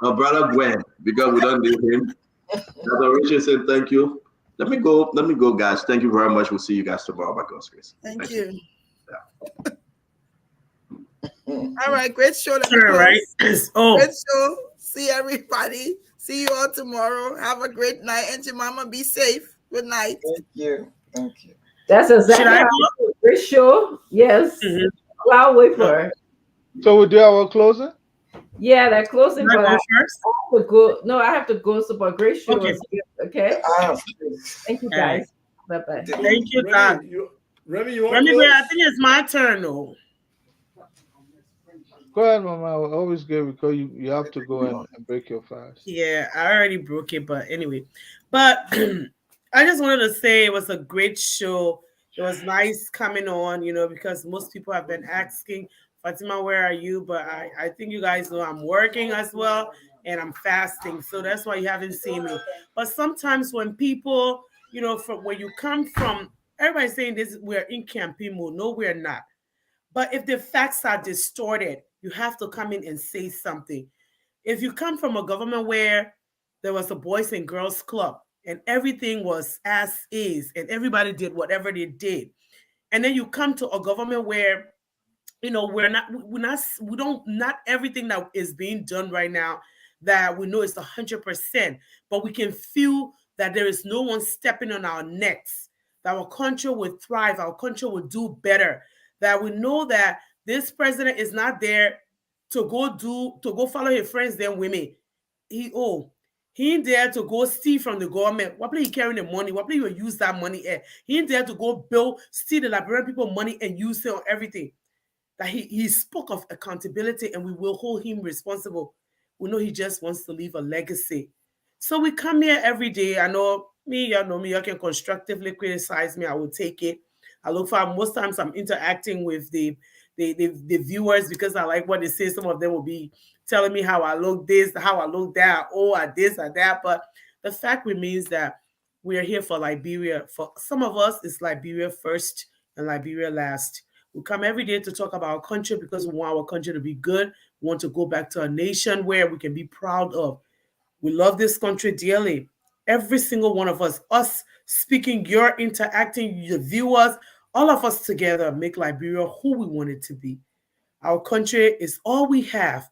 Her brother Gwen, because we don't need him. Dr. Richard said thank you. Let me go, guys. Thank you very much. We'll see you guys tomorrow by God's grace. Thank you. Yeah. All right, great show. All right. Great show. See everybody. See you all tomorrow. Have a great night. And your mama, be safe. Good night. Thank you. Thank you. That's exactly how great show. Yes. Mm-hmm. I'll wait for her. So we do our closing? Yeah, that closing. But I have to go. No, I have to go. So, but great show. Okay. Thank you, guys. Bye bye. Thank you, God. Remy, you want I think it's my turn, though. Go ahead, Mama. Always good because you have to go and break your fast. Yeah, I already broke it, but anyway. But I just wanted to say it was a great show. It was nice coming on, because most people have been asking, Fatima, where are you? But I think you guys know I'm working as well and I'm fasting. So that's why you haven't seen me. But sometimes when people, from where you come from, everybody's saying this, we're in campaign mode. No, we're not. But if the facts are distorted, you have to come in and say something. If you come from a government where there was a Boys and Girls Club and everything was as is and everybody did whatever they did, and then you come to a government where, not everything that is being done right now that we know is 100%, but we can feel that there is no one stepping on our necks, that our country will thrive, our country will do better, that we know that this president is not there to go follow his friends, then women. He ain't there to go steal from the government. What play he carrying the money? What play you use that money at? He ain't there to go steal the Liberian people money and use it on everything. That he spoke of accountability and we will hold him responsible. We know he just wants to leave a legacy. So we come here every day. I know me, y'all know me, y'all can constructively criticize me. I will take it. I look for most times I'm interacting with the viewers because I like what they say. Some of them will be telling me how I look this, how I look that, I this or that. But the fact remains that we are here for Liberia. For some of us, it's Liberia first and Liberia last. We come every day to talk about our country because we want our country to be good. want to go back to a nation where we can be proud of. We love this country dearly. Every single one of us speaking, you're interacting, your viewers, all of us together make Liberia who we want it to be. Our country is all we have.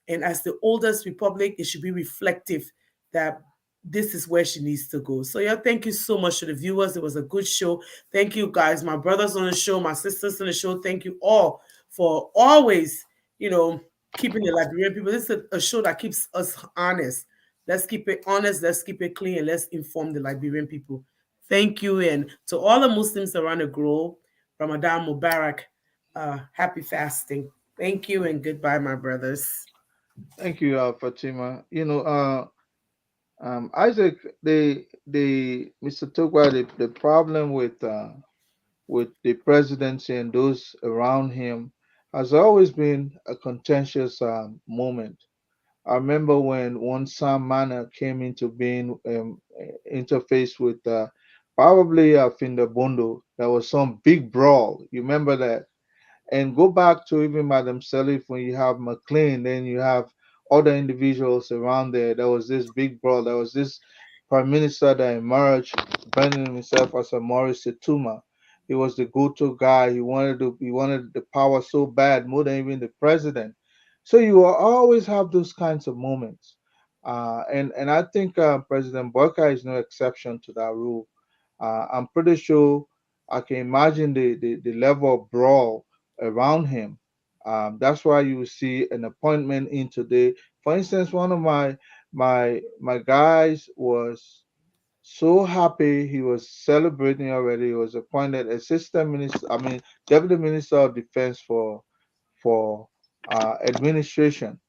And as the oldest republic, it should be reflective that this is where she needs to go. So, yeah, thank you so much to the viewers. It was a good show. Thank you, guys, my brothers on the show, my sisters on the show. Thank you all for always, keeping the Liberian people. This is a show that keeps us honest. Let's keep it honest. Let's keep it clean. And let's inform the Liberian people. Thank you. And to all the Muslims around the globe, Ramadan Mubarak. Happy fasting. Thank you and goodbye, my brothers. Thank you, Fatima. Isaac, Mr. Togwa, the problem with the presidency and those around him has always been a contentious moment. I remember when one Sam Manor came into being, interfaced with probably Finda Bondo. There was some big brawl. You remember that? And go back to even Madam Salif when you have McLean, then you have other individuals around there. There was this big brawl. There was this prime minister that emerged, branding himself as a Maurice Setuma. He was the go-to guy. He wanted the power so bad, more than even the president. So you will always have those kinds of moments. And I think President Burka is no exception to that rule. I'm pretty sure I can imagine the level of brawl around him. That's why you see an appointment in today. For instance, one of my guys was so happy. He was celebrating already. He was appointed assistant minister. I mean, deputy minister of defense for administration.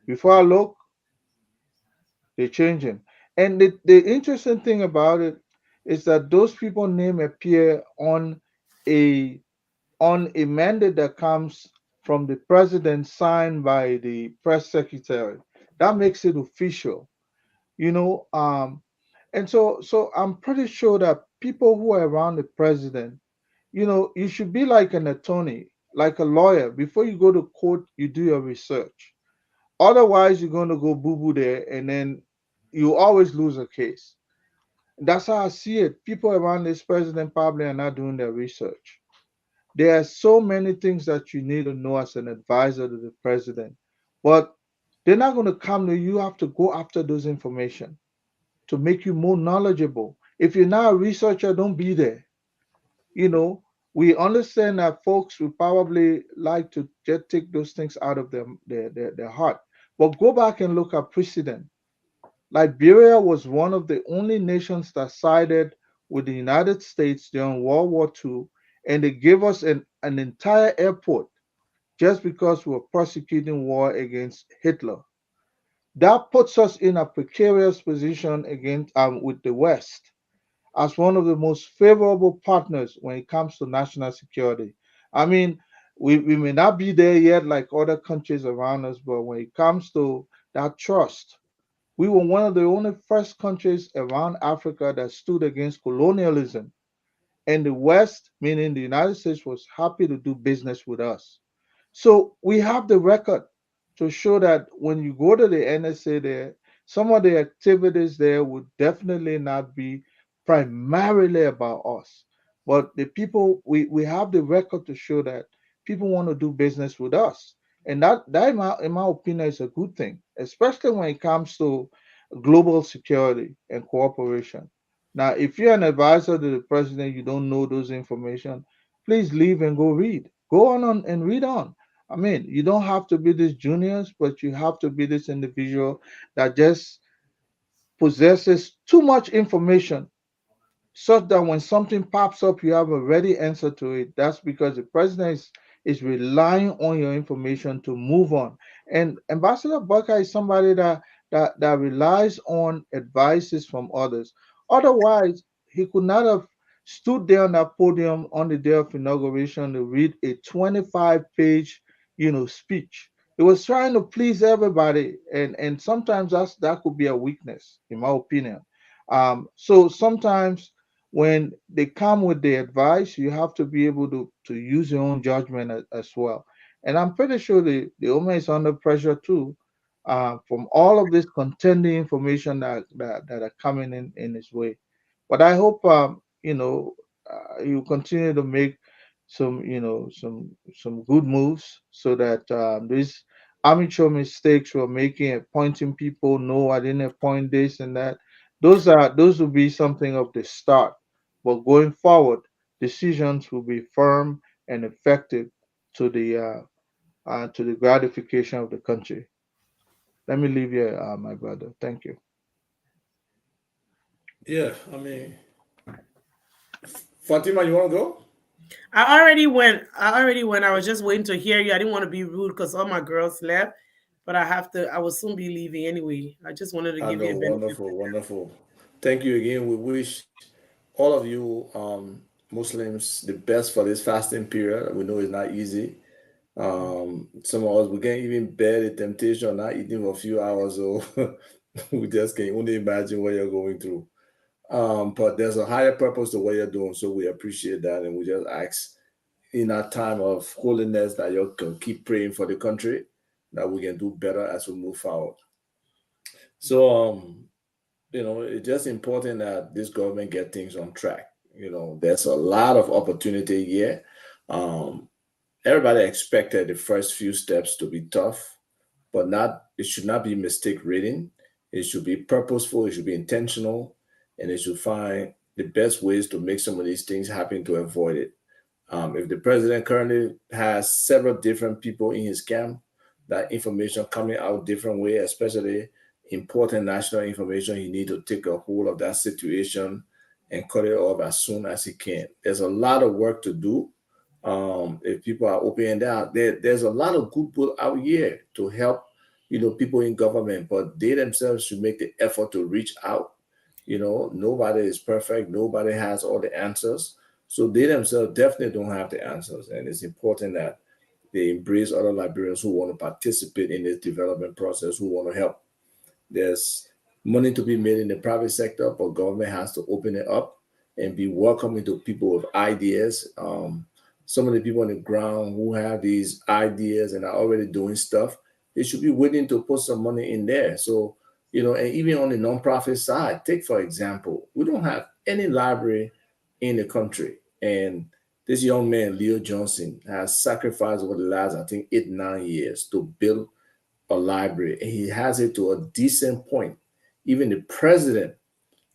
Before I look, they change him. And the interesting thing about it is that those people name appear a on a mandate that comes from the president signed by the press secretary. That makes it official, you know. And so I'm pretty sure that people who are around the president, you should be like an attorney, like a lawyer. Before you go to court, you do your research. Otherwise, you're going to go boo boo there, and then you always lose a case. That's how I see it. People around this president probably are not doing their research. There are so many things that you need to know as an advisor to the president, but they're not going to come to you. You have to go after those information to make you more knowledgeable. If you're not a researcher, don't be there. You know, we understand that folks will probably like to just take those things out of their heart. But go back and look at precedent. Liberia was one of the only nations that sided with the United States during World War II, and they gave us an entire airport just because we were prosecuting war against Hitler. That puts us in a precarious position against with the West as one of the most favorable partners when it comes to national security. I mean, we may not be there yet like other countries around us, but when it comes to that trust, we were one of the only first countries around Africa that stood against colonialism. And the West, meaning the United States, was happy to do business with us. So we have the record to show that when you go to the NSA there, some of the activities there would definitely not be primarily about us. But the people, we have the record to show that people want to do business with us. And that in my opinion, is a good thing, especially when it comes to global security and cooperation. Now, if you're an advisor to the president, you don't know those information, please leave and go read. Go on and read on. I mean, you don't have to be this juniors, but you have to be this individual that just possesses too much information such that when something pops up, you have a ready answer to it. That's because the president is relying on your information to move on. And Ambassador Barker is somebody that relies on advices from others. Otherwise, he could not have stood there on that podium on the day of inauguration to read a 25-page, speech. He was trying to please everybody, and sometimes that could be a weakness, in my opinion. So sometimes when they come with the advice, you have to be able to use your own judgment as well. And I'm pretty sure the owner is under pressure too, from all of this contending information that are coming in his way. But I hope you continue to make some good moves so that these amateur mistakes we're making, appointing people, no, I didn't appoint this and that. Those will be something of the start. But going forward, decisions will be firm and effective to the gratification of the country. Let me leave you, my brother. Thank you. Yeah, I mean, Fatima, you want to go? I already went. I was just waiting to hear you. I didn't want to be rude because all my girls left, but I have to. I will soon be leaving anyway. I just wanted to I give you know, a benefit. wonderful, wonderful. Thank you again. We wish all of you Muslims the best for this fasting period. We know it's not easy. Some of us we can't even bear the temptation of not eating for a few hours, so we just can only imagine what you're going through. But there's a higher purpose to what you're doing, so we appreciate that, and we just ask in our time of holiness that you can keep praying for the country, that we can do better as we move forward. So, it's just important that this government get things on track. There's a lot of opportunity here. Everybody expected the first few steps to be tough, but it should not be mistake reading. It should be purposeful, it should be intentional, and it should find the best ways to make some of these things happen to avoid it. If the president currently has several different people in his camp, that information coming out different way, especially important national information, he need to take a hold of that situation and cut it off as soon as he can. There's a lot of work to do. If people are opening that, there's a lot of good people out here to help, people in government, but they themselves should make the effort to reach out. Nobody is perfect. Nobody has all the answers. So they themselves definitely don't have the answers. And it's important that they embrace other Liberians who want to participate in this development process, who want to help. There's money to be made in the private sector, but government has to open it up and be welcoming to people with ideas. Some of the people on the ground who have these ideas and are already doing stuff, they should be willing to put some money in there. So, and even on the nonprofit side, take for example, we don't have any library in the country. And this young man, Leo Johnson, has sacrificed over the last, I think, 8-9 years to build a library. And he has it to a decent point. Even the president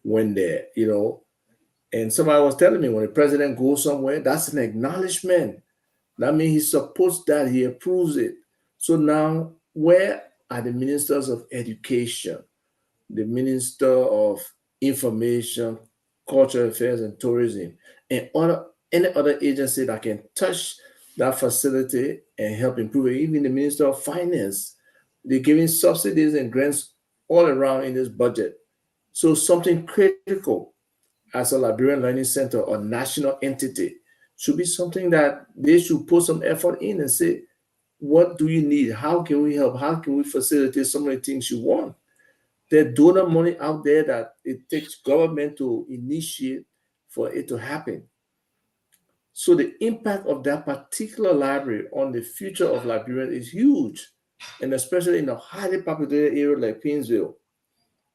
went there, and somebody was telling me when the president goes somewhere, that's an acknowledgement. That means he supports that, he approves it. So now, where are the ministers of education, the minister of information, cultural affairs and tourism, and any other agency that can touch that facility and help improve it? Even the minister of finance, they're giving subsidies and grants all around in this budget. So something critical as a Liberian Learning Center or national entity should be something that they should put some effort in and say, what do you need? How can we help? How can we facilitate some of the things you want? There's donor money out there that it takes government to initiate for it to happen. So the impact of that particular library on the future of Liberia is huge, and especially in a highly populated area like Painesville.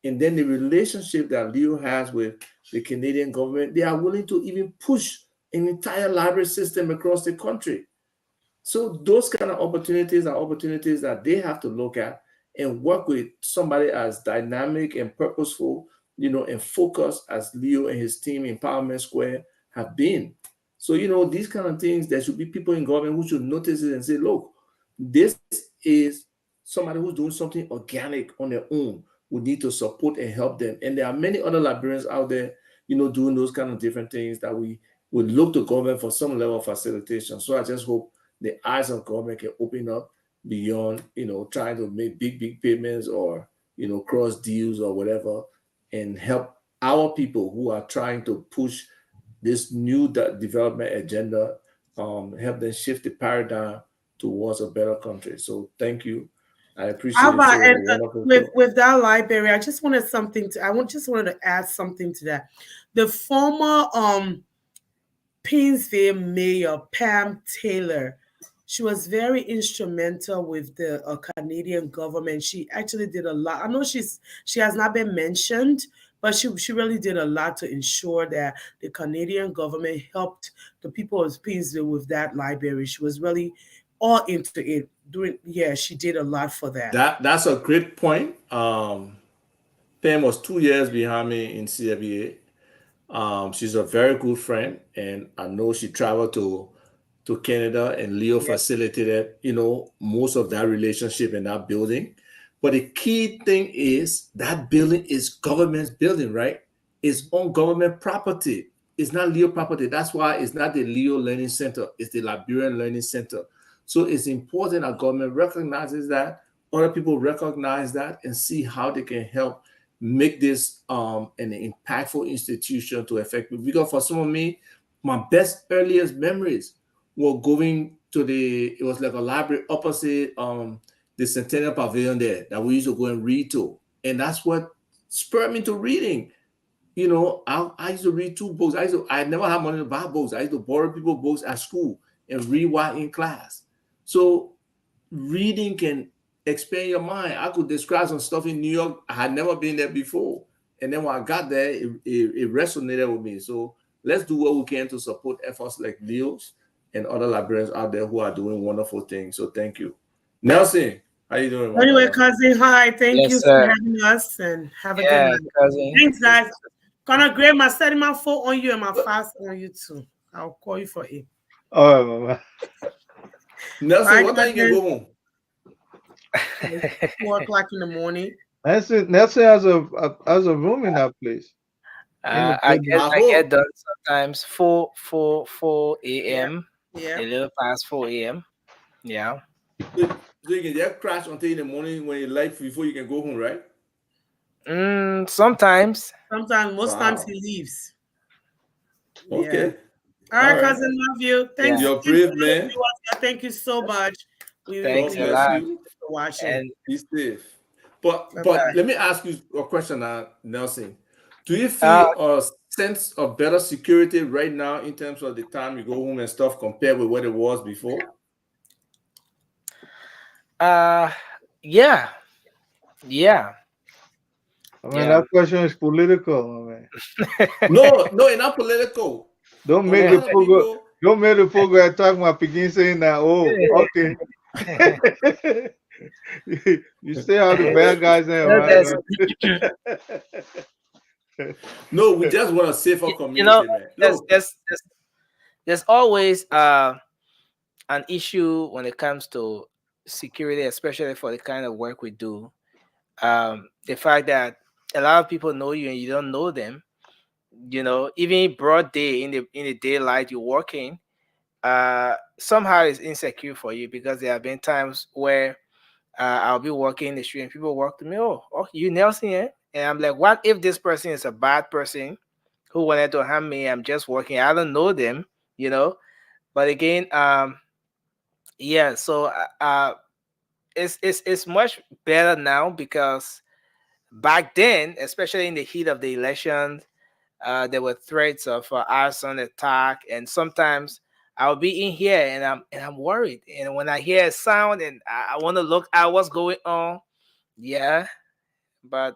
And then the relationship that Leo has with the Canadian government, they are willing to even push an entire library system across the country. So those kind of opportunities are opportunities that they have to look at and work with somebody as dynamic and purposeful, and focused as Leo and his team in Empowerment Square have been. So, these kind of things, there should be people in government who should notice it and say, look, this is somebody who's doing something organic on their own. We need to support and help them. And there are many other Liberians out there, doing those kind of different things that we would look to government for some level of facilitation. So I just hope the eyes of government can open up beyond, trying to make big payments or, cross deals or whatever, and help our people who are trying to push this new development agenda, help them shift the paradigm towards a better country. So thank you. I appreciate it. With that library, I just wanted to add something to that. The former Painesville Mayor Pam Taylor she was very instrumental with the Canadian government. She actually did a lot. I know she has not been mentioned, but she really did a lot to ensure that the Canadian government helped the people of Painesville with that library. She was really all into it. She did a lot for that. That's a great point. Pam was 2 years behind me in CFBA. She's a very good friend, and I know she traveled to Canada, and Leo facilitated, most of that relationship in that building. But the key thing is that building is government's building, right? It's on government property. It's not Leo property. That's why it's not the Leo Learning Center. It's the Liberian Learning Center. So it's important that government recognizes that, other people recognize that, and see how they can help make this an impactful institution to affect me. Because for some of me, my best earliest memories were going to it was like a library opposite the Centennial Pavilion there that we used to go and read to. And that's what spurred me to reading. I used to read 2 books. I never had money to buy books. I used to borrow people books at school and read while in class. So reading can expand your mind. I could describe some stuff in New York. I had never been there before. And then when I got there, it resonated with me. So let's do what we can to support efforts like Leo's and other librarians out there who are doing wonderful things. So thank you. Nelson, how you doing? Anyway, cousin, hi. Thank you for having us, and have a good night. Cousin. Thanks, guys. Gonna grab my setting my phone on you and my fast on you too. I'll call you for it. All right, Mama. Nelson, what time you can go home? 4 o'clock in the morning. Nelson has a room in that place. I get done sometimes 4 a.m. Yeah. A little past 4 a.m. Yeah. So you can just crash until in the morning when you like before you can go home, right? Sometimes. Most times he leaves. Okay. All right, cousin, love you. Thanks. You're brave, man. Thank you so much. Thanks a lot. You for watching. And be safe. But let me ask you a question now, Nelson. Do you feel a sense of better security right now in terms of the time you go home and stuff compared with what it was before? Yeah. I mean, that question is political. Man. No, it's not political. Don't make the folk go and talk about Pekin saying that. Oh, okay. You stay how the bad guys there, right? No, we just want a safer community, man. There's always an issue when it comes to security, especially for the kind of work we do. The fact that a lot of people know you and you don't know them, even broad day in the daylight you're working, somehow it's insecure for you, because there have been times where I'll be walking in the street and people walk to me, oh, you Nelson, eh? And I'm like, what if this person is a bad person who wanted to harm me? I'm just working. I don't know them, But again, so it's much better now, because back then, especially in the heat of the election, there were threats of arson attack, and sometimes I'll be in here and I'm worried. And when I hear a sound and I want to look at what's going on, but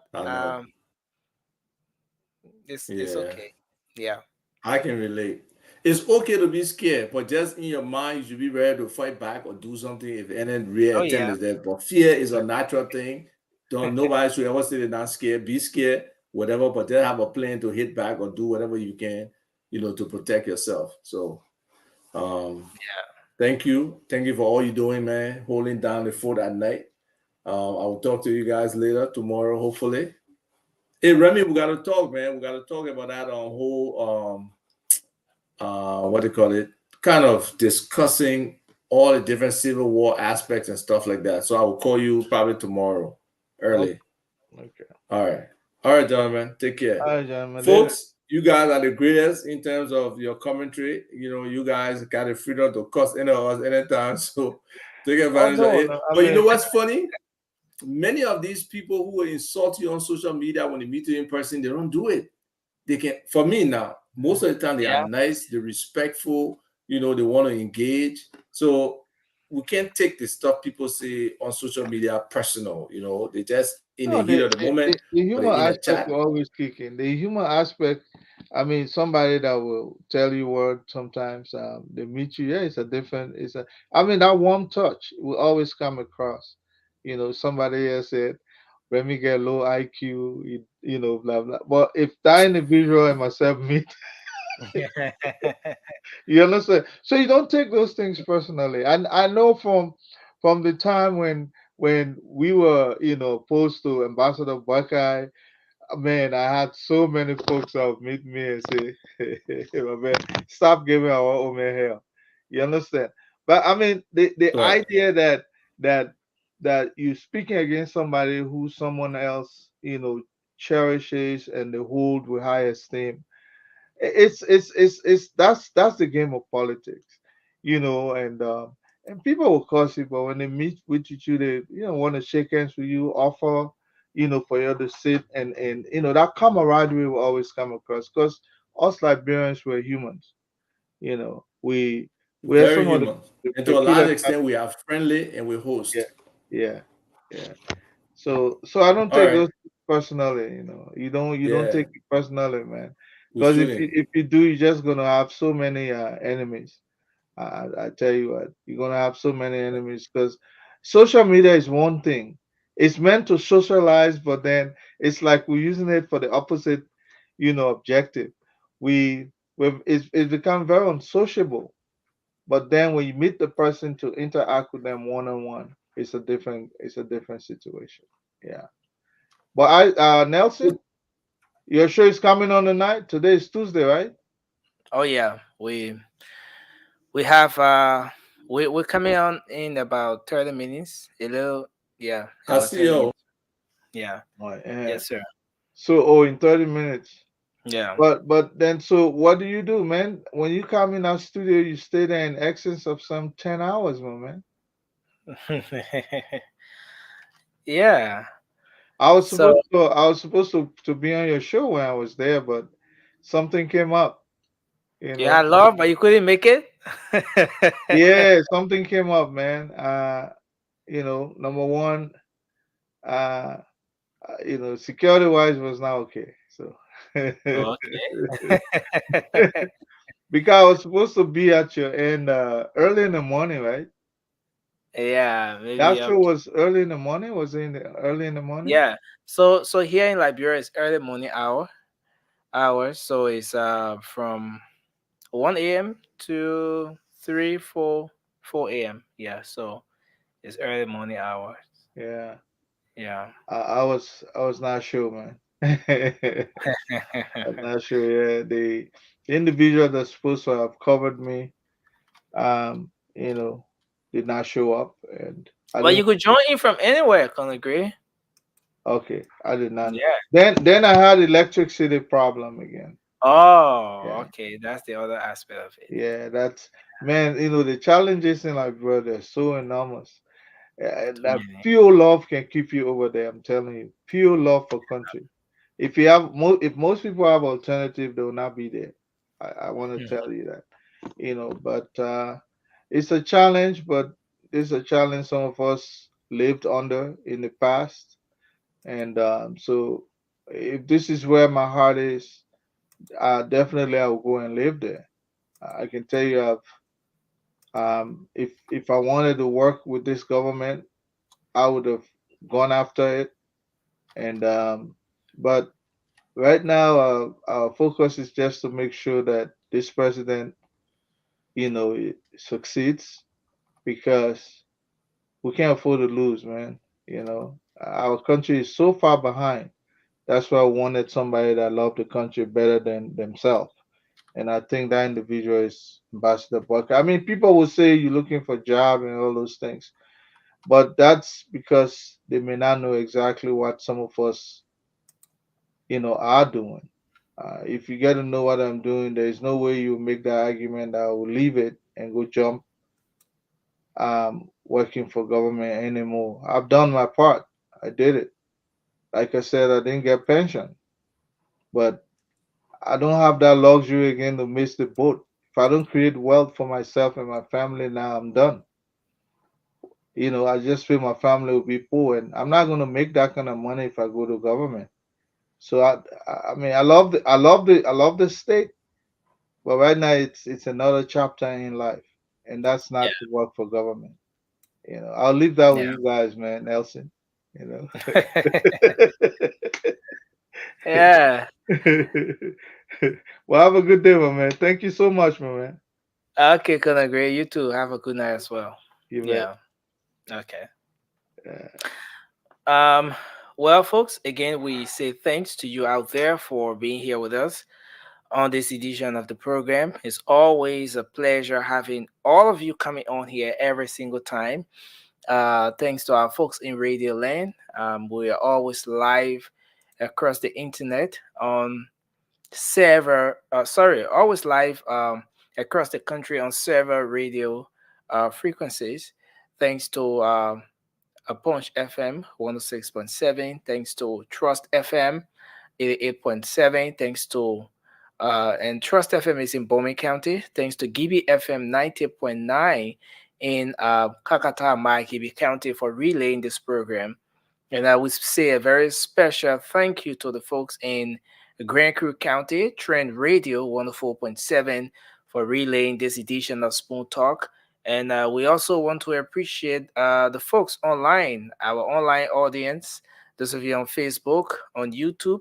it's okay. Yeah, I can relate. It's okay to be scared, but just in your mind, you should be ready to fight back or do something if any real attempt is there. But fear is a natural thing. Nobody should ever say they're not scared. Be scared, whatever, but then have a plan to hit back or do whatever you can, to protect yourself. So, thank you for all you're doing, man. Holding down the fort at night. I will talk to you guys later tomorrow, hopefully. Hey, Remy, we gotta talk, man. We gotta talk about that whole what do you call it? Kind of discussing all the different Civil War aspects and stuff like that. So I will call you probably tomorrow early. Okay. All right, gentlemen. Take care. All right, gentlemen. Folks, you guys are the greatest in terms of your commentary. You guys got the freedom to cuss any of us anytime. So take advantage of it. But you know what's funny? Many of these people who will insult you on social media, when they meet you in person, they don't do it. They can. For me now, most of the time they are nice, they're respectful. They want to engage. So we can't take the stuff people say on social media personal. You know, they just in the No, heat of the moment the or human they in a aspect chat. will always kick in. The human aspect, I mean, somebody that will tell you word sometimes, they meet you. Yeah, I mean, that warm touch will always come across. You know, somebody else said, let me get low IQ, you know, blah, blah. But if that individual and myself meet, you understand? So you don't take those things personally. And I know from the time when we were, you know, opposed to Ambassador Buckeye, man, I had so many folks that would meet me and say, "Hey, my man, stop giving our own man hell." You understand? But I mean, the Right. idea that that you speaking against somebody who someone else, you know, cherishes and they hold with high esteem, it's that's the game of politics, you know, and people will curse you, but when they meet with you, they, you know, want to shake hands with you, offer, you know, for you to sit, and you know, that camaraderie will always come across, because us Liberians, we're humans, you know, we're Very some of human. the And to a large peculiar type. extent, we are friendly and we Yeah, host. yeah, yeah. So I don't All take right. those personally, you know. You don't Yeah, take it personally, man. we Because if you, shouldn't. if you do, you're just gonna have so many enemies. I tell you what, you're gonna have so many enemies, because social media is one thing. It's meant to socialize, but then it's like we're using it for the opposite, you know, objective. It's become very unsociable. But then when you meet the person to interact with them one on one, it's a different situation. Yeah. But Nelson, your show is coming on the night. Today is Tuesday, right? Oh yeah, we have we're coming on in about 30 minutes. A little, yeah, I about see 30 you. minutes. Yeah. Oh, yeah. Yes, sir. So, oh, in 30 minutes. Yeah. But then, so what do you do, man? When you come in our studio, you stay there in excess of some 10 hours, my man. Yeah. I was So supposed to be on your show when I was there, but something came up, you you had know. love, but you couldn't make it. Yeah, something came up, man. You know, number one, uh, you know, security wise was not okay. So Okay. because I was supposed to be at your end early in the morning, right? Yeah, That maybe show was early in the morning. Was it early in the morning? yeah. So here in Liberia it's early morning hours. So it's from 1 a.m. to 3, 4 a.m. Yeah, so it's early morning hours. Yeah, Yeah. I was not sure, man. I'm not sure. Yeah, the individual that's supposed to have covered me, you know, did not show up, and I Well, you didn't. could join in from anywhere, can agree. Okay, I did not. Yeah. Then I had electricity problem again. Oh, Yeah, okay. That's the other aspect of it. yeah. That's, man. You know, the challenges in life, brother, are so enormous. And Too that many. pure love can keep you over there. I'm telling you, pure love for country. If most people have alternative, they will not be there. I want to Hmm. tell you that. You know, but it's a challenge. But it's a challenge some of us lived under in the past, and so if this is where my heart is, definitely I will go and live there. I can tell you, if I wanted to work with this government, I would have gone after it. And but right now, our focus is just to make sure that this president, you know, succeeds, because we can't afford to lose, man. You know, our country is so far behind. That's why I wanted somebody that loved the country better than themselves. And I think that individual is Ambassador Barker. I mean, people will say you're looking for a job and all those things, but that's because they may not know exactly what some of us, you know, are doing. If you get to know what I'm doing, there is no way you make the argument that I will leave it and go jump working for government anymore. I've done my part. I did it. Like I said, I didn't get pension, but I don't have that luxury again to miss the boat. If I don't create wealth for myself and my family, now I'm done. I just feel my family will be poor, and I'm not going to make that kind of money if I go to government. So I mean, I love the state, but right now it's another chapter in life, and that's not to work for government. I'll leave that with Yeah. you guys, man, Nelson. Yeah. Well, have a good day, my man. Thank you so much, my man. Okay, Colonel Gray. You too. Have a good night as well. You Yeah. Okay. bet. Well, folks, again, we say thanks to you out there for being here with us on this edition of the program. It's always a pleasure having all of you coming on here every single time. Thanks to our folks in Radio Land. We are always live across the internet on always live across the country on several radio frequencies. Thanks to a Punch FM 106.7, thanks to Trust FM 88.7, thanks to and Trust FM is in Bowman County, thanks to Gibby FM 90.9 in Kakata, Gibby County for relaying this program. And I would say a very special thank you to the folks in Grand Creek County, Trend Radio 104.7 for relaying this edition of Spoon Talk. And we also want to appreciate the folks online, our online audience, those of you on Facebook, on YouTube.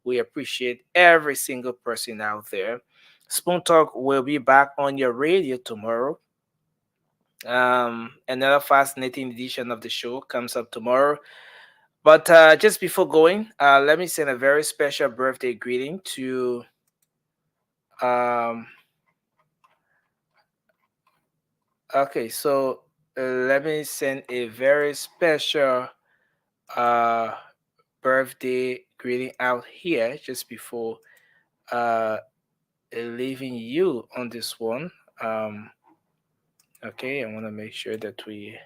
We appreciate every single person out there. Spoon Talk will be back on your radio tomorrow. Another fascinating edition of the show comes up tomorrow. But just before going, let me send a very special birthday greeting to okay, so let me send a very special birthday greeting out here just before leaving you on this one. Okay, I want to make sure that we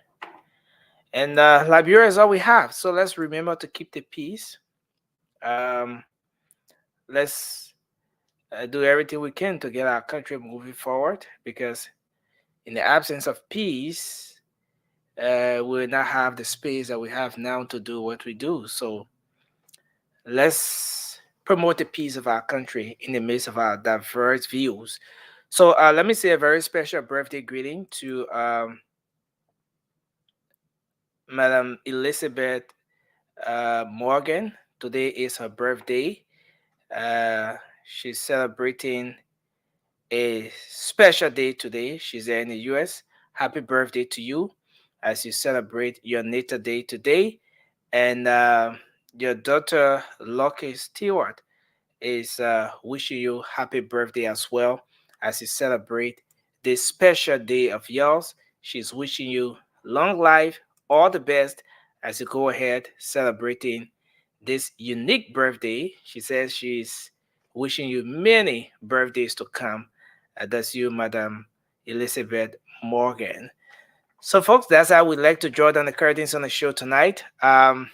and Liberia is all we have. So let's remember to keep the peace. Let's do everything we can to get our country moving forward, because in the absence of peace, we will not have the space that we have now to do what we do. So let's promote the peace of our country in the midst of our diverse views. So let me say a very special birthday greeting to Madam Elizabeth Morgan. Today is her birthday. She's celebrating a special day today. She's there in the US. Happy birthday to you as you celebrate your natal day today. And your daughter, Lucky Stewart, is wishing you happy birthday as well as you celebrate this special day of yours. She's wishing you long life, all the best as you go ahead celebrating this unique birthday. She says she's wishing you many birthdays to come. That's you, Madam Elizabeth Morgan. So, folks, that's how we'd like to draw down the curtains on the show tonight. My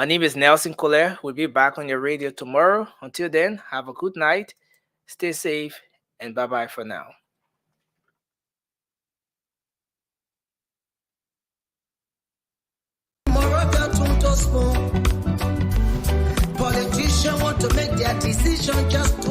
name is Nelson Collier. We'll be back on your radio tomorrow. Until then, have a good night, stay safe, and bye-bye for now. Politicians want to make their decision just